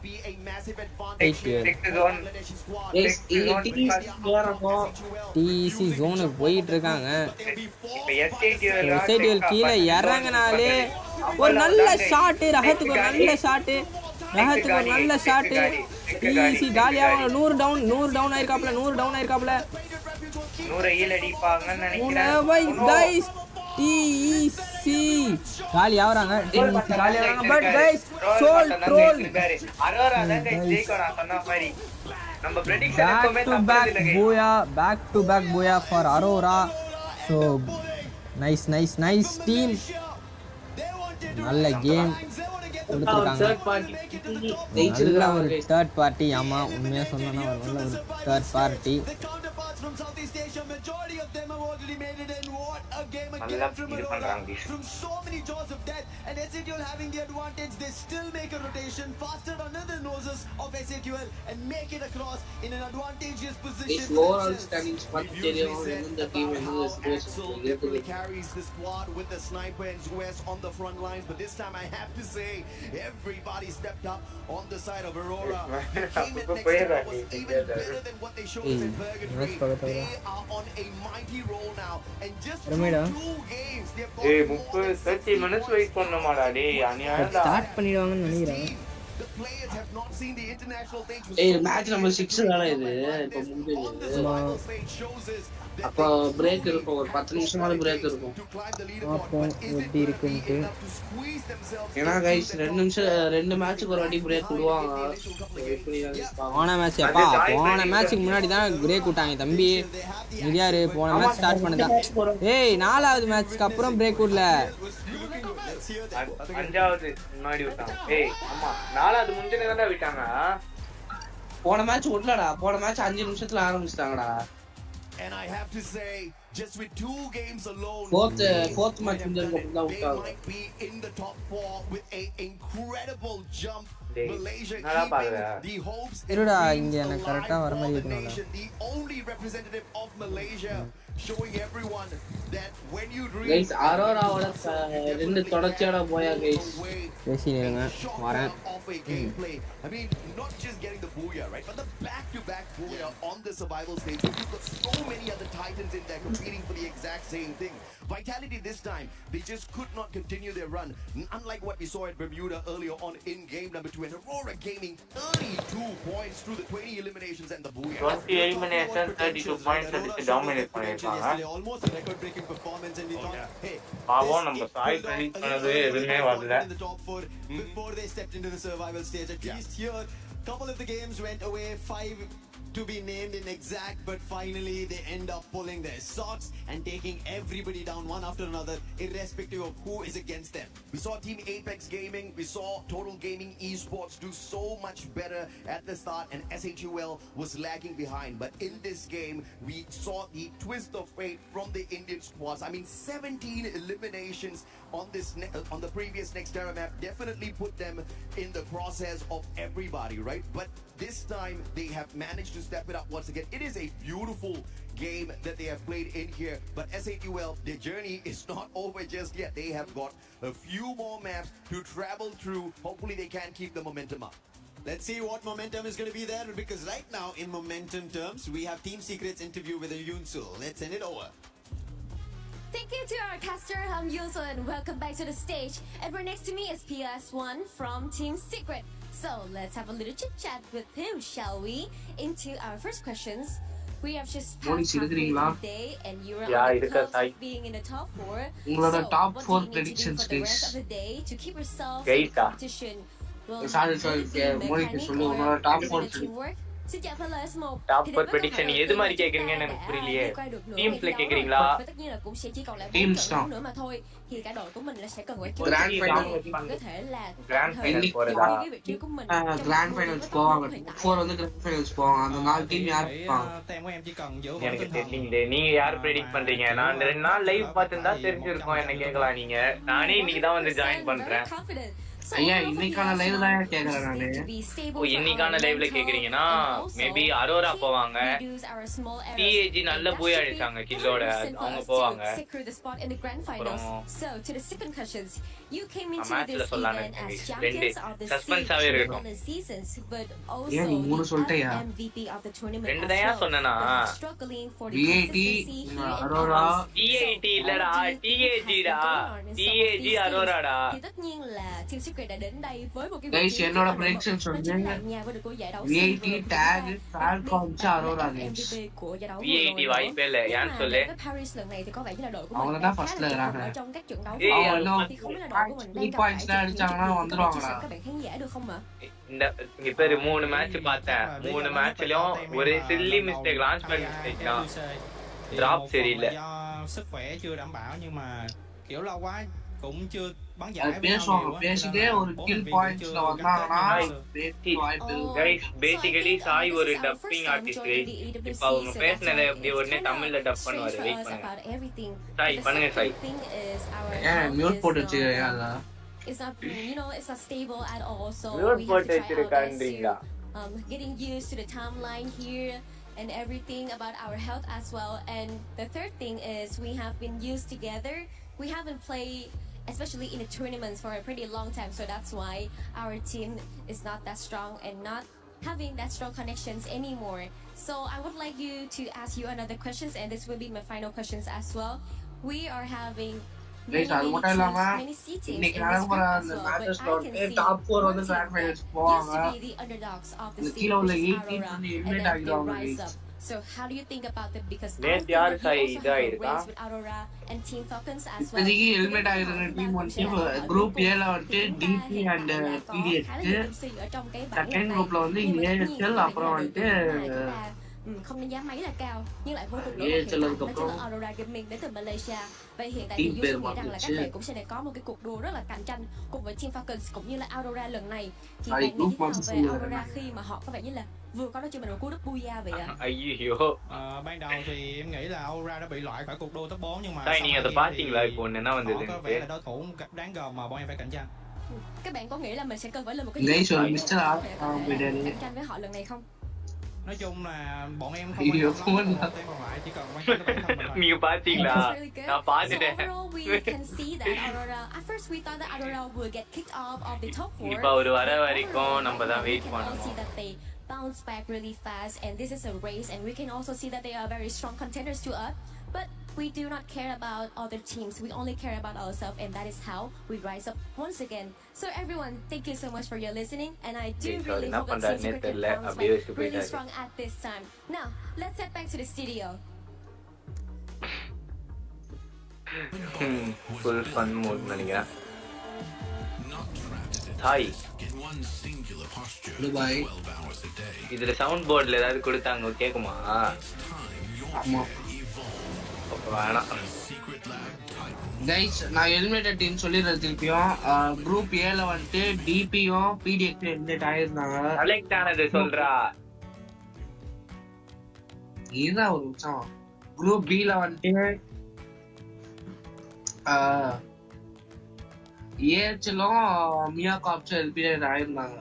Speaker 4: TC ஜோனுக்கு போயிட்டு இருக்காங்க.
Speaker 20: இப்ப
Speaker 4: SATL கீழே இறங்கினாலே ஒரு நல்ல ஷாட், ரஹத்துக்கு ஒரு நல்ல ஷாட், ரஹத்துக்கு ஒரு நல்ல ஷாட். டிசி காலியாக 100 டவுன் ஆயிருக்காப்ல, 100 டவுன் ஆயிருக்காப்ல.
Speaker 20: 100 ஹீல் அடிப்பாங்கன்னு நினைக்கிறேன்.
Speaker 4: பை गाइस டிசி காலி ஆவறாங்க. டிசி காலி ஆவறாங்க. But guys soul troll
Speaker 20: Aurora தான் ஜெயிக்கறா சொன்ன மாதிரி. நம்ம பிரெடிக்ஷன் எப்பவுமே தப்பு இல்லங்க.
Speaker 4: பேக் டு பேக் போயா for Aurora. So nice team. நல்ல கேம் கொடுத்துருக்காங்க. நல்ல ஒரு தேர்ட் பார்ட்டி. ஆமாம், உண்மையாக சொன்னோன்னா நல்ல ஒரு third party.
Speaker 11: From Southeast Asia, majority of them have already made it in. What a game again from Aurora. From so many jaws of death, and SAQL having the advantage, they still make a rotation faster under the noses of SAQL and make it across in an advantageous position.
Speaker 8: This overall standing spot the team
Speaker 11: carries the squad with the sniper and US on the front lines, but this time I have to say everybody stepped up on the side of Aurora. The game at next time was even better than what they showed us in Purgatory. They are on a mighty roll now, and just 2 games they've got
Speaker 20: 30 minutes wait பண்ணமாடா டேய் அநியாயம்டா.
Speaker 4: Start பண்ணிடுவாங்கன்னு நினைக்கிறேன்.
Speaker 11: The players have not seen the international stage.
Speaker 8: Match number 6 தான இது இப்போ முடிஞ்சது. அப்ப break இருக்கும், ஒரு 10 நிமிஷமால break இருக்கும்.
Speaker 4: அப்போ எப்படி இருக்குன்னு.
Speaker 8: ஏன்னா கைஸ் 2 மேட்ச்க்கு ஒரு வாட்டி பிரேக் விடுவாங்க.
Speaker 4: போன மேட்ச்சுக்கு முன்னாடி தான் பிரேக் விட்டாங்க தம்பி. யாரு போன மேட்ச் ஸ்டார்ட் பண்ணதா? ஏய் 4வது மேட்ச்க்கு அப்புறம் பிரேக் விடல.
Speaker 20: 5வது முன்னாடி விட்டாங்க. ஏய் ஆமா 4வது முந்தினே தான் விட்டாங்க.
Speaker 8: போன மேட்ச் விடலடா. போன மேட்ச் 5 நிமிஷத்துல ஆரம்பிச்சிட்டாங்கடா.
Speaker 11: And I have to say, just with 2 games alone,
Speaker 8: fourth match
Speaker 11: they might be in the top 4 with an incredible jump. Malaysia keeping the hopes and dreams alive for the nation. The only representative of Malaysia showing everyone that when you dream,
Speaker 8: guys, Aurora ரெண்டு தொடர்ச்சியான போயா guys.
Speaker 4: பேசினேங்க வரேன்.
Speaker 11: I mean, not just getting the booyah, right, but the back-to-back booyah on the survival stage. You've got so many other titans in there competing for the exact same thing. Vitality this time, they just could not continue their run. Unlike what we saw at Bermuda earlier on in game number 2, and Aurora gaining 32 points through the 20 eliminations and the booyah.
Speaker 20: 20 eliminations, 32 points, that's dominate பண்ணிருக்காங்க.
Speaker 11: Almost a record-breaking performance, and we thought, hey,
Speaker 20: பாவம் நம்ம Sai predict பண்ணது எதுமே வரல.
Speaker 11: in the top 4 before they stepped into the survival stage. At least here, couple of the games went away, 5 to be named in exact, but finally they end up pulling their socks and taking everybody down one after another, irrespective of who is against them. We saw Team Apex Gaming, we saw Total Gaming Esports do so much better at the start, and SHUL was lagging behind. But in this game, we saw the twist of fate from the Indian squads. I mean, 17 eliminations on the previous Nextera map definitely put them in the crosshairs of everybody, right? But this time they have managed to step it up once again. It is a beautiful game that they have played in here, but SAQL, their journey is not over just yet. They have got a few more maps to travel through. Hopefully they can keep the momentum up. Let's see what momentum is going to be there, because right now in momentum terms we have Team Secret's interview with Yunsul. Let's send it over.
Speaker 10: Thank you to our caster, Yunsul, and welcome back to the stage. And right next to me is PS1 from Team Secret. So let's have a little chit chat with him, shall we? Into our first questions. We have just passed halfway through the day, and you are on the cusp of being in the top 4. So
Speaker 8: top
Speaker 10: what
Speaker 8: 4
Speaker 10: do you need
Speaker 8: predictions,
Speaker 10: to do for the rest
Speaker 8: guys.
Speaker 10: of the day to keep yourself in the competition? Well,
Speaker 8: sorry, Monica, top 4
Speaker 10: teamwork. Xin chào PS1.
Speaker 20: Top 4 prediction எது மாதிரி கேக்குறீங்கன்னு எனக்கு புரியலையே. டீம்ஸ்ல கேக்குறீங்களா?
Speaker 10: Tất nhiên là cũng sẽ chỉ còn lại
Speaker 8: 4 trận
Speaker 10: nữa mà thôi. Thì cả đội của mình là sẽ cần phải
Speaker 20: Grand
Speaker 10: Final. Có thể là
Speaker 20: Grand Final போறதா?
Speaker 10: cái vị trí của mình.
Speaker 8: Grand Finals போவாங்க. 4 வந்து Grand Finals போவாங்க. அந்த 4 team யார் இருப்பாங்க?
Speaker 20: எனக்கு தெரியல. நீங்க யார் predict பண்றீங்க? நான் 2 நாள் லைவ் பார்த்திருந்தா தெரிஞ்சிருக்கும் என்ன கேக்கலாம் நீங்க. நானே இன்னைக்கு தான் வந்து ஜாயின் பண்றேன்.
Speaker 8: ஐயா இன்னைக்கான லைவ் தான் கேக்குறேன் நானு.
Speaker 20: ஓ இன்னைக்கான லைவ்ல கேக்குறீங்கன்னா மேபி அரோரா போவாங்க. TAG நல்ல போய் அடிச்சாங்க கில்லோட அவங்க போவாங்க.
Speaker 10: So to the second questions, you came into
Speaker 20: this event as champions of the
Speaker 10: seasons, but
Speaker 8: also
Speaker 10: MVP of the tournament.
Speaker 20: ரெண்டு தான் சொன்னேனா?
Speaker 8: VAT அரோரா.
Speaker 20: TAT இல்லடா, TAG டா. TAG அரோராடா.
Speaker 10: Thì tất nhiên là Team Secret đã đến đây với một cái
Speaker 8: guys என்னோட prediction சொல்றேன். VAT tag Falcon Aurora games.
Speaker 20: VAT வாய்ப்பே இல்ல ஏன் சொல்லு.
Speaker 10: Paris lần này thì có vẻ như là đội của
Speaker 8: அவங்க தான் ஃபர்ஸ்ட்ல இருக்காங்க.
Speaker 10: trong các trận đấu
Speaker 20: thì
Speaker 10: không biết là đội của mình đang gặp
Speaker 8: points அடிச்சாங்கன்னா வந்துருவாங்கடா.
Speaker 10: các bạn khán giả được không ạ?
Speaker 20: இந்த இங்க பேரு 3 மேட்ச் பார்த்தேன். 3 மேட்ச்லயும் ஒரு chilli mistake launch பண்ணி மிஸ்டேக் தான். டிராப் சரியில்லை.
Speaker 18: sức khỏe chưa đảm bảo nhưng mà kiểu lâu quá cũng chưa bắn giải với
Speaker 8: பேசிட்டே ஒரு கில் பாயிண்ட்ஸ்ல வந்தாங்கன்னா
Speaker 20: Guys, basically சாய் ஒரு டப்பிங் ஆர்டிஸ்ட் இப்ப அவங்க பேசினதை அப்படி உடனே தமிழ்ல டப் பண்ணுவாரு வெயிட் பண்ணுங்க சாய் பண்ணுங்க சாய்
Speaker 8: ஏன் மியூட் போட்டு வச்சிருக்கீங்க
Speaker 10: It's not, it's not stable at all. So
Speaker 20: Mute
Speaker 10: we have to try our best
Speaker 20: போட்டு
Speaker 10: to getting used to the timeline here and everything about our health as well. And the third thing is we have been used together. We haven't played, especially in the tournaments, for a pretty long time. So that's why our team is not that strong and not having that strong connections anymore. So I would like you to ask you another questions, and this will be my final questions as well. We are having
Speaker 8: அது மட்டும் இல்லாம இன்னைக்கு நடக்கிற அந்த மேட்சஸ்ல வந்து top 4 வந்து grand finals போவாங்க இந்த கீழ உள்ள 8 டீம்ஸ் வந்து எலிமினேட் ஆகிடுவாங்க
Speaker 10: So how do you think about it? Because
Speaker 20: யார் சாய் இதாயிருக்கா
Speaker 8: இப்போதைக்கு எலிமினேட் ஆகிற டீம் வந்து குரூப் ஏல வந்து டிபி அண்ட் பிடிஎச் செகண்ட் குரூப்ல வந்து ஏஎஸ்எல் அப்புறம் வந்து
Speaker 10: không đánh giá mấy là cao nhưng lại vô cùng nổi bật hiện tại đó chính là Aurora Gaming đến từ Malaysia. Vậy hiện tại thì Yusuf nghĩ rằng là các bạn cũng sẽ có một cái cuộc đua rất là cạnh tranh cùng với Team Falcons cũng như là Aurora lần này. Thì bạn nghĩ thế nào về Aurora khi mà họ có vẻ như là vừa có đó cho mình một cú đúp Booyah vậy ạ?
Speaker 18: Ban đầu thì em nghĩ là Aurora đã bị loại khỏi cuộc đua top 4 nhưng mà
Speaker 20: Sai ni ada passing lại của nên nó
Speaker 18: vẫn có vẻ là đối thủ đáng gờm mà bọn em phải cạnh tranh.
Speaker 10: Các bạn có nghĩ là mình sẽ cần phải lên một cái
Speaker 8: cạnh
Speaker 10: tranh với họ lần này không?
Speaker 18: Nói chung là bọn em không quan tâm còn lại chỉ cần quan tâm tới bản thân mình thôi.
Speaker 20: Nhiều passing là nó phá thế này.
Speaker 10: Overall, we can see that Aurora. At first, we thought that Aurora would get kicked off of the top 4.
Speaker 20: இப்போ ஒரு வர வரைக்கும் நம்ம தான் wait பண்ணணும்.
Speaker 10: See that they bounce back really fast, and this is a race, and we can also see that they are very strong contenders to us. But we do not care about other teams. We only care about ourselves, and that is how we rise up once again. So everyone, thank you so much for your listening, and I do really hope that Team Secret can bounce back really strong at this time. Now, let's head back to the studio.
Speaker 20: Full fun mode நினைக்கிறேன். Hi இதுல sound போர்ட்ல ஏதாவது கொடுத்தாங்க கேக்குமா?
Speaker 8: ஆமா
Speaker 20: வேணாம்.
Speaker 8: Guys நான் eliminated team சொல்லிடுறது திருப்பியும் group ஏல வந்து டிபியும் பிடிஎக்ஸ் எலிமினேட் ஆயிருந்தாங்க.
Speaker 20: செலக்ட் ஆனது சொல்றா.
Speaker 8: இதுதான் ஒரு நிமிஷம். குரூப் பில வந்து ஏஎச்எலும் மியா காப்ஸ் எலிமினேட் ஆயிருந்தாங்க.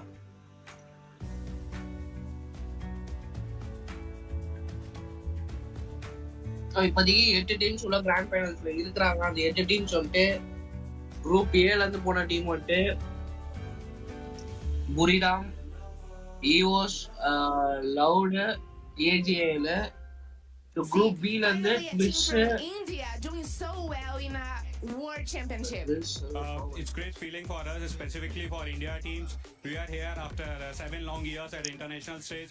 Speaker 8: இப்போதைக்கு 8 டீம்ஸ் உள்ள கிராண்ட் ஃபைனல்ஸ்ல இருக்கிறாங்க. அந்த 8 டீம்ஸ் வந்துட்டு குரூப் ஏல இருந்து போன டீம் வந்துட்டு புரிடாம், ஈவோஸ், லவுட், ஏஜிஏல. குரூப் பில இருந்து miss
Speaker 13: India doing so well in a World Championship.
Speaker 22: It's great feeling for us, specifically for India teams. We are here after 7 long years at international stage.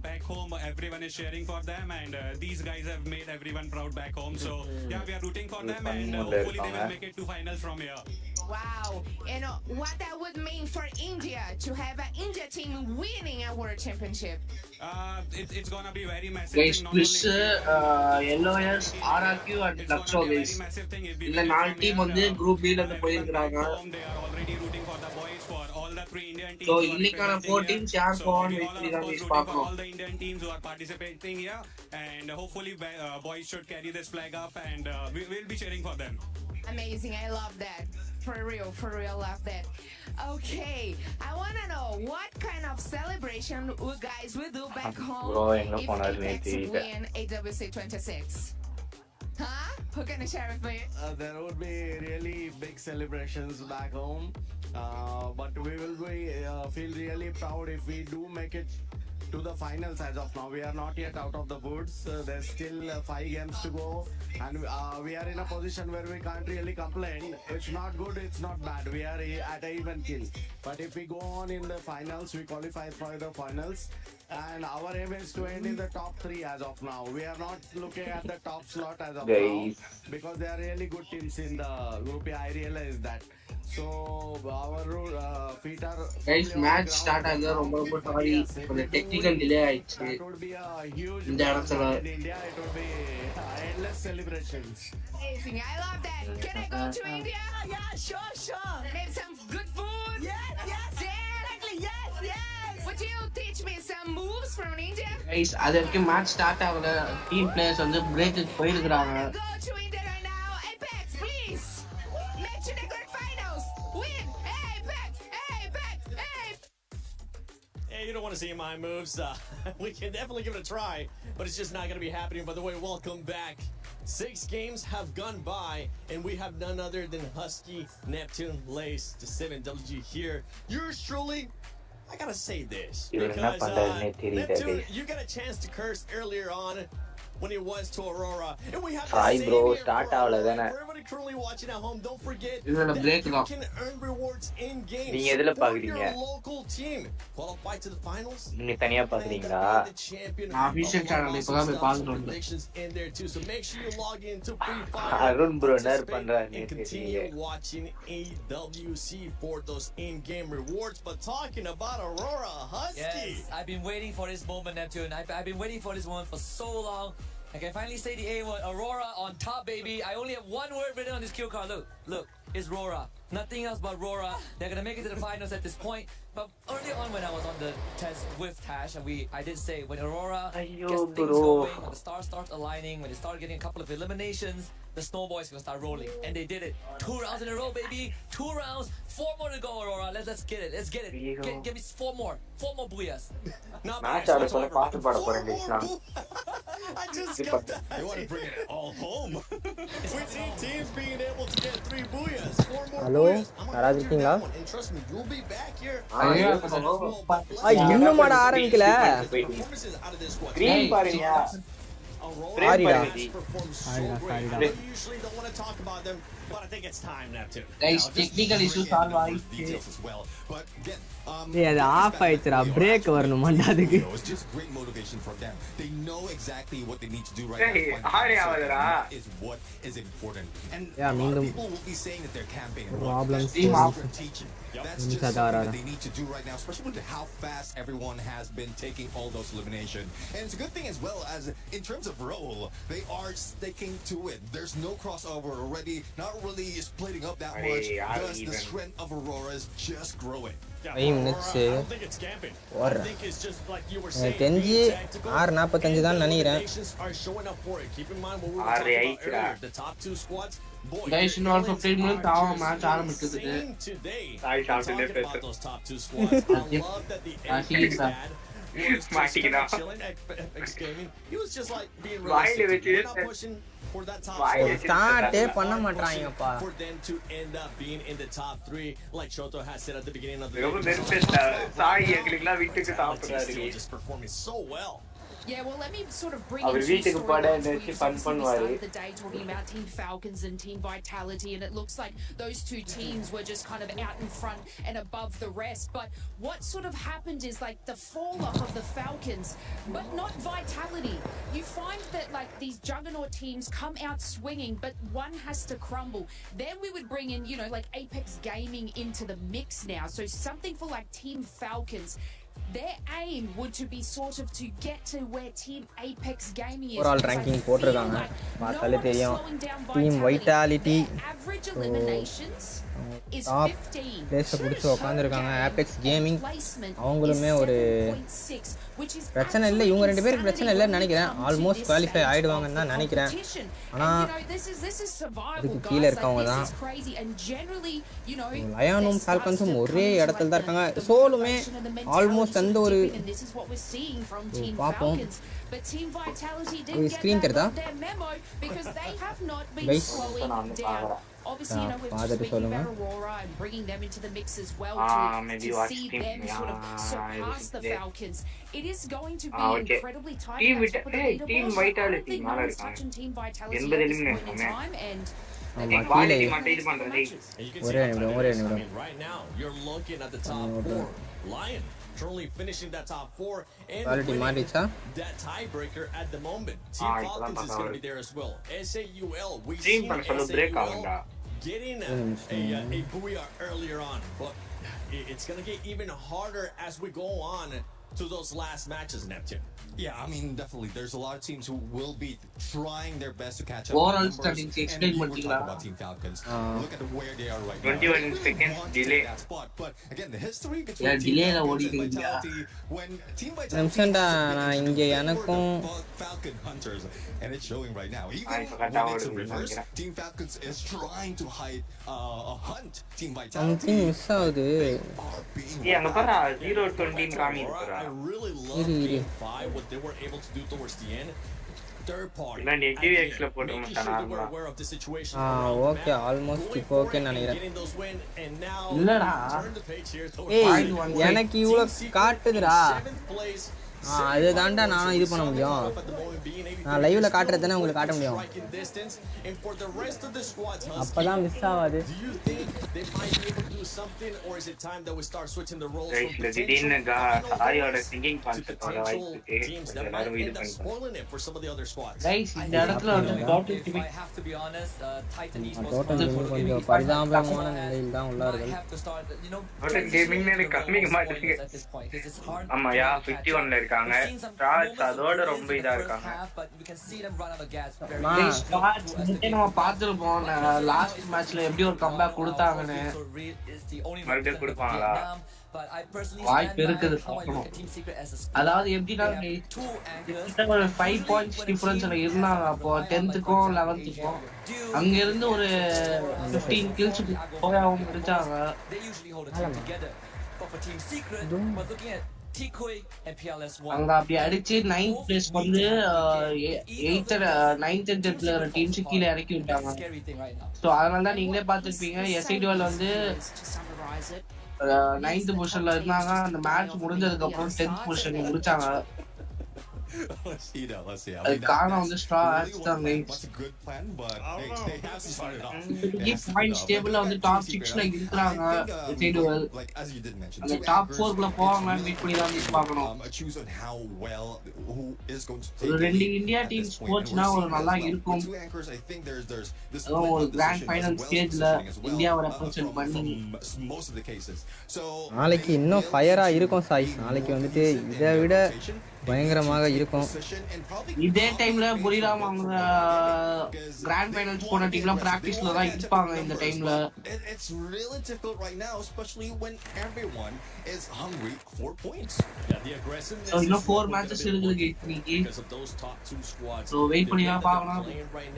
Speaker 22: Back home, everyone is cheering for them, and these guys have made everyone proud back home. So yeah, we are rooting for them, and hopefully they will make it to finals from here.
Speaker 13: Wow, and what that would mean for India to have an India team winning a World Championship?
Speaker 22: It's gonna be very massive.
Speaker 8: Guys, please, LOS, RRQ and Luxo guys. இந்த 4 team வந்து group B ல இருந்து போயிருக்காங்க. So இன்னைக்கான 4 teams யார் போவான்னு wait பண்ணி தான் guys பார்க்கணும்.
Speaker 22: All the Indian teams who are participating here, and hopefully boys should carry this flag up, and we'll be cheering for them.
Speaker 13: Amazing, I love that. For real, love that. Okay, I want to know what kind of celebration you guys will do back home if you get to win EWC 26. Huh? Who can you share with me?
Speaker 11: There would be really big celebrations back home, but we will be feel really proud if we do make it to the finals. As of now, we are not yet out of the woods. There's still 5 games to go, and we are in a position where we can't really complain. It's not good, it's not bad. We are at an even kill. But if we go on in the finals, we qualify for the finals, and our aim is to end in the top 3 as of now. We are not looking at the top slot as of now, because they are really good teams in the group. I realize that. So our feet are.
Speaker 8: Guys, match start ஆகுது ரொம்ப ரொம்ப sorry கொஞ்சம் technical delay ஆயிடுச்சு
Speaker 11: That would be a huge.
Speaker 8: இந்த இடத்துல
Speaker 11: In India, it would be endless celebrations.
Speaker 13: Amazing. I love that. Can I go to India? Yeah, sure. Maybe some good food? Yes. Exactly. Yes. Would you teach me some moves from India?
Speaker 8: guys அது வரைக்கும் match start ஆகல team players வந்து பிரேக்குக்கு போயிருக்காங்க
Speaker 13: Go to India right now. Apex, please. Make sure the grand finals. Win. Apex.
Speaker 2: Hey, you don't want to see my moves. We can definitely give it a try, but it's just not going to be happening. By the way, welcome back. 6 games have gone by, and we have none other than Husky, Neptune, Lace, to 7WG here. Yours truly, I gotta say this, because Neptune, you got a chance to curse earlier on when it was to Aurora, and we have
Speaker 5: Try,
Speaker 2: the
Speaker 5: bro.
Speaker 2: same here,
Speaker 5: Start
Speaker 2: bro.
Speaker 5: out, then.
Speaker 2: For everybody currently watching at home, don't forget
Speaker 8: This is a break
Speaker 2: that you
Speaker 8: now.
Speaker 2: can earn rewards in game.
Speaker 5: நீங்க எதுல
Speaker 2: Support
Speaker 5: பாக்குறீங்க?
Speaker 2: your local team. Qualify to the finals.
Speaker 5: நீங்க தனியா பாக்குறீங்களா?
Speaker 8: நான் Abhishek channel இப்பதான் போய் பார்த்துட்டு வந்தேன்
Speaker 2: Predictions in there too, so make sure you log into Free Fire.
Speaker 5: Arun bro நர்
Speaker 2: Participate
Speaker 5: பண்றாரு
Speaker 2: and continue watching EWC for those in-game rewards. But talking about Aurora Husky.
Speaker 21: Yes, I've been waiting for this moment, Neptune. I've been waiting for this moment for so long. I can finally say the A word, Aurora on top, baby. I only have one word written on this cue card. Look, it's Rora. Nothing else but Rora. They're gonna make it to the finals at this point. But early on when I was on the test with Tash, and I did say when Aurora gets things going, when the stars start aligning, when they start getting a couple of eliminations, the snowboys gonna start rolling. And they did it. 2 rounds in a row, baby. 2 rounds. 4 more to go, Aurora. Let's get it. Let's get it. Give me 4 more. 4 more booyahs.
Speaker 5: Match ஆட சொல்ல பாட்டு பாட போறேன் guys
Speaker 2: I just got that. You want to bring it all home? We see teams being able to get 3 booyahs, 4 more
Speaker 4: Hello?
Speaker 2: booyahs. I'm gonna
Speaker 4: யாராவது
Speaker 2: hold you
Speaker 4: இருக்கீங்களா?
Speaker 2: down, and trust me, you'll be back here.
Speaker 4: இன்னும் ஆட ஆரம்பிக்கல
Speaker 2: Performances out of this squad.
Speaker 5: green பாருங்க
Speaker 4: சாரிடா
Speaker 2: We usually don't want to talk about them, but I think it's time, Neptune.
Speaker 8: guys technical issues solve ஆயிடுச்சு
Speaker 19: Details as well. But again,
Speaker 4: டேய் அது of ஆயிடுச்சுடா break வரணுமாடா அதுக்கு
Speaker 19: it's just great motivation for them. They know exactly what they need to do right
Speaker 20: Hey,
Speaker 19: now.
Speaker 20: ஆடே ஆவதுடா.
Speaker 19: Is what is important. And
Speaker 4: Yeah,
Speaker 19: a lot of
Speaker 4: மீண்டும்
Speaker 19: people will be saying that they're campaign.
Speaker 4: problems
Speaker 19: Teaching. That's just something that they need to do right now, especially with how fast everyone has been taking all those elimination. And it's a good thing as well as in terms of role, they are sticking to it. There's no crossover already, not really splitting up that much. Thus, the strength of Aurora is just growing.
Speaker 2: Yeah,
Speaker 4: 5 minutes
Speaker 2: I don't think it's camping. I think it's just like you were saying.
Speaker 4: தெரிஞ்சு
Speaker 2: being tactical.
Speaker 4: 6:45 தான் நினைக்கிறேன்
Speaker 2: Nations are showing up for it. Keep in mind what we were talking about earlier. The top 2 squads. Boy,
Speaker 8: guys இன்னும் 15 minutes ஆகும் match ஆரம்பிக்குது
Speaker 2: saying today.
Speaker 20: Sorry,
Speaker 2: Talking about those top 2 squads. I love that the Apex dad was just kind of chilling at Apex Gaming. He was just like being realistic. We're not pushing for that top
Speaker 4: ஸ்டார்ட்டே பண்ண மாட்டாங்கப்பா
Speaker 2: for them to end up being in the top 3, like Shoto has said at the beginning of the
Speaker 20: ரொம்ப வெறுப்பேன்டா சாய் எங்களுக்குலாம் வீட்டுக்கு சாப்பிடுறாரு
Speaker 2: just performing so well.
Speaker 1: Yeah, well, let me sort of bring
Speaker 20: our
Speaker 1: in two
Speaker 20: வீட்டுக்கு போட
Speaker 1: storylines for
Speaker 20: நினைச்சு
Speaker 1: you.
Speaker 20: Fun
Speaker 1: So we
Speaker 20: பண்ணுவாரு
Speaker 1: started the day talking about Team Falcons and Team Vitality, and it looks like those 2 teams were just kind of out in front and above the rest. But what sort of happened is like the fall off of the Falcons, but not Vitality. You find that like these juggernaut teams come out swinging, but one has to crumble. Then we would bring in, you know, like Apex Gaming into the mix now. So something for like Team Falcons. Their aim would to be sort of to get to where Team Apex Gaming is.
Speaker 4: Overall ranking போட்டுருக்காங்க பார்த்தாலே தெரியும் team vitality
Speaker 1: Average eliminations is
Speaker 4: top
Speaker 1: 15.
Speaker 4: பிளேஸை பிடிச்சி உட்காந்துருக்காங்க apex gaming அவங்களுமே ஒரு பிரச்சனை இல்லை இவங்க 2 பேருக்கு பிரச்சனை இல்லைன்னு நினைக்கிறேன் ஆல்மோஸ்ட் குவாலிஃபை ஆயிடுவாங்கன்னு தான் நினைக்கிறேன் ஆனால் இதுக்கு கீழே இருக்கவங்க தான் லயானும் ஃபால்கன்ஸும் ஒரே இடத்துல தான் இருக்காங்க சோலுமே ஆல்மோஸ்ட் அந்த ஒரு பார்ப்போம் ஸ்க்ரீன் தெரியுதா guys
Speaker 1: Obviously, you know, we've just speaking about Aurora and bringing them into the mix as well to see them sort of surpass the Falcons. It is going to be incredibly tight.
Speaker 20: Team Vitality
Speaker 1: no one's touching Team Vitality at this point in time, and
Speaker 2: right now you're looking at the top 4. Lion currently finishing that top 4 and that tiebreaker at the moment. Team Falcons is going to be there as well. SAUL, we see SAUL getting a booyah earlier on, but it's going to get even harder as we go on to those last matches, Neptune.
Speaker 19: Yeah, I mean, definitely. There's a lot of teams who will be trying their best to catch up.
Speaker 8: Overall standing explain
Speaker 19: we're talking about Team Falcons. Look at where they are right
Speaker 20: 21 seconds delay.
Speaker 19: Spot. But again, the history between
Speaker 8: Yeah, delay la odikinga.
Speaker 19: when Team
Speaker 4: நிமிஷம்டா நான் இங்க எனக்கும்
Speaker 19: Falcon Hunters, and it's showing right now. Even when it's in reverse, Team Falcons is trying to hunt Team Vitality.
Speaker 4: something miss ஆகுது.
Speaker 20: ஏய் அங்க பாரு 0-20 காமிக்குறா.
Speaker 2: I really love game 5 what they were able to do towards the end. Third party.
Speaker 20: நான் EWX ல போட்டு மாட்டானா.
Speaker 4: Okay almost இப்போ okay நினைக்கிறேன்.
Speaker 8: இல்லடா
Speaker 4: ஏய் எனக்கு இவ்வளவு காட்டுதுடா. அது தாண்டா நான் இது பண்ண முடியும். நான் லைவ்ல காட்டுறது தானே உங்களுக்கு காட்ட முடியும். அப்பதான் மிஸ் ஆகாது.
Speaker 20: திடீர்னு சாயோட சிங்கிங் கான்செப்ட் வர வாய்ப்பு எல்லாரும் இது பண்ணிட்டாங்க.
Speaker 8: கைஸ் இந்த இடத்துல வந்து டோட்டல்
Speaker 4: கொஞ்சம் பரிதாபமான நிலையில் தான் உள்ளார்கள்.
Speaker 20: கேமிங் கம்மிங்க மாட்டீங்க. ஆமாயா 51 ல இருக்காங்க. ஸ்டார்ஸ் அதோட ரொம்ப இதா இருக்காங்க.
Speaker 8: நம்ம பார்த்திருப்போம் லாஸ்ட் மேட்ச்ல எப்படி ஒரு கம்பேக் கொடுத்தாங்கன்னு.
Speaker 20: மறுபடியும் கொடுப்பாங்களா?
Speaker 8: வாய்ப்பு இருக்குது. அதாவது எப்படின்னா 5 பாயிண்ட்ஸ் டிஃபரன்ஸ்ல இருந்தாங்க அப்போ 10th-க்கும் 11th-க்கும் அங்க இருந்து ஒரு 15 kills போய் அவங்க முடிச்சாங்க. அங்க அப்படி அடிச்சு 9th place வந்து 8th 9th and 10th ல டீம்ஸ் கீழே இறக்கி விட்டாங்க. சோ அதனால தான் நீங்களே பார்த்திருப்பீங்க SIDL வந்து 9th பொசிஷன்ல இருந்தாங்க. அந்த மேட்ச் முடிஞ்சதுக்கு அப்புறம் 10th பொசிஷன்ல முடிச்சாங்க.
Speaker 19: Let's see.
Speaker 8: காரணம் வந்து ஸ்ட்ரா ஆட்ஸ் தான்.
Speaker 19: That's a good plan, but they have started off.
Speaker 8: Point டேபிள்ல வந்து டாப் 6ல இருக்காங்க. SIDL
Speaker 19: like as you did mention,
Speaker 8: அந்த டாப் 4க்குள்ள போவாங்கன்னு வெயிட் பண்ணி தான் பார்க்கணும்.
Speaker 19: choose on how well who is going to take
Speaker 8: ரெண்டு இந்தியா டீம்ஸ் போச்சுனா ஒரு நல்லா இருக்கும்.
Speaker 19: I think there's this
Speaker 8: ஒரு கிராண்ட் ஃபைனல் ஸ்டேஜ்ல இந்தியாவை ரெப்ரசன்ட் பண்ணி
Speaker 19: most of the cases. So
Speaker 4: நாளைக்கு இன்னும் ஃபயரா இருக்கும் சாய். நாளைக்கு வந்துட்டு இதை விட பயங்கரமாக இருக்கும்.
Speaker 8: இதே டைம்ல புரியாம அவங்க கிராண்ட் ஃபைனல்ஸ் போன டீம்லாம் பிராக்டிஸ்ல தான் இருப்பாங்க இந்த டைம்ல.
Speaker 19: It's really difficult right now, especially when everyone is hungry for points.
Speaker 2: Yeah, the aggressiveness.
Speaker 8: So இன்னும் 4 மேட்சஸ் இருக்குது இன்னைக்கு. So வெயிட் பண்ணி தான் பார்க்கணும்.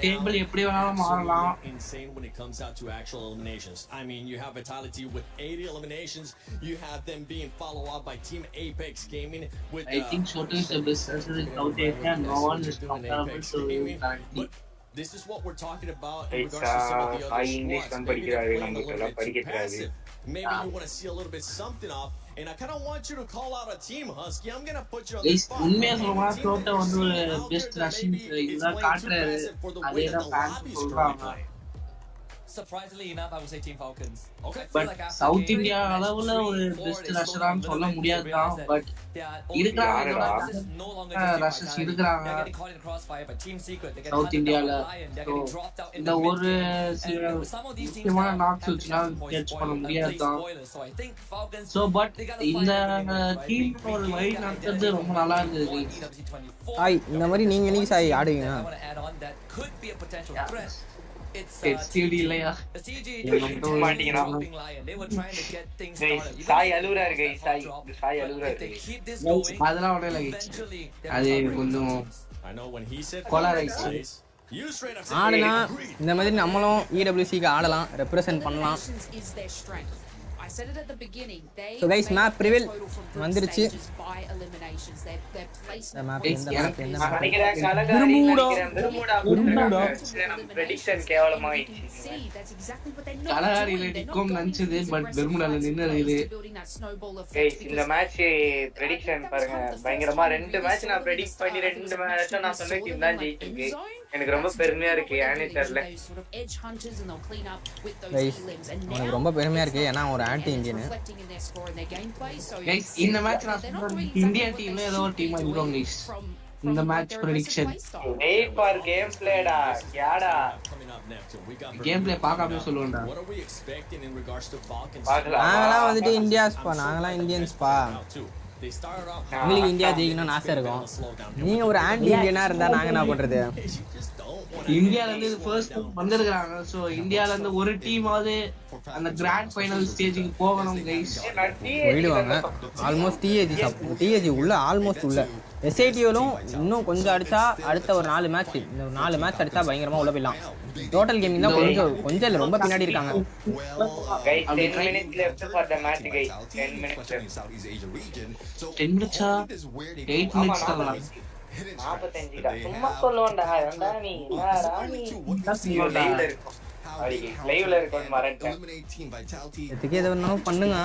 Speaker 8: டேபிள் எப்படி வேணாலும் மாறலாம்.
Speaker 2: Insane when it comes out to actual eliminations. I mean, you have Vitality with 80 eliminations. You have them being followed up by Team Apex Gaming with
Speaker 8: I think Shoto is the best assassin in South Asia. No one is comparable to currently.
Speaker 2: This is what we're talking about in regards to some of the other squads. Maybe they're playing a little bit too passive. Maybe you want to see a little bit something off. And I kind of want you to call out a team, Husky. I'm going to put you on the spot.
Speaker 8: உண்மையா சொல்றா Shoto வந்து ஒரு best rushing இதுதான் காட்றாரு. அதேதான் fans சொல்றாங்க.
Speaker 21: Surprisingly enough, I would say Team Falcons.
Speaker 2: Okay.
Speaker 8: But South India அளவுல ஒரு best ரஷரான்னு சொல்ல முடியாது தான். பட் இருக்குறாங்க ரஷஸ் இருக்குறாங்க சவுத் இந்தியால. இந்த ஒரு முக்கியமான நாக்ஸ் வச்சுனா கேட்ச் பண்ண முடியாது தான். ஸோ பட் இந்த டீம் ஒரு வழி நடத்துறது ரொம்ப நல்லா இருந்தது.
Speaker 4: சாய் இந்த மாதிரி நீங்க என்னைக்கு சாய் ஆடுவீங்க?
Speaker 20: இல்லையா சாய் அழுகுறாரு கைஸ். சாய் அழுகுறாரு.
Speaker 8: அதெல்லாம் ஒண்ணு இல்ல கைஸ். அது கொஞ்சம் கொலாரைஸ்.
Speaker 4: ஆடுனா இந்த மாதிரி நம்மளும் EWCக்கு ஆடலாம், ரெப்ரசன்ட் பண்ணலாம். So guys, map reveal வந்துருச்சு.
Speaker 20: prediction கேவலமாயிடுச்சு.
Speaker 8: கலகாரியில நிக்கும் நினைச்சது பட் பெர்முடால நின்னது.
Speaker 20: கைஸ் இந்த மேட்ச் prediction பாருங்க பயங்கரமா. 2 மேட்ச் நான் predict பண்ணி 2 மேட்ச் நான் சொன்ன டீம் தான் ஜெயிச்சிருக்கு. எனக்கு ரொம்ப பெருமையா இருக்கு. ஏனே தெரியல
Speaker 4: கைஸ், எனக்கு ரொம்ப பெருமையா இருக்கு. ஏன்னா ஒரு ஆன்டி இந்தியன்.
Speaker 8: கைஸ் இந்த மேட்ச் நான் சொல்றேன் இந்தியா டீம்ல ஏதோ ஒரு டீம் இருக்கும் கைஸ். இந்த match prediction.
Speaker 20: Wait for game பிளேடா யாடா
Speaker 8: கேம் பிளே பார்க்காம சொல்லுவேன்டா.
Speaker 4: நாங்களாம் வந்துட்டு இந்தியாஸ்பா, நாங்களாம் இந்தியன்ஸ்பா. உங்களுக்கு இந்தியா ஜெயிக்கணும்னு ஆசை இருக்கும். நீங்க ஒரு ஆன்டி இந்தியனா இருந்தா நாங்க என்ன பண்றது?
Speaker 8: இந்தியால இருந்து ஃபர்ஸ்ட் வந்திருக்காங்க. சோ இந்தியால இருந்து ஒரு டீமாவது அந்த கிராண்ட் ஃபைனல் ஸ்டேஜுக்கு போகணும் கைஸ்.
Speaker 4: போயிடுவாங்க. ஆல்மோஸ்ட் டிஏஜி உள்ள ஆல்மோஸ்ட் உள்ள. எஸ்ஐடிஓலும் இன்னும் கொஞ்சம் அடிச்சா அடுத்த ஒரு 4 மேட்ச், இந்த 4 மேட்ச் அடிச்சா பயங்கரமா உள்ள போயிடலாம். டோட்டல் கேமிங் தான் கொஞ்சம் இல்ல ரொம்ப பின்னாடி இருக்காங்க.
Speaker 20: Guys 10 minutes left for the match guys. 10 minutes left.
Speaker 8: 10 minutes 8 minutes தான்.
Speaker 20: 45 டா. சும்மா சொல்லுவான்டா. ஏன்டா நீ லைவ்ல இருக்கோம். லைவ்ல இருக்கோம் மறந்துட்டேன்.
Speaker 4: இதுக்கு ஏதோ ஒண்ணு பண்ணுங்க.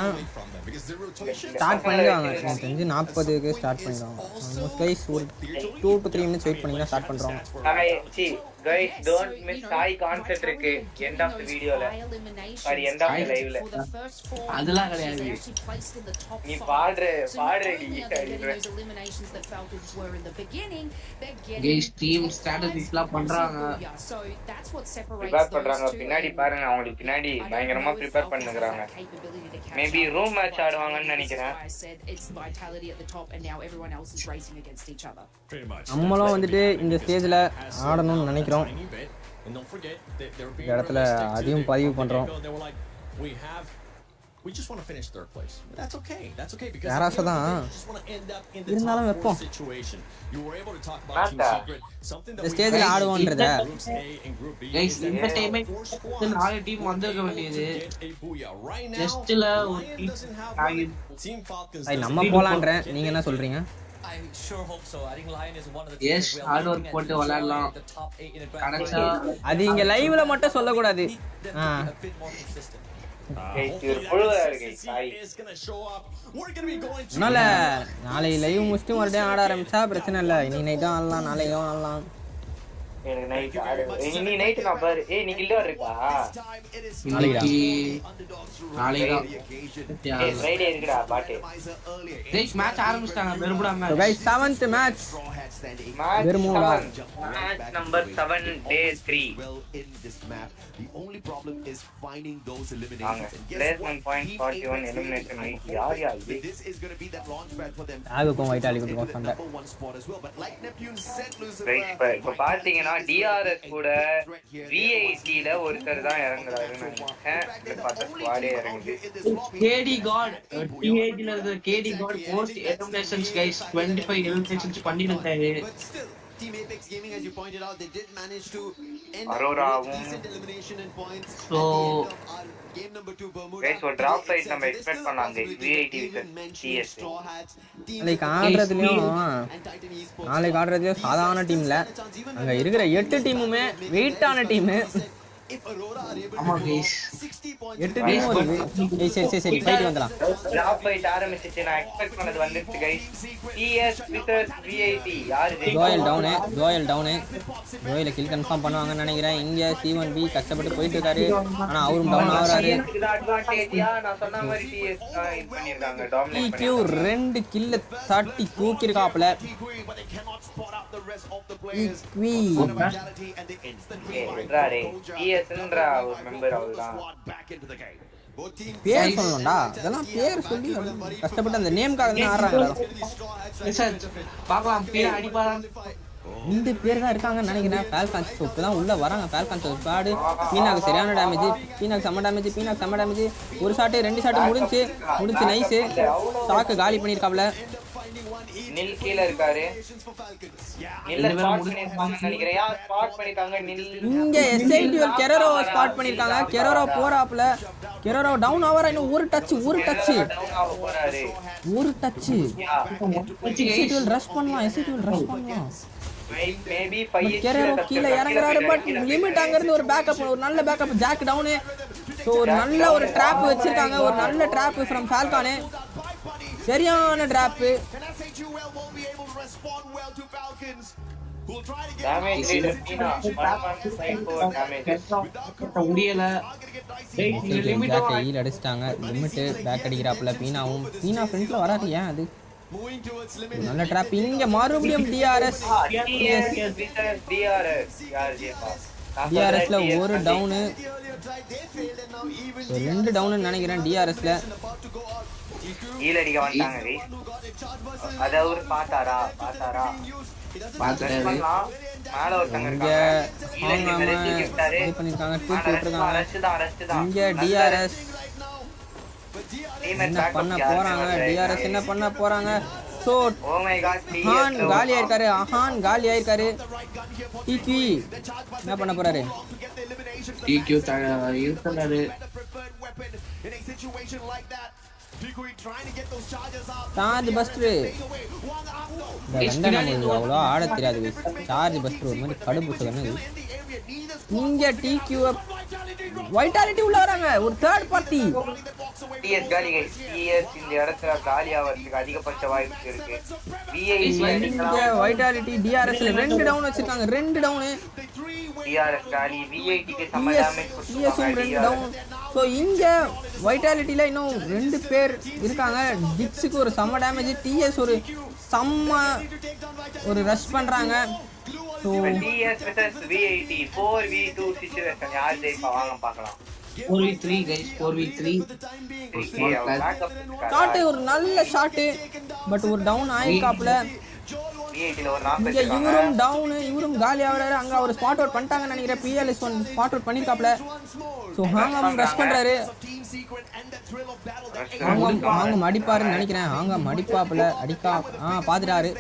Speaker 4: ஸ்டார்ட் பண்ணிடுவாங்க. எனக்கு தெரிஞ்சு 40க்கு ஸ்டார்ட் பண்ணிடுவாங்க. ஆல்மோஸ்ட் கைஸ் ஒரு 2 to 3 minutes வெயிட் பண்ணீங்கன்னா ஸ்டார்ட் பண்றோம்.
Speaker 20: Guys, don't miss high concert இருக்கு end of the videoல. சாரி end of the liveல.
Speaker 8: அதெல்லாம் கிடையாது.
Speaker 20: நீ பாடுற
Speaker 8: கைஸ் டீம் ஸ்ட்ராட்டஜிஸ்லாம் பண்றாங்க.
Speaker 20: ப்ரிப்பேர் பண்றாங்க. பின்னாடி பாருங்க, அவங்களுக்கு பின்னாடி பயங்கரமா ப்ரிப்பேர் பண்ணுங்கறாங்க. மேபி ரூம் மேட்ச் ஆடுவாங்கன்னு நினைக்கிறேன்.
Speaker 4: நம்மளும் வந்துட்டு இந்த ஸ்டேஜ்ல ஆடணும்னு நினைக்கிறோம். இந்த இடத்துல அதையும் பதிவு பண்றோம்.
Speaker 2: We just want to finish third place. But that's okay. That's okay because
Speaker 4: யாராசதான் இருந்தாலும் வெப்போம்.
Speaker 2: You were able to talk about Team Secret, something that
Speaker 4: இந்த ஸ்டேஜ்ல ஆடுவோன்றத
Speaker 8: கைஸ் இந்த டைம் இந்த 4 டீம் வந்திருக்க வேண்டியது ஜஸ்ட்ல ஒரு
Speaker 2: Team Falcons.
Speaker 4: நம்ம போலாம்ன்றேன். நீங்க என்ன சொல்றீங்க?
Speaker 21: I sure hope so. I think Lion is one of the
Speaker 8: yes hard work போட்டு விளையாடலாம். கரெக்ட்டா
Speaker 4: அது இங்க லைவ்ல மட்டும் சொல்ல கூடாது. நாளை லைவ் முடிச்சுட்டு மறுபடியும் ஆட ஆரம்பிச்சா பிரச்சனை இல்லை. இன்னைக்கு நைட்டும் ஆடலாம், நாளைக்கும் ஆடலாம்.
Speaker 20: எனக்கு நைட் ஆடு. இன்னி நைட் நான் பாரு. ஏய் நீ கில்ல இருக்கா?
Speaker 8: நாளைக்கு
Speaker 20: ஃப்ரைடே இருக்குடா பாட்டு.
Speaker 8: கைஸ் மேட்ச் ஆரம்பிச்சிட்டாங்க. பெருபுடாம
Speaker 4: கைஸ் 7th மேட்ச்.
Speaker 20: Match number 7 day 3.
Speaker 11: In this map, the only problem is finding those eliminations.
Speaker 20: Placement point 41 elimination rate. yaar
Speaker 11: this is going to be that launch pad for them.
Speaker 4: ஆகுக்கும் வைட்டாலிக்கும் சண்டை.
Speaker 11: Number 1 spot as well, but like Neptune said Lucifer.
Speaker 20: இப்ப பாத்தீங்கன்னா DRS கூட VIT ல ஒருத்தர் தான் இறங்குறாருன்னு நினைக்கிறேன். பார்த்தா ஸ்குவாடே இறங்குது.
Speaker 8: KD God TAG ல இருக்க KD God most eliminations guys 25 eliminations பண்ணிருக்காரு.
Speaker 11: Team Apex Gaming, as you pointed out, they did manage to end
Speaker 20: Aurora
Speaker 11: decent elimination in points.
Speaker 8: So
Speaker 11: game number 2 Bermuda.
Speaker 20: Guys, ஒரு drop fight நம்ம expect பண்ணலாம் guys. VIT TS.
Speaker 4: நாளைக்கு ஆடுறதுலயும் சாதாரண டீம்ல அங்க இருக்கிற 8 டீமுமே வெயிட்டான டீம்.
Speaker 8: ஆமா கைஸ்
Speaker 4: 8 டீம் வருது. சரி ஃபைட் வந்தலாம்.
Speaker 20: drop fight ஆரம்பிச்சிச்சு. நான் எக்ஸ்பெக்ட் பண்ணது வந்துருச்சு guys. TS vs VIT. யாரு
Speaker 4: ஜோயல் டவுன். ஜோயல கில் கன்ஃபார்ம் பண்ணுவாங்கன்னு நினைக்கிறேன். இங்க C1B கஷ்டப்பட்டு போயிட்டு இருக்காரு. ஆனா அவரும் டவுன் ஆவறாரு.
Speaker 20: நான் சொன்ன மாதிரி TS இது பண்ணிருக்காங்க. டாமினேட்
Speaker 4: EQ 2 கில்ல தட்டி தூக்கி இருக்காப்ல.
Speaker 20: TSன்றா ஒரு மெம்பர் அவர்தான்.
Speaker 4: பேர் சொல்லணும்டா. இதெல்லாம் பேர் சொல்லி கஷ்டப்பட்டு அந்த நேம்காக தான் ஆடுறாங்க.
Speaker 8: பாக்கலாம் பேர் அடிப்பாராம்.
Speaker 4: 2 பேர் தான் இருக்காங்கன்னு நினைக்கிறேன். ஃபால்கான்ஸ் இப்பதான் உள்ள வராங்க. ஃபால்கான்ஸ் ஸ்குவாட். பீனாக்கு சரியான டேமேஜ். பீனாக்கு செம்ம டேமேஜ். ஒரு ஷாட் 2 ஷாட் முடிஞ்சு நைஸ். ஸ்டாக் காலி பண்ணிருக்காப்ல.
Speaker 20: நில் கீழ இருக்காரு. நில்ல ஸ்பாட் பண்ணிருக்காங்கன்னு நினைக்கிறேன். யார் ஸ்பாட் பண்ணிட்டாங்க? நில்
Speaker 4: இங்க SITL கெரோரோ ஸ்பாட் பண்ணிருக்காங்க. கெரோரோ போறாப்ல. கெரோரோ டவுன் ஆவற. இன்னும் ஒரு டச்
Speaker 20: டவுன் ஆக போறாரு.
Speaker 4: SITL ரஷ் பண்ணலாம்.
Speaker 20: மேபி 5
Speaker 4: கெரோரோ கீழ இறங்குறாரு. பட் லிமிட் அங்க இருந்து ஒரு பேக்கப், ஒரு நல்ல பேக்கப். Jack down. சோ ஒரு நல்ல ஒரு ட்ராப் வச்சிருக்காங்க. ஒரு நல்ல ட்ராப் ஃப்ரம் ஃபால்கான். சரியான டிராப். அடிச்சிட்டாங்க. லிமிட் பேக் அடிக்கிறாப்ல. பீனா ஃப்ரண்ட்ல வராது. ஏன் அது நல்ல ட்ராப் இங்க மறுபடியும் டிஆர்எஸ் டிஆர்எஸ்ல ஒரு டவுனு, ரெண்டு டவுன் நினைக்கிறேன் டிஆர்எஸ்ல.
Speaker 20: ஈலடிக்க வந்துட்டாங்க கைஸ். அத அவரு பாத்தாரா
Speaker 8: பாத்துட்டாரு.
Speaker 20: மேல ஒருத்தங்க
Speaker 4: இங்க இது பண்ணிருக்காங்க, தூக்கி விட்டுருக்காங்க. இங்க டிஆர்எஸ் என்ன பண்ண போறாங்க? டிஆர்எஸ் என்ன பண்ண போறாங்க? சோ ஹான் காலி ஆயிருக்காரு. காலி ஆயிருக்காரு. டிகி என்ன பண்ண போறாரு?
Speaker 8: டிக்யூ இருந்தாரு.
Speaker 4: சார்ஜ் பஸ்டர் அவ்வளோ ஆட தெரியாது. சார்ஜ் பஸ்டர் ஒரு மாதிரி கடுப்பு சொன்னது. இங்க டிக்யூ வைட்டாலிட்டி உள்ள வராங்க, ஒரு தேர்ட் பார்ட்டி.
Speaker 20: டிஎஸ் காலி கைஸ். டிஎஸ் இந்த இடத்துல காலி ஆவறதுக்கு அதிகபட்ச வாய்ப்பு இருக்கு.
Speaker 4: இங்க வைட்டாலிட்டி டிஆர்எஸ்ல 2 டவுன் வச்சிருக்காங்க, 2 டவுன்.
Speaker 20: டிஆர்எஸ் காலி, விஐடிக்கு சம டேமேஜ்
Speaker 4: கொடுத்தாங்க. 2 டவுன். சோ இங்க வைட்டாலிட்டில இன்னும் 2 பேர் இருக்காங்க. டிக்ஸுக்கு ஒரு சம டேமேஜ், டிஎஸ் ஒரு சம்ம ஒரு ரஷ் பண்றாங்க. So
Speaker 20: DS versus VIT 4v2 situation யார் ஜெயிப்பா வாங்க பார்க்கலாம்.
Speaker 8: 4v3 guys, 4v3.
Speaker 4: ஷாட் ஒரு நல்ல ஷாட், பட் ஒரு டவுன் ஆயிக்காப்ல. இங்க இவரும் டவுன், இவரும் காலி ஆவறாரு. அங்க அவர் ஸ்பாட் அவுட் பண்ணிட்டாங்கன்னு நினைக்கிறேன். பிஎல்எஸ் 1 ஸ்பாட் அவுட் பண்ணிருக்காப்ல. சோ ஹாங்காம் ரஷ் பண்றாரு. ஹாங்காம் அடிப்பாருன்னு நினைக்கிறேன். ஹாங்காம் அடிப்பாப்ல, அடிக்கா பாத்துட்டாரு.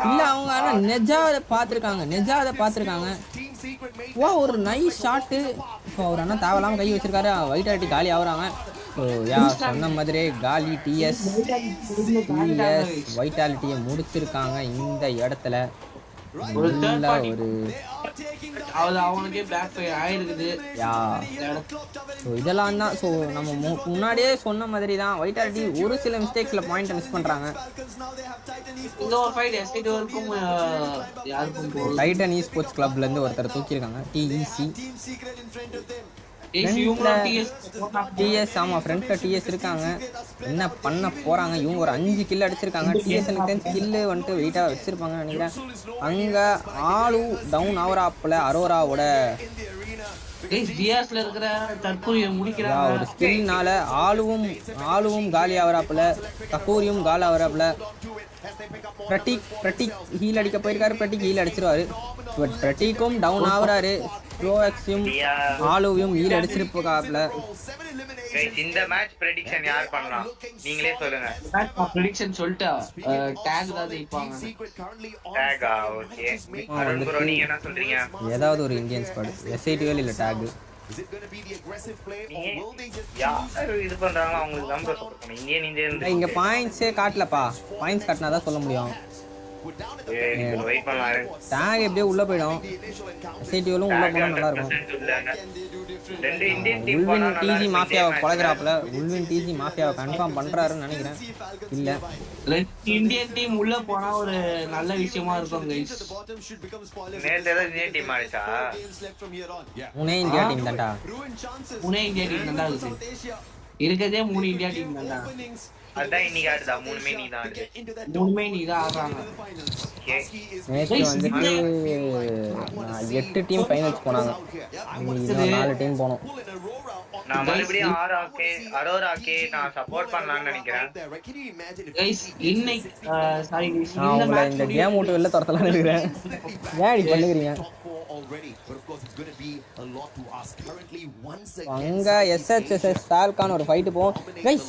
Speaker 4: இல்ல அவங்க ஆனா நெஜாத பாத்துருக்காங்க. வா ஒரு நைஸ் ஷாட்டு. அவர் அண்ணா தேவையில்லாம கை வச்சிருக்காரு. வைட்டாலிட்டி காலி ஆகுறாங்க. சொன்ன மாதிரி காலி டிஎஸ் வைட்டாலிட்டியை முடிச்சிருக்காங்க இந்த இடத்துல. ஒரு
Speaker 8: அவனுக்கே பேக் ஃபயர் ஆயிருக்குது.
Speaker 4: இதெல்லாம் தான். ஸோ நம்ம முன்னாடியே சொன்ன மாதிரி தான் வைட்டாலிட்டி ஒரு சில மிஸ்டேக்ஸ்ல பாயிண்ட் மிஸ் பண்றாங்க. டைட்டன் இ ஸ்போர்ட்ஸ் கிளப்ல இருந்து ஒருத்தர் தூக்கியிருக்காங்க, டிஇசி. டிஎஸ் ஆமா ஃப்ரண்ட்ல டிஎஸ் இருக்காங்க. என்ன பண்ண போறாங்க? இவங்க ஒரு 5 கில் அடிச்சிருக்காங்க. டிஎஸ் எனக்கு கில்லு வந்துட்டு வெயிட்டா வச்சிருப்பாங்கன்னு நினைக்கிறேன். அங்க ஆளு டவுன் ஆவராப்ல அரோராவோட
Speaker 8: ஜியாஸ்ல இருக்கிற தற்கொலையை முடிக்கிறாங்க.
Speaker 4: ஒரு ஸ்கில்னால ஆளுவும் காலி ஆவராப்ல, தக்கூரியும் காலி ஆவராப்ல. பிரட்டிக் ஹீல் அடிக்க போயிருக்காரு. பிரட்டிக் ஹீல் அடிச்சிருவாரு. பட் பிரட்டிக்கும் டவுன் ஆவறாரு. ப்ரோஎக்ஸையும் ஆலுவையும் ஹீல் அடிச்சிருப்பாப்ல.
Speaker 20: இந்த மேட்ச் பிரெடிக்ஷன் யார் பண்ணலாம்? நீங்களே சொல்லுங்க.
Speaker 8: பிரெடிக்ஷன் சொல்லிட்டா டாக் தான் ஜெயிப்பாங்க.
Speaker 20: டாகா ஓகே. அருண் ப்ரோ நீங்க என்ன சொல்றீங்க?
Speaker 4: ஏதாவது ஒரு இந்தியன் ஸ்குவாட், எஸ்ஐடிஎல் இல்ல டாக்.
Speaker 20: இது பண்றாங்களா அவங்களுக்கு தான் சப்போர்ட் பண்ணு. இந்தியன்
Speaker 4: இங்க பாயிண்ட்ஸே காட்டலப்பா. பாயிண்ட்ஸ் காட்டினா தான் சொல்ல முடியும்.
Speaker 20: வெயிட் பண்ணலாம்.
Speaker 4: டாக் எப்படியே உள்ள போய்டும். எஸ்ஐடிஎலும் உள்ள போனா நல்லா இருக்கும்.
Speaker 20: ரெண்டு இந்தியன் டீம்
Speaker 4: உல்வின் டிஜி மாஃபியாவை கொலைகறாப்ல. உல்வின் டிஜி மாஃபியாவை கன்ஃபார்ம் பண்றாருன்னு நினைக்கிறேன். இல்ல
Speaker 8: இந்தியன் டீம் உள்ள போனா ஒரு நல்ல விஷயமா இருக்கும் गाइस.
Speaker 20: நேத்து ஏதோ இந்தியன் டீம் ஆயிச்சா?
Speaker 4: உனே இந்தியா டீம் தான்டா.
Speaker 8: உனே இந்தியா டீம் தான்டா இருக்கு. இருக்கதே 3 இந்தியா டீம் தான்டா.
Speaker 20: அதான் இன்னைக்கு ஆடுதா. மூணுமே நீ தான்
Speaker 8: ஆடுறாங்க.
Speaker 4: நேத்து வந்துட்டு 8 டீம் ஃபைனல்ஸ் போனாங்க. இன்னும் 4 டீம் போனோம்.
Speaker 20: நான் மறுபடியும் அரோராக்கே நான் சப்போர்ட் பண்ணலாம்னு நினைக்கிறேன்.
Speaker 8: गाइस இன்னைக்கு சாரி
Speaker 4: நான் இந்த கேம் விட்டு வெளில தரத்தலாம் நினைக்கிறேன். ஏன் இப்படி பண்ணுகிறீங்க? அங்க எஸ்ஹெச்எஸ்எஸ் ஃபால்கான் ஒரு ஃபைட் போகும். गाइस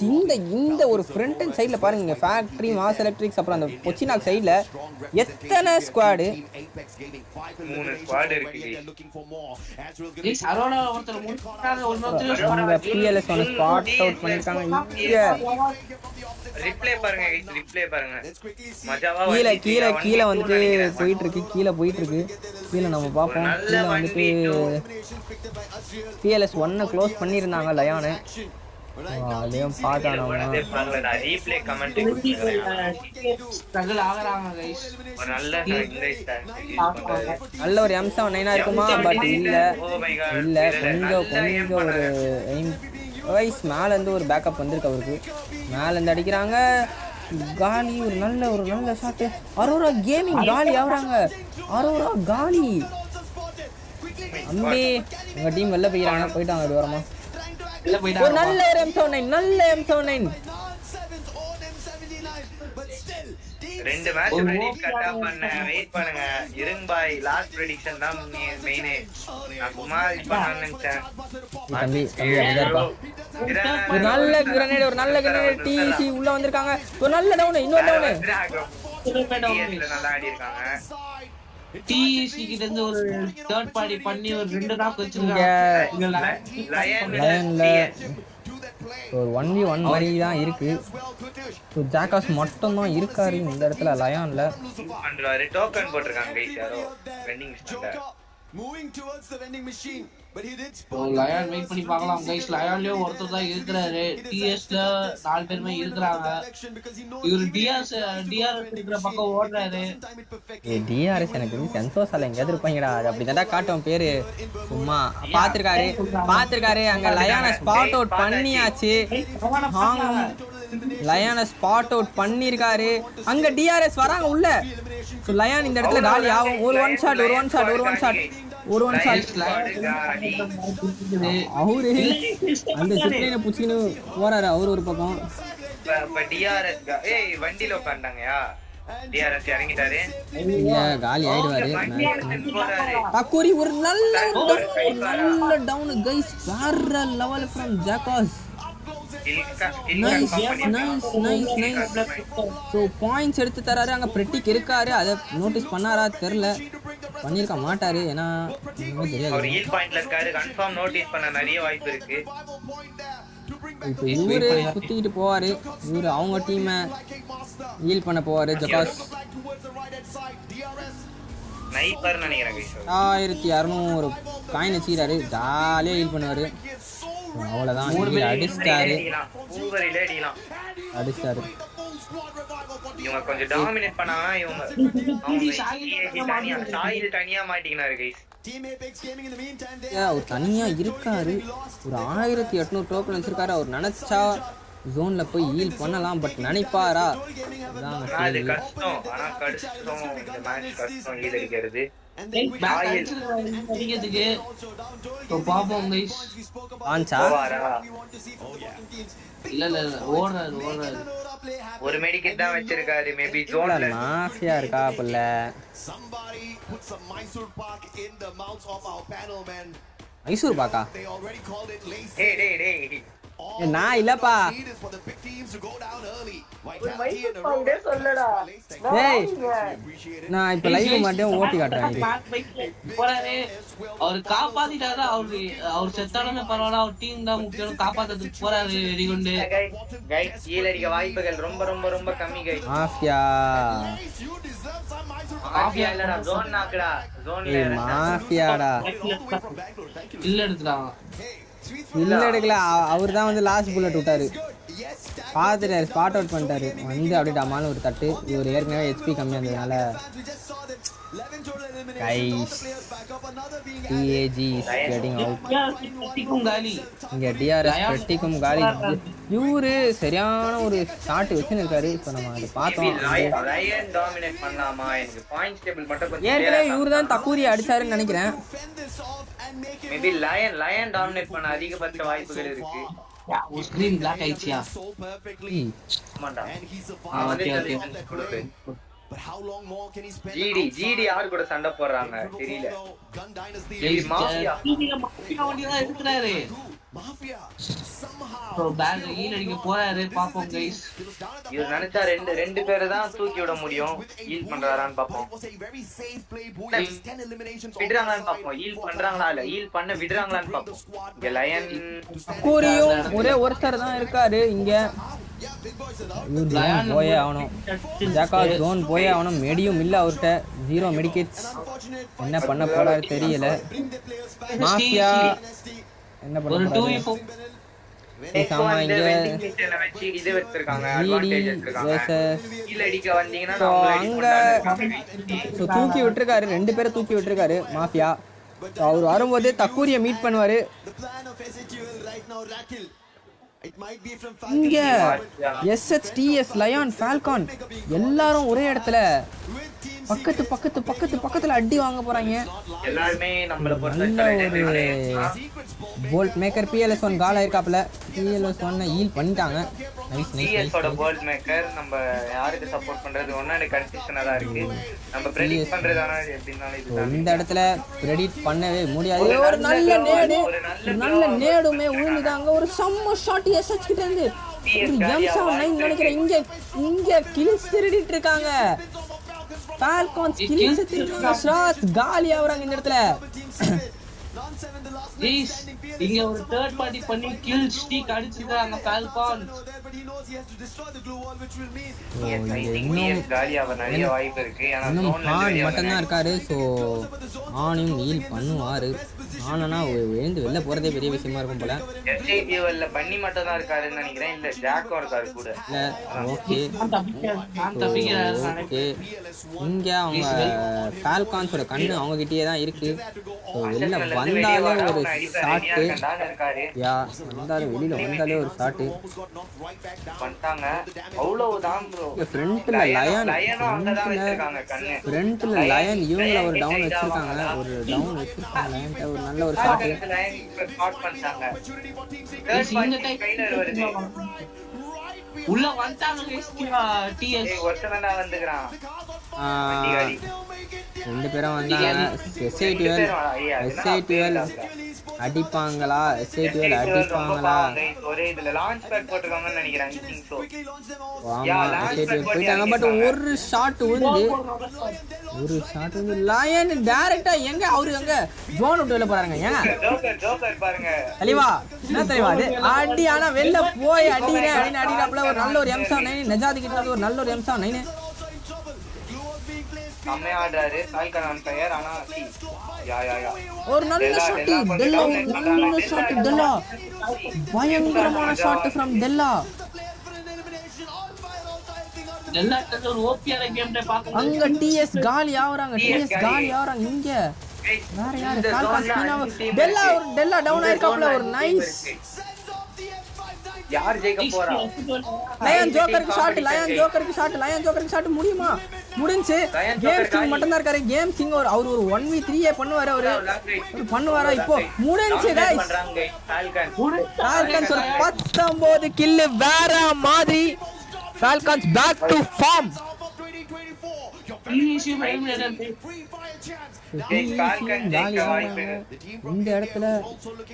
Speaker 4: இந்த ஒரு ஃப்ரண்ட் அண்ட் சைடுல பாருங்க. இங்க ஃபேக்டரி மாஸ் எலக்ட்ரிக்ஸ் அப்புறம் அந்த பொச்சினாக் சைடுல எத்தனை ஸ்குவாட்?
Speaker 20: 3 ஸ்குவாட் இருக்கு.
Speaker 8: गाइस அரோரா ஒருத்தர் முன்னாடி
Speaker 4: அவங்க பிஎல்எஸ் ஒன் ஸ்பாட் அவுட் பண்ணிருக்காங்க. இங்க
Speaker 20: ரிப்ளே பாருங்க गाइस, ரிப்ளே பாருங்க. மஜாவா
Speaker 4: கீழ வந்துட்டு போயிட்டு இருக்கு. கீழ நம்ம பாப்போம். கீழ வந்துட்டு பிஎல்எஸ் 1 க்ளோஸ் பண்ணிருந்தாங்க லயான். அதையும் பார்த்தானவங்க
Speaker 20: ரீப்ளே கமெண்ட்
Speaker 8: ஸ்ட்ரகிள் ஆகறாங்க गाइस.
Speaker 20: ஒரு நல்ல
Speaker 4: நல்ல ஒரு M79 இருக்குமா? பட் இல்ல கொஞ்சம் ஒரு गाइस மேல இருந்து ஒரு பேக்கப் வந்திருக்கு அவருக்கு. மேல இருந்து அடிக்கிறாங்க. காலி ஒரு நல்ல ஷாட். அரோரா கேமிங் காலி ஆகுறாங்க. அரோரா காலி. அம்பே எங்க டீம் வெளில போயிட்டாங்க அப்படி வரமா. ஒரு நல்ல M79
Speaker 20: ரெண்டு மேட்ச் ப்ரெடிக்ட் கட்டா பண்ண வெயிட் பண்ணுங்க இருங்க பாய் லாஸ்ட் ப்ரெடிக்ஷன் தான் மெயினே நான் சும்மா இது பண்ணனும் நினைச்சேன்
Speaker 4: தம்பி அங்கப்பா ஒரு நல்ல கிரனேட் டிசி உள்ள வந்திருக்காங்க ஒரு நல்ல டவுன் இன்னொரு டவுன்
Speaker 20: நல்லா ஆடி இருக்காங்க
Speaker 8: டிசி கிட்ட இருந்து ஒரு தேர்ட் பார்ட்டி பண்ணி ஒரு 2 நாக் வச்சிருக்காங்க
Speaker 4: லயன்ல ஒரு 1v1 மாதிரி தான் இருக்கு. ஸோ ஜாக்காஸ் மட்டும் தான் இருக்காரு இந்த இடத்துல லயான்ல.
Speaker 20: டோக்கன் போட்டிருக்காங்க கைஸ் யாரோ வெண்டிங் மிஷின்ல
Speaker 15: moving towards the vending machine but he did
Speaker 8: Lion wait பண்ணி பார்க்கலாம் கைஸ். லயான்லயே ஒருத்தர் தான் இருக்காரு. டிஎஸ்ல 4 பேருமே இருக்காங்க. இவர் டிஆர்எஸ் இருக்கிற பக்கம் ஓடுறாரு.
Speaker 4: டிஆர்எஸ் எனக்கு சென்சோஸால எங்க இருப்பாங்கடா அப்படிதான்டா காட்டும் பேரு. சும்மா பாத்துருக்காரு அங்க லயானை ஸ்பாட் அவுட் பண்ணியாச்சு. லயானை ஸ்பாட் அவுட் பண்ணிருக்காரு. அங்க டிஆர்எஸ் வராங்க உள்ள. ஸோ லயான் இந்த இடத்துல காலி ஆகும். ஒரு ஒன் ஷாட் அவரு அந்த சிப்ளைனை புடிச்சின்னு போறாரு அவரு ஒரு பக்கம்.
Speaker 20: வண்டியில உட்காண்டாங்கயா டிஆர்எஸ் இறங்கிட்டாரு.
Speaker 4: காலி ஆயிடுவாரு. தக்கூரி ஒரு நல்ல டவுன் கைஸ். வேற level from jackass. So points எடுத்து தராரு. அங்கே பிரெட்டிக் இருக்காரு. அதை நோட்டீஸ் பண்ணாரா தெரியல. பண்ணியிருக்க மாட்டாரு ஏன்னா இப்போ இவரு குத்திக்கிட்டு போவாரு. இவரு அவங்க டீமை ஹீல் பண்ண போவாரு. ஜகாஸ் 1600 காயின் வச்சுக்கிறாரு. ஜாலியா ஹீல் பண்ணுவாரு. அவ்வளவுதான் அடிச்சிட்டாரு.
Speaker 20: இவங்க கொஞ்சம் டாமினேட் பண்ணாங்கன்னா இவங்க தனியா மாட்டிக்கினாரு கைஸ்.
Speaker 4: அவர் தனியா இருக்காரு. ஒரு 1800 டோக்கன் வச்சிருக்காரு. அவர் நினைச்சா ஜோன்ல போய் ஹீல் பண்ணலாம். பட் நினைப்பாரா?
Speaker 20: அது கஷ்டம். ஆனா கஷ்டம் இந்த மேட்ச் கஷ்டம் ஹீல் அடிக்கிறது. ஒரு மெடிக்கெட் தான் வச்சிருக்காரு. மேபி ஜோன்ல
Speaker 4: மாஃபியா இருக்கா புள்ள. மைசூர் பாக்கா நான் இல்லப்பா. நான் இப்ப லைவ் மாட்டேன் ஓட்டி காட்டுறேன்.
Speaker 8: அவர் காப்பாத்திட்டாரு. அவர் செத்தாலுமே பரவாயில்ல. அவர் டீம் தான் முக்கியம். காப்பாத்துறதுக்கு போறாரு. வெடிகுண்டு
Speaker 20: கீழ அடிக்க வாய்ப்புகள் ரொம்ப ரொம்ப ரொம்ப கம்மி கைஸ்.
Speaker 4: மாஃபியா
Speaker 20: இல்லடா ஜோன் நாக்குடா. ஜோன்ல
Speaker 4: மாஃபியாடா
Speaker 8: இல்ல எடுத்துறாங்க.
Speaker 4: இல்ல எடுக்கல. அவர் தான் வந்து லாஸ்ட் புல்லட் விட்டாரு. பாத்துட்டாரு. ஸ்பாட் அவுட் பண்ணிட்டாரு. வந்து அப்படியே டமாலும் ஒரு தட்டு. இவர் ஏற்கனவே ஹெச்பி கம்மியா இருந்ததுனால இங்க டிஆர்எஸ் பெட்டிக்கும் காலி. இவரு சரியான ஒரு ஷாட் வச்சுன்னு இருக்காரு. இப்ப நம்ம அதை பார்த்தோம். ஏற்கனவே இவரு தான் தக்கூரி அடிச்சாருன்னு நினைக்கிறேன்.
Speaker 20: மேபி லயன் டாமினேட் பண்ண அதிகபட்ச வாய்ப்புகள் இருக்கு.
Speaker 8: ஒரு ஸ்கிரீன் பிளாக் ஆயிடுச்சியா?
Speaker 20: ஆமாடா. ஜிடி யாரு கூட சண்டை போடுறாங்க தெரியல. மாஃபியா
Speaker 8: தான் இருக்கிறாரு. போறாரு பாப்போம் கைஸ்.
Speaker 20: இவர் நினைச்சா ரெண்டு பேரை தான் தூக்கி விட முடியும். ஹீல் பண்றாரான்னு பாப்போம். விடுறாங்களான்னு பாப்போம். ஹீல் பண்றாங்களா இல்ல ஹீல் பண்ண விடுறாங்களான்னு பாப்போம். இங்க லயன்
Speaker 4: கூரியும் ஒரே ஒருத்தர் தான் இருக்காரு இங்க. போயே ஆகணும். ஜாக்காஸ் ஜோன் போயே ஆகணும். மெடியும் இல்ல அவர்கிட்ட. 0 மெடிக்கெட்ஸ். என்ன பண்ண போறாரு தெரியல. மாஃபியா என்ன பண்ண போறாரு? தூக்கி விட்டுருக்காரு. 2 பேரை தூக்கி விட்டுருக்காரு மாஃபியா. அவர் வரும்போது தக்கூரிய மீட் பண்ணுவாரு. இங்க SHTS லயன் ஃபால்கான் எல்லாரும் ஒரே இடத்துல பக்கத்துல அடி வாங்க போறாங்க.
Speaker 20: எல்லாருமே நம்மள
Speaker 4: நல்ல ஒரு போல்ட் மேக்கர் PLS1 காலா இருக்காப்ல. PLS1 ஹீல் பண்ணிட்டாங்க. நைஸ்
Speaker 20: CS ஓட போல்ட் மேக்கர் நம்ம யாருக்கு சப்போர்ட் பண்றது ஒண்ணே கன்ஃபியூஷனா தான் இருக்கு. நம்ம பிரெடிக்ட் பண்றதானா எப்படினாலும் இதுதான்.
Speaker 4: இந்த இடத்துல பிரெடிக்ட் பண்ணவே முடியாது. ஒரு நல்ல நேடுமே விழுந்துட்டாங்க. ஒரு செம்ம ஷாட் SH கிட்ட இருந்து ஒரு M79 நினைக்கிறேன். இங்க கில்ஸ் திருடிட்டு இருக்காங்க. ஃபால்கான்ஸ் கில்ஸ் திருடிட்டாங்க. ஷாட்ஸ் காலி ஆவறாங்க இந்த இடத்துல.
Speaker 8: இங்க ஒரு தேர்ட் பார்ட்டி பண்ணி கில் ஸ்ட்ரீக் அடிச்சிருக்காங்க ஃபால்கான்.
Speaker 4: மட்டும்தான் இருக்காரு. ஸோ ஆனையும் ஹீல் பண்ணுவாரு. ஆனா எழுந்து வெளில போறதே பெரிய விஷயமா இருக்கும் போல.
Speaker 20: பண்ணி மட்டும் தான் இருக்காருன்னு நினைக்கிறேன். இல்ல ஜாக்கும் இருக்காரு கூட.
Speaker 4: ஓகே இங்க அவங்க ஃபால்கான்ஸோட கண்ணு அவங்க கிட்டயே தான் இருக்கு. வெளில வந்தாலே ஒரு ஷாட்டு. யா வந்தாலும் வெளியில வந்தாலே ஒரு ஷாட்டு.
Speaker 20: பண்ணிட்டாங்க. அவ்வளவுதான் ப்ரோ.
Speaker 4: ஃப்ரண்ட்ல லயன் இவங்கள ஒரு டவுன் வச்சிருக்காங்க. ஒரு நல்ல ஒரு ஷாட்.
Speaker 8: உள்ள வந்துட்டாங்க. TS
Speaker 20: ஒருத்தனடா வந்துக்கறான்.
Speaker 4: ரெண்டு பேரும் வந்தாங்க. SI12 அடிப்பாங்களா? SI12 அடிப்பாங்களா?
Speaker 20: ஒரே இதுல லான்ச் பேட் போட்டுருக்காங்கன்னு நினைக்கிறேன்.
Speaker 4: ஆமா SI12 போயிட்டாங்க. பட் ஒரு ஷாட் வந்து லயன் டைரக்டா எங்க அவரு அங்க ஜோன் விட்டு வெளில போறாங்க. ஏங்க
Speaker 20: ஜோக்கர் பாருங்க.
Speaker 4: தலைவா என்ன தலைவா அது அடி. ஆனா வெளில போய் அடிக்கிறாப்ல. ஒரு நல்ல ஒரு M79 நஜாத் கிட்ட இருந்து ஒரு நல்ல ஒரு M79
Speaker 20: செம்மையா ஆடுறாரு. Falcon on fire. ஆனா
Speaker 4: ஒரு நல்ல ஷாட் டெல்லா. பயங்கரமான ஷாட் ஃப்ரம் டெல்லா.
Speaker 8: ஒரு ஓபிஆர் கேம் டே பாக்க
Speaker 4: அங்க TS காலி ஆவறாங்க. இங்க வேற யாரு? ஃபால்கான் டெல்லா டவுன் ஆயிருக்காப்ல. ஒரு நைஸ்.
Speaker 20: யார் ஜெயிக்க போறா?
Speaker 4: லயன் ஜோக்கருக்கு ஷாட் முடியுமா? முடிஞ்சு. கேம் கிங் மட்டும் தான் இருக்காரு. கேம் கிங் அவர் ஒரு 1v3 பண்ணுவாரு. பண்ணுவாரா? இப்போ முடிஞ்சு गाइस. ஃபால்கான்ஸ் ஒரு 19 கில் வேற மாதிரி. Falcons back to form. இந்த இடத்துல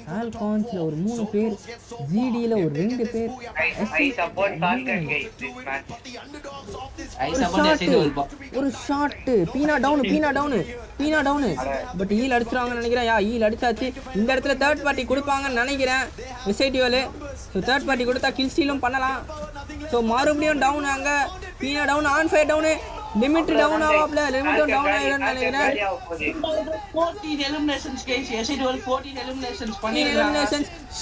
Speaker 4: ஃபால்கான்ஸ்ல ஒரு 3 பேர், ஜிடில ஒரு 2 பேர். ஒரு ஷாட். பீனா டவுன். பட் ஹீல் அடிச்சிருவாங்கன்னு நினைக்கிறேன். ஹீல் அடிச்சாச்சு. இந்த இடத்துல தேர்ட் பார்ட்டி கொடுப்பாங்கன்னு நினைக்கிறேன். SI12 தேர்ட் பார்ட்டி கொடுத்தா கில் ஸ்டீலும் பண்ணலாம். ஸோ மறுபடியும் டவுன். அங்க பீனா down, on fire down, limit down ஆவாப்ல. லிமிட் டவுன் ஆயிடும்னு நினைக்கிறேன்.
Speaker 8: 14 எலிமினேஷன்ஸ் गाइस. SI12 14 எலிமினேஷன்ஸ் பண்ணிருக்காங்க.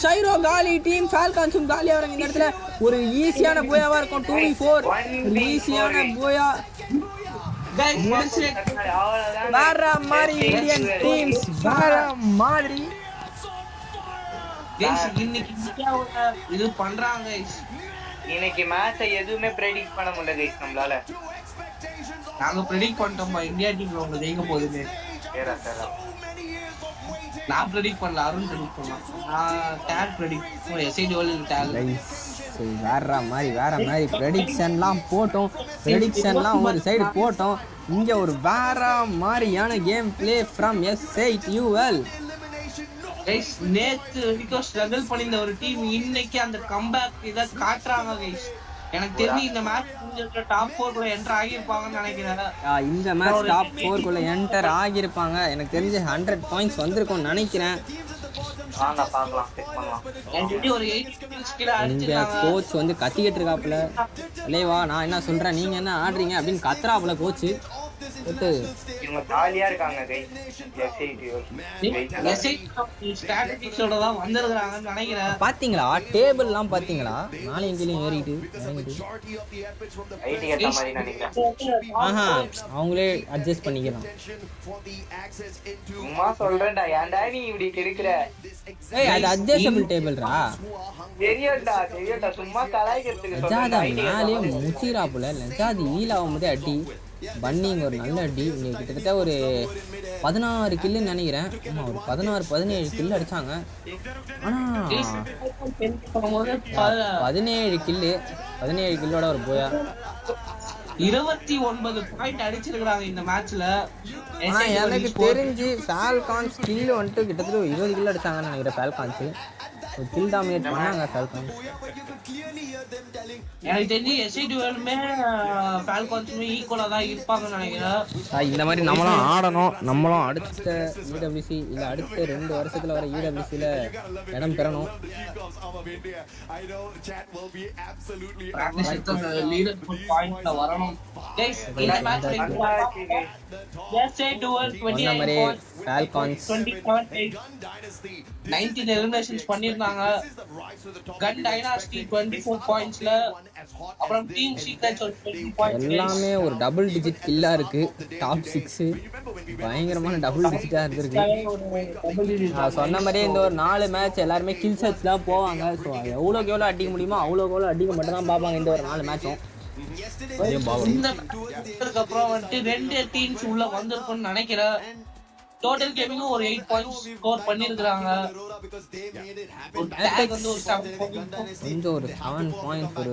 Speaker 4: ஷைரோ காலி. டீம் ஃபால்கான்ஸும் காலி ஆவறாங்க இந்த இடத்துல. ஒரு ஈஸியான போயாவா இருக்கும். 2v4 ஈஸியான போயா गाइस. வேற மாதிரி இந்தியன் டீம்ஸ் வேற மாதிரி.
Speaker 8: गाइस இன்னைக்கு இது பண்றாங்க गाइस.
Speaker 20: இன்னைக்கு மேட்சை எதுவுமே பிரெடிக்ட் பண்ண முடியல गाइस நம்மளால.
Speaker 8: நாங்க பிரெடிக்ட் பண்ணிட்டோம் இந்தியா டீம் அவங்க ஜெயிக்க போகுதுன்னு. நான் பிரெடிக்ட் பண்ணல, அருண் பிரெடிக்ட் பண்ணான். நான் டேக் பிரெடிக்ட் SI12 டேக்.
Speaker 4: வேற மாதிரி ப்ரெடிக்ஷன்லாம் போட்டோம். ஒரு சைடு போட்டோம். இங்க ஒரு வேற மாதிரியான game play from SI12.
Speaker 8: Guys நேத்து வரைக்கும் ஸ்ட்ரகிள் பண்ணிந்த ஒரு டீம் இன்னைக்கு அந்த கம்பேக் இத காட்றாங்க गाइस. எனக்கு தெரிஞ்சு இந்த மேட்ச் டாப் 4 குள்ள என்டர் ஆகிருப்பாங்கன்னு நினைக்கிறேன்.
Speaker 4: இந்த மேட்ச் டாப் 4 குள்ள என்டர் ஆகிருப்பாங்க. எனக்கு தெரிஞ்சு 100 பாயிண்ட்ஸ் வந்திருக்கும்னு நினைக்கிறேன்.
Speaker 20: வாங்க பார்க்கலாம், செக் பண்ணலாம்.
Speaker 8: எனக்கு ஒரு 8 ஸ்கில் அடிச்சிருக்காங்க.
Speaker 4: கோச் வந்து கத்திக்கிட்டு இருக்காப்ல. லேவா நான் என்ன சொல்றேன், நீங்க என்ன ஆடுறீங்க அப்படின்னு கத்துறாப்ல கோச்.
Speaker 20: இவங்க ஜாலியா இருக்காங்க guys.
Speaker 8: ஸ்ட்ராட்டஜிஸோட தான் வந்திருக்காங்கன்னு நினைக்கிறேன்.
Speaker 4: பாத்தீங்களா டேபிள்லாம் பாத்தீங்களா நாளை எங்கேயும் ஏறிட்டு
Speaker 20: ஐடி ஏத்த மாதிரி நினைக்கிறேன்.
Speaker 4: ஆஹா அவங்களே அட்ஜஸ்ட் பண்ணிக்கலாம்.
Speaker 20: சும்மா சொல்றேன்டா ஏன்டா நீ இப்படி இருக்கிற?
Speaker 4: ஏய் அது அட்ஜஸ்டபிள் டேபிள்ரா.
Speaker 20: தெரியும்டா சும்மா கலாய்க்கிறதுக்கு
Speaker 4: லஜாதா நாளே முச்சிராப்புல லஜாதி ஈலாவும்போதே அடி பன்னிங்க ஒரு நல்ல அடி. இன்னைக்கு கிட்டத்தட்ட ஒரு 16 கில்லுன்னு நினைக்கிறேன். ஆமா ஒரு 16-17 கில்லு அடிச்சாங்க. ஆனா 17 கில்லோட ஒரு போயா
Speaker 8: 29 பாயிண்ட் அடிச்சிருக்காங்க இந்த மேட்ச்ல.
Speaker 4: ஆனா எனக்கு தெரிஞ்சு ஃபால்கான்ஸ் கில் வந்துட்டு கிட்டத்தட்ட 20 கில் அடிச்சாங்கன்னு நினைக்கிறேன். ஃபால்கான்ஸ் ஒரு கில் டாமினேட் பண்ணாங்க ஃபால்கான்ஸ்.
Speaker 8: எனக்கு தெரிஞ்சு SI2மே ஃபால்கான்ஸ்மே ஈக்குவலா தான் இருப்பாங்கன்னு நினைக்கிறேன்.
Speaker 4: இந்த மாதிரி நம்மளும் ஆடணும். நம்மளும் அடுத்த EWC இல்ல அடுத்த 2 வருஷத்துல வர EWCல இடம் பெறணும்.
Speaker 8: பாயிண்ட்ல வரணும் गाइस. இந்த மேட்ச்ல SI2 28
Speaker 4: ஃபால்கான்ஸ்
Speaker 8: 19 எலிமினேஷன்ஸ் பண்ணிருந்தாங்க. கன் டைனாஸ்டி 24 பாயிண்ட்ஸ்ல, அப்புறம் டீம் சீக்ரெட்ஸ் ஒரு 20 பாயிண்ட்ஸ்.
Speaker 4: எல்லாமே ஒரு டபுள் டிஜிட் கில்லா இருக்கு. டாப் 6 பயங்கரமான டபுள் டிஜிட்டா இருக்கு. நான் சொன்ன மாதிரியே இந்த ஒரு 4 மேட்ச் எல்லாருமே கில் சர்ச் தான் போவாங்க. ஸோ எவ்வளோக்கு எவ்வளோ அடிக்க முடியுமோ அவ்வளோக்கு எவ்வளோ அடிக்க மட்டும் தான் பார்ப்பாங்க இந்த ஒரு 4 மேட்சும்.
Speaker 8: இந்த மேட்ச்க்கு அப்புறம் வந்து 2 டீம்ஸ் உள்ள வந்திருக்கும்னு நினைக்கிறேன். டோட்டல் கேமிங் ஒரு 8 பாயிண்ட்ஸ் ஸ்கோர் பண்ணிருக்காங்க. ஒரு டேக் வந்து ஒரு 7 பாயிண்ட்ஸ்
Speaker 4: ஒரு 7 பாயிண்ட்ஸ் ஒரு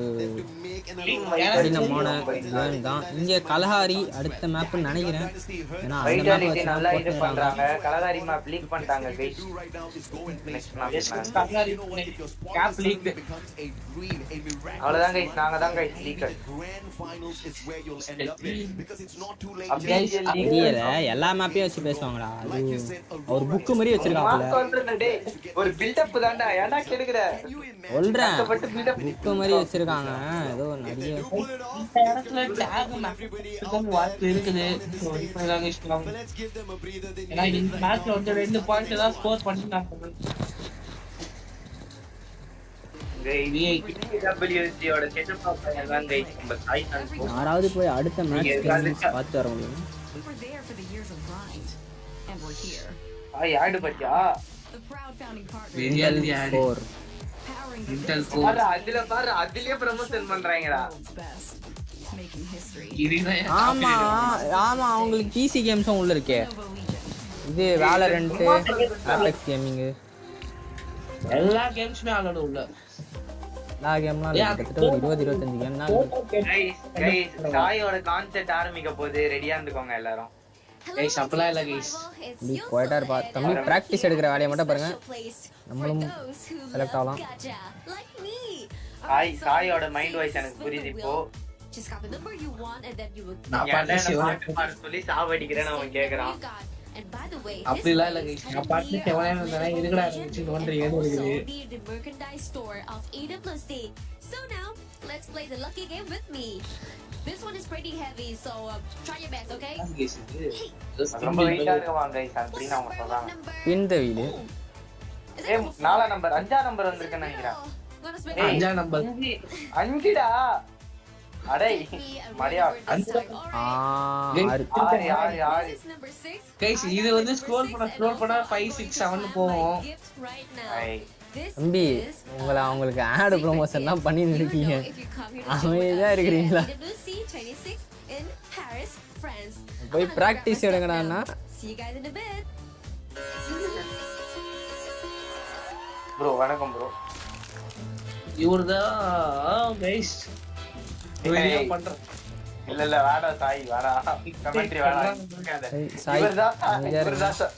Speaker 4: கடினமான கேம் தான். இங்க கலஹாரி அடுத்த மேப்னு நினைக்கிறேன். ஏன்னா அந்த மேப் வச்சு
Speaker 20: நல்லா இது பண்றாங்க. கலஹாரி மேப் லீக் பண்ணிட்டாங்க गाइस. நெக்ஸ்ட் மேப்
Speaker 8: கலஹாரி கேப் லீக்.
Speaker 20: அவ்வளவுதான் गाइस. நாங்க தான் गाइस லீக்கர்.
Speaker 4: எல்லா மேப்பையும் வச்சு பேசுவாங்கடா. ஒரு புக் மாதிரி வச்சிருக்காங்க.
Speaker 20: ஒரு பில்ட் அப் தான்டா. ஏன்டா கேக்குற?
Speaker 4: சொல்றேன் புக் மாதிரி வச்சிருக்காங்க. ஏதோ நிறைய
Speaker 8: இந்த இடத்துல டாக் மேப் வாய்ப்பு இருக்குது. இப்போதான் இஷ்டம். ஏன்னா இந்த மேட்ச்ல வந்து 2 பாயிண்ட் தான் ஸ்கோர் பண்ணிட்டாங்க.
Speaker 20: EWC ஓட செட்டப் பண்ணலாம் गाइस. நம்ம சாய் தான்
Speaker 4: யாராவது போய் அடுத்த மேட்ச் பார்த்து வர முடியும்.
Speaker 20: ஆடு பத்தியா
Speaker 8: இன்டெல்
Speaker 20: பாரு அதுலயே ப்ரமோஷன் பண்றாங்கடா.
Speaker 4: ஆமா ஆமா அவங்களுக்கு PC கேம்ஸும் உள்ள இருக்கே. இது வேலரண்ட் ஆபெக்ஸ் கேமிங்
Speaker 8: எல்லா கேம்ஸ்மே ஆல்ரெடி உள்ள.
Speaker 4: எல்லா கேம்லாம் கிட்டத்தட்ட ஒரு 20-25 கேம் தான்.
Speaker 20: गाइस சாயோட கான்செப்ட் ஆரம்பிக்க போகுது. ரெடியா இருந்துக்கோங்க எல்லாரும்.
Speaker 8: गाइस அப்ளை இல்ல गाइस.
Speaker 4: நீ குவைட்டா இருப்பா தம்பி. பிராக்டீஸ் எடுக்கிற வேலையை மட்டும் பாருங்க. நம்மளும் செலக்ட் ஆகலாம்.
Speaker 20: சாயோட மைண்ட் வாய்ஸ் எனக்கு புரியுது இப்போ. நான் பாட்டு சொல்லி சாவடிக்கிறேன்னு அவன் கேக்குறான்.
Speaker 8: அப்படி இல்ல गाइस. நான் பாட்டு செவனே வந்தா இருக்குடா நினைச்சு நோண்டி ஏதோ இருக்குது.
Speaker 10: So now let's play the lucky game with me. This one is pretty heavy, so try your best, okay?
Speaker 20: ரொம்ப வெயிட்டா இருக்குமா गाइस? அப்படி நான் உங்களுக்கு சொல்றேன்.
Speaker 4: இந்த வீடு
Speaker 20: ஏய் 4 நம்பர் 5 நம்பர் வந்திருக்கேன்னு நினைக்கிறேன்.
Speaker 8: 5 நம்பர்
Speaker 20: 5டா. அடே மரியா
Speaker 8: 6 गाइस. இது வந்து ஸ்க்ரோல் பண்ணா 5 6 7 போகும்.
Speaker 4: தம்பி உங்களை அவங்களுக்கு ஆட் ப்ரமோஷன் தான் பண்ணிட்டு இருக்கீங்க. அமைதியா இருக்கிறீங்களா? போய் பிராக்டிஸ் எடுங்கடான்னா.
Speaker 20: ப்ரோ வணக்கம் ப்ரோ.
Speaker 8: இவர்தான் गाइस வீடியோ பண்ற.
Speaker 20: இல்ல வாடா சாய் வாடா. கமெண்ட்ரி வாடா.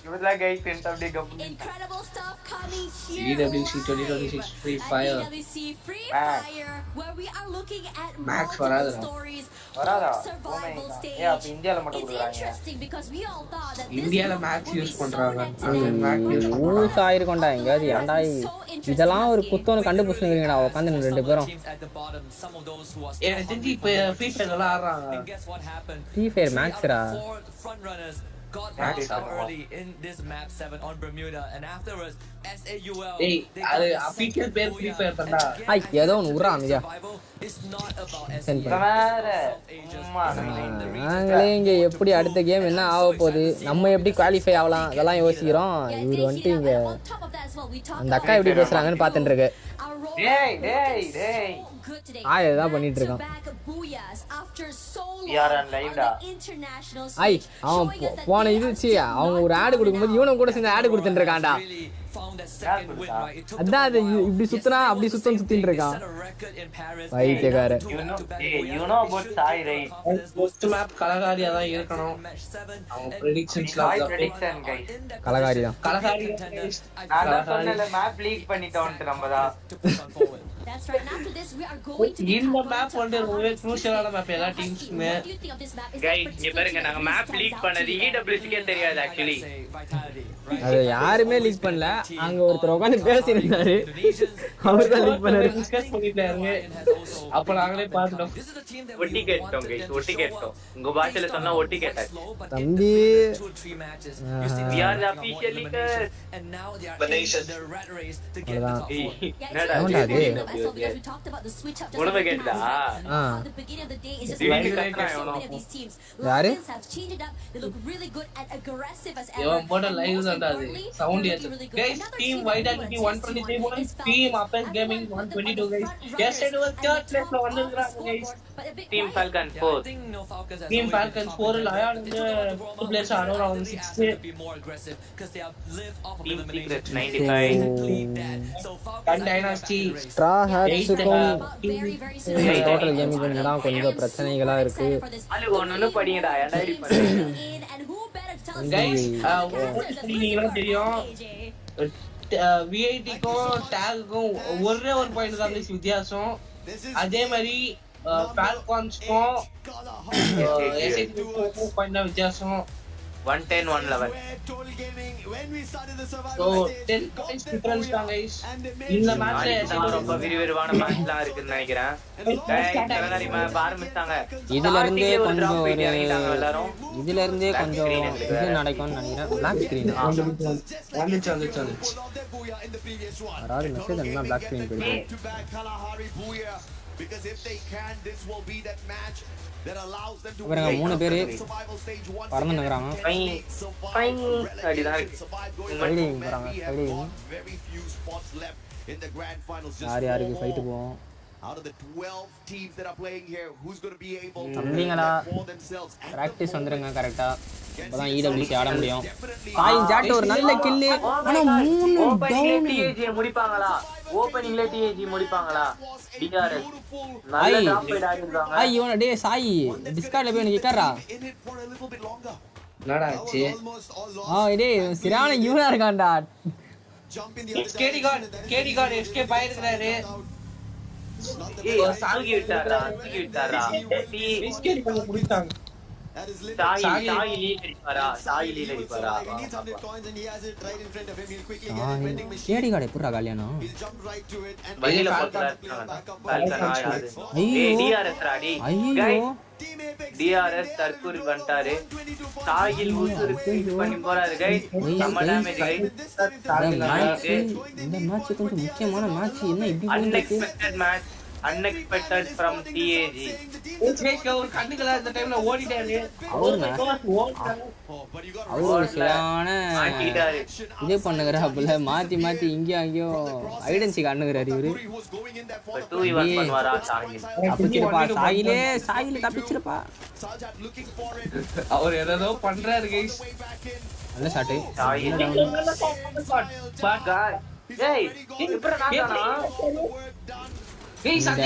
Speaker 20: இவர்தான் गाइस என்ட அப்படியே cup.
Speaker 8: EWC 2026 Free Fire.
Speaker 10: EWC Free Fire, where we are looking at
Speaker 8: Max
Speaker 10: multiple stories
Speaker 5: வராதா ஏ அப்ப இந்தியால மட்டும் கொடுக்குறாங்க
Speaker 8: இந்தியால மேக்ஸ் யூஸ் பண்றாங்க
Speaker 4: யூஸ் ஆயிருக்கோண்டா எங்கேயாவது ஏன்டா இதெல்லாம் ஒரு குத்தோன்னு கண்டுபிடிச்சுக்கிறீங்கடா உட்காந்து ரெண்டு பேரும்
Speaker 8: எனக்கு தெரிஞ்சு இப்ப ஃப்ரீ ஃபயர் எல்லாம் ஆடுறாங்க
Speaker 4: ஃப்ரீ ஃபயர் மேக்ஸ்ரா
Speaker 21: got out so early in this map 7 on Bermuda and afterwards SAUL
Speaker 8: ஏய் அது அபிஷியல் பேர் ஃப்ரீ ஃபயர் தான்டா
Speaker 4: ஐ ஏதோ ஒன்னு உறா அமைதியா
Speaker 21: it's not about
Speaker 4: நாங்களே இங்க எப்படி அடுத்த கேம் என்ன ஆக போகுது நம்ம எப்படி குவாலிஃபை ஆகலாம் அதெல்லாம் யோசிக்கிறோம் இவர் வந்துட்டு இங்க அந்த அக்கா எப்படி பேசுறாங்கன்னு பார்த்துட்டு இருக்கு
Speaker 5: டேய் டேய் டேய்
Speaker 4: ஆயதான் பண்ணிட்டு இருக்கான் ஐ அவன் போன இது அவங்க ஒரு ஆடு கொடுக்கும்போது இவனும் கூட சேர்ந்து ஆடு கொடுத்துட்டு இருக்கான்டா அதான் அது இப்படி சுத்தினா அப்படி சுத்தின்னு இருக்கான் வைத்தியக்காரன்
Speaker 8: கலகாரியா தான் இருக்கணும் அவங்க ப்ரெடிக்ஷன்ஸ்லாம்
Speaker 4: கலகாரி தான்
Speaker 8: கலகாரி
Speaker 5: நான் சொன்னல மேப் லீக் பண்ணிட்டோம் நம்மதா
Speaker 8: இந்த மேப் வந்து ரொம்பவே க்ரூஷியலான மேப் எல்லா டீம்ஸ்க்குமே
Speaker 20: गाइस இங்க பாருங்க நாங்க மேப் லீக் பண்ணது EWC க்கே தெரியாது एक्चुअली
Speaker 4: அது யாருமே லீக் பண்ணல அங்க ஒருத்தர் உட்கார்ந்து பேசினாரு அவர் தான் லீக் பண்ணாரு
Speaker 8: டிஸ்கஸ் பண்ணிட்டாரு அப்ப நாங்களே பார்த்தோம்
Speaker 20: ஒட்டி கேட்டோம் गाइस ஒட்டி கேட்டோம் உங்க பாஷையில சொன்னா ஒட்டி கேட்டாச்சு
Speaker 4: தம்பி
Speaker 20: we are the official leaders and now they are in the rat race to get the top 4
Speaker 4: என்னடா இது
Speaker 20: உடனே கேட்டா
Speaker 4: யாரு
Speaker 8: இவன் போட்ட லைவ் தான்டா அது சவுண்ட் ஏத்து guys team vitality 123 points team அப்பஸ் gaming 122 guys yesterday was third place ல வந்திருக்காங்க guys
Speaker 20: team Falcon 4
Speaker 8: team Falcon 4 ல ஆயாடுங்க two players are around 6
Speaker 20: team secret 95
Speaker 8: gun dynasty
Speaker 4: ஸ்ட்ரா ஹேட்ஸ்க்கும் டோட்டல் கேமிங் பண்ணா கொஞ்சம் பிரச்சனைகளா இருக்கு
Speaker 20: அது ஒண்ணு படிங்கடா ஏன்டா இப்படி பண்றீங்க
Speaker 8: गाइस நீங்களே தெரியும் விஐடிக்கும் டேகுக்கும் ஒரே ஒரு பாயிண்ட் தான் வித்தியாசம் அதே மாதிரி ஃபால்கான்ஸ்க்கும் எஸ்ஐடிக்கும் பாயிண்ட் தான் வித்தியாசம்
Speaker 20: 110 111
Speaker 8: so 10 points difference தான் guys இந்த மேட்ச்ல
Speaker 20: ரொம்ப விறுவிறுவான மேட்ச்லாம் இருக்குன்னு நினைக்கிறேன் गाइस ஆரம்பிச்சாங்க
Speaker 4: இதுல இருந்தே கொஞ்சம் எல்லாரும் இதுல இருந்தே கொஞ்சம் இது நடக்கும்னு நினைக்கிறேன் black screen
Speaker 8: வந்துச்சு
Speaker 4: அதாவது மெசேஜ் என்ன black screen போயிடுது
Speaker 11: because if they can this will be that match that allows them to
Speaker 4: இவங்க மூணு பேர் பறந்து நிக்கறாங்க
Speaker 20: அடிதான்
Speaker 4: ஃபைட்டிங் போறாங்க
Speaker 11: very few spots left in the grand finals
Speaker 4: யார் யாருக்கு ஃபைட் போவோம்
Speaker 11: out of the 12 teams that are playing here who's going to be able to
Speaker 4: தம்பிங்களா பிராக்டீஸ் வந்துருங்க கரெக்ட்டா அப்பதான் EWC ஆட முடியும் சாயின் ஜாட் ஒரு நல்ல கில் ஆனா 3 டவுன்
Speaker 20: TAG முடிப்பாங்களா ஓபனிங்ல TAG முடிப்பாங்களா DRS நல்ல டாப் சைடு ஆடிருக்காங்க
Speaker 4: ஐ இவன டேய் சாய் டிஸ்கார்ட்ல போய் எனக்கு கேக்குறா
Speaker 8: என்னடா ஆச்சு
Speaker 4: டேய் சிரான யூனா இருக்கான்டா
Speaker 8: கேடி கார்டு எஸ்கேப் ஆயிருக்காரு
Speaker 20: சாகி விட்டாரா
Speaker 8: எஸ்கேப் பண்ணி முடிச்சாங்க
Speaker 4: கேடி கார்டு எப்பறா காலியானோ
Speaker 20: டிஆர்எஸ் தற்கூரி வந்துட்டாரு சாகில் ஊசுரு பண்ணி போறாரு गाइस நம்ம டேமேஜ் गाइस
Speaker 4: இந்த மேட்ச் கொஞ்சம் முக்கியமான மேட்ச் என்ன இப்படி
Speaker 20: unexpected match unexpected from TAG
Speaker 8: ஒரு கண்ணுகளா இந்த டைம்ல ஓடிட்டாரு
Speaker 4: அவரு சரியான இதே பண்ணுகிறாப்புல மாத்தி மாத்தி இங்க அங்கயோ ஐடென்சி காண்ணுகிறாரு இவரு தப்பிச்சிருப்பா சாயிலே தப்பிச்சிருப்பா
Speaker 8: அவர் ஏதோ பண்றாரு கைஸ்
Speaker 4: நல்ல ஷாட் இந்த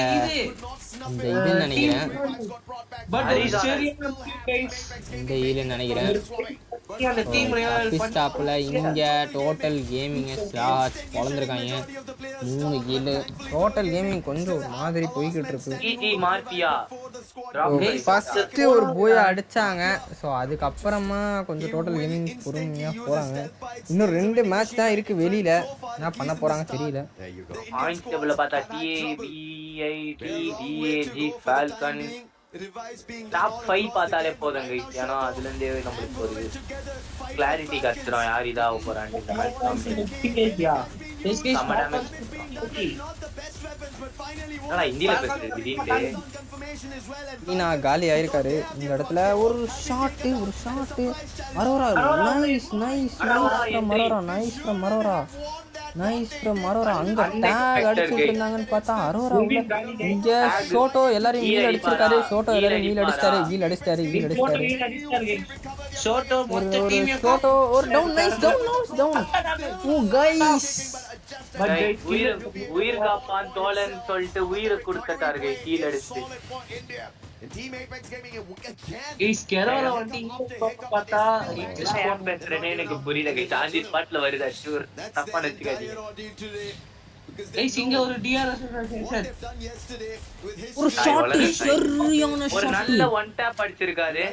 Speaker 4: இது நினைக்கிறேன் ஸ்டாப்ல இங்க டோட்டல் கேமிங் வளர்ந்துருக்காங்க 3 கீழ் டோட்டல் கேமிங் கொஞ்சம் ஒரு மாதிரி போய்கிட்டு இருக்கு ஃபர்ஸ்ட் ஒரு போய் அடிச்சாங்க. ஸோ அதுக்கப்புறமா கொஞ்சம் டோட்டல் கேமிங் பொறுமையாக போகிறாங்க. இன்னும் 2 மேட்ச் தான் இருக்குது வெளியில். என்ன பண்ண போகிறாங்க தெரியல.
Speaker 20: பாயிண்ட்ஸ் டேபிள்ல பார்த்தா TABITDAG ஃபால்கன் டாப் 5 பார்த்தாலே போதும் கைஸ். ஏன்னா அதுல இருந்தே நம்மளுக்கு ஒரு கிளாரிட்டி கிடைச்சிடும் யார் இதாக போறான்னு. இந்தியில பேசுறேன்
Speaker 4: காலி ஆயிருக்காரு இந்த இடத்துல. ஒரு ஷாட்டு மரோரா. நைஸ் ஃப்ரம் மரோரா. அங்க டேக் அடிச்சிட்டு இருந்தாங்கன்னு பார்த்தா அரோரா இங்க ஷோட்டோ எல்லாரையும் வீல் அடிச்சிருக்காரு. ஷோட்டோ ஒரு down. Nice down. Oh guys
Speaker 20: உயிர் காப்பான் தோழன் சொல்லிட்டு உயிரை கொடுத்துட்டாரு கீழே அடிச்சு. எனக்கு புரியல சாந்தி ஸ்பாட்ல வருது. அஷூர் தப்பா நினைச்சுக்காதீங்க. ஒரு நல்ல ஒன் டேப் அடிச்சிருக்காரு.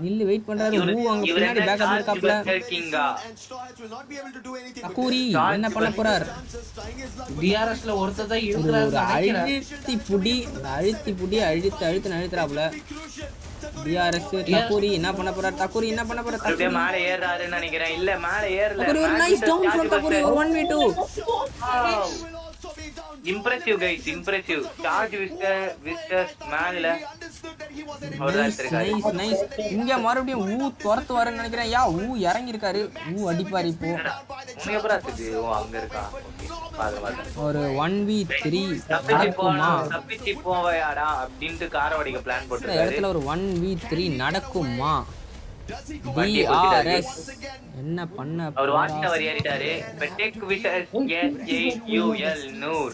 Speaker 4: நில்லு வெயிட் பண்றாரு. என்ன பண்ண போறார்? அழுத்தி புடி அழுத்துறாப்ல. டிஆர்எஸ் தக்கூரி என்ன பண்ண போறார்?
Speaker 20: அப்படியே மேல ஏறாருன்னு நினைக்கிறேன். இல்ல மேல ஏறல.
Speaker 4: ஒரு நைஸ் டவுன் ஃப்ரம் தக்கூரி. 1v2.
Speaker 20: Impressive guys, impressive. Charge விஸ்டர் மேல
Speaker 4: நைஸ். இங்க மறுபடியும் துரத்து வரேன்னு நினைக்கிறேன். இறங்கி இருக்காரு. அடிப்பாரு இப்போ.
Speaker 20: அங்க இருக்கா.
Speaker 4: ஒரு 1v3
Speaker 20: தப்பிச்சு போவையாடா அப்படின்ட்டு காரவாடிக்கு பிளான் போட்டுருக்காரு.
Speaker 4: இடத்துல ஒரு 1v3 நடக்குமா? டிஆர்எஸ் என்ன பண்ண?
Speaker 20: அவர் வாட்ச் டவர் ஏறிட்டாரு. பெட்டெக் விஷஸ் SJUL நூர்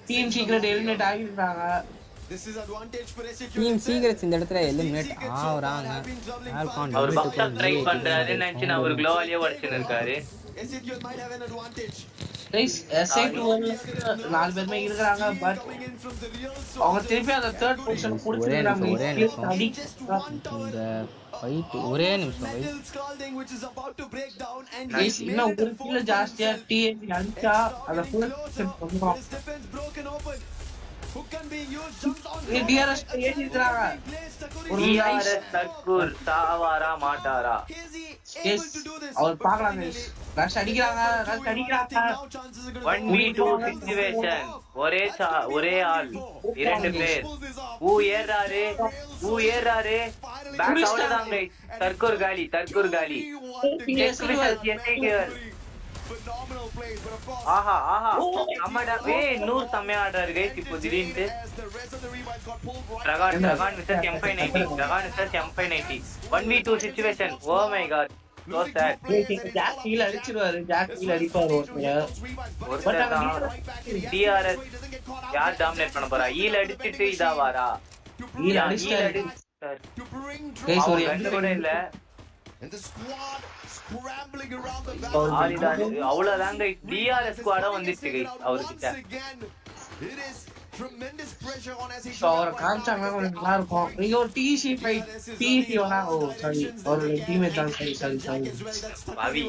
Speaker 8: டீம் சீக்ரெட் எலிமினேட் ஆகிட்டாங்க.
Speaker 4: டீம் சீக்ரெட்ஸ் இந்த இடத்துல எலிமினேட் ஆவறாங்க.
Speaker 20: அவர் பக்கா ட்ரை பண்றாரு நினைச்சு நான் ஒரு குளோவாலியே வச்சிட்டு இருக்காரு.
Speaker 8: கைஸ் SI2 நாலு பேர்மே இருக்காங்க. பட் அவங்க திருப்பி அந்த 3rd பொசிஷன் புடிச்சிருக்காங்க.
Speaker 4: ஒரே நிமிஷம்
Speaker 8: இன்னும் ஒரு கிலோ ஜாஸ்தியா TAG அடிச்சா அத ஃபுல் ஸ்டெப் பண்ணுவாங்க. டிஆர்எஸ் ஏறிடுறாங்க. ஒரு
Speaker 20: தக்கூர் சாவாரா மாட்டாரா?
Speaker 8: அவர் பார்க்கறாங்க. ரஷ் அடிக்கிறாங்க.
Speaker 20: 1v2 situation. ஒரே ஆள் 2 பேர். ஏறாரு. பேக் அவ்வளவுதான் கைஸ். தக்கூர் காலி. ஆஹா அம்மாடா. நூறு செம்மையா ஆடுறாரு கைஸ். இப்போ திடீர்னு Dragon versus M590. 1v2 situation. Oh my god. So sad.
Speaker 8: Jack கீழ அடிச்சிடுவாரு. அடிப்பாரு
Speaker 20: DRS யார் டாமினேட் பண்ண போறா? ஈல அடிச்சிட்டு இதா வாரா? ஈல அடிச்சாரு. கைஸ் ஒரு கூட இல்ல. அவ்வளவுதான் கைஸ். DRS ஸ்குவாடா வந்துச்சு கைஸ் அவர்கிட்ட.
Speaker 8: அவரை காமிச்சாங்க கொஞ்சம் நல்லா இருக்கும். நீங்க ஒரு TC ஃபைட் வேணா. சாரி ஒரு டீம்மேட் தான். சாரி
Speaker 20: பாவி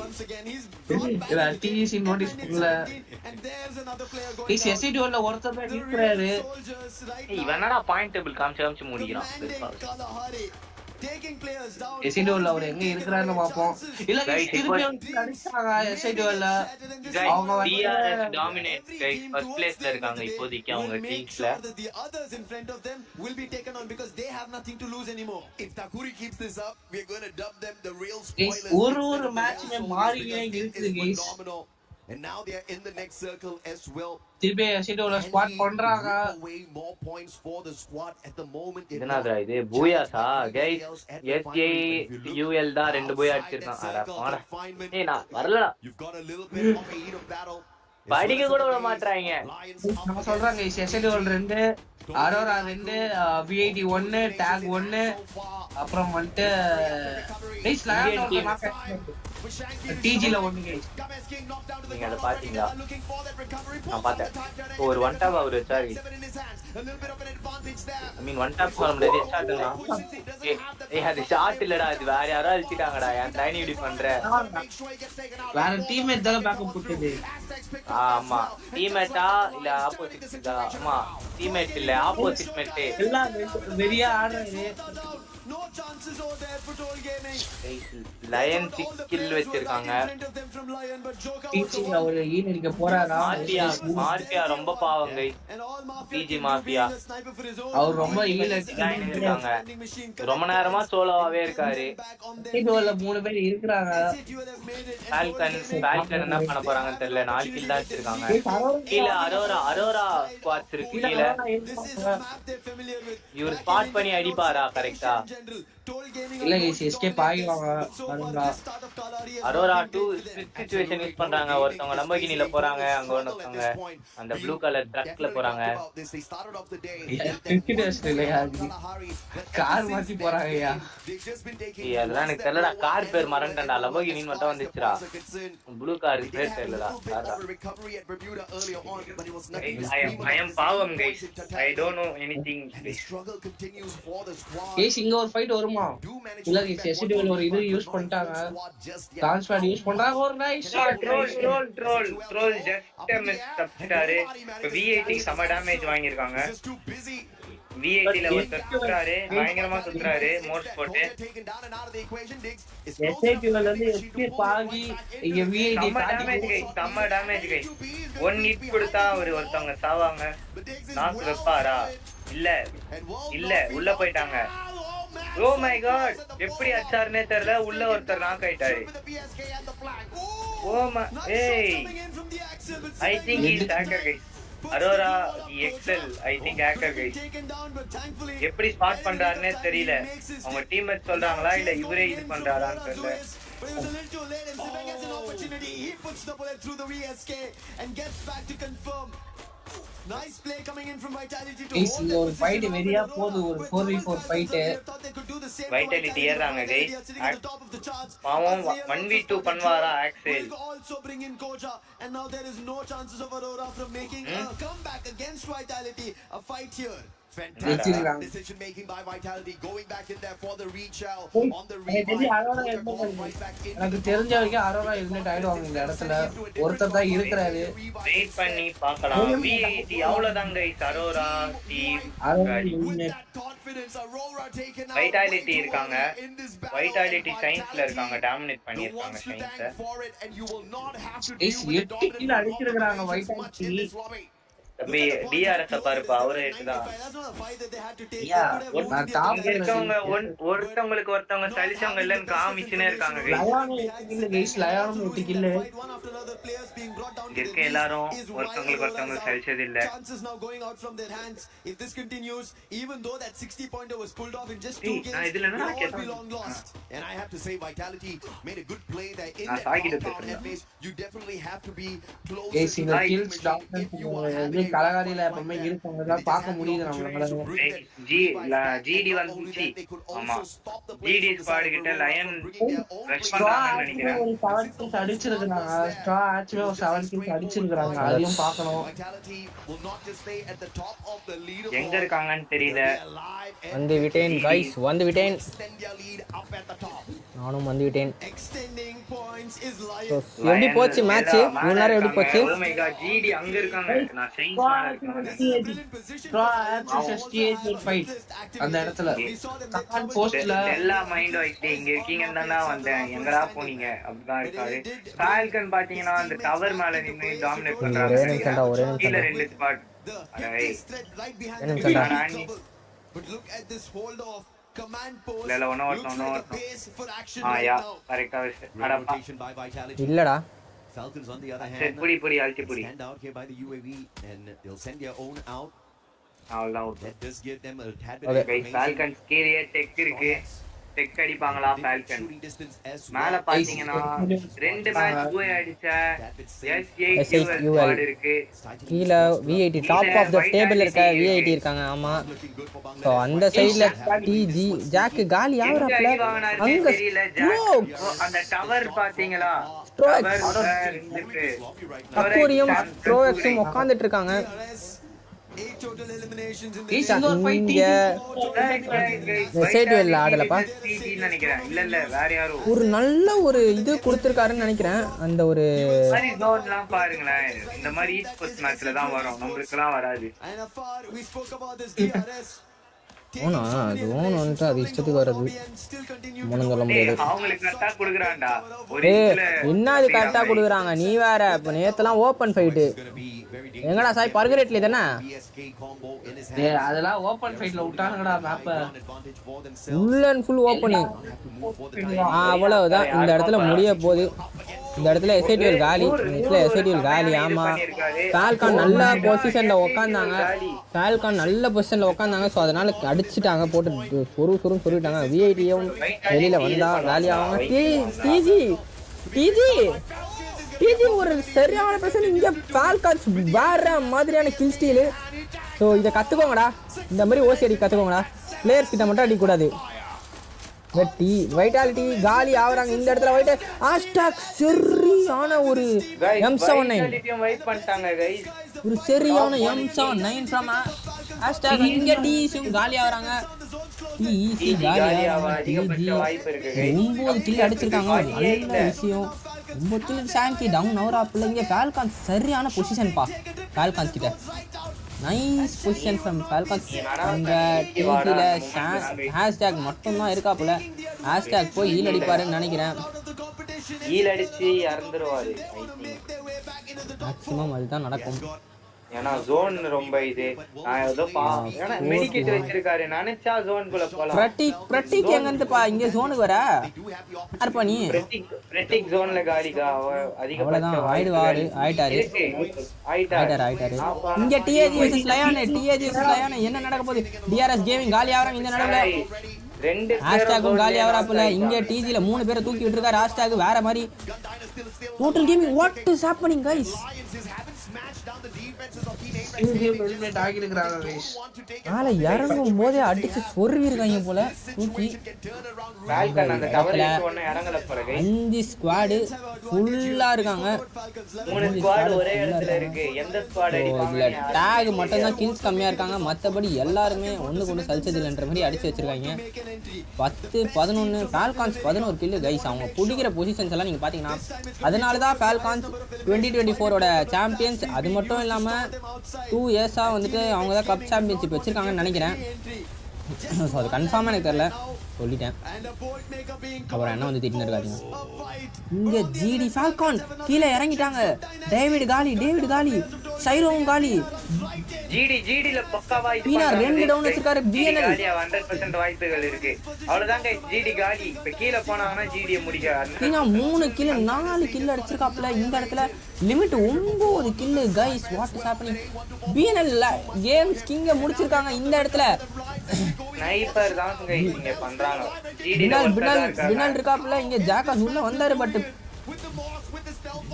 Speaker 8: TC நோட்டீஸ் பண்ணல. SI2ல ஒருத்தர் தான் இருக்கிறாரு.
Speaker 20: இவனடா பாயிண்ட் டேபிள் காமிச்சு முடிக்கிறான்.
Speaker 8: SI2ல அவர் எங்க இருக்கிறாருன்னு பாப்போம். இல்ல திருப்பி அடிச்சாங்க SI2ல.
Speaker 20: அவங்க DRS டாமினேட் கைஸ் ஃபர்ஸ்ட் பிளேஸ்ல இருக்காங்க இப்போதைக்கு அவங்க டீம்ஸ்ல.
Speaker 8: ஒரு மேட்ச்ல மாறியே இருக்குது guys.
Speaker 11: And now they are in the next circle as well.
Speaker 8: திருப்பி SI2ல ஸ்குவாட் பண்றாங்க.
Speaker 11: More points for the squad at the moment.
Speaker 20: என்னடா இது பூயாஸா கைஸ்? SJUL தான் 2 பூயா அடிச்சிருக்கான். அட போடா. நான் வரலடா.
Speaker 11: You've got a little bit of a heat of battle.
Speaker 20: படிக்க கூட விட மாட்டறாங்க.
Speaker 8: நம்ம சொல்றாங்க SI2 2 அரோரா 2 VIT 1 டாக் 1 அப்புறம் வந்து கைஸ் லயன் டிஜில 1 கைஸ்
Speaker 5: நீங்க அத பாத்தீங்களா? நான் பார்த்தேன். ஒரு ஒன் டாப் அவர் வச்சாரு. ஐ மீன் ஒன் டாப் சொல்ல முடியாது. ஷாட்னா ஏய் அது ஷாட் இல்லடா, அது வேற யாரோ அடிச்சிட்டாங்கடா. ஏன் ட்ரைனி இப்படி பண்ற?
Speaker 8: வேற டீம்மேட் தான் பேக்கப் போட்டுது.
Speaker 5: ஆமா டீம்மேட்டா இல்ல ஆப்போசிட்டா? ஆமா டீம்மேட் இல்ல ஆப்போசிட் மேட்.
Speaker 8: எல்லாம் வெறியா ஆடுறாரு.
Speaker 11: No chances over there for Toll Gaming.
Speaker 5: Lion 6 kill வச்சிருக்காங்க.
Speaker 8: டீச்சிங் அவர் ஈனடிக்க போறாரா?
Speaker 5: மார்பியா ரொம்ப பாவம் गाइस. பிஜி மாஃபியா
Speaker 8: அவர் ரொம்ப ஈல் அடிச்சிருக்காங்க.
Speaker 5: ரொம்ப நேரமா சோலோவாவே இருக்காரு.
Speaker 8: இதுல 3 பேர் இருக்காங்க.
Speaker 5: ஃபால்கன் என்ன பண்ண போறாங்கன்னு தெரியல. 4 கில் தான் வச்சிருக்காங்க. கீழ அரோரா ஸ்குவாட்ஸ் இருக்கு கீழ. இவர் ஸ்பாட் பண்ணி அடிப்பாரா கரெக்ட்டா?
Speaker 8: இல்ல गाइस எஸ்கேப் ஆகிவாங்க.
Speaker 5: அரோரா 2 சிச்சுவேஷன் யூஸ் பண்றாங்க. ஒருத்தவங்க லம்போகினில போறாங்க, அங்க ஒருத்தவங்க அந்த ப்ளூ கலர் ட்ரக்ல போறாங்க.
Speaker 8: கிரிக்கெட்டர்ஸ் இல்லையா? கார் மாத்தி போறாங்கயா.
Speaker 5: அதெல்லாம் எனக்கு தெரியலடா. கார் பேர் மறந்துட்டேன்டா. லம்போகினின்னு மட்டும் வந்துச்சுடா. ப்ளூ கார் பேர் தெரியலடா. I am பாவம் guys. I don't know anything.
Speaker 8: கேஸ் இங்க ஒரு ஃபைட் வருமா? இல்ல எஸ்டிடில ஒரு இது யூஸ் பண்ணிட்டாங்க. ட்ரான்ஸ்ஃபர் யூஸ் பண்றாங்க. ஒரு nice shot.
Speaker 5: Troll just miss தப்பிட்டாரு. இப்ப VIT சம டேமேஜ் வாங்கிருக்காங்க. VIT ல ஒருத்தர் சுத்துறாரு, பயங்கரமா சுத்துறாரு மோட்ஸ் போட்டு.
Speaker 8: எஸ்டிடில இருந்து எஸ்கேப் ஆகி இங்க VIT
Speaker 5: சம டேமேஜ் கை. 1 ஹிட் கொடுத்தா ஒருத்தவங்க சாவாங்க. நாக் வெப்பாரா? இல்ல உள்ள போயிட்டாங்க. ஓ மை காட், எப்படி அச்சார்னே தெரியல. உள்ள ஒருத்தர் நாக் ஆயிட்டாரு. ஓ மை ஏய் I think he is hacker guys. Aurora Excel I think hacker guys. எப்படி ஸ்பாட் பண்றாருன்னே தெரியல. அவங்க டீம்மேட் சொல்றாங்களா இல்ல இவரே இது பண்றாரான்னு தெரியல.
Speaker 11: Nice play coming in from Vitality to
Speaker 8: hold the ஒரு ஃபைட் வெரியா போது. ஒரு 4v4 ஃபைட்.
Speaker 5: Vitality ஏறாங்க guys. பாவம் 1v2 பண்ணுவாரா ஆக்சல்?
Speaker 11: Also bring in Koja and now there is no chances of Aurora from making a comeback against Vitality. A fight here. Fantastic decision making by Vitality, going back in there for the retail on the
Speaker 8: எனக்கு தெரிஞ்ச வரைக்கும் Arora eliminate ஆயிடுவாங்க இந்த இடத்துல. ஒருத்தர் தான் இருக்கிறாரு.
Speaker 5: Wait பண்ணி பார்க்கலாம். VIT அவ்வளவுதான் गाइस. அரோரா டீம் Vitality இருக்காங்க. Vitality சயின்ஸ்ல இருக்காங்க. டாமினேட் பண்ணிருக்காங்க சயின்ஸ.
Speaker 8: ஏய் 8 கில் அடிச்சிருக்காங்க Vitality.
Speaker 5: தம்பி டிஆர்எஸ் பாருப்பா, அவரே தான். ஒருத்தவங்களுக்கு சலிச்சவங்க இல்லன்னு காமிச்சுனே இருக்காங்க. இருக்க எல்லாரும் ஒருத்தவங்களுக்கு சலிச்சது இல்ல. இதுல
Speaker 8: கலகாரியில எப்பவுமே இருக்கவங்க பார்க்க முடியுது நம்மளால.
Speaker 5: ஜிடி வந்துச்சு. ஆமா ஜிடி ஸ்குவாட் கிட்ட லயன் ரஷ் பண்றாங்கன்னு நினைக்கிறேன்.
Speaker 8: 7 kills அடிச்சிருக்காங்க. ஸ்ட்ரா ஆக்சுவலா 7 kills அடிச்சிருக்காங்க. அதையும் பார்க்கணும்.
Speaker 5: எங்க இருக்காங்கன்னு தெரியல.
Speaker 4: வந்து விட்டேன் गाइस, வந்து விட்டேன். நானும் வந்து விட்டேன். எப்படி போச்சு மேட்ச்? இவ்வளவு நேரம் எப்படி போச்சு?
Speaker 5: ஓ மை காட், ஜிடி அங்க இருக்காங்க. நான் சயின்ஸ் மேல
Speaker 8: இருக்கேன். அந்த இடத்துல கமாண்ட் போஸ்ட்ல
Speaker 5: எல்லா மைண்ட் வைட் இங்க இருக்கீங்கன்னு தானா வந்தேன். எங்கடா போனீங்க? அப்படிதான் இருக்காரு. ஃபால்கன் பாத்தீங்கன்னா அந்த டவர் மேல நின்னு டாமினேட் பண்றாங்க. கீழ 2 spot.
Speaker 11: But look at this hold off. Command post.
Speaker 5: இல்ல ஒண்ணு யா கரெக்ட்டா
Speaker 4: இல்லடா.
Speaker 11: Falcons on the other hand.
Speaker 5: புடி அல்டி புடி.
Speaker 11: Stand out here by the UAV and they'll send their own out.
Speaker 5: All out.
Speaker 11: That does give them a tad bit
Speaker 5: of space. Falcons கேரிய டெக் இருக்கு.
Speaker 20: டெக் அடிப்பாங்களா ஃபால்கன் மேல பாத்தீங்கன்னா 2 மேட்ச் போய் அடிச்ச S8UL இருக்கு
Speaker 4: கீழ V80 top of the table இருக்க V80 இருக்காங்க ஆமா சோ அந்த சைடுல TG ஜாக் காலி ஆவறப்பல அங்க
Speaker 20: தெரியல அந்த டவர் பாத்தீங்களா இருக்கு
Speaker 4: அக்வாரியம் ப்ரோஎக்ஸும் உட்கார்ந்துட்டு இருக்காங்க ஒரு நல்ல ஒரு இது கொடுத்திருக்காருன்னு நினைக்கிறேன் அந்த ஒரு
Speaker 20: பாருங்களேன் இந்த மாதிரி மேட்ச்ல தான் வரும் நம்மளுக்குலாம் வராது
Speaker 4: ஓனா அது ஓன் வந்துட்டு அது இஷ்டத்துக்கு வர்றது ஒன்றும் சொல்ல முடியாது என்ன அது கரெக்டாக கொடுக்குறாங்க நீ வேற இப்போ நேற்றுலாம் ஓப்பன் ஃபைட்டு எங்கடா சாய் பர்கரேட்லி தானே
Speaker 8: அதெல்லாம் ஓப்பன் ஃபைட்ல விட்டாங்கடா மேப்ப
Speaker 4: ஃபுல் அண்ட் ஃபுல் ஓப்பனிங் அவ்வளவுதான் இந்த இடத்துல முடிய போகுது இந்த இடத்துல SITL காலி இந்த இடத்துல SITL காலி ஆமா ஃபால்கான் நல்ல பொசிஷன்ல உட்காந்தாங்க ஃபால்கான் நல்ல பொசிஷன்ல உட்காந்தாங்க ஸோ அதனால அடிச்சுட்டாங்க போட்டு சொருன்னு சொல்லிட்டாங்க V80யும் வெளியில வந்தா காலி ஆவாங்க டிஜி ஒரு சரியான பிரச்சனை இங்க ஃபால்கான்ஸ் வேற மாதிரியான கில் ஸ்டீலு ஸோ இதை கற்றுக்கோங்கடா இந்த மாதிரி ஓசி அடி கற்றுக்கோங்கடா பிளேயர்ஸ் கிட்ட மட்டும் அடிக்கக்கூடாது வெட்டி வைட்டாலிட்டி காலி ஆகுறாங்க இந்த இடத்துல வைட்ட ஹேஷ்டாக் சரியான ஒரு M79 ஒரு சரியான M79 ஃப்ரம் ஹேஷ்டாக் இங்க டிஸும் காலி ஆகுறாங்க டிஇசி காலி ஆகுறாங்க 9 கில் அடிச்சிருக்காங்க நல்ல விஷயம் 9 கில் சாங்கி டவுன் ஆகுறாப்புல இங்க ஃபால்கான்ஸ் சரியான பொசிஷன் பா ஃபால்கான்ஸ் கிட்ட நைஸ் பொசிஷன் ஃப்ரம் ஃபால்கான்ஸ் அங்க டிவில ஹேஷ்டாக் மட்டும் தான் இருக்காப்புல ஹேஷ்டாக் போய் ஈல் அடிப்பாருன்னு நினைக்கிறேன்
Speaker 20: ஈல் அடிச்சு இறந்துருவாரு
Speaker 4: மேக்ஸிமம் அதுதான் நடக்கும்
Speaker 20: ஏன்னா ஜோன் ரொம்ப இது நான் ஏதோ ஏன்னா மெடிக்கெட் வச்சிருக்காரு நினைச்சா ஜோனுக்குள்ள போலாம்
Speaker 4: பிரட்டிக் எங்க இருந்து பா இங்க ஜோனுக்கு வர யார்ப்பா நீ
Speaker 20: பிரட்டிக் ஜோன்ல காலிகா
Speaker 4: அதிகபட்ச ஆயிட்டாரு இங்க டிஏஜிஎஸ் லயான் என்ன நடக்க போகுது டிஆர்எஸ் கேமிங் காலி ஆவறாங்க இந்த நடுவுல ஹேஷ்டாகும் காலி ஆவறாப்புல இங்க டிஜில 3 பேரை தூக்கி விட்டுருக்காரு ஹேஷ்டாக் வேற மாதிரி total gaming what is happening guys மேல இறங்கும் போதே அடிச்சு சொருவிருக்காங்க போல தூக்கி 5 ஸ்குவாடு ஃபுல்லா இருக்காங்க
Speaker 20: 3 ஸ்குவாட் ஒரே இடத்துல இருக்கு எந்த ஸ்குவாட்
Speaker 4: அடிப்பாங்க டாக் மட்டும் தான் கில்ஸ் கம்மியா இருக்காங்க மத்தபடி எல்லாரும் ஒண்ணுக்கு ஒண்ணு சல்ச்சதில்ன்ற மாதிரி அடிச்சு வச்சிருக்காங்க 10 11 ஃபால்கான்ஸ் 11 கில் கைஸ் அவங்க புடிக்கிற பொசிஷன்ஸ் எல்லாம் நீங்க பாத்தீங்கன்னா அதனால தான் ஃபால்கான்ஸ் 2024 ஓட சாம்பியன்ஸ் அது மட்டும் இல்லாம 2 இயர்ஸா வந்துட்டு அவங்க தான் கப் சாம்பியன்ஷிப் வச்சிருக்காங்கன்னு நினைக்கிறேன் ஸோ அது கன்ஃபார்மாக எனக்கு தெரியல சொல்லிட்டேன் அப்புறம் என்ன வந்து திட்டின்னு இருக்காங்க இங்கே ஜிடி ஃபால்கான் கீழே இறங்கிட்டாங்க டேவிட் காலி சைரோவும் காலி
Speaker 20: ஜிடில பக்காவா
Speaker 4: பீனா 2 டவுன் வச்சிருக்காரு பிஎன்எல்
Speaker 20: 100% வாய்ப்புகள் இருக்கு அவ்வளவுதாங்க ஜிடி காலி இப்ப கீழ போனாங்கன்னா ஜிடியை முடிக்காது
Speaker 4: பீனா 3 கில் 4 கில் அடிச்சிருக்காப்ல இந்த இடத்துல limit 9 kill guys what is happening பிஎன்எல் கேம்ஸ் கிங்க முடிச்சிருக்காங்க இந்த இடத்துல
Speaker 20: ஸ்னைப்பர் தான் இங்க பண்றாங்க
Speaker 4: பினல் இருக்காப்ல இங்க ஜாக்காஸ் உள்ள வந்தாரு பட்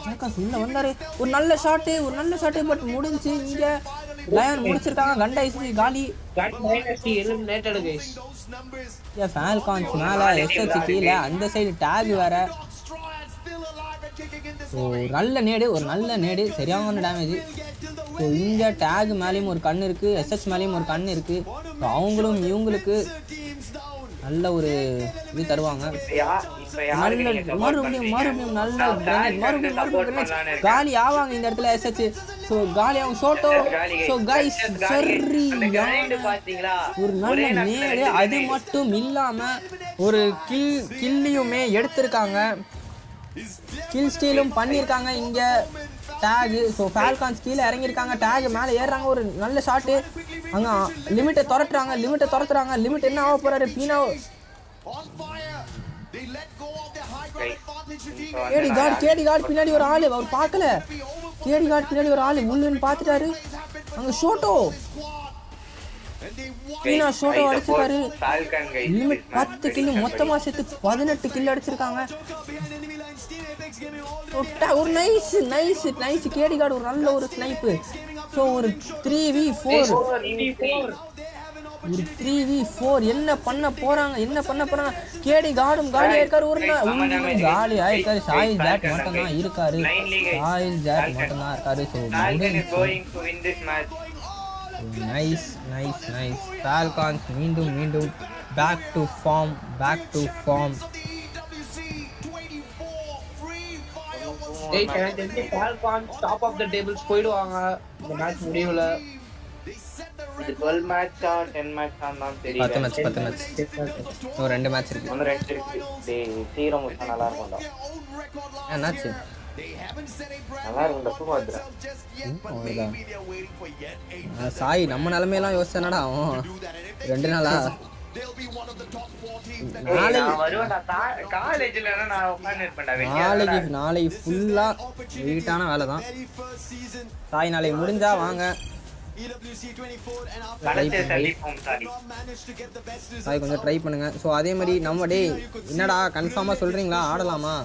Speaker 4: ஜாக்காஸ் உள்ள வந்தாரு ஒரு நல்ல ஷாட் பட் முடிஞ்சு இங்க லயன் முடிச்சிருக்காங்க கண்டா ஐசி காலி
Speaker 8: எலிமினேட்டட் गाइस
Speaker 4: ஃபால்கான்ஸ் மேல எஸ்எச் கீழ அந்த சைடு டாக் வேற ஒரு நல்ல நேடு சரியான டேமேஜ் ஸோ இங்க டாக் மேலேயும் ஒரு கண் இருக்கு எஸ்எச் மேலேயும் ஒரு கண் இருக்கு ஸோ அவங்களும் இவங்களுக்கு நல்ல ஒரு இது தருவாங்க மறுபடியும் காலி ஆவாங்க இந்த இடத்துல எஸ்எச் ஸோ காலி ஆகும் சோட்டோ ஸோ கைஸ் ஒரு நல்ல நேடு அது மட்டும் இல்லாம ஒரு கில்லியுமே எடுத்திருக்காங்க கில் ஸ்டீலும் பண்ணியிருக்காங்க இங்க டாக் ஸோ ஃபால்கான்ஸ் கீழே இறங்கியிருக்காங்க டாக் மேலே ஏறுறாங்க ஒரு நல்ல ஷாட்டு அங்கே லிமிட்டை துரத்துறாங்க லிமிட் என்ன ஆக போறாரு பீனா கேடி கார்டு பின்னாடி ஒரு ஆளு அவர் பார்க்கல கேடி கார்டு பின்னாடி ஒரு ஆளு உள்ளுன்னு பார்த்துட்டாரு அங்கே ஷோட்டோ சீனா ஷோட்டோ அடிச்சிருக்காரு.
Speaker 5: Falcon guys
Speaker 4: limit
Speaker 5: this match
Speaker 4: 10 kill மொத்தமா சேர்த்து 18 கில் அடிச்சிருக்காங்க. ஒரு நைஸ் கேடி கார்டு ஒரு நல்ல ஒரு ஸ்னைப்பு. ஸோ ஒரு 3v4 ஒரு 3v4 என்ன பண்ண போறாங்க கேடி கார்டும் காலியா இருக்காரு. ஒரு காலி ஆயிருக்காரு. சாயில் ஜாட் மட்டும் தான் இருக்காரு. ஸோ நைஸ் ஃபால்கான்ஸ் மீண்டும் back to form
Speaker 8: top of the tables போயிடுவாங்க இந்த மேட்ச் முடிவுல.
Speaker 5: இது 12 மேட்ச் 10 மேட்ச் தான் தெரியல.
Speaker 4: 10 மேட்ச் ஒரு 2 மேட்ச் இருக்கு.
Speaker 5: ஒன்னு 2 இருக்கு. சீரம் முட்டா நல்லா இருக்கும்டா.
Speaker 4: என்னாச்சு?
Speaker 5: நல்லா இருக்கும்டா சும்மாடா.
Speaker 4: சாய் நம்ம நிலைமையெல்லாம் யோசிச்சானடா அவன் 2 நாளா நாளைக்கு ஃபுல்லா வெயிட்டான வேலை தான். சாய் நாளைக்கு முடிஞ்சா வாங்க. சாய் கொஞ்சம் ட்ரை பண்ணுங்க. ஸோ அதே மாதிரி நம்ம என்னடா கன்ஃபார்மா சொல்றீங்களா ஆடலாமா?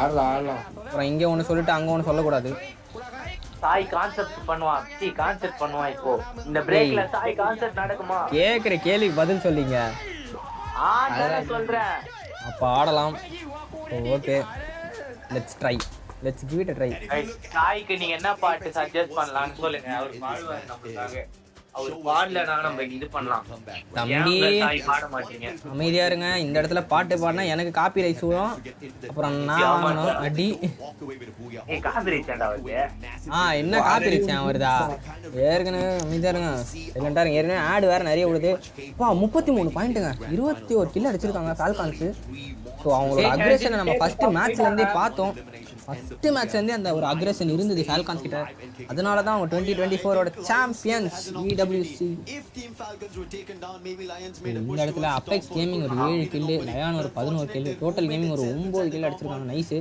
Speaker 8: ஆடலாம்.
Speaker 4: அப்புறம் இங்கே ஒன்று சொல்லிட்டு அங்கே ஒன்று சொல்லக்கூடாது.
Speaker 5: சாய் கான்செப்ட் பண்ணுவான் இப்போ இந்த பிரேக்ல சாய் கான்செப்ட் நடக்குமா?
Speaker 4: கேக்குற கேள்விக்கு பதில் சொல்லிங்க.
Speaker 5: சொல்றேன்
Speaker 4: அப்ப ஆடலாம். Okay let's give it a try.
Speaker 5: சாய்க்கு நீங்க என்ன பாட்டு சஜஸ்ட் பண்ணலாம்னு சொல்லுங்க. அவர் பாடுவாரு நமக்காக. அவர் பாடலனா நம்ம இது பண்ணலாம்.
Speaker 4: தம்பி
Speaker 5: பாட மாட்டீங்க.
Speaker 4: அமைதியா இருங்க. இந்த இடத்துல பாட்டு பாடினா எனக்கு காப்பி ரைட்ஸ் வரும். அப்புறம் நான் வாங்கணும் அடி.
Speaker 5: காப்பி ரைட்ஸ்டா வருது.
Speaker 4: என்ன காப்பி ரைட்ஸ் வருதா? ஏற்கனவே அமைதியா இருங்க. இல்லண்டா ஏற்கனவே ஆட் வேற நிறைய விடுது. 33 பாயிண்ட்டுங்க. 21 கில் அடிச்சிருக்காங்க ஃபால்கான்ஸ். ஸோ அவங்களோட அக்ரெஷனை நம்ம ஃபர்ஸ்ட் மேட்ச்ல இருந்தே பார்த்தோம். ஃபர்ஸ்ட் மேட்ச்ல இருந்தே அந்த ஒரு அக்ரெஷன் இருந்தது ஃபால்கான்ஸ் கிட்ட. அதனால தான் அவங்க 2024ஓட சாம்பியன்ஸ் EWC. இந்த இடத்துல அபெக்ஸ் கேமிங் ஒரு 7 கில், லயான் ஒரு 11 கில், டோட்டல் கேமிங் ஒரு 9 கில் அடிச்சிருக்காங்க. நைஸ்.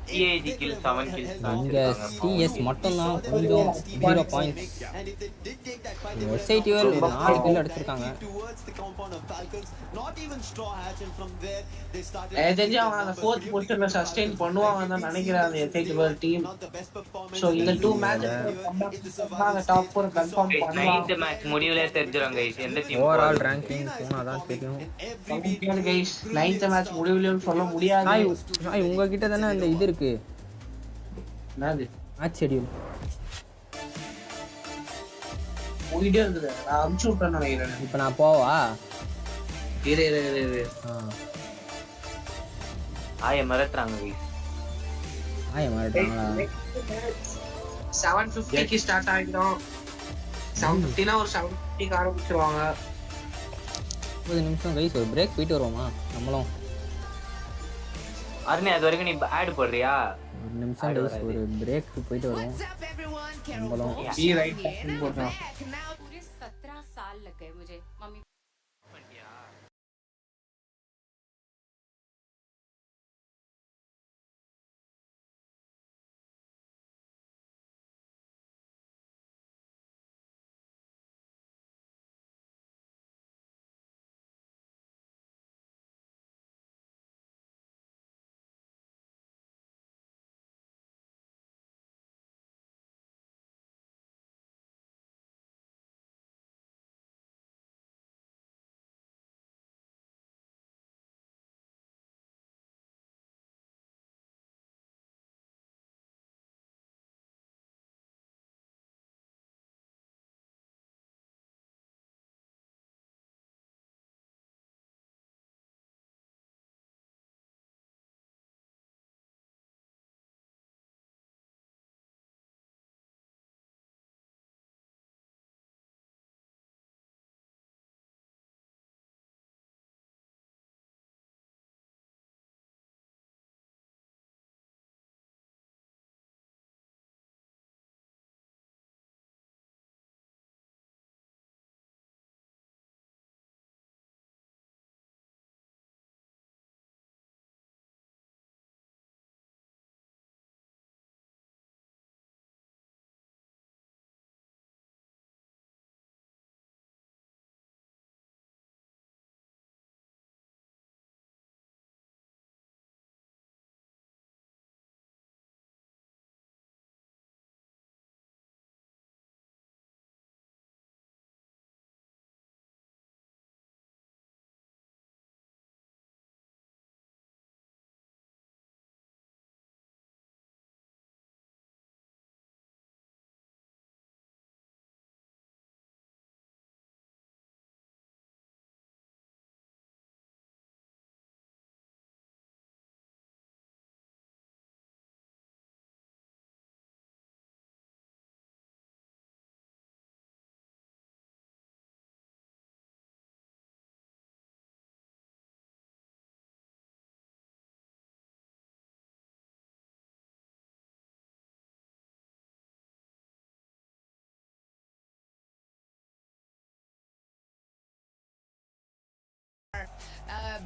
Speaker 5: TAG kill 7 kills.
Speaker 4: இங்க TS மட்டும் தான் கொஞ்சம் 0 பாயிண்ட்ஸ். SITL 4 கில் அடிச்சிருக்காங்க.
Speaker 8: தெரிஞ்சு அவங்க அந்த 4th பொசிஷன்ல சஸ்டெயின் பண்ணுவாங்கன்னு தான் நினைக்கிறேன் அந்த SITL டீம். சோ இந்த 2 மேட்ச் அவங்க டாப் 4 கன்ஃபார்ம் பண்ணுவாங்க.
Speaker 5: 9th மேட்ச் முடிவுல தெரிஞ்சிரும் गाइस எந்த டீம்
Speaker 4: ஓவரால் ரேங்கிங் போனாதான் தெரியும்.
Speaker 8: गाइस 9th மேட்ச் முடிவுல சொல்ல முடியாது.
Speaker 4: ஹாய் உங்க கிட்ட தான அந்த இது இருக்கு.
Speaker 8: என்னது?
Speaker 4: மேட்ச் ஷெட்யூல்
Speaker 8: வீடியோ இருக்குது. நான் அனுப்பிச்சு விட்டேன்னு நினைக்கிறேன்.
Speaker 4: இப்போ நான் போவா?
Speaker 8: இரு.
Speaker 5: மறந்துறாங்க गाइस.
Speaker 4: மறந்துறாங்களா?
Speaker 8: 7:50 க்கு ஸ்டார்ட் ஆகிடும். 7:50 னா ஒரு 7:50 க்கு ஆரம்பிச்சிருவாங்க.
Speaker 4: 30 நிமிஷம் गाइस ஒரு பிரேக் போயிட்டு வருவோமா நம்மளும்?
Speaker 5: அருணே அது வரைக்கும் நீ ஆட் போடுறியா?
Speaker 4: ஒரு நிமிஷம் गाइस ஒரு பிரேக் போயிட்டு வருவோம் நம்மளும்.
Speaker 8: பி ரைட் போடுறோம்.
Speaker 1: 17 साल लग गए मुझे mummy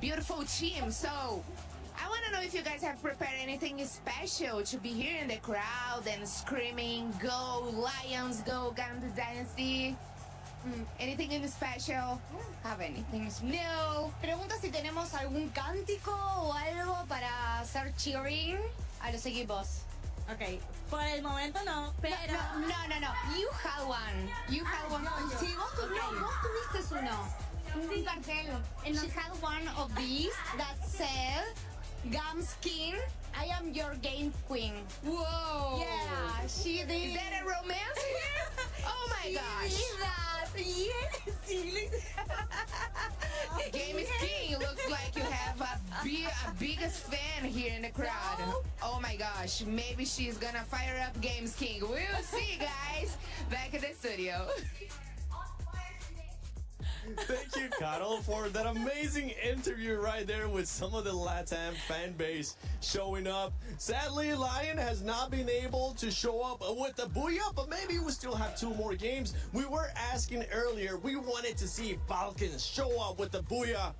Speaker 13: beautiful team. So I want to know if you guys have prepared anything special to be here in the crowd and screaming, "Go Lions, go Gandhi Dynasty." Anything in special? Have anything? No.
Speaker 10: Pregunta si tenemos algún cántico o algo para hacer cheering a los equipos.
Speaker 3: Ok, por el momento no, pero...
Speaker 10: No. You had one. You had one. Sí, vos tuviste uno. Un cartel. And she had one of these that said, Gamskin, I am your game queen.
Speaker 13: Whoa.
Speaker 10: Yeah, she did.
Speaker 13: Is that a romance here? Oh my gosh.
Speaker 10: Yes.
Speaker 13: Game is king. Looks like you have a biggest fan here in the crowd.
Speaker 10: No.
Speaker 13: Oh my gosh. Maybe she's gonna fire up Games King. We'll see, guys. Back in the studio.
Speaker 2: Thank you, Carol, for that amazing interview right there with some of the LATAM fan base showing up. Sadly, Lion has not been able to show up with the Booyah, but maybe we still have 2 more games. We were asking earlier, we wanted to see Falcons show up with the Booyah.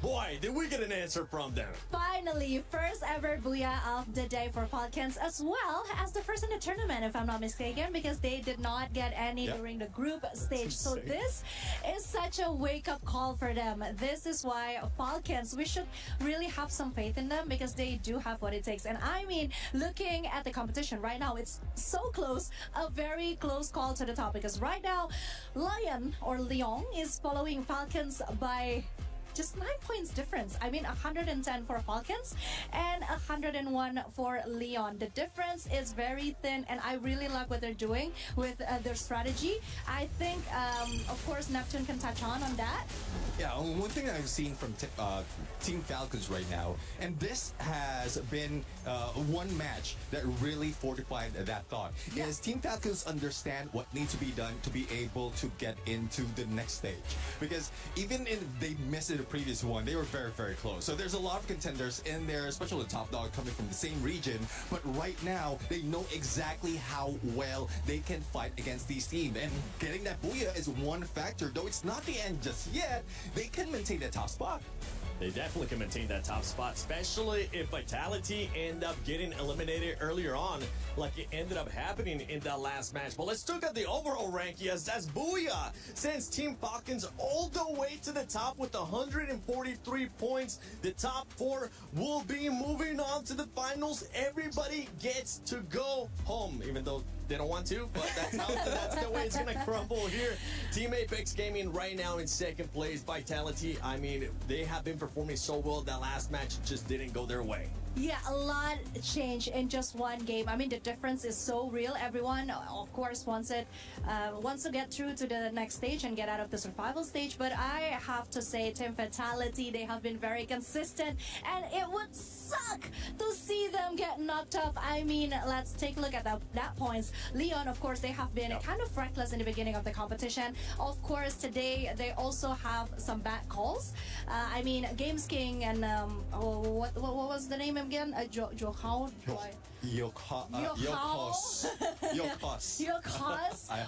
Speaker 2: Boy, did we get an answer from them.
Speaker 3: Finally, first ever Booyah of the day for Falcons, as well as the first in the tournament, if I'm not mistaken, because they did not get any during the group stage. So this is such a wake-up call for them. This is why Falcons, we should really have some faith in them, because they do have what it takes. And I mean, looking at the competition right now, it's so close, a very close call to the top, because right now, Lion is following Falcons by just 9 points difference. I mean, 110 for Falcons and 101 for Leon. The difference is very thin, and I really like what they're doing with their strategy. I think, of course, Neptune can touch on that.
Speaker 19: Yeah, one thing I've seen from Team Falcons right now, and this has been one match that really fortified that thought, is Team Falcons understand what needs to be done to be able to get into the next stage. Because even if they missed it the previous one, they were very, very close. So there's a lot of contenders in there, especially the top dog coming from the same region. But right now, they know exactly how well they can fight against these teams. And getting that Booyah is one factor. Though it's not the end just yet, they can maintain that top spot.
Speaker 2: They definitely can maintain that top spot, especially if Vitality end up getting eliminated earlier on, like it ended up happening in that last match. But let's look at the overall ranking, as that's Booyah sends Team Falcons all the way to the top with 143 points. The top 4 will be moving on to the finals. Everybody gets to go home, even though they don't want to, but that's the way it's gonna crumble here. Team Apex Gaming right now in 2nd place. Vitality, I mean, they have been performing so well. That last match just didn't go their way.
Speaker 3: Yeah, a lot changed in just one game. I mean, the difference is so real. Everyone, of course, wants to get through to the next stage and get out of the survival stage. But I have to say, Team Vitality, they have been very consistent, and it would suck to see them get knocked off. I mean, let's take a look at that points. Leon, of course, they have been kind of reckless in the beginning of the competition. Of course, today they also have some bad calls. I mean, Games King and what was the name again? Yokos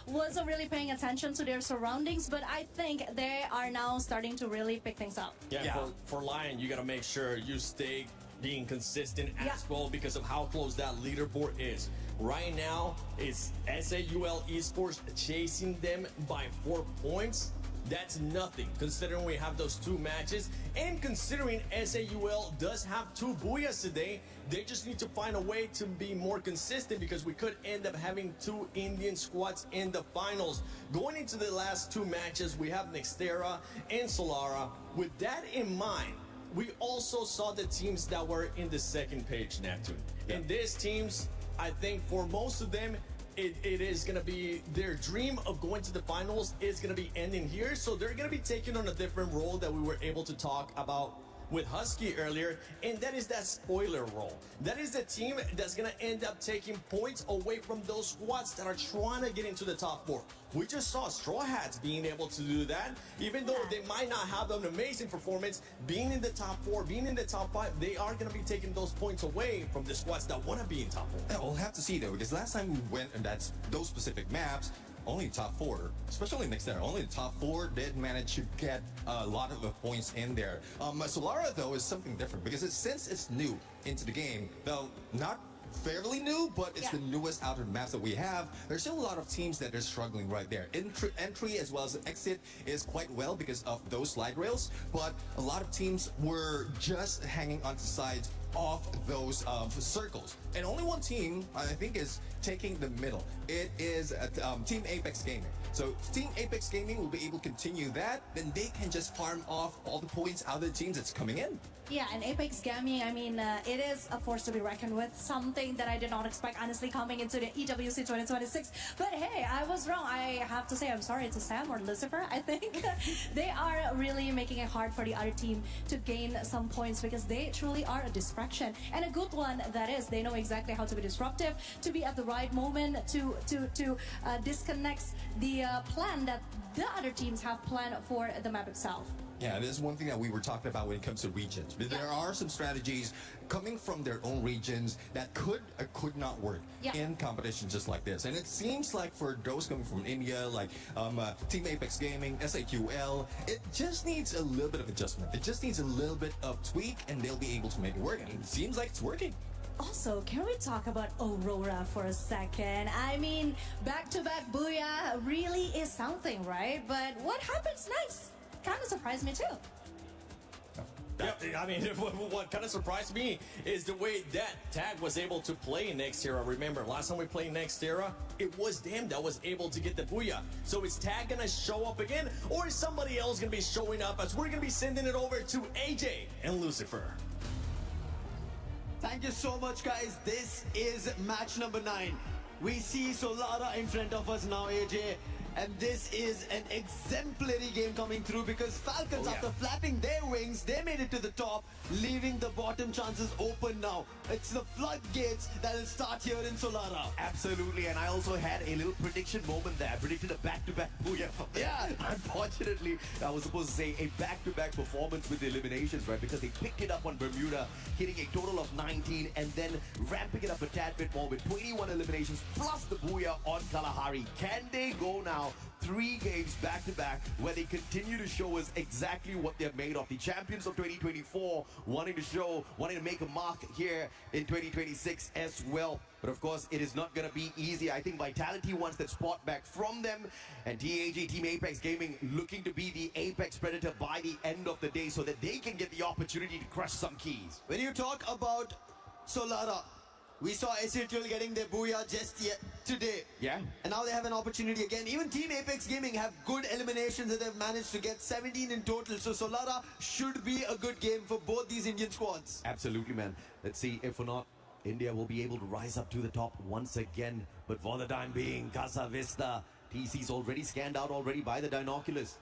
Speaker 3: wasn't really paying attention to their surroundings, but I think they are now starting to really pick things up.
Speaker 2: Yeah. For Lion, you got to make sure you stay being consistent as well, because of how close that leaderboard is. Right now, it's SAUL Esports chasing them by 4 points. That's nothing, considering we have those 2 matches, and considering SAUL does have 2 Booyahs today. They just need to find a way to be more consistent, because we could end up having 2 Indian squads in the finals. Going into the last 2 matches, we have Nextera and Solara. With that in mind, we also saw the teams that were in the 2nd page, Neptune. And these teams, I think for most of them, it is going to be their dream of going to the finals is going to be ending here. So they're going to be taking on a different role that we were able to talk about with Husky earlier, and that is that spoiler role. That is the team that's going to end up taking points away from those squads that are trying to get into the top 4. We just saw Straw Hats being able to do that. Even though they might not have an amazing performance, being in the top 4, being in the top 5, they are going to be taking those points away from the squads that want to be in top 4.
Speaker 19: Yeah, we'll have to see though, because last time we went on those specific maps, only top 4, especially next there, only the top 4 did manage to get a lot of the points in there. Solara, though, is something different because since it's new into the game, though not fairly new, but it's the newest outer maps that we have. There's still a lot of teams that are struggling right there. Entry as well as exit is quite well because of those slide rails, but a lot of teams were just hanging onto sides of those circles. And only one team, I think, is taking the middle. It is Team Apex Gaming. So if Team Apex Gaming will be able to continue that, then they can just farm off all the points out of the teams that's coming in.
Speaker 3: Yeah, and Apex Gaming, I mean, it is a force to be reckoned with. Something that I did not expect, honestly, coming into the EWC 2026. But hey, I was wrong. I have to say, I'm sorry to Sam or Lucifer. I think they are really making it hard for the other team to gain some points because they truly are a distraction. And a good one, that is. They know exactly how to be disruptive, to be at the right moment, to disconnect the plan that the other teams have planned for the map itself.
Speaker 19: Yeah, this is one thing that we were talking about when it comes to regions. But there are some strategies coming from their own regions that could or could not work in competition just like this. And it seems like for those coming from India, like Team Apex Gaming, SAQL, it just needs a little bit of adjustment. It just needs a little bit of tweak and they'll be able to make it work. And it seems like it's working.
Speaker 3: Also, can we talk about Aurora for a second? I mean, back-to-back Booyah really is something, right? But what happens next? Kind of surprised me too.
Speaker 2: I mean, what kind of surprised me is the way that Tag was able to play Next Era. Remember, last time we played Next Era, it was them that was able to get the Booyah. So is Tag going to show up again, or is somebody else going to be showing up as we're going to be sending it over to AJ and Lucifer?
Speaker 15: Thank you so much, guys. This is match number 9. We see Solara in front of us now, AJ. And this is an exemplary game coming through because Falcons, after flapping their wings, they made it to the top, leaving the bottom chances open now. It's the floodgates that will start here in Solara.
Speaker 11: Absolutely, and I also had a little prediction moment there. I predicted a back-to-back Booyah from there. Yeah. Unfortunately, I was supposed to say a back-to-back performance with the eliminations, right? Because they picked it up on Bermuda, hitting a total of 19, and then ramping it up a tad bit more with 21 eliminations, plus the Booyah on Kalahari. Can they go now 3 games back-to-back where they continue to show us exactly what they're made of? The champions of 2024 wanting to make a mark here in 2026 as well. But of course, it is not going to be easy. I think Vitality wants that spot back from them. And TAG, Team Apex Gaming, looking to be the Apex Predator by the end of the day so that they can get the opportunity to crush some keys.
Speaker 15: When you talk about Solara, we saw SATL getting their Booyah just today.
Speaker 11: Yeah.
Speaker 15: And now they have an opportunity again. Even Team Apex Gaming have good eliminations that they've managed to get 17 in total. So Solara should be a good game for both these Indian squads.
Speaker 11: Absolutely, man. Let's see if or not India will be able to rise up to the top once again. But for the time being, Casa Vista, TC's already scanned out already by the Dinoculus.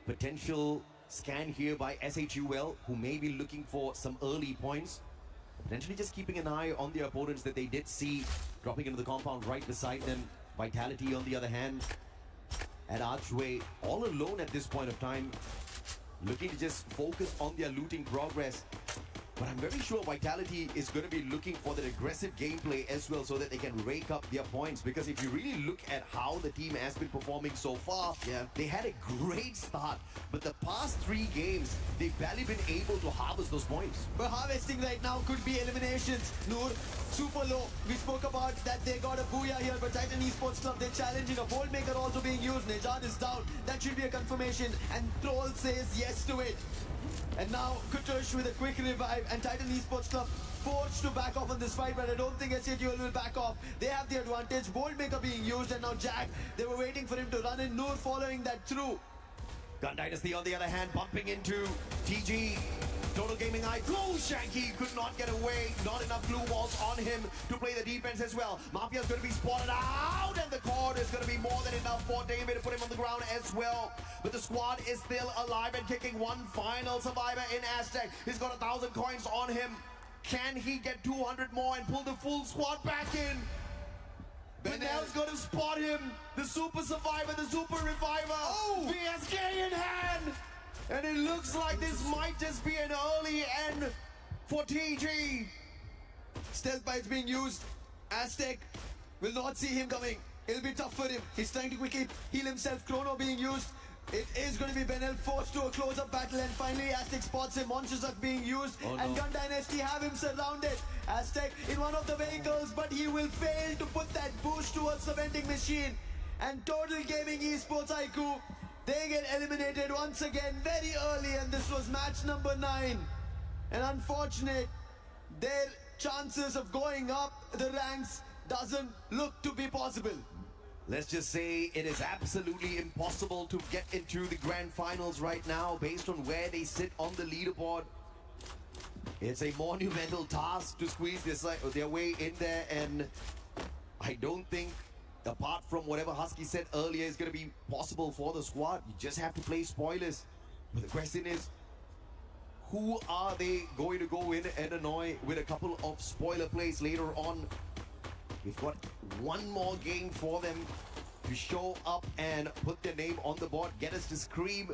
Speaker 11: Potential scan here by SHUL, who may be looking for some early points. Potentially just keeping an eye on the opponents that they did see dropping into the compound right beside them. Vitality, on the other hand, at Archway, all alone at this point of time, looking to just focus on their looting progress. But I'm very sure Vitality is going to be looking for that aggressive gameplay as well so that they can rake up their points. Because if you really look at how the team has been performing so far, they had a great start. But the past 3 games, they've barely been able to harvest those points.
Speaker 15: But harvesting right now could be eliminations. Noor, super low. We spoke about that they got a Booyah here, but Titan Esports Club, they're challenging. A Bolt Maker also being used. Nejad is down. That should be a confirmation. And Troll says yes to it. And now Kutush with a quick revive, and Titan Esports Club forced to back off on this fight, but I don't think SATL will back off. They have the advantage. Bolt Maker being used, and now Jack, they were waiting for him to run in. Noor following that through.
Speaker 11: Gun Dynasty, on the other hand, bumping into TG. Total Gaming Eye, Shanky could not get away. Not enough blue walls on him to play the defense as well. Mafia's going to be spotted out, and the cord is going to be more than enough for David to put him on the ground as well. But the squad is still alive and kicking. One final survivor in Aztec. He's got 1,000 coins on him. Can he get 200 more and pull the full squad back in? Benel's going to spot him. The super survivor, the super reviver. Oh! VSK in hand. And it looks like this might just be an early end for TG.
Speaker 15: Stealth bites being used. Aztec will not see him coming. It'll be tough for him. He's trying to quickly heal himself. Chrono being used. It is going to be Benel forced to a close-up battle, and finally Aztec spots him. Monsters are being used, and Gun Dynasty have him surrounded. Aztec in one of the vehicles, but he will fail to put that boost towards the vending machine. And Total Gaming Esports IQ, they get eliminated once again very early, and this was match number 9. And unfortunate, their chances of going up the ranks doesn't look to be possible.
Speaker 11: Let's just say it is absolutely impossible to get into the grand finals right now based on where they sit on the leaderboard. It's a monumental task to squeeze their way in there, and I don't think, apart from whatever Husky said earlier, is going to be possible for the squad. You just have to play spoilers. But the question is, who are they going to go in and annoy with a couple of spoiler plays later on? We've got one more game for them to show up and put their name on the board, get us to scream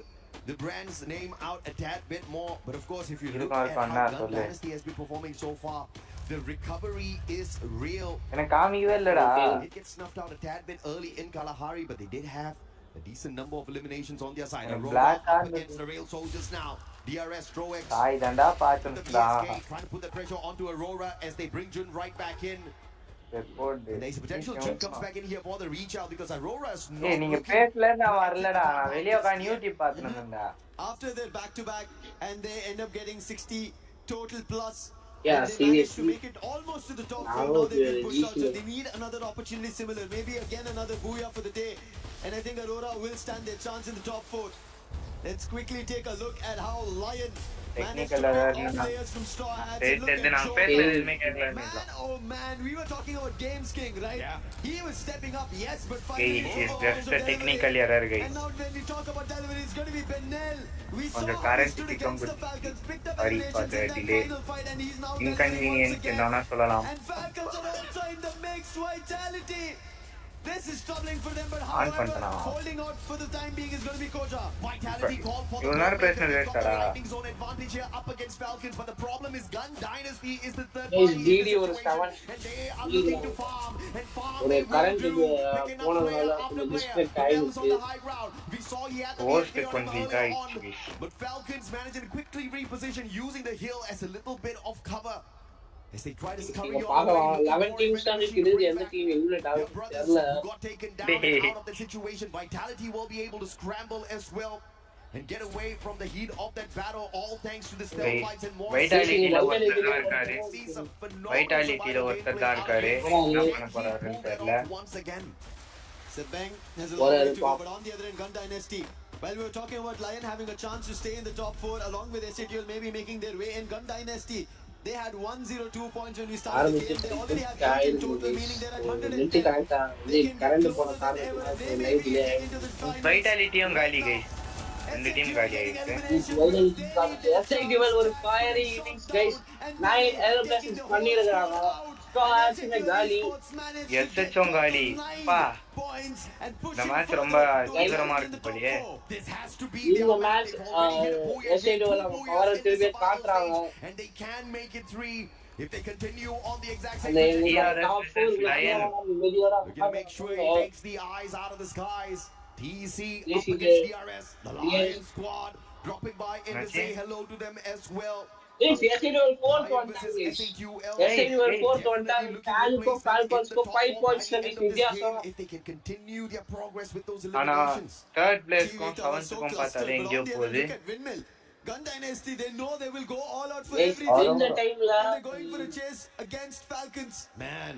Speaker 11: the brand's name out a tad bit more. But of course, if you look at how Gun Dynasty has been performing so far, the recovery is real. It gets snuffed out a tad bit early in Kalahari, but they did have a decent number of eliminations on their side. Aurora up against the Rail Soldiers now. DRS, Troex, the BSK trying to put the pressure onto Aurora as they bring Jun right back in. And there's a potential Jun comes back in here for the reach out because Aurora is not after their back-to-back, and they end up getting 60 total plus.
Speaker 8: Yeah,
Speaker 11: and they managed to
Speaker 8: seriously.
Speaker 11: make it almost to the top 4. Now they've been pushed out, so they need another opportunity similar. Maybe again another booyah for the day. And I think Aurora will stand their chance in the top 4. Let's quickly take a look at how Lion managed to pick all players from Straw Hats. And look at Joe. Man, oh man, we were talking about Games King, right? Yeah. He was stepping up, yes, but finally
Speaker 20: It's just a technical error, guys.
Speaker 11: And now when we talk about delivery, it's going to be Benel. We
Speaker 20: On the
Speaker 11: saw
Speaker 20: current
Speaker 11: he stood against the Falcons, picked up
Speaker 20: sorry for
Speaker 11: eliminations
Speaker 20: the
Speaker 11: in that
Speaker 20: delay.
Speaker 11: final fight, and he's now
Speaker 20: Inconvenience
Speaker 11: once again.
Speaker 20: என்னன்னா சொல்லலாம்.
Speaker 11: And Falcons are also in the mix. Vitality. This is troubling for them, but
Speaker 20: On
Speaker 11: however,
Speaker 20: பண்ணலாம்.
Speaker 11: holding out for the time being is going to be Koja. Vitality call for the
Speaker 20: இவ்வளவு நேரம் பேசினது
Speaker 11: got the
Speaker 20: வேஸ்டாடா.
Speaker 11: lightning zone advantage here up against Falcons, but the problem is Gun Dynasty is the third
Speaker 8: Guys,
Speaker 11: party in
Speaker 8: DD
Speaker 11: the
Speaker 8: ஒரு
Speaker 11: situation,
Speaker 8: 7
Speaker 11: and they are looking to farm, and farm
Speaker 8: ஒரு
Speaker 11: they will
Speaker 8: current
Speaker 11: do, picking up player
Speaker 8: போனதுனால
Speaker 11: after
Speaker 8: கொஞ்சம்
Speaker 11: player.
Speaker 8: disconnect
Speaker 11: Benel was on
Speaker 8: ஆயிடுச்சு.
Speaker 11: the high ground. We saw he had the
Speaker 20: Forced
Speaker 11: lead
Speaker 20: கொஞ்சம்
Speaker 11: earlier
Speaker 20: இதாயிடுச்சு
Speaker 11: on,
Speaker 20: guys.
Speaker 11: but Falcons managed to quickly reposition using the hill as a little bit of cover. As they try to scurry
Speaker 8: இங்க
Speaker 11: all the
Speaker 8: பார்க்கலாம்
Speaker 11: way,
Speaker 8: 11 teams தான் இருக்குது எந்த team eliminate ஆகும் தெரியல
Speaker 11: who got taken down and out of the situation. Vitality will be able to scramble as well and get away from the heat of that battle, all thanks to the stealth fights and more.
Speaker 20: வைட்டாலிட்டியில ஒருத்தர் தான் இருக்காரு. வைட்டாலிட்டியில ஒருத்தர் தான் இருக்காரு. என்ன பண்ண போறாருன்னு தெரியல.
Speaker 11: Once again, Sebang has a long way to go, but on the other end, Gun Dynasty. While we were talking about Lion having a chance to stay in the top 4 along with SATL maybe making their way in, Gun Dynasty, they had 102 points when we started the game. They already have 8 in total, meaning they're at 110.
Speaker 8: கரெக்டா இது current போன காரணத்தினால live delay
Speaker 20: வைட்டாலிட்டியும் காலி guys. ரெண்டு team காலி ஆயிடுச்சு.
Speaker 8: எஸ்ஐடிவல் ஒரு fiery innings guys 9 eliminations பண்ணிருக்காங்க ஸ்குவாட்ஸ்ல காலி
Speaker 20: எஸ்எச்சும் காலி பா இந்த மேட்ச் ரொம்ப தீவிரமா இருக்கு போலயே.
Speaker 8: இந்த மேட்ச் எஸ்ஐடிவல் அவங்க பவரை திருப்பி காட்டுறாங்க.
Speaker 11: And they can make it 3 if they continue on the exact same
Speaker 8: And they
Speaker 11: trajectory.
Speaker 8: top 4
Speaker 11: Lion. We're gonna make sure he takes the eyes out of the skies. TC up against DRS. The Lion squad dropping by in to say hello to them as well.
Speaker 8: Yes, SATL 4th one guys. SATL 4th one time. Falcons को 5 points लगे வித்தியாசம்.
Speaker 11: If they can continue their progress with those
Speaker 20: ஆனா
Speaker 11: eliminations.
Speaker 20: third place க்கும் 7th க்கும் பார்த்தாலே எங்கேயோ போகுது.
Speaker 11: Gun Dynasty, they know they will go all out for
Speaker 8: Yes,
Speaker 11: everything.
Speaker 8: in the time la
Speaker 11: They're going for a chase against Falcons. Man,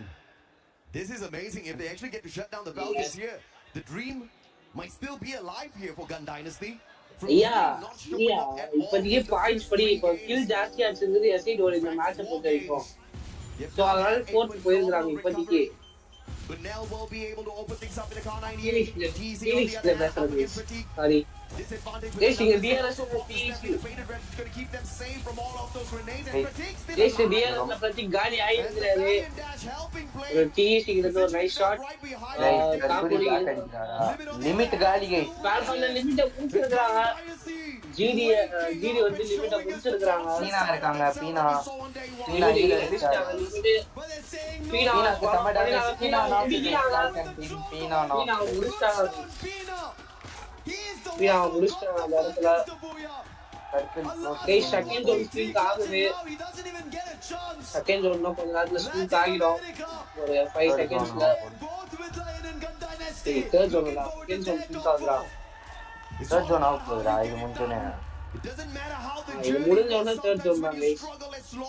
Speaker 11: this is amazing. If they actually get to shut down the Falcons here, the dream might still be alive here for Gun Dynasty.
Speaker 8: இப்போதைக்கு points படி இப்போ kill ஜாஸ்தியா வச்சிருந்தது எஸ்ஐடிஓட இந்த மேட்சை பொறுத்த வரைக்கும் so அதனால 4th போயிருக்காங்க இப்போதைக்கு
Speaker 11: But Nell will be able to open things up in the car 98.
Speaker 8: Phoenix பேசுறது சாரி Guys, இங்க DRS DRS பிரதி காலி ஆயிருக்கிறாரு. ஒரு TEC கிட்ட ஒரு நைஸ் ஷாட்.
Speaker 5: லிமிட் காலி கைஸ்.
Speaker 8: பால்பல்ல லிமிட்ட புடிச்சிருக்காங்க. ஜிடி வந்து லிமிட்ட புடிச்சிருக்காங்க.
Speaker 5: பீனா இருக்காங்க. பீனா
Speaker 8: முடிச்சிட்டாங்க அந்த இடத்துல. செகண்ட் ஜோன் ஸ்பீட் ஆகுது. செகண்ட் ஜோன் கொஞ்ச நேரத்துல ஸ்பீட் ஆகிடும். ஒரு 5 செகண்ட்ஸ்ல தேர்ட் ஜோன்ல செகண்ட் ஜோன் ஸ்பீட் ஆகுறா.
Speaker 5: தேர்ட் ஜோன் அவுட் போகுதா? இது முடிஞ்சோனே
Speaker 8: இது முடிஞ்சோனே தேர்ட் ஜோன் தான் கைஸ்.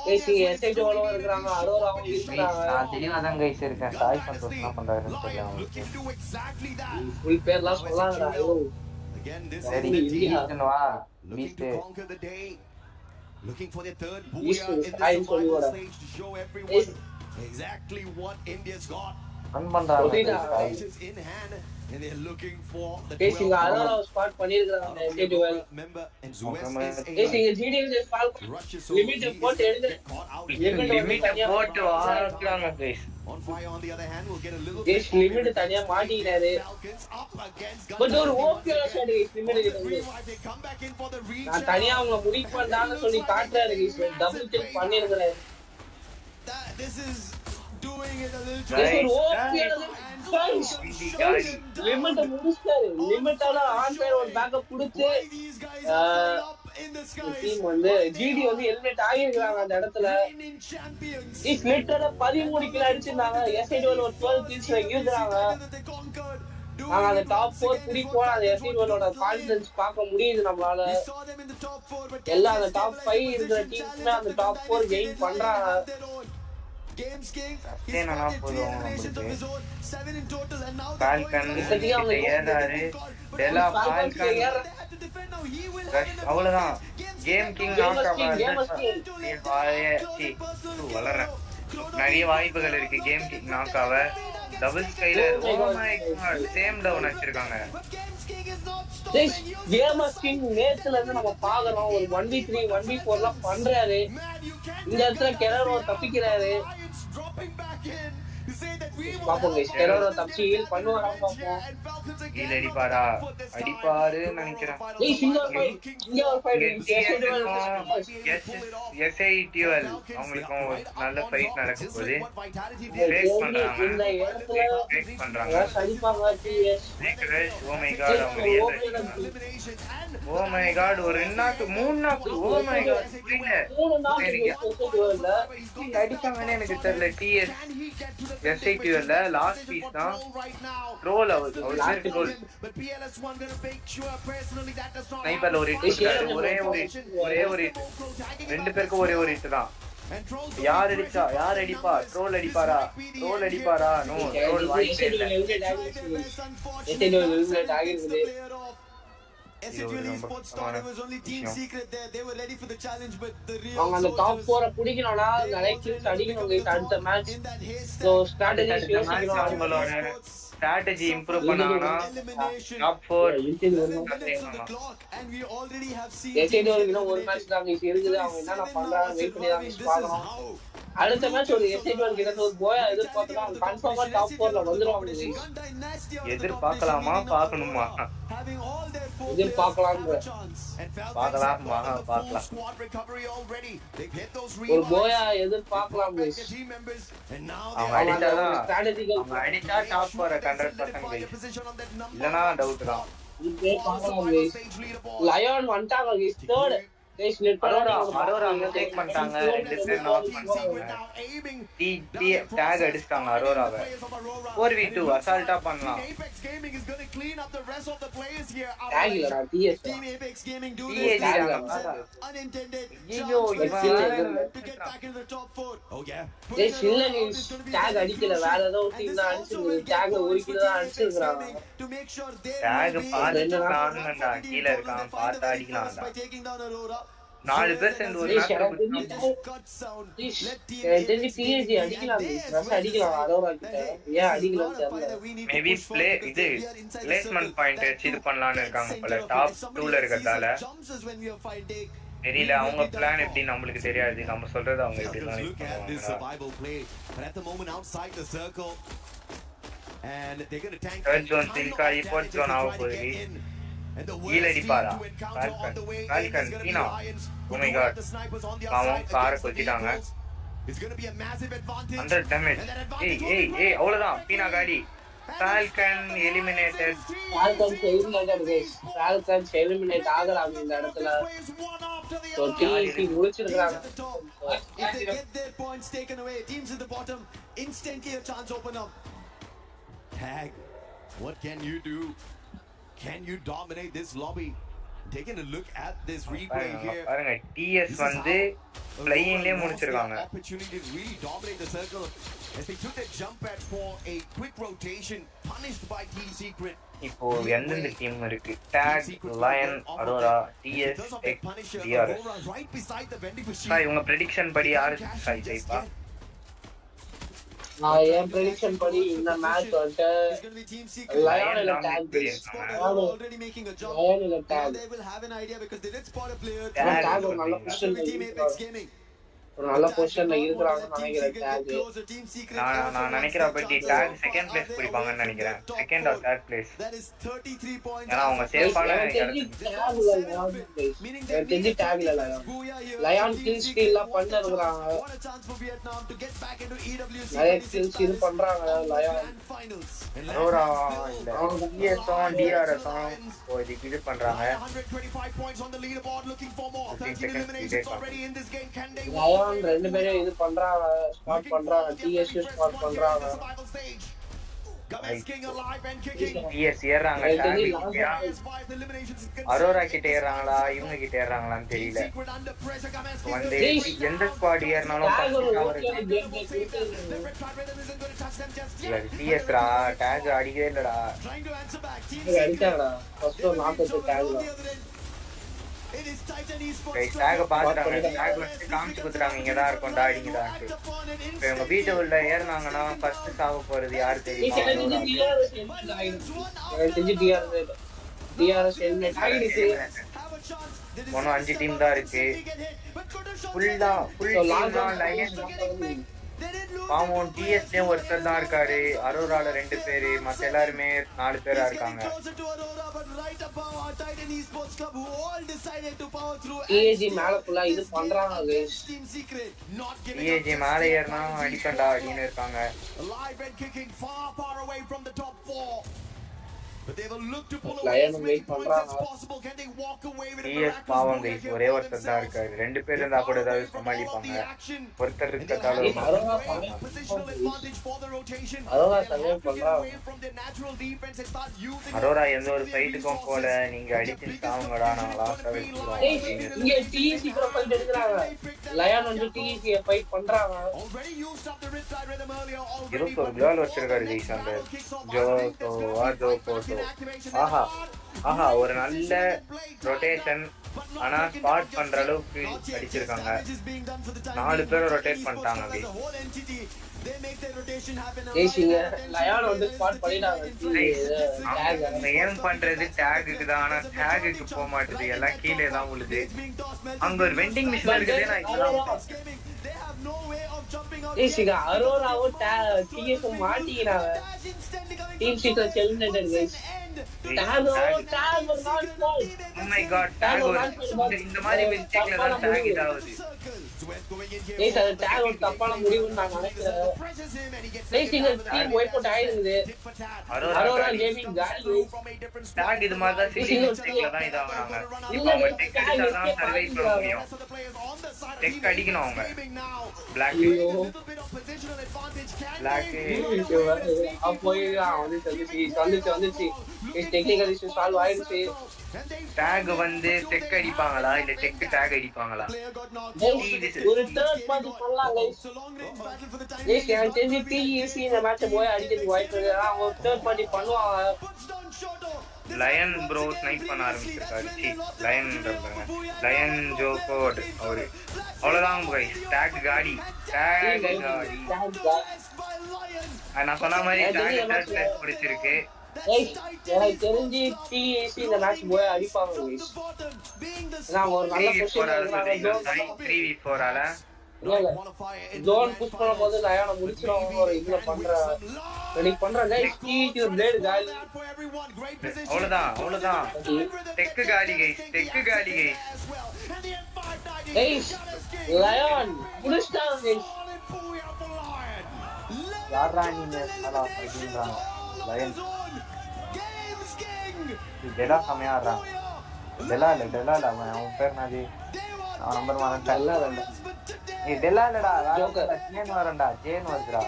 Speaker 8: கைஸ் இங்க எஸ்ஐ ஜோன்ல இருக்காங்க. அரோரா அவங்க இருக்காங்க.
Speaker 5: நான் தெளிவா தான் கைஸ் இருக்கேன். சாய் சந்தோஷ் என்ன பண்றாருன்னு தெரியல.
Speaker 8: ஃபுல் பேர்லாம் சொல்லாங்கடா.
Speaker 5: சரி இந்தியா வா Beast
Speaker 11: looking for their third
Speaker 8: booyah
Speaker 11: in this final stage to show everyone exactly what India's got.
Speaker 5: run பண்றாங்க
Speaker 11: in hand and they're looking for the
Speaker 8: guys இங்க அரோரா ஸ்பாட் பண்ணிருக்காங்க எஸ்ஏ டுவெல்
Speaker 11: member and Zues
Speaker 8: guys இங்க ஜிடிஎஸ் ஸ்பால் limit போட்டு எடுங்க.
Speaker 5: லிமிட் போட்டு வாங்குறாங்க guys.
Speaker 11: On fire on the other hand will get a little
Speaker 8: guys limit தனியா மாட்டிட்டாரு. பட் ஒரு ஓகே ஷாட் guys லிமிட் கிட்ட. நான் தனியா அவங்க முடிக் பண்ணான்னு சொல்லி காட்றாரு guys. டபுள் செக் பண்ணிருக்காரு.
Speaker 11: This is doing it a little
Speaker 8: limit முடிச்சாரு. லிமிட்டால ஆன் ஃபயர் ஒரு பேக்கப் கொடுத்து டீம் வந்து ஜிடி வந்து எலிமினேட் ஆகிருக்காங்க அந்த இடத்துல. Is லிட்டரா 13 kill அடிச்சிருந்தாங்க. எஸ்ஐ1 ஒரு 12 கில்ஸ் இருக்காங்க. நாங்க அந்த டாப் 4 புடி போற அந்த எஸ்ஐ1ஓட கான்ஃபிடன்ஸ் பார்க்க முடியுது நம்மளால. எல்லா அந்த டாப் 5 இருக்கிற டீம்ஸ்மே அந்த டாப் 4 கெயின் பண்றாங்க.
Speaker 11: Games king.
Speaker 5: Falcon ஏறாரு. டெலா Falcon அவ்வளவுதான். கேம் கிங் வளர நிறைய வாய்ப்புகள் இருக்கு. கேம் கிங் நாக்காவ டபுள் ஸ்கைலர் சேம் டவுன் வச்சிருக்காங்க.
Speaker 8: கேமர்ஸ் கிங் நேத்துல இருந்து நம்ம பாக்குறோம். ஒரு 1v3 1v4 பண்றாரு. இந்த இடத்துல கெரரோ தப்பிக்கிறாரு. பாப்போம் guys கெரரோ தப்பிச்சு ஹீல் பண்ணுவாரா பாப்போம்.
Speaker 5: ஹீல் அடிப்பாரு நினைக்கிறேன்.
Speaker 8: ஏய் சிங்கர் ஃபைட்
Speaker 5: எஸ்ஐடிஎல் அவங்களுக்கு நல்ல ஃபைட் நடக்க போகுது. பிரேக் பண்றாங்க
Speaker 8: சரிபாங்க டிஎஸ்.
Speaker 5: ஓ மை காட் அவங்க ஓ மை காட் ஒரு 2 நாக்கு 3 நாக்கு ஓ மை காட் 3 நாக்கு அடிச்சாங்கன்னு எனக்கு தெரியல. டிஎஸ் எஸ்ஐடிஎல் லாஸ்ட் பீஸ் தான் ரோல் அவர் லாஸ்ட் ரோல் ஸ்னைப்பர்ல ஒரு ஹிட் ஒரே ஒரு ரெண்டு பேருக்கு ஒரே ஒரு ஹிட் தான். யார் அடிப்பா? ட்ரோல் அடிப்பாரா? நோ ட்ரோல் வாய்ப்பே இல்ல.
Speaker 8: அவங்க அந்த டாப் 4 பிடிக்கணும்னா நிறைய கில்ஸ் அடிக்கணும் guys அடுத்த match. So strategy
Speaker 5: strategy improve பண்ணானா டாப் 4
Speaker 8: எஸ்ஏடிஓ ஒரு மேட்ச் தான் guys இருக்குது. அவங்க என்ன பண்றாங்க வெயிட் பண்ணி தான் பார்க்கணும். அடுத்த மேட்ச் ஒரு எஸ்ஏடிஓ கிட்ட ஒரு போயா எதிர்பார்த்தா கன்ஃபார்மா டாப் 4ல வந்துருவாங்க guys.
Speaker 5: எதிர்பார்க்கலாமா பார்க்கணுமா?
Speaker 8: எதிர்பார்க்கலாம். ஒரு போயா எதிர்பார்க்கலாம் guys.
Speaker 5: அவங்க அடிச்சா டாப் 4 100% guys. இல்லனா டவுட் தான்.
Speaker 8: லயன் வந்துட்டாங்க guys. Third guys
Speaker 5: Arora mistake பண்ணிட்டாங்க. ரெண்டு பேர் நாக் பண்ணிட்டாங்க. டி டாக் அடிச்சாங்க அரோராவை. 4v2 அசால்ட்டா பண்ணலாம்.
Speaker 8: டாக் இல்லடா டிஎஸ்.
Speaker 5: ஐயோ
Speaker 8: guys இல்ல guys டாக் அடிக்கல. வேற ஏதோ டீம் தான் அடிச்சிருக்கு. டாக்ல ஒரு கில் தான் அடிச்சிருக்காங்க.
Speaker 5: டாக் பாத்துட்டாங்கடா. கீழ இருக்கான் பார்த்தா அடிக்கலாம்டா.
Speaker 20: 4 பேர் சேர்ந்து ஒரு மேட்ச்ல மேபி பிளேஸ்மெண்ட் பாயிண்ட் வச்சு இது பண்ணலாம்னு இருக்காங்க போல டாப் 2ல இருக்கறதால தெரியல அவங்க பிளான் எப்படி நம்மளுக்கு தெரியாது நம்ம சொல்றது அவங்க எப்படிலாம் ஜோன் திங்கா ரிப்போர்ட் ஜோன் ஆக போகுது கீழே அடிப்பாரா கால்கன் பீனா ஓ மை காட் பாவம் காரை கொத்திட்டாங்க 100 டேமேஜ் ஏய் அவ்வளவுதான் பீனா காடி ஃபால்கன் எலிமினேட்டட்
Speaker 8: ஃபால்கன் எலிமினேட் ஆகலாம் இந்த இடத்துல சோ டிசி முடிச்சிருக்காங்க
Speaker 15: if they get their points taken away teams in the bottom instantly a chance open up tag what can you do can you dominate this lobby taking a look at this replay here
Speaker 20: பாருங்க DS வந்து ஃளையிங்லயே முடிச்சிருக்காங்க
Speaker 15: opportunity to really dominate the circle as they took that jump pad for a quick rotation punished by Team Secret
Speaker 20: இப்போ எந்தெந்த team இருக்கு Talk Lion Aurora DS DRS இவங்க prediction படி யாரு ஜெயிப்பா
Speaker 8: என் prediction படி இந்த மேட்ச் வந்து லயன் இல்ல Talk
Speaker 15: already making a jump
Speaker 8: Lion இல்ல Talk
Speaker 15: they will have an idea because they did spot a player
Speaker 8: Talk ஒரு நல்ல பொசிஷன்ல ஒரு நல்ல பொசிஷன்ல இருக்கறாங்கன்னு நினைக்கிறேன் டாக்
Speaker 20: நான் நினைக்கிறேன் பட் டாக் செகண்ட் பிளேஸ் பிடிப்பாங்கன்னு நினைக்கிறேன் செகண்ட் ஆர் தேர்ட் பிளேஸ் ஏன்னா அவங்க சேஃபான
Speaker 8: தெரிஞ்சு டாக் இல்ல லயன் கில் ஸ்டீல்ல பண்ணிருக்காங்க நிறைய ஸ்கில்ஸ் இது பண்றாங்க லயன்
Speaker 20: அரோரா இல்ல டிஎஸும் டிஆர்எஸும் இதுக்கு இது பண்றாங்க
Speaker 15: 125 points on the leaderboard looking for more 13 eliminations already in this game can they
Speaker 8: Lion ரெண்டு பேரும் இது பண்றாங்க ஸ்பாட் பண்றாங்க டிஎஸ் ஸ்பாட் பண்றாங்க
Speaker 20: டிஎஸ் ஏறாங்க அரோரா கிட்ட ஏறாங்களா இவங்க கிட்ட ஏறாங்களான்னு தெரியல வந்து எந்த ஸ்குவாட் ஏறினாலும் டிஎஸ்ரா டேக் அடிக்கவே இல்லடா
Speaker 8: அடிச்சாங்கடா ஃபர்ஸ்ட் நாக்கு டேக்ல
Speaker 20: டேக பாத்துட்டாங்க டேக் வந்து காமிச்சு குடுத்துட்டாங்க இங்கதான் இருக்கும்டா அடிங்கடான்ட்டு இப்போ இவங்க வீட்டை உள்ள ஏறினாங்கன்னா ஃபர்ஸ்ட் சாவ போறது யாரு தெரியும் ஒன்னும் 5 டீம் தான் இருக்கு ஃபுல் பாவம் டிஎஸ்லயே ஒருத்தர் தான் இருக்காரு அரோரால 2 பேரு மத்த எல்லாருமே 4 பேரா இருக்காங்க
Speaker 8: டிஏஜி மேல ஃபுல்லா இது பண்றாங்க
Speaker 20: டிஏஜி மேல ஏறினா அடிக்கண்டா அப்படின்னு இருக்காங்க
Speaker 15: But they will look to pull
Speaker 8: away as many points as
Speaker 15: possible. Can they walk away with
Speaker 20: a பாவம் गाइस ஒரே ஒருத்தர் தான் இருக்காரு ரெண்டு பேர் இருந்தா கூட ஏதாவது சமாளிப்பாங்க ஒருத்தர் இருக்கதால அரோரா எந்த ஒரு ஃபைட்டுக்கும் போல நீங்க அடிச்சு சாவுங்கடா நான் லாஸ்டா வெச்சுறோம்
Speaker 8: இங்க டிசி ப்ரொஃபைல் எடுக்கறாங்க லயன் வந்து டிசி ஃபைட் பண்றாங்க
Speaker 20: இருக்க ஒரு கோல் வச்சிருக்காரு गाइस அந்த ஜோ ஆஹா ஒரு நல்ல ரொட்டேஷன் ஆனா ஸ்பாட் பண்ற அளவுக்கு அடிச்சிருக்காங்க 4 பேரை ரொட்டேட் பண்ணிட்டாங்க
Speaker 8: லயன் வந்து ஸ்பாட் பண்ணிட்டாங்க
Speaker 20: ஏம் பண்றது டேகுக்கு தான் ஆனா டேகுக்கு போக மாட்டேது எல்லாம் கீழே தான் உழுது அங்க ஒரு வெண்டிங் மிஷின் இருக்குது நான் இதெல்லாம்
Speaker 8: அரோராவோ டிஎஸ் மாட்டிக்கிறாங்க team Secret eliminated guys Talk
Speaker 20: oh my god Talk இந்த மாதிரி மிஸ்டேக்ல தான் டாக் இதாவுது
Speaker 8: गाइस அது டாக் ஒரு தப்பான முடிவுன்னு நான் நினைக்கிறேன் गाइस இந்த டீம் வைப் அவுட் ஆயிடுது அரோரா கேமிங் காடி
Speaker 20: டாக் இது மாதிரி தான் மிஸ்டேக்ல தான் இதாவறாங்க அவங்க டெக் அடிச்சா தான் சர்வை பண்ண முடியும் டெக் அடிக்கணும் அவங்க பிளாக்
Speaker 8: வந்துச்சு டெக்னிக்கல் இஷ்யூ சால்வ் ஆயிடுச்சு
Speaker 20: டாக் வந்து டெக் அடிப்பாங்களா இல்ல டெக் டாக் அடிப்பாங்களா
Speaker 8: ஒரு தேர்ட் பார்ட்டி பண்ணலாம் गाइस எனக்கு தெரிஞ்சு டிஇசி இந்த மேட்ச் போய் அடிக்கிறதுக்கு வாய்ப்பு இருக்கு அவங்க தேர்ட் பார்ட்டி பண்ணுவாங்க
Speaker 20: லயன் ப்ரோ ஸ்னைப் பண்ண ஆரம்பிச்சிருக்காரு. லயன் ஜோகோட் அவரு. அவ்வளவுதான் கைஸ். டேக் காடி. நான் சொன்ன மாதிரி டேக் தேர்ட் பிளேஸ் பிடிச்சிருக்கு.
Speaker 8: எனக்கு தெரிஞ்சு TAC இந்த மேட்ச் போய் அடிப்பாங்க கைஸ். நான் ஒரு நல்ல பொசிஷன்ல
Speaker 20: 3v4 ஆல
Speaker 8: ஜோன் புஷ் பண்ணும்போது லயானை முடிச்சிடுவாங்க ஒரு இதுல பண்ற ரெடி பண்ற கைஸ். TAC ஒரு பிளேட் காலி.
Speaker 20: அவ்வளவுதான் டெக் காலி கைஸ்.
Speaker 8: கைஸ் லயான் முடிச்சிட்டாங்க கைஸ்.
Speaker 5: யாரா நீங்க நல்லா பண்றாங்க லயன் டெலா செமையா ஆடுறான். டெலா இல்ல அவன் பேர் நாதி அவன் நம்பர் வரேன். டெலா இல்லடா ஜேன் வரேன்டா. ஜேன் வருதுடா.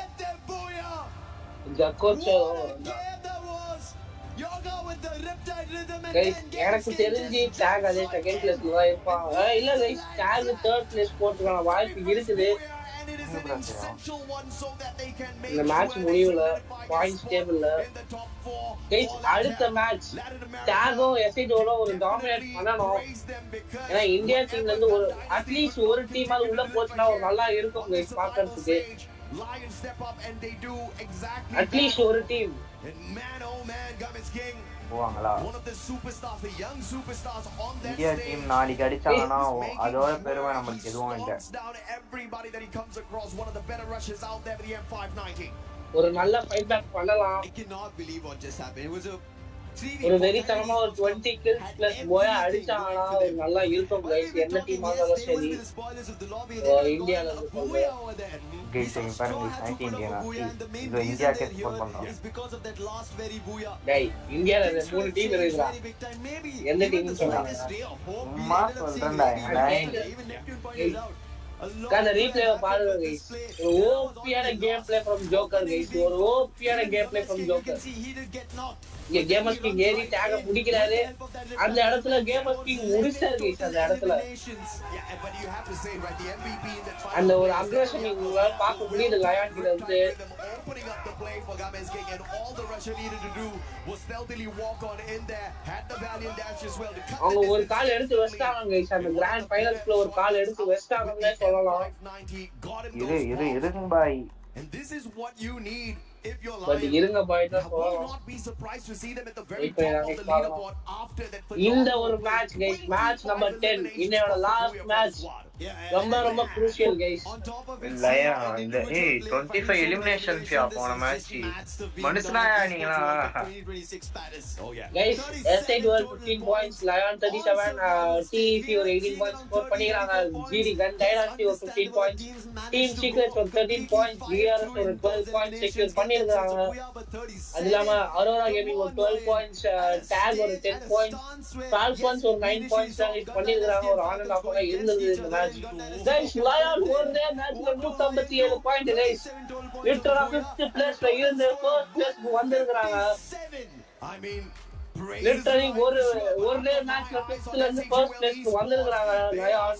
Speaker 8: எனக்கு தெரிஞ்சு டேக் அதே செகண்ட் பிளேஸ்ல தான் இருப்பாங்க. இல்ல கைஸ் டேக் தேர்ட் பிளேஸ் போறதுக்கான வாய்ப்பு இருக்குது. இந்த மேட்ச் முடிவுல பாயிண்ட்ஸ் டேபிள்ல கைஸ் அடுத்த மேட்ச் டேகோ எஸ்ஐடோல ஒரு டாமினேட் பண்ணணும். ஏன்னா இந்தியா டீம்ல இருந்து ஒரு அட்லீஸ்ட் ஒரு டீம் அது உள்ள போச்சுன்னா ஒரு நல்லா இருக்கும் கைஸ் பாக்கிறதுக்கு. அட்லீஸ்ட் ஒரு டீம்
Speaker 5: போவாங்களா? இந்தியா டீம் நாளைக்கு அடிச்சாங்கன்னா அதோட பெருமை நமக்கு எதுவும் இல்லை.
Speaker 8: ஒரு நல்ல ஃபைட் பேக் பண்ணலாம். ஒரு வெறித்தனமா ஒரு 20 kills plus போய் அடிச்சாங்கன்னா ஒரு நல்லா இருக்கும் கைஸ். என்ன டீம் ஆனாலும் சரி இந்தியால இருந்து
Speaker 5: கைஸ் இங்க பாருங்க 19 இந்தியா இது இந்தியாக்கு சப்போர்ட் பண்றோம்.
Speaker 8: டேய் இந்தியால மூணு டீம் இருக்குடா. எந்த டீம் சொல்றாங்க?
Speaker 5: சும்மா சொல்றேன்டா.
Speaker 8: கான ரீப்ளே பாருங்க கைஸ். ஒரு ஓபியான game play from joker guys. ஒரு ஓபியான கேம் ப்ளே फ्रॉम ஜோக்கர். இங்க கேமர்ஸ் கிங் ஏறி டேக முடிக்கிறாரு. அந்த இடத்துல கேமர்ஸ் கிங் முடிச்சாரு கைஸ். அந்த இடத்துல அந்த ஒரு அக்ரஷன் நீங்க பார்க்க முடியுது லயான் கிட்ட இருந்து. அவங்க ஒரு கால் எடுத்து வெஸ்டாங்க கைஸ். அந்த கிராண்ட் ஃபைனல்ஸ்ல ஒரு கால் எடுத்து வெஸ்டாங்கன்னு சொல்லலாம்.
Speaker 5: இருங்க பாய்.
Speaker 11: And this is what you need if you're
Speaker 8: but இருங்க பாய் தான்
Speaker 11: will
Speaker 8: சொல்லலாம்.
Speaker 11: not be surprised to see them at the very top of the leaderboard after that.
Speaker 8: இந்த ஒரு மேட்ச் கைஸ். மேட்ச் நம்பர் 10 இன்னையோட லாஸ்ட் மேட்ச். ரொம்ப crucial guys.
Speaker 20: Lion இந்த 25 eliminations போன match மனுஷனா நீங்களா
Speaker 8: guys. SI 15 points, Lion 37, TEC ஒரு 18 points score பண்ணிருக்காங்க. ஜிடி கன் டைனாஸ்டி ஒரு 15 பாயிண்ட்ஸ், டீம் சீக்ரெட்ஸ் ஒரு 13 பாயிண்ட்ஸ், GRS ஒரு 12 பாயிண்ட்ஸ் செக்யூர் பண்ணிருக்காங்க. அது இல்லாம அரோரா கேமிங் ஒரு 12 பாயிண்ட்ஸ், டேக் ஒரு 10 பாயிண்ட்ஸ், ஃபால்கன்ஸ் ஒரு 9 பாயிண்ட்ஸ் பண்ணிருக்காங்க. ஒரு ஆன் அண்ட் ஆஃப் இருந்தது இந்த மேட்ச். Guys, Lion ஒரே மேட்ச்ல 157 பாயிண்ட் guys. லிட்டரா 5th பிளேஸ்ல இருந்து 1st பிளேஸ்க்கு வந்திருக்காங்க.
Speaker 11: I mean
Speaker 8: லிட்டரலி ஒரே மேட்ச்ல 5th ல இருந்து 1st பிளேஸ்க்கு வந்திருக்காங்க லயன்.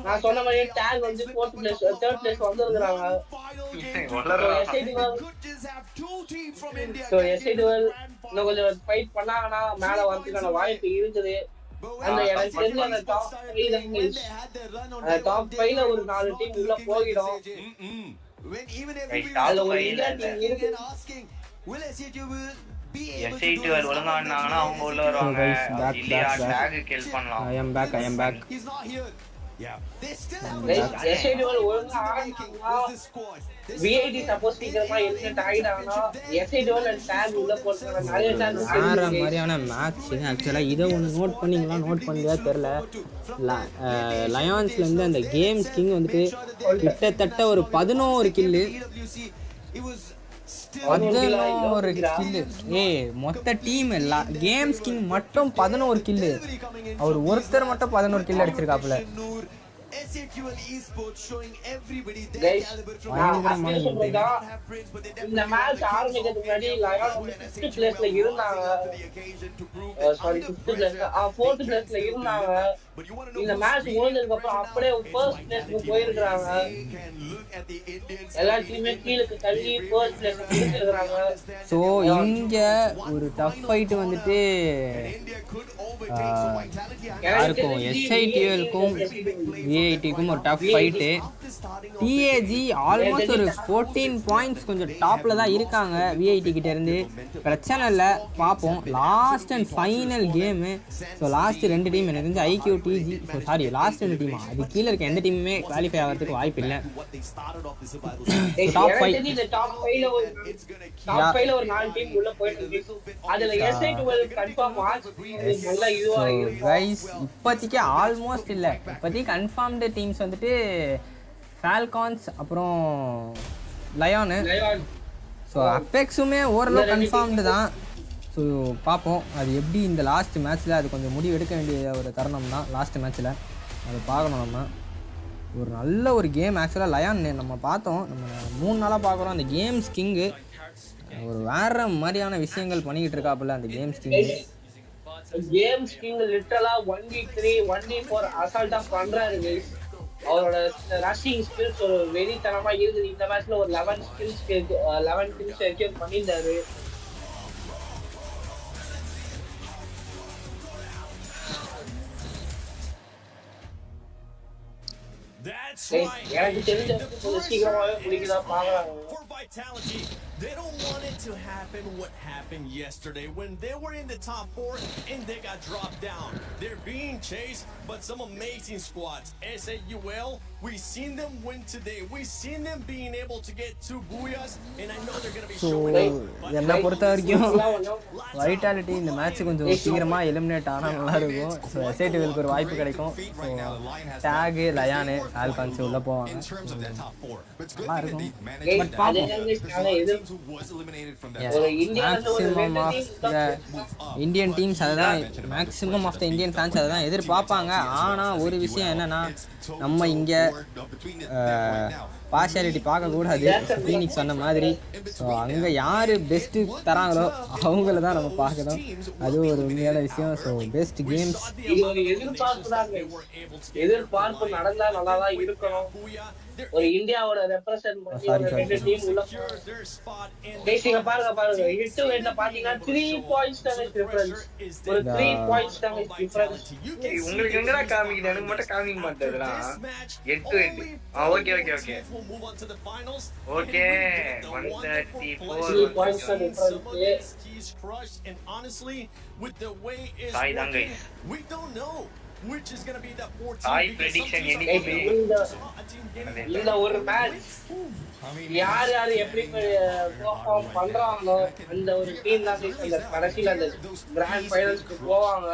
Speaker 8: நான் சொன்ன மாதிரி டேக் வந்து 4th பிளேஸ் 3rd பிளேஸ் வந்திருக்காங்க. So SIDL இன்னும் கொஞ்சம் ஃபைட் பண்ணாங்கன்னா மேல வரதுக்கான வாய்ப்பு இருக்குது. அந்த எனக்கு தெரிஞ்ச அந்த டாப் 5ல ஒரு 4 டீம் உள்ள போயிடும்.
Speaker 20: SIDL ஒழுங்கா ஆடுனாங்கன்னா அவங்க உள்ள வருவாங்க. இல்லையா டேக் கில் பண்ணலாம்.
Speaker 4: I am back.
Speaker 8: SIDL ஒழுங்கா ஆடுனாங்கன்னா VID சப்போஸ் சீக்கிரமா எலிமினேட் ஆயிடாங்கன்னா SIDL அண்ட் டேக் உள்ள போறதுக்கான நிறைய சான்சஸ்
Speaker 4: வேற மாதிரியான மேட்ச். ஆக்சுவலாக இதை ஒன்று நோட் பண்ணலையா தெரில. லயான்ஸ்லேருந்து அந்த கேம்ஸ் கிங் வந்துட்டு கிட்டத்தட்ட ஒரு 11 கில்லு. 11 கில்லு. மொத்த டீம் கேம்ஸ் கிங் மட்டும் 11 கில்லு. அவர் ஒருத்தர் மட்டும் 11 கில்லு அடிச்சிருக்காப்புல.
Speaker 11: SAQL esports showing everybody their
Speaker 8: Guys,
Speaker 11: caliber from
Speaker 8: நான்
Speaker 11: the
Speaker 8: அப்படியே சொல்றதா இந்த மேட்ச் ஆரம்பிக்கிறதுக்கு முன்னாடி லயன் வந்து 5th பிளேஸ்ல இருந்தாங்க. சாரி 5th பிளேஸ்ல 4th பிளேஸ்ல இருந்தாங்க. இந்த மேட்ச் முடிஞ்சதுக்கு அப்புறம் அப்படியே ஃபர்ஸ்ட் பிளேஸ்க்கு போயிருக்காங்க. எல்லா டீமே கீழக்கு தள்ளி ஃபர்ஸ்ட் பிளேஸ்க்கு போயிருக்காங்க.
Speaker 4: ஸோ இங்க ஒரு டஃப் ஃபைட் வந்துட்டு யாருக்கும் SITLக்கும் VITக்கும் ஒரு டஃப் ஃபைட்டு. டிஏஜி ஆல்மோஸ்ட் ஒரு 14 பாயிண்ட்ஸ் கொஞ்சம் டாப்பில் தான் இருக்காங்க VIT கிட்ட இருந்து. பிரச்சனை இல்லை, பார்ப்போம். Last and final game. So last 2 team எனக்கு தெரிஞ்சு IQ TG, so sorry last 2 டீமா, அது கீழே இருக்க எந்த டீமுமே குவாலிஃபை ஆகிறதுக்கு வாய்ப்பு இல்லை. டாப் 5
Speaker 8: ஒரு 4 டீம் உள்ள போயிட்டு இருக்கு. அதுல SITL கன்ஃபார்ம் ஆச்சு. நல்லா இதுவா
Speaker 4: கைஸ் இப்போதைக்கு ஆல்மோஸ்ட் இல்லை, இப்போதைக்கு கன்ஃபார்ம்டு டீம்ஸ் வந்துட்டு ஃபால்கான்ஸ் அப்புறம் லயானு. ஸோ அப்பெக்ஸுமே ஓரளவு கன்ஃபார்ம்டு தான். ஸோ பார்ப்போம் அது எப்படி இந்த லாஸ்ட் மேட்ச்சில். அது கொஞ்சம் முடிவு எடுக்க வேண்டிய ஒரு தருணம் தான் லாஸ்ட் மேட்ச்சில், அதை பார்க்கணும். நம்ம ஒரு நல்ல ஒரு கேம் ஆக்சுவலாக லயான் நம்ம பார்த்தோம், நம்ம 3 நாளாக பார்க்குறோம். அந்த கேம்ஸ் கிங்கு ஒரு வேற மாதிரியான விஷயங்கள் பண்ணிக்கிட்டு இருக்காப்புல அந்த கேம்ஸ் கிங்கு.
Speaker 8: கேம்ஸ் கிங் லிட்டரலா 1v3 1v4 அசால்ட்டா பண்றாரு guys. அவரோட ரஷிங் ஸ்கில்ஸ் ஒரு வெறித்தனமா இருக்குது. இந்த மேட்ச்ல ஒரு 11 kills செக்யூர் பண்ணியிருந்தாரு. எனக்கு தெரிஞ்ச சீக்கிரமாவே முடிக்கிறதா பாக்குறாங்க.
Speaker 2: They don't want it to happen what happened yesterday when they were in the top 4 and they got dropped down. They're being chased, but some amazing squads. SAUL, we've seen them win today. We've seen them being able to get 2 booyahs, and I know they're going to be showing up.
Speaker 4: என்னை பொறுத்த வரைக்கும் vitality இந்த match கொஞ்சம் சீக்கிரமாக eliminate ஆனால் நல்லா இருக்கும். So SITLக்கு ஒரு வாய்ப்பு கிடைக்கும். ஸோ டேகு லயானு ஃபால்கான்ஸ் உள்ளே போவாங்க, நல்லா இருக்கும். பட் பார்ப்போம். Maximum of the Indian teams அதுதான், maximum of the Indian fans அதை தான் எதிர்பார்ப்பாங்க. ஆனால் ஒரு விஷயம் என்னென்னா, நம்ம இங்கே பார்ஷியாலிட்டி பார்க்கக்கூடாது. ஃபீனிக்ஸ் சொன்ன மாதிரி ஸோ அங்கே யார் பெஸ்ட்டு தராங்களோ அவங்கள தான் நம்ம பார்க்கணும். அது ஒரு உண்மையான விஷயம். ஸோ பெஸ்ட் கேம்ஸ்
Speaker 8: எதிர்பார்ப்பு நடந்தா நல்லா தான் இருக்கணும். ஒரு இந்தியாவோட ரெப்ரசன்ட் பண்ணி ஒரு 2 டீம் உள்ள பேசிங்க பாருங்க ஹிட் வெட்ல பாத்தீங்கன்னா 3 பாயிண்ட்ஸ் தான் டிஃபரன்ஸ். ஒரு 3 பாயிண்ட்ஸ் தான் டிஃபரன்ஸ்.
Speaker 5: உங்களுக்கு எங்கடா காமிக்குது? எனக்கு மட்டும் காமிக்க மாட்டேதுடா. 8 ஓகே 134
Speaker 8: பாயிண்ட்ஸ் தான் difference.
Speaker 2: And honestly with the way is we don't know which is going to be the 14
Speaker 5: prediction
Speaker 8: இந்த ஒரு மேட்ச் யார் எப்படி பெர்ஃபார்ம் பண்றாங்களோ அந்த ஒரு டீம் தான் அந்த கடைசில அந்த கிராண்ட் ஃபைனல்ஸ்க்கு போவாங்க.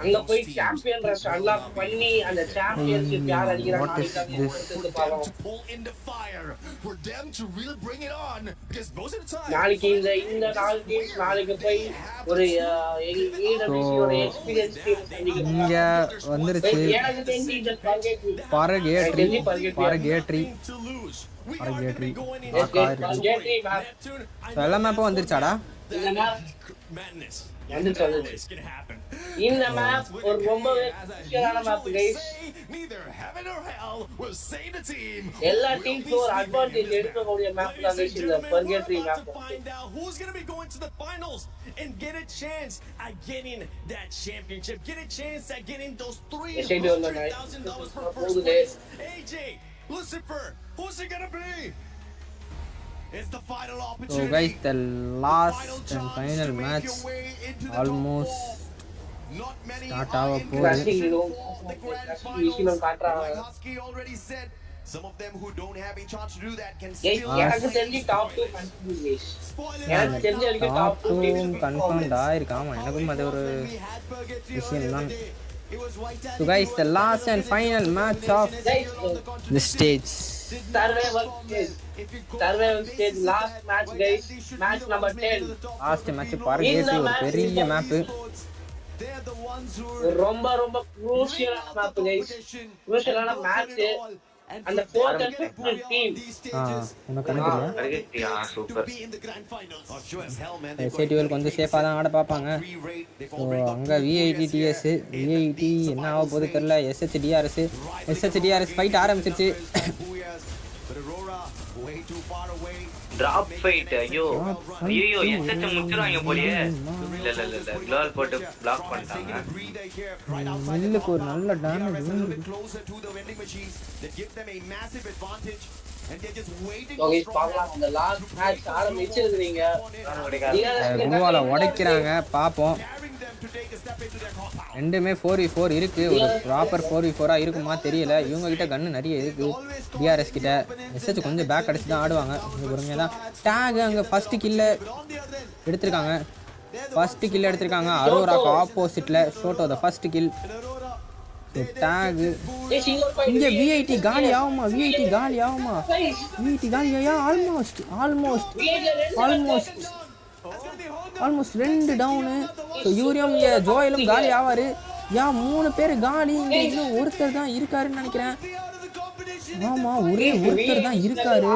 Speaker 8: அங்க போய் சாம்பியன் ரஷ் அன்லாக் பண்ணி அந்த சாம்பியன்ஷிப் யார் அடிக்கிறாங்க நாளைக்கு இந்த 4 டீம்ஸ் நாளைக்கு போய் ஒரு EWC ஒரு எக்ஸ்பீரியன்ஸ் டீம்
Speaker 4: இங்க வந்துருச்சு. பரகேட்ரி எல்லா மேப்பும் வந்துருச்சாடா?
Speaker 8: இந்த மேப் ஒரு ரொம்பவே ஸ்பெஷலான மேப் கைஸ். எல்லா டீம்ஸும் ஒரு அட்வான்டேஜ் எடுக்கக்கூடிய மேப் தான் கைஸ் இந்த பர்கேட்ரி map.
Speaker 2: Who's going to be going to the finals and get a chance at getting that championship, get a chance at getting those $300,000 for first place? AJ, Lucifer, who's it going to be? It's the final opportunity.
Speaker 4: So guys, the last and final match almost start our
Speaker 11: some of them who don't have a chance to do that can
Speaker 8: எனக்கு தெரிஞ்சு top 2 confirm guys. எனக்கு தெரிஞ்ச வரைக்கும் top 2 teams
Speaker 4: confirm ஆயிருக்காமா. எனக்கும் அது ஒரு விஷயம் தான். So guys, the last and final match of the stage.
Speaker 8: Survival stage last match guys, match number 10.
Speaker 4: Last match பார்கேட்ரி ஒரு பெரிய map.
Speaker 11: They're the ones who
Speaker 8: ரொம்ப ரொம்ப crucial-ஆன match guys. crucial-ஆன match. And the fourth and fifth team.
Speaker 4: உனக்கு கணக்குறியா
Speaker 5: super
Speaker 4: எஸ்ஏடிஎல் கொஞ்சம் சேஃபாக தான் ஆட பார்ப்பாங்க. ஸோ அங்கே விஐடி டிஎஸ் விஐடி என்ன ஆக போகுது தெரில. எஸ்ஹெச்டிஆர்எஸ் ஃபைட் ஆரம்பிச்சிருச்சு.
Speaker 5: Drop fight. ஐயோ எஸ்ஹெச் முச்சிராங்க போலியே. இல்ல க்ளோவல் போட்டு பிளாக் பண்ணிட்டாங்க.
Speaker 4: மில்லுக்கு ஒரு நல்ல டேமேஜ். குவால உடைக்கிறாங்க பாப்போம். ரெண்டுமே 4v4 இருக்கு. ஒரு ப்ராப்பர் 4v4 இருக்குமா தெரியல. இவங்க கிட்ட கன்னு நிறைய இருக்கு. டிஆர்எஸ் கிட்ட எஸ்ஹெச் கொஞ்சம் பேக் அடிச்சு தான் ஆடுவாங்க. பொறுமையா தான் டேக் அங்க ஃபர்ஸ்ட் கில்ல எடுத்திருக்காங்க. அரோராக்கு ஆப்போசிட்ல ஷோட்டோ த ஃபர்ஸ்ட் கில். டேக் இங்க விஐடி காலி ஆகுமா? விஐடி காலியா? Almost 2 down. ஸோ யூரியம் ஜோயலும் காலி ஆவாரு. 3 பேர் காலி. இங்க இன்னும் ஒருத்தர் தான் இருக்காருன்னு நினைக்கிறேன். ஆமா ஒரே ஒருத்தர் தான் இருக்காரு.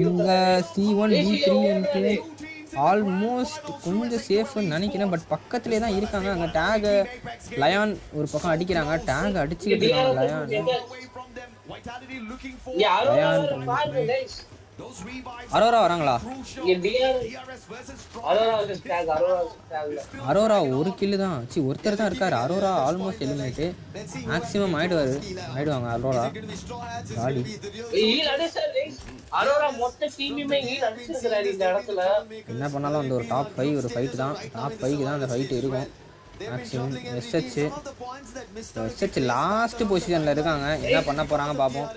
Speaker 4: இங்க C1 D3 ஆல்மோஸ்ட் கொஞ்சம் சேஃப்னு நினைக்கிறேன். பட் பக்கத்துலேயே தான் இருக்காங்க. அங்கே டேக் லயான் ஒரு பக்கம் அடிக்கிறாங்க. டேக் அடிச்சுக்கிட்டு இருக்காங்க லயான். அரோரா வராங்களா? அரோரா ஒரு கில்லு தான். ஒருத்தர் தான் இருக்காரு. Arora almost eliminate. மேக்ஸிமம் ஆயிடுவாங்க அரோரா. காலி என்ன பண்ணாலும் அந்த ஒரு டாப் 5 ஒரு ஃபைட் தான். டாப் 5க்கு தான் அந்த ஃபைட் இருக்கும் மேக்ஸிமம். எஸ்ஹெச் லாஸ்ட் பொசிஷன்ல இருக்காங்க. என்ன பண்ண போறாங்க பார்ப்போம்.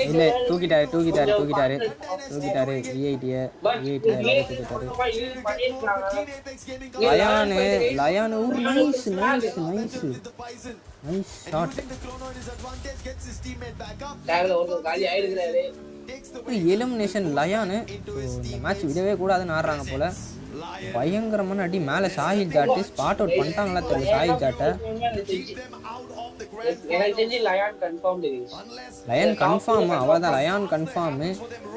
Speaker 4: இல்ல தூக்கிட்டாரு லயான் ஒரு நைஸ் ஷாட். எலிமினேஷன் லயானு. இந்த மேட்ச் விடவே கூடாதுன்னு ஆடுறாங்க போல. பயங்கரமான அடி. மேல ஷாஹில் ஜாட் ஸ்பாட் அவுட் பண்ணிட்டாங்களா தெரியல. ஷாஹில் ஜாட்டை லயன் கன்ஃபார்ம். அவ்வளோதான் லயான் கன்ஃபார்மு.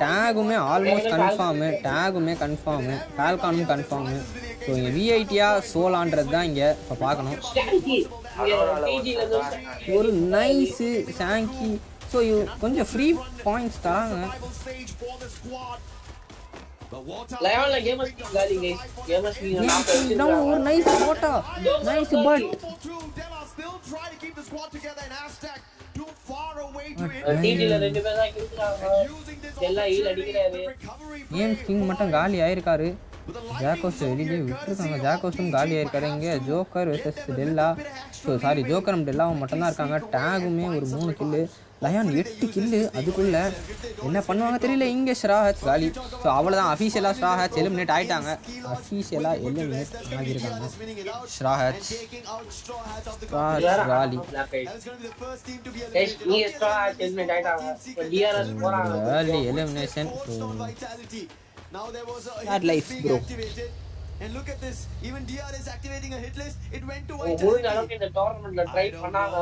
Speaker 4: டேகுமே ஆல்மோஸ்ட் கன்ஃபார்மு. ஃபால்கானும் கன்ஃபார்மு. ஸோ இங்கே விஐடியா சோலான்றது தான் இங்கே இப்போ பார்க்கணும். ஒரு நைஸு சாங்கி. ஸோ கொஞ்சம் ஃப்ரீ பாயிண்ட்ஸ் தராங்க. ஒரு நைஸ் போட்டா நைஸ் பட் கிங் மட்டும் காலி ஆயிருக்காரு. ஜாக்கோஸ் வெளியே விட்டுருக்காங்க. ஜாக்கோஸும் காலி ஆயிருக்காரு. இங்கே ஜோக்கர் வெர்சஸ் டெல்லா. ஜோக்கரும் டெல்லாவும் மட்டும்தான் இருக்காங்க. டேகுமே ஒரு 3 கில்லு. லயான் 8 கில்லு. அதுக்குள்ள என்ன பண்ணுவாங்க தெரியல. இங்கே ஷ்ராஹச் காலி. ஸோ அவ்வளோதான். அஃபீஷியலாக ஷ்ராஹச் எலிமினேட் ஆகிட்டாங்க. ஆகியிருக்காங்க. ஷ்ராஹச் காலி. Elimination. That life, bro.
Speaker 11: And look at this, even DRS activating a hit list. It went to
Speaker 8: முடிஞ்ச அளவுக்கு இந்த டோர்னமென்ட்ல ட்ரை பண்ணாங்க.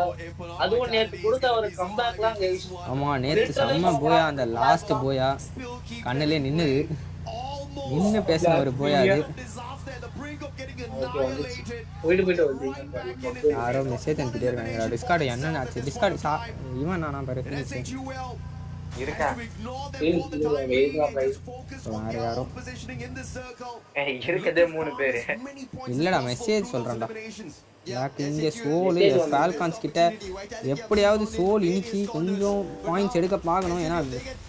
Speaker 8: அதுவும் நேத்து கொடுத்த ஒரு கம்பேக்லாம் गाइस.
Speaker 4: ஆமா நேத்து செம்ம போயா. அந்த லாஸ்ட் போயா கண்ணிலே நின்னுது. நின்னு பேசின ஒரு போயா அது. யாரோ மெசேஜ் அனுப்பிட்டே இருக்காங்க. டிஸ்கார்ட் என்ன ஆச்சு? டிஸ்கார்ட் இவன் நானா பாரு
Speaker 5: இருக்கா
Speaker 4: யாரோ
Speaker 5: இருக்கதே 3 பேர்.
Speaker 4: இல்லடா மெசேஜ் சொல்றேன்டா. இங்கே சோலு ஃபால்கான்ஸ் கிட்ட எப்படியாவது சோல் இன்னைக்கு கொஞ்சம் பாயிண்ட்ஸ் எடுக்க பார்க்கணும். ஏன்னா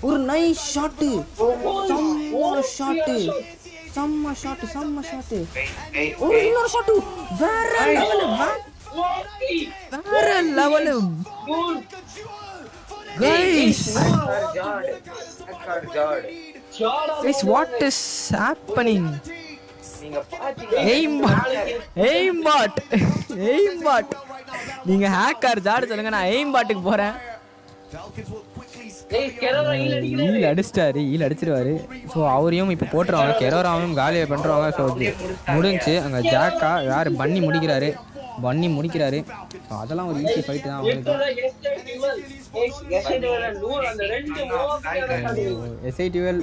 Speaker 4: ஒரு நைஸ் ஷாட்டு. செம்ம ஷாட்டு. ஒரு இன்னொரு ஷாட்டு. வேற level guys. Guys, what is happening? Aim bot நீங்க ஹேக்கர் ஜாடு சொல்லுங்க, நான் எய்ம் பாட்டுக்கு போறேன். ஈல் அடிச்சிருவாரு. ஸோ அவரையும் இப்போ போட்டுருவாங்க, கெரோராவையும் காலியை பண்ணுறாங்க. ஸோ முடிஞ்சு அங்கே ஜாக்கா யார் பன்னி முடிக்கிறாரு. ஸோ அதெல்லாம் ஒரு ஈஸி ஃபைட்டு தான் அவங்களுக்கு. SITL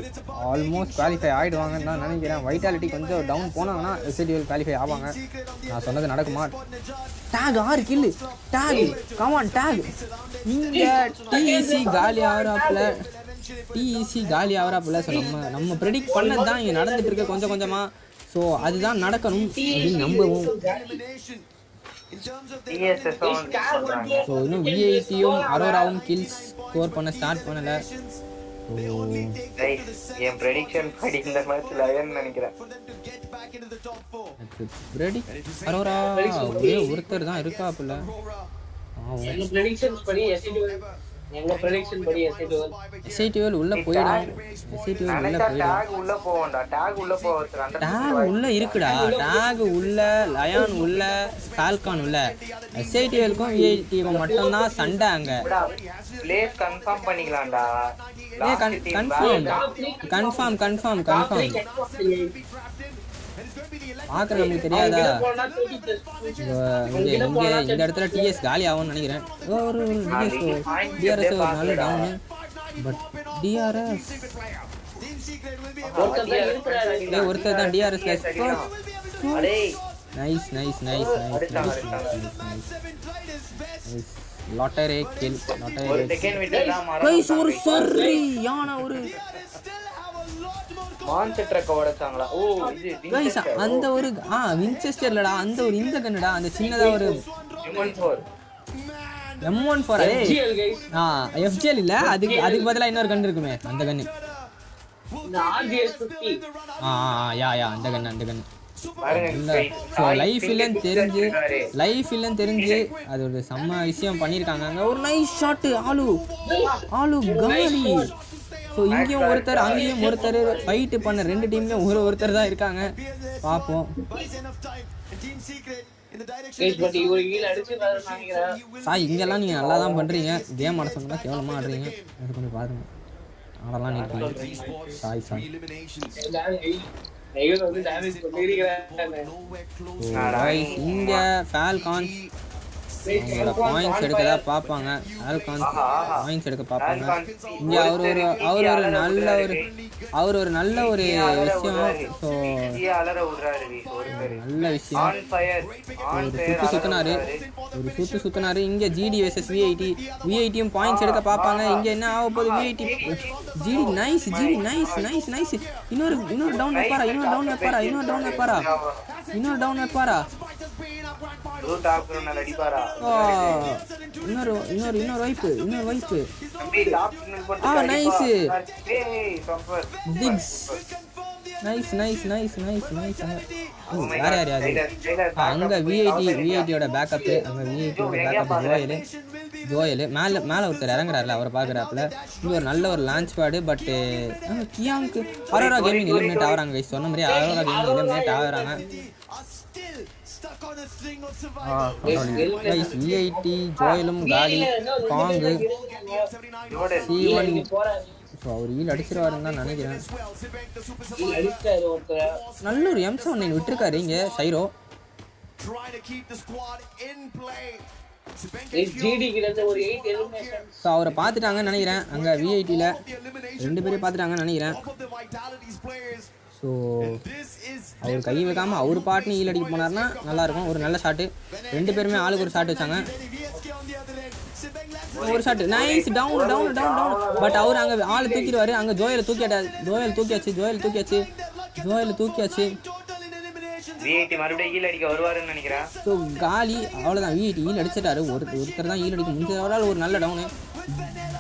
Speaker 4: ஆல்மோஸ்ட் குவாலிஃபை ஆகிடுவாங்கன்னு நான் நினைக்கிறேன். வைட்டாலிட்டி கொஞ்சம் டவுன் போனாங்கன்னா SITL குவாலிஃபை ஆவாங்க. நான் சொன்னது நடக்குமா? டேக் 6 கில்லு, டேக் கமான் டேக். இங்கே TEC காலி ஆகிறாப்புல. ஸோ நம்ம ப்ரெடிக்ட் பண்ணது தான் இங்கே நடந்துட்டு இருக்க கொஞ்சம் கொஞ்சமாக. ஸோ அதுதான் நடக்கணும் அப்படின்னு நம்பவும். ஸோ இன்னும் VITயும் அரோராவும் கில்ஸ் ஸ்கோர் பண்ண ஸ்டார்ட் பண்ணலை.
Speaker 5: என் ப்ரெடிக்ஷன் படி இந்த மேட்ச் லயன் நினைக்கிறேன்.
Speaker 4: அரோரா ஒரே ஒருத்தர் தான் இருக்காப்புல. SITL உள்ள போயிடும்.
Speaker 5: டாக் உள்ள போவோம்டா. டாக் உள்ள போவதுடா.
Speaker 4: டாக் உள்ள இருக்குடா. டாக் உள்ள, லயன் உள்ள, ஃபால்கான் உள்ள. SITLக்கும் VITக்கும் மட்டும் தான் சண்டை அங்க.
Speaker 5: Place confirm பண்ணிக்கலாம்டா.
Speaker 4: கன்ஃபார்ம் பாக்குற நமக்கு தெரியாதா? இங்க இந்த இடத்துல TS காலி ஆகும்னு நினைக்கிறேன். ஒரு DRS ஒரு நல்ல டவுனு. பட் DRS ஒருத்தர் தான் DRS. நைஸ். லாட்டரே கில். ஒரு சரியான ஒரு அந்த ஒரு வின்செஸ்டர்லடா. அந்த ஒரு இந்த கன்னுடா, அந்த சின்னதா ஒரு M14 FGL இல்ல, அதுக்கு பதிலா இன்னொரு கன் இருக்குமே, அந்த கன்னு. அந்த கன்னு லைஃப் இல்லைன்னு தெரிஞ்சு அது ஒரு செம்ம விஷயம் பண்ணியிருக்காங்க. அங்கே ஒரு நைஸ் ஷாட்டு. ஆளு காலி. ஸோ இங்கேயும் ஒருத்தர் அங்கேயும் ஒருத்தர் ஃபைட்டு பண்ண 2 டீம்லேயும் ஒருத்தர் தான் இருக்காங்க. பார்ப்போம். இங்கெல்லாம் நீங்கள் நல்லா தான் பண்ணுறீங்க. கேம் ஆட சொன்னா கேவலமாக ஆடுறீங்க. அது கொஞ்சம் பாருங்க. ஆடலாம் நினைக்கிறீங்க. இங்க ஃபால்கான்ஸ் அவங்களோட பாயிண்ட்ஸ் எடுக்கதா பார்ப்பாங்க. பாயிண்ட்ஸ் எடுக்க பார்ப்பாங்க. இங்க அவர் ஒரு நல்ல ஒரு விஷயம். ஸோ நல்ல விஷயம். ஒரு சுத்தினாரு. இங்க GD vs VITயும் பாயிண்ட்ஸ் எடுக்க பார்ப்பாங்க. இங்க என்ன ஆக போகுது? VIT GD nice. இன்னொரு டவுன் வைப்பாரா? இன்னொரு வைப்பு. நைஸ். வேற யாரு? அங்க VITயோட பேக்கப். ஜோயல் மேல ஒருத்தர் இறங்குறாருல, அவரை பாக்குறாப்புல. இங்க ஒரு நல்ல ஒரு லான்ச் பேடு. பட் கியாங்க்கு அரோரா கேமிங் எலிமினேட் ஆகுறாங்க. சொன்ன மாதிரி அரோரா கேமிங் எலிமினேட் ஆகுறாங்க. VIT ஜோயலும் காலி காங்கு C1. அவர் ஈல் அடிச்சிருவாருன்னு தான் நினைக்கிறேன். நல்ல ஒரு M7 விட்டுருக்காரு இங்க சைரோ. அவரை பார்த்துட்டாங்கன்னு நினைக்கிறேன். அங்க VITல 2 பேரையும் பார்த்துட்டாங்கன்னு நினைக்கிறேன். ஸோ அவர் கை வைக்காம அவர் பாட்டுன்னு ஈல் அடிக்க போனார்னா நல்லாயிருக்கும். ஒரு நல்ல ஷாட்டு. 2 பேருமே ஆளுக்கு ஒரு ஷாட் வச்சாங்க. ஒரு ஷாட் நைஸ். டவுன். பட் அவர் அங்கே ஆளை தூக்கிடுவார். அங்கே ஜோயலை தூக்கியாச்சு. ஸோ காலி. அவ்வளோதான். VIT ஈல் அடிச்சிட்டாரு. ஒருத்தர் தான் ஈல் அடிக்க முடிஞ்சவரால் ஒரு நல்ல டவுனு.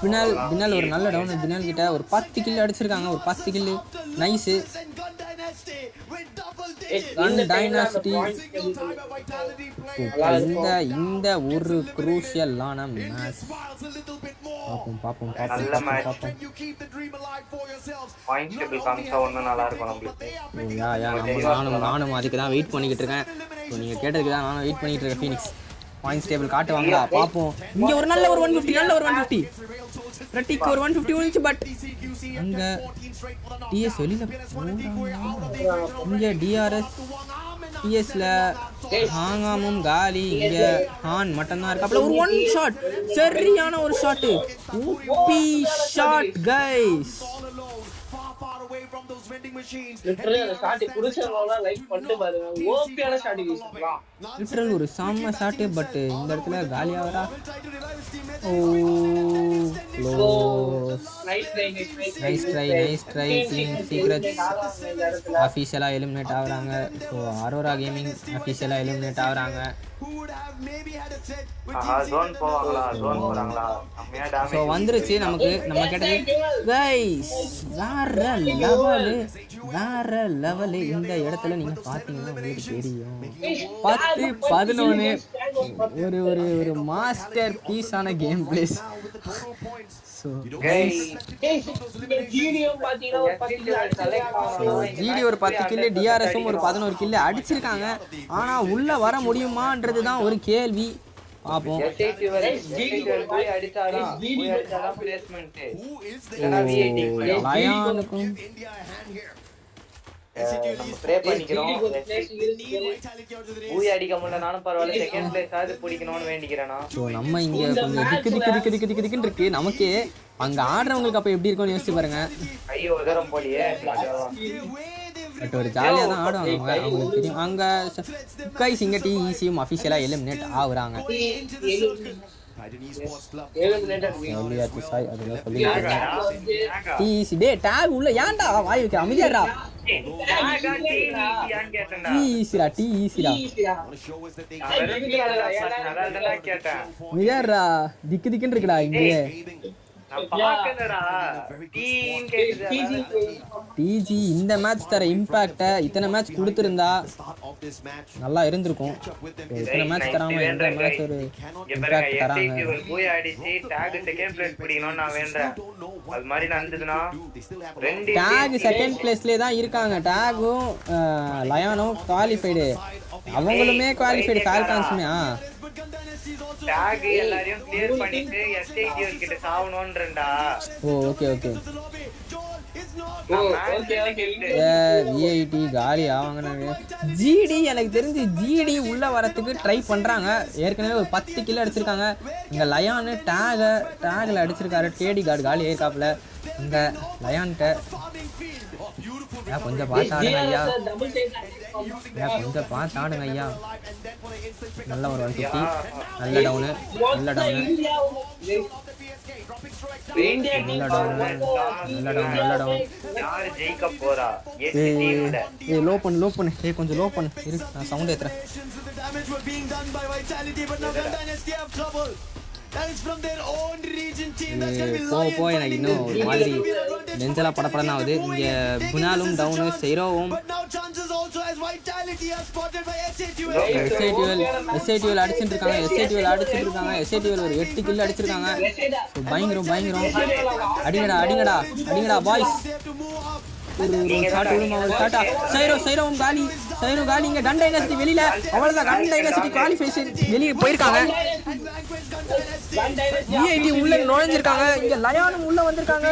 Speaker 4: பின்னால் ஒரு நல்ல டவுனு. பின்னால் கிட்ட ஒரு 10 கில்லு அடிச்சிருக்காங்க. ஒரு 10 கில்லு. நைஸு. டைனாசிட்டி. இந்த ஒரு குரூஷியலான மேட்ச் பாப்போம்
Speaker 20: நல்ல மேட்ச். பாயிண்ட் டேபிள் காமிச்சா ஒன்னும் நல்லா இருக்கும் நம்மளுக்கு.
Speaker 4: நானும் அதுக்கு தான் வெயிட் பண்ணிக்கிட்டு இருக்கேன். ஸோ நீங்கள் கேட்டதுக்கு தான் நானும் வெயிட் பண்ணிட்டு இருக்கேன். ஃபீனிக்ஸ் பாயிண்ட்ஸ் டேபிள் காட்டுவாங்களா பார்ப்போம். இங்கே ஒரு நல்ல ஒரு 150 ரெட்டிக்கு ஒரு 150 வந்துச்சு. பட் அங்கே டிஎஸ் வெளியில் இங்கே டிஆர்எஸ் டிஎஸ்ல ஹாங்காமும் காலி இங்கே ஹான் மட்டும்தான் இருக்கு. அப்புறம் ஒரு 1 ஷாட், சரியான ஒரு ஷாட்டு, ஊபி ஷாட் கைஸ். லிட்டரல் ஒரு செம்ம ஷாட்டு. பட் இந்த இடத்துல காலியா வரா. நைஸ் ட்ரை டீம் சீக்ரெட்ஸ் அஃபீஷியலாக எலிமினேட் ஆகுறாங்க. ஸோ அரோரா கேமிங் அஃபீஷியலாக எலிமினேட் ஆகுறாங்க. ஸோ வந்துருச்சு நமக்கு. நம்ம கேட்டது கைஸ் வேற லெவலு. இந்த இடத்துல நீங்கள் பார்த்தீங்கன்னா உங்களுக்கு தெரியும் 10-11 ஒரு மாஸ்டர் பீஸான கேம் பிளேஸ். ஜிடி ஒரு 10 கில்லு, டிஆர்எஸும் ஒரு 11 கில்லு அடிச்சிருக்காங்க. ஆனா உள்ள வர முடியுமான்றது தான் ஒரு கேள்வி. பாப்போம். நம்ம இங்க கொஞ்சம் திக்குன்னு இருக்கு நமக்கே. அங்க ஆடுறவங்களுக்கு அப்ப எப்படி இருக்கும்னு யோசிச்சு பாருங்க. பட் ஒரு ஜாலியாக தான் ஆடுவாங்க, அவங்களுக்கு தெரியும். அங்கே கைஸ் இங்கே டிஇசியும் அஃபிஷியலாக எலிமினேட் ஆகுறாங்க. டிஇசி டே டேக் உள்ள ஏன்டா வாய் வைக்கிற? அமைதியாடா. டிஇசிடா அமைதியாடா. திக்குன்னு இருக்குடா இங்கே. டிஜி இந்த மேட்ச் தர இம்பாக்ட இத்தனை மேட்ச் கொடுத்திருந்தா நல்லா இருந்திருக்கும். இத்தனை மேட்ச் தராம இந்த மேட்ச் ஒரு இம்பாக்ட் தராங்க. டாக் செகண்ட் பிளேஸ்லயே தான் இருக்காங்க. டாகும் லயானும் குவாலிஃபைடு, அவங்களுமே குவாலிஃபைடு. ஃபால்கான்ஸுமே
Speaker 20: டாக் எல்லாரையும் கிளியர் பண்ணிட்டு எஸ்ஐடிஎல் கிட்ட சாவணும்ன்றடா.
Speaker 4: ஓகே விஐடி காலி ஆவாங்க. ஜிடி எனக்கு தெரிஞ்சு ஜிடி உள்ள வரத்துக்கு ட்ரை பண்றாங்க. ஏற்கனவே ஒரு 10 கிலோ அடிச்சிருக்காங்க. இங்க லயானு டேக்ல அடிச்சிருக்காரு. டேடி கார்டு காலி ஏற்காப்புல. இங்க லயான்கிட்ட கொஞ்சம் பார்த்து ஆடுங்க ஐயா, கொஞ்சம் பார்த்து ஆடுங்க ஐயா. நல்ல ஒரு 150, நல்ல டவுனு. லோ பண்ணு கொஞ்சம் லோ பண்ணு இரு, நான் சவுண்ட் ஏத்துறேன். போ எனக்கு இன்னும் ஒரு மாதிரி நெஞ்சலா படப்படன்னு ஆகுது. இங்க புனாலும் டவுனு செய்ரோவும் எஸ்ஐடிஎல் அடிச்சுட்டு இருக்காங்க. எஸ்ஐடிஎல் ஒரு 8 கில் அடிச்சிருக்காங்க. பயங்கரம். அடிங்கடா பாய்ஸ். சைரோவும் காலி. இங்க டன் டைனஸ்டி வெளியில. அவ்வளவுதான், டன் டைனஸ்டி குவாலிஃபிகேஷன் வெளியே போயிருக்காங்க. விஐடி உள்ள நுழைஞ்சிருக்காங்க. இங்க லயானும் உள்ள வந்திருக்காங்க.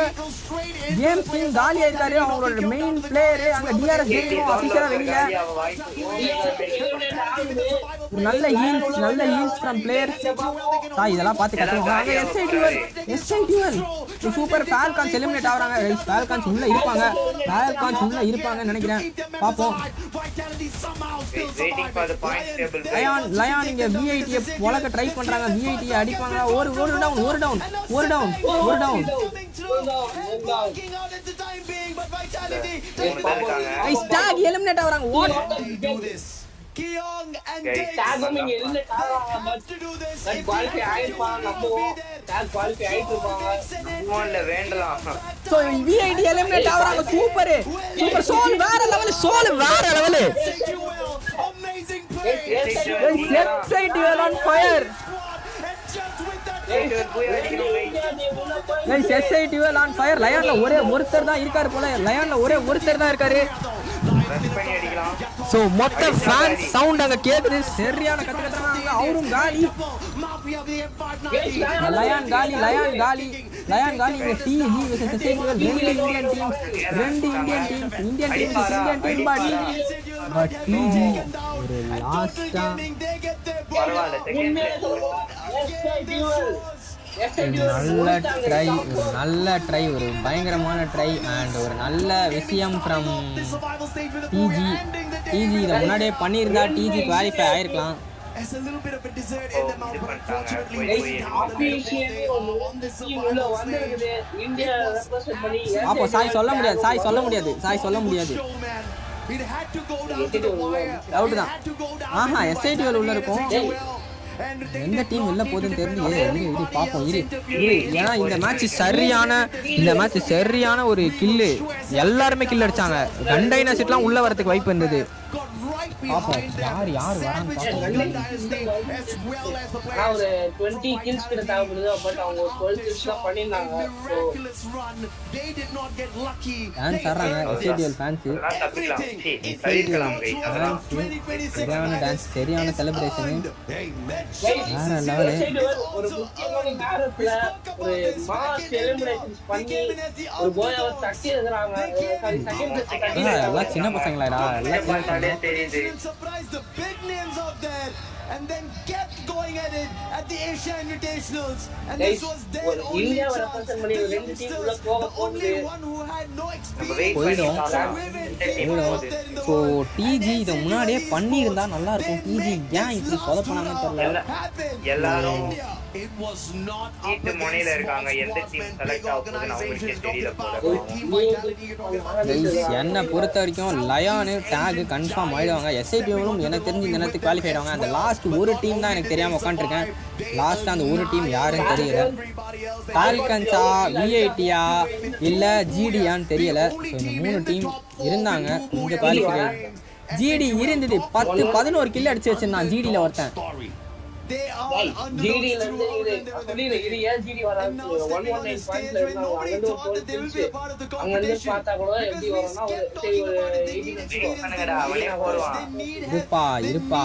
Speaker 4: கேம் டீம் காலி ஆயிருக்காரு. அவங்களோட மெயின் பிளேயர் அங்க டிஆர்எஸ் கேமிங் ஆபீசரா வெளியில. ஒரு நல்ல ஹீல்ஸ் ஃப்ரம் பிளேயர். இதெல்லாம் பார்த்து கத்துவாங்க. அங்க எஸ்ஐடிஎல் சூப்பர் ஃபால்கான்ஸ் எலிமினேட் ஆகுறாங்க. ஃபால்கான்ஸ் உள்ள இருப்பாங்கன்னு நினைக்கிறேன். பாப்போம். லயான் இங்க விஐடியை வளர்க்க ட்ரை பண்றாங்க. விஐடியை அடிப்பாங்க. ஒரு டவுன். டாக் எலிமினேட் ஆகுறாங்க.
Speaker 11: Kyong and
Speaker 8: Dave eliminate but qualify ஆயிருப்பாங்க. நம்ம qualify ஆயிடுவாங்க.
Speaker 20: வேண்டலாம்.
Speaker 4: சோ VID எலிமினேட் ஆவறாங்க. சூப்பர் சோல் வேற level. Amazing play. Let's on fire. Guys SI duel on fire. லயன்ல ஒரே ஒருத்தர் தான் இருக்காரு போல. லயன்ல ஒரே ஒருத்தர் தான் இருக்காரு. சோ மொத்த ஃபேன்ஸ் சவுண்ட் அங்க கேக்குது. சரியான கத்து கத்துறாங்க. அவரும் காலி. லயன் காலி. இந்த டிஜி வெர்சஸ் எஸ்ஐ டுவெல். ரெண்டு இந்தியன் டீம் பாடி. பட் டிஜி ஒரு லாஸ்டா நல்ல ட்ரை ஒரு பயங்கரமான ட்ரை அண்ட் ஒரு நல்ல விஷயம் ஃப்ரம் டிஜி. இதை முன்னாடியே பண்ணியிருந்தா டிஜி குவாலிஃபை ஆயிருக்கலாம். அப்போ சாய் சொல்ல முடியாது. டவுட் தான். ஆஹா எஸ்ஐ டுவெல் உள்ள இருக்கும். எந்த டீம் வெளில போகுதுன்னு தெரியலையே. இரு பார்ப்போம். இரு ஏன்னா இந்த மேட்ச் சரியான ஒரு கில்லு. எல்லாருமே கில் அடிச்சாங்க. கண்டைனர்ஸ்லாம் உள்ள வரதுக்கு வாய்ப்பு இருந்தது. பாப்போம் யார் வரான்னு
Speaker 8: ஒரு 20 kills கிட்ட தேவைப்படுது. பட் அவங்க 12 kills தான் பண்ணிருந்தாங்க.
Speaker 4: டான்ஸ் ஆடுறாங்க எஸ்ஐடிஎல் ஃபேன்ஸ். சரியான டான்ஸ், சரியான செலிப்ரேஷன்.
Speaker 8: ஒரு முக்கியமான நேரத்துல ஒரு மாஸ் செலிப்ரேஷன்ஸ் பண்ணி ஒரு கோயாவை தட்டி எடுக்கறாங்க.
Speaker 4: எல்லாம் சின்ன பசங்களாடா.
Speaker 15: Surprise the big names out there and then kept going at it at the Asia Invitationals, and this was their only chance. The only one who had no experience.
Speaker 4: So TG இதை முன்னாடியே பண்ணியிருந்தா நல்லா இருக்கும். டிஜி ஏன் இப்படி சொதப்பினாங்கன்னு தெரியல.
Speaker 20: எல்லாரும் முனையில இருக்காங்க. எந்த டீம் செலக்ட் ஆகுதுன்னு அவங்களுக்கே தெரியல போல.
Speaker 4: என்னை பொறுத்த வரைக்கும் லயானு டேக் கன்ஃபார்ம் ஆயிடுவாங்க. எஸ்ஐடியும் எனக்கு தெரிஞ்சு இந்த நேரத்துக்கு குவாலிஃபை ஆயிடுவாங்க. அந்த லாஸ்ட் ஒரு டீம் தான் எனக்கு தெரியாம உட்காந்துருக்கேன். லாஸ்ட் அந்த ஒரு டீம் யாருன்னு தெரியல. கால்கன்ஸா, விஐடியா இல்ல ஜிடியான்னு தெரியல. ஸோ இந்த 3 டீம் இருந்தாங்க. இந்த குவாலிஃபை ஜிடி இருந்தது. 10-11 கில் அடிச்சு வச்சிருந்தான் ஜிடியில் ஒருத்தன்.
Speaker 8: ஜிடில இருந்து இது ஏன் ஜிடி வராது 119 பாயிண்ட்ல இருந்தாங்க. அங்க ஒரு kills அங்க இருந்து பார்த்தா கூட எப்படி வரும்னா ஒரு 80
Speaker 4: இருப்பா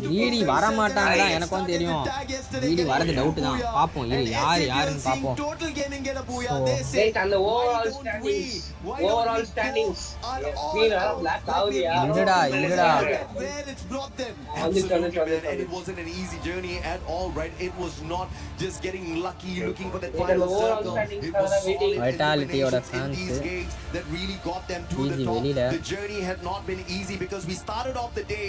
Speaker 4: ஜிடி வர மாட்டாங்கடா. எனக்கும் தெரியும் ஜிடி வரது டவுட் தான். பாப்போம் இரு யாருன்னு பாப்போம்.
Speaker 8: அந்த ஓவரால் ஸ்டாண்டிங்ஸ் வீரா பிளாக் ஆவுதியா
Speaker 4: இருடா
Speaker 11: it wasn't an easy journey at all, right? It was not just getting lucky looking for that final circle. It was
Speaker 4: vitality oda fans
Speaker 11: that really got them to the top. The journey had not been easy because we started off the day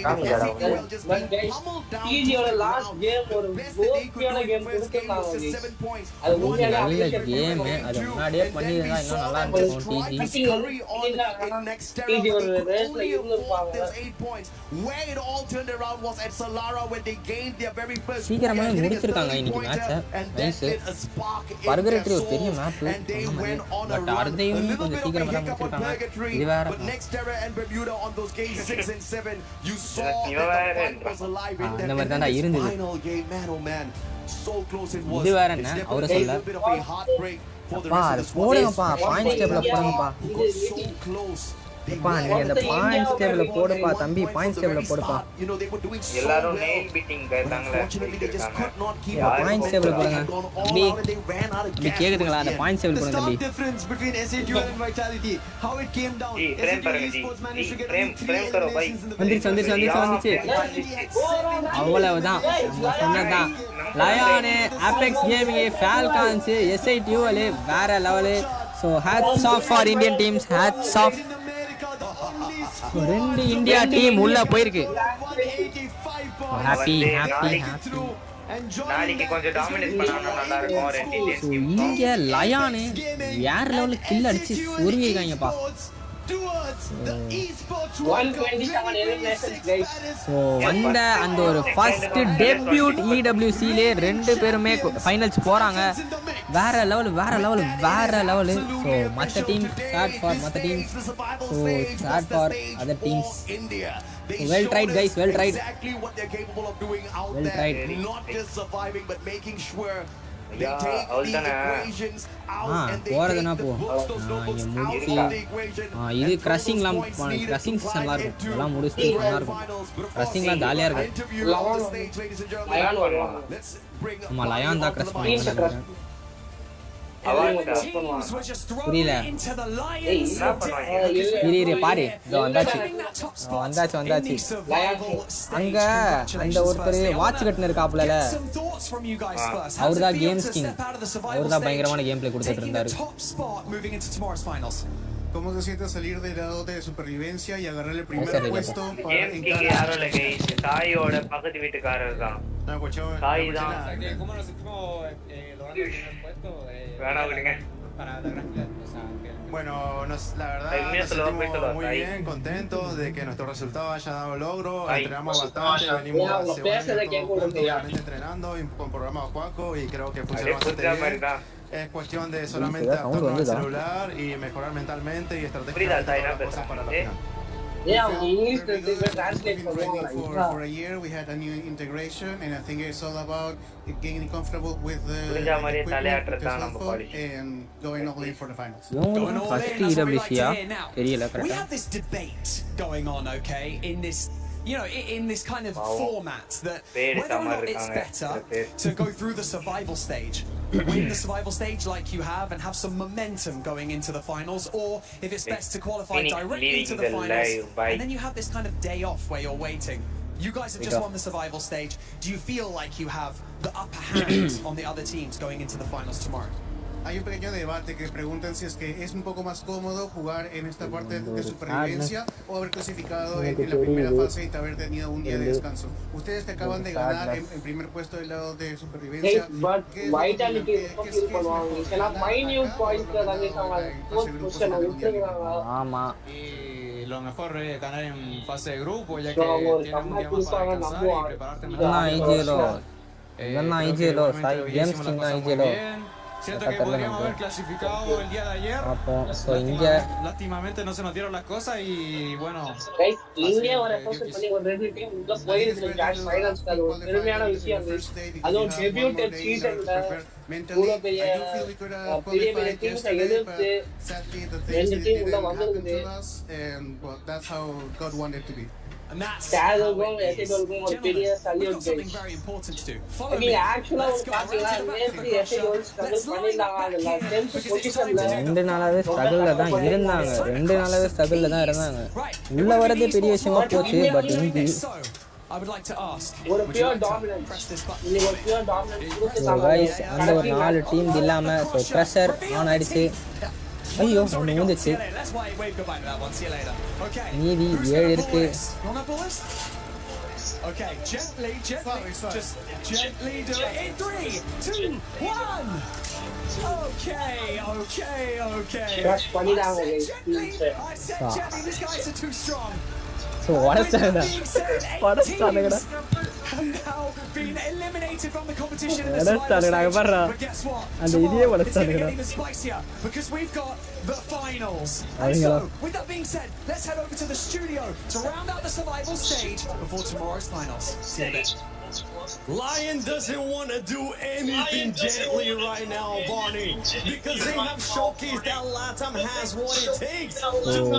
Speaker 11: just being pummeled down.
Speaker 8: TG oda last game ஒரு கோப்பியான game கொடுத்தாங்க. அது
Speaker 4: நல்ல game. அது முன்னாடியே பண்ணிருந்தா இன்னும் நல்லா இருந்திருக்கும்.
Speaker 8: TG ஒரு ரேஸ்ல இருந்திருப்பாங்க.
Speaker 11: Where it all turned around was at Solara when they gained their very first.
Speaker 4: சீக்கிரமா முடிச்சிருக்காங்க இன்னைக்கு மேட்ச். நைஸ். பர்கரேட்டரி ஒரு பெரிய மேப். பட் அர்தையும் கொஞ்சம் சீக்கிரமா தான் முடிச்சிருக்காங்க. இது வேற.
Speaker 11: But next Terra and Bermuda on those games 6 and 7, you saw that fight was alive in
Speaker 4: இந்த மாதிரி தான் இருந்தது.
Speaker 11: Final game, man oh man, so close it was.
Speaker 4: இது வேற என்ன அவரே சொல்ல. போடுங்கப்பா பாயிண்ட்ஸ் டேபிள்ல போடுங்கப்பா.
Speaker 11: So close.
Speaker 4: அப்பா நீ அந்த பாயிண்ட்ஸ் டேபிள்ல போடுப்பா தம்பி. பாயிண்ட்ஸ் டேபிள்ல போடுப்பா.
Speaker 20: எல்லாரும் நெயில் பீட்டிங் கர்றாங்களே.
Speaker 4: பாயிண்ட்ஸ் டேபிள்ல போடுங்க தம்பி. நீ கேக்குதுங்களா? அந்த பாயிண்ட்ஸ் டேபிள் போடுங்க தம்பி.
Speaker 15: difference between SATU and Vitality, how it came down.
Speaker 20: frame करो भाई.
Speaker 4: வந்துச்சு. அவ்வளவுதான் சொன்னதான். லயானு, ஆபெக்ஸ் கேமிங், ஃபால்கான்ஸ், எஸ்ஐடியூல வேற லெவல். So hats off for Indian teams. Hats off. ரெண்டு இந்தியா டீம் உள்ள போயிருக்கு. ஹாப்பி
Speaker 20: நாளைக்கு கொஞ்சம் டாமினேட் பண்ணானா நல்லா இருக்கும். ரெண்டு இந்தியன் டீம்
Speaker 4: இங்க லயானு வேற லெவல்ல கில் அடிச்சு சொருகிருக்காங்கப்பா. வந்த அந்த ஒரு ஃபர்ஸ்ட் டெபியூட் EWCல ரெண்டு பேருமே ஃபைனல்ஸ் போறாங்க. வேற லெவல். ஸோ மற்ற டீம் ஸ்டார்ட் ஃபார் மற்ற team. So start for other teams. Well tried guys, well tried.
Speaker 11: Exactly what they're capable of doing out there, not just surviving but making sure
Speaker 5: ஐயா அவ்வளவுதானே
Speaker 4: போறதுனா போ இங்க முடிச்சு இது கிரஷிங்லாம் கிரஷிங் சீசன்லாம் இருக்கும் அதெல்லாம் முடிச்சுட்டு நல்லா இருக்கும் கிரஷிங்லாம் ஜாலியாக இருக்கும் ஆமாம் லயான் தான் கிரஷ் பண்ணுவாங்க புரியல இரு பாரு இதோ வந்தாச்சு அங்க அந்த ஒருத்தர் வாட்ச் கட்டின இருக்காப்புல அவர்தான் கேம்ஸ் கிங் அவர்தான் பயங்கரமான கேம் பிளே கொடுத்துட்டு இருந்தாரு
Speaker 14: ¿Cómo se siente salir del lado de supervivencia y agarrar el primer puesto para
Speaker 5: entrar? Tayoட பக்கத்து வீட்டுக்காரர் தான். தாய் தான்.
Speaker 12: ¿Cómo nos sentimos logrando el primer puesto?
Speaker 5: வேணா விடுங்க.
Speaker 14: Bueno, la verdad nos sentimos muy bien, contentos de que nuestro resultado haya dado logro. Entrenamos bastante, venimos hace entrenando con programa Juaco y creo que funciona bastante bien. Es cuestión de solamente adaptarnos al celular y mejorar mentalmente y estratégicamente todas las cosas para la final. For a year we had a new integration and I think it's all about getting comfortable with the equipment and going all in for the finals.
Speaker 4: EWC
Speaker 16: we have this debate going on, okay, in this kind of format that whether or not it's better to go through the survival stage, win the survival stage like you have and have some momentum going into the finals, or if it's best to qualify directly to the finals and then you have this kind of day off where you're waiting. You guys have just won the survival stage. Do you feel like you have the upper hand on the other teams going into the finals tomorrow?
Speaker 14: Hay un pequeño debate que preguntan si es que es un poco más cómodo jugar en esta parte de supervivencia o haber clasificado en la primera fase y haber tenido un día de descanso. Ustedes que acaban de ganar en primer puesto del lado de supervivencia, ¿qué es
Speaker 12: lo mejor es ganar en fase de grupo, ya que tienes un día más para descansar y prepararte mejor. Siento que podríamos haber clasificado el día de ayer. Lástimamente no se nos dieron las cosas y bueno.
Speaker 8: India ஒரு post பண்ணி ஒரு ரெண்டு team உள்ள போயிருக்கு cash finals அது ஒரு பெருமையான விஷயம் அது ஒரு டெபியூட்டட் சீசன்ல இவ்வளோ பெரிய டீம்ஸ் எதிர்த்து ரெண்டு டீம் உள்ள வந்திருக்குது
Speaker 16: And that's
Speaker 8: very
Speaker 16: important to do.
Speaker 4: ரெண்டு நாளாவே ஸ்ட்ரகிள்ல தான் இருந்தாங்க உள்ள வரது பெரிய விஷயமா போச்சு பட் இங்க
Speaker 16: I would like to ask.
Speaker 4: அந்த ஒரு 4 டீம் இல்லாம சோ பிரஷர் ஆன் ஆயிடுச்சு ஐயோ ஒன்னு வந்துச்சு மீதி 7 இருக்கு
Speaker 16: Okay, gently, just gently do it in 3, 2, 1. Okay. Gently. I said gently, these guys are too strong.
Speaker 4: So what is that?
Speaker 16: Have now been eliminated from the competition in the
Speaker 4: survival stage.
Speaker 16: But guess what? Tomorrow it's going to get even spicier because we've got the finals. And so, with that being said, let's head over to the studio to round out the survival stage before tomorrow's finals. See you then.
Speaker 2: Lion doesn't want to do anything gently right now, Barney, because they have showcased that Latam has what it takes to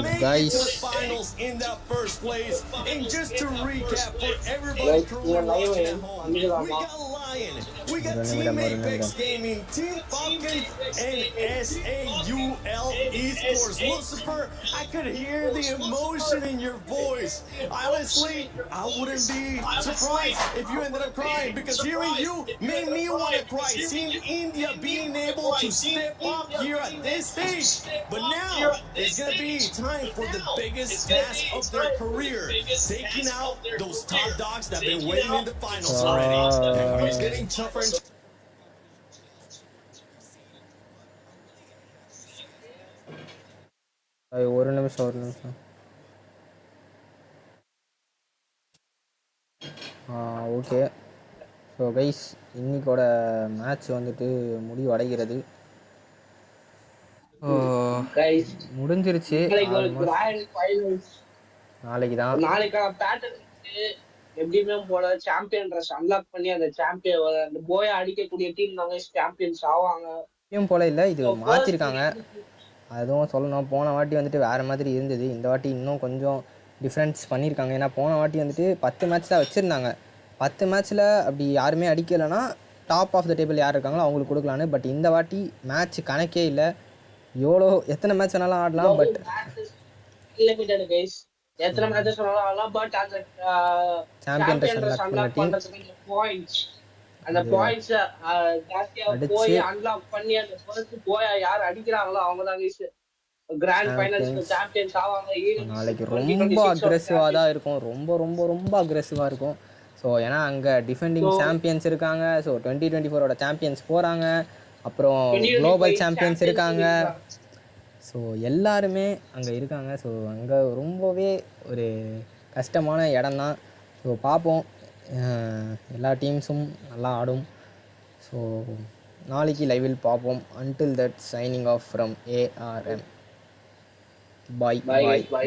Speaker 2: make it to the finals in that first place. And just to recap for everybody watching at home, we got Lion, we got Team Apex Gaming, Team Falcon, and SAUL Esports. Lucifer, I could hear the emotion in your voice. Honestly, I wouldn't be surprised if you ended up crying, because hearing you made me want to cry. Seeing India being able to step up here at this stage, but now it's going to be time for the biggest task of their career, taking out those top dogs that have been waiting in the finals already. It's getting tougher and
Speaker 4: ஒரு நிமிஷம் okay so guys இன்னைக்கோட match வந்துட்டு முடிவடைகிறது முடிஞ்சிருச்சு நாளைக்கு தான்
Speaker 8: எப்படியுமே போல champion dress unlock பண்ணி அந்த சாம்பியன் அந்த போயை அடிக்கக்கூடிய டீம் தாங்க சாம்பியன்ஸ் ஆவாங்க.
Speaker 4: எப்பயும் போல இல்லை, இது மாற்றிருக்காங்க. அதுவும் சொல்லணும், போன வாட்டி வந்துட்டு வேறு மாதிரி இருந்தது. இந்த வாட்டி இன்னும் கொஞ்சம் டிஃப்ரென்ஸ் பண்ணியிருக்காங்க. ஏன்னா போன வாட்டி வந்துட்டு 10 மேட்ச் தான் வச்சுருந்தாங்க. 10 மேட்ச்சில் அப்படி யாருமே அடிக்கலைன்னா டாப் ஆஃப் த டேபிள் யார் இருக்காங்களோ அவங்களுக்கு கொடுக்கலான்னு. பட் இந்த வாட்டி மேட்ச் கணக்கே இல்லை. எத்தனை மேட்ச் வேணாலும் ஆடலாம். பட்
Speaker 8: எத்தனை மேட்சஸ் வேணாலும் ஆடலாம். பட் அந்த சாம்பியன் ட்ரெஸ் அன்லாக் பண்றதுக்கு பாயிண்ட்ஸ், அந்த பாயிண்ட்ஸ் ஜாஸ்தியா போய் அன்லாக் பண்ணி அந்த ஃபர்ஸ்ட் போய் யார் அடிக்கிறாங்களோ அவங்க தான் கிராண்ட் ஃபைனல்ஸ்ல சாம்பியன்ஸ் ஆவாங்க.
Speaker 4: நாளைக்கு ரொம்ப அக்ரெசிவாக தான் இருக்கும். ரொம்ப ரொம்ப ரொம்ப அக்ரெசிவாக இருக்கும். ஸோ ஏன்னா அங்கே டிஃபெண்டிங் சாம்பியன்ஸ் இருக்காங்க. ஸோ 2024ஓட சாம்பியன்ஸ் போகிறாங்க. அப்புறம் குளோபல் சாம்பியன்ஸ் இருக்காங்க. ஸோ எல்லாருமே அங்கே இருக்காங்க. ஸோ அங்கே ரொம்பவே ஒரு கஷ்டமான இடம்தான். ஸோ பார்ப்போம், எல்லா டீம்ஸும் நல்லா ஆடும். ஸோ நாளைக்கு லைவில் பார்ப்போம். Until that signing off from ARM. Bye.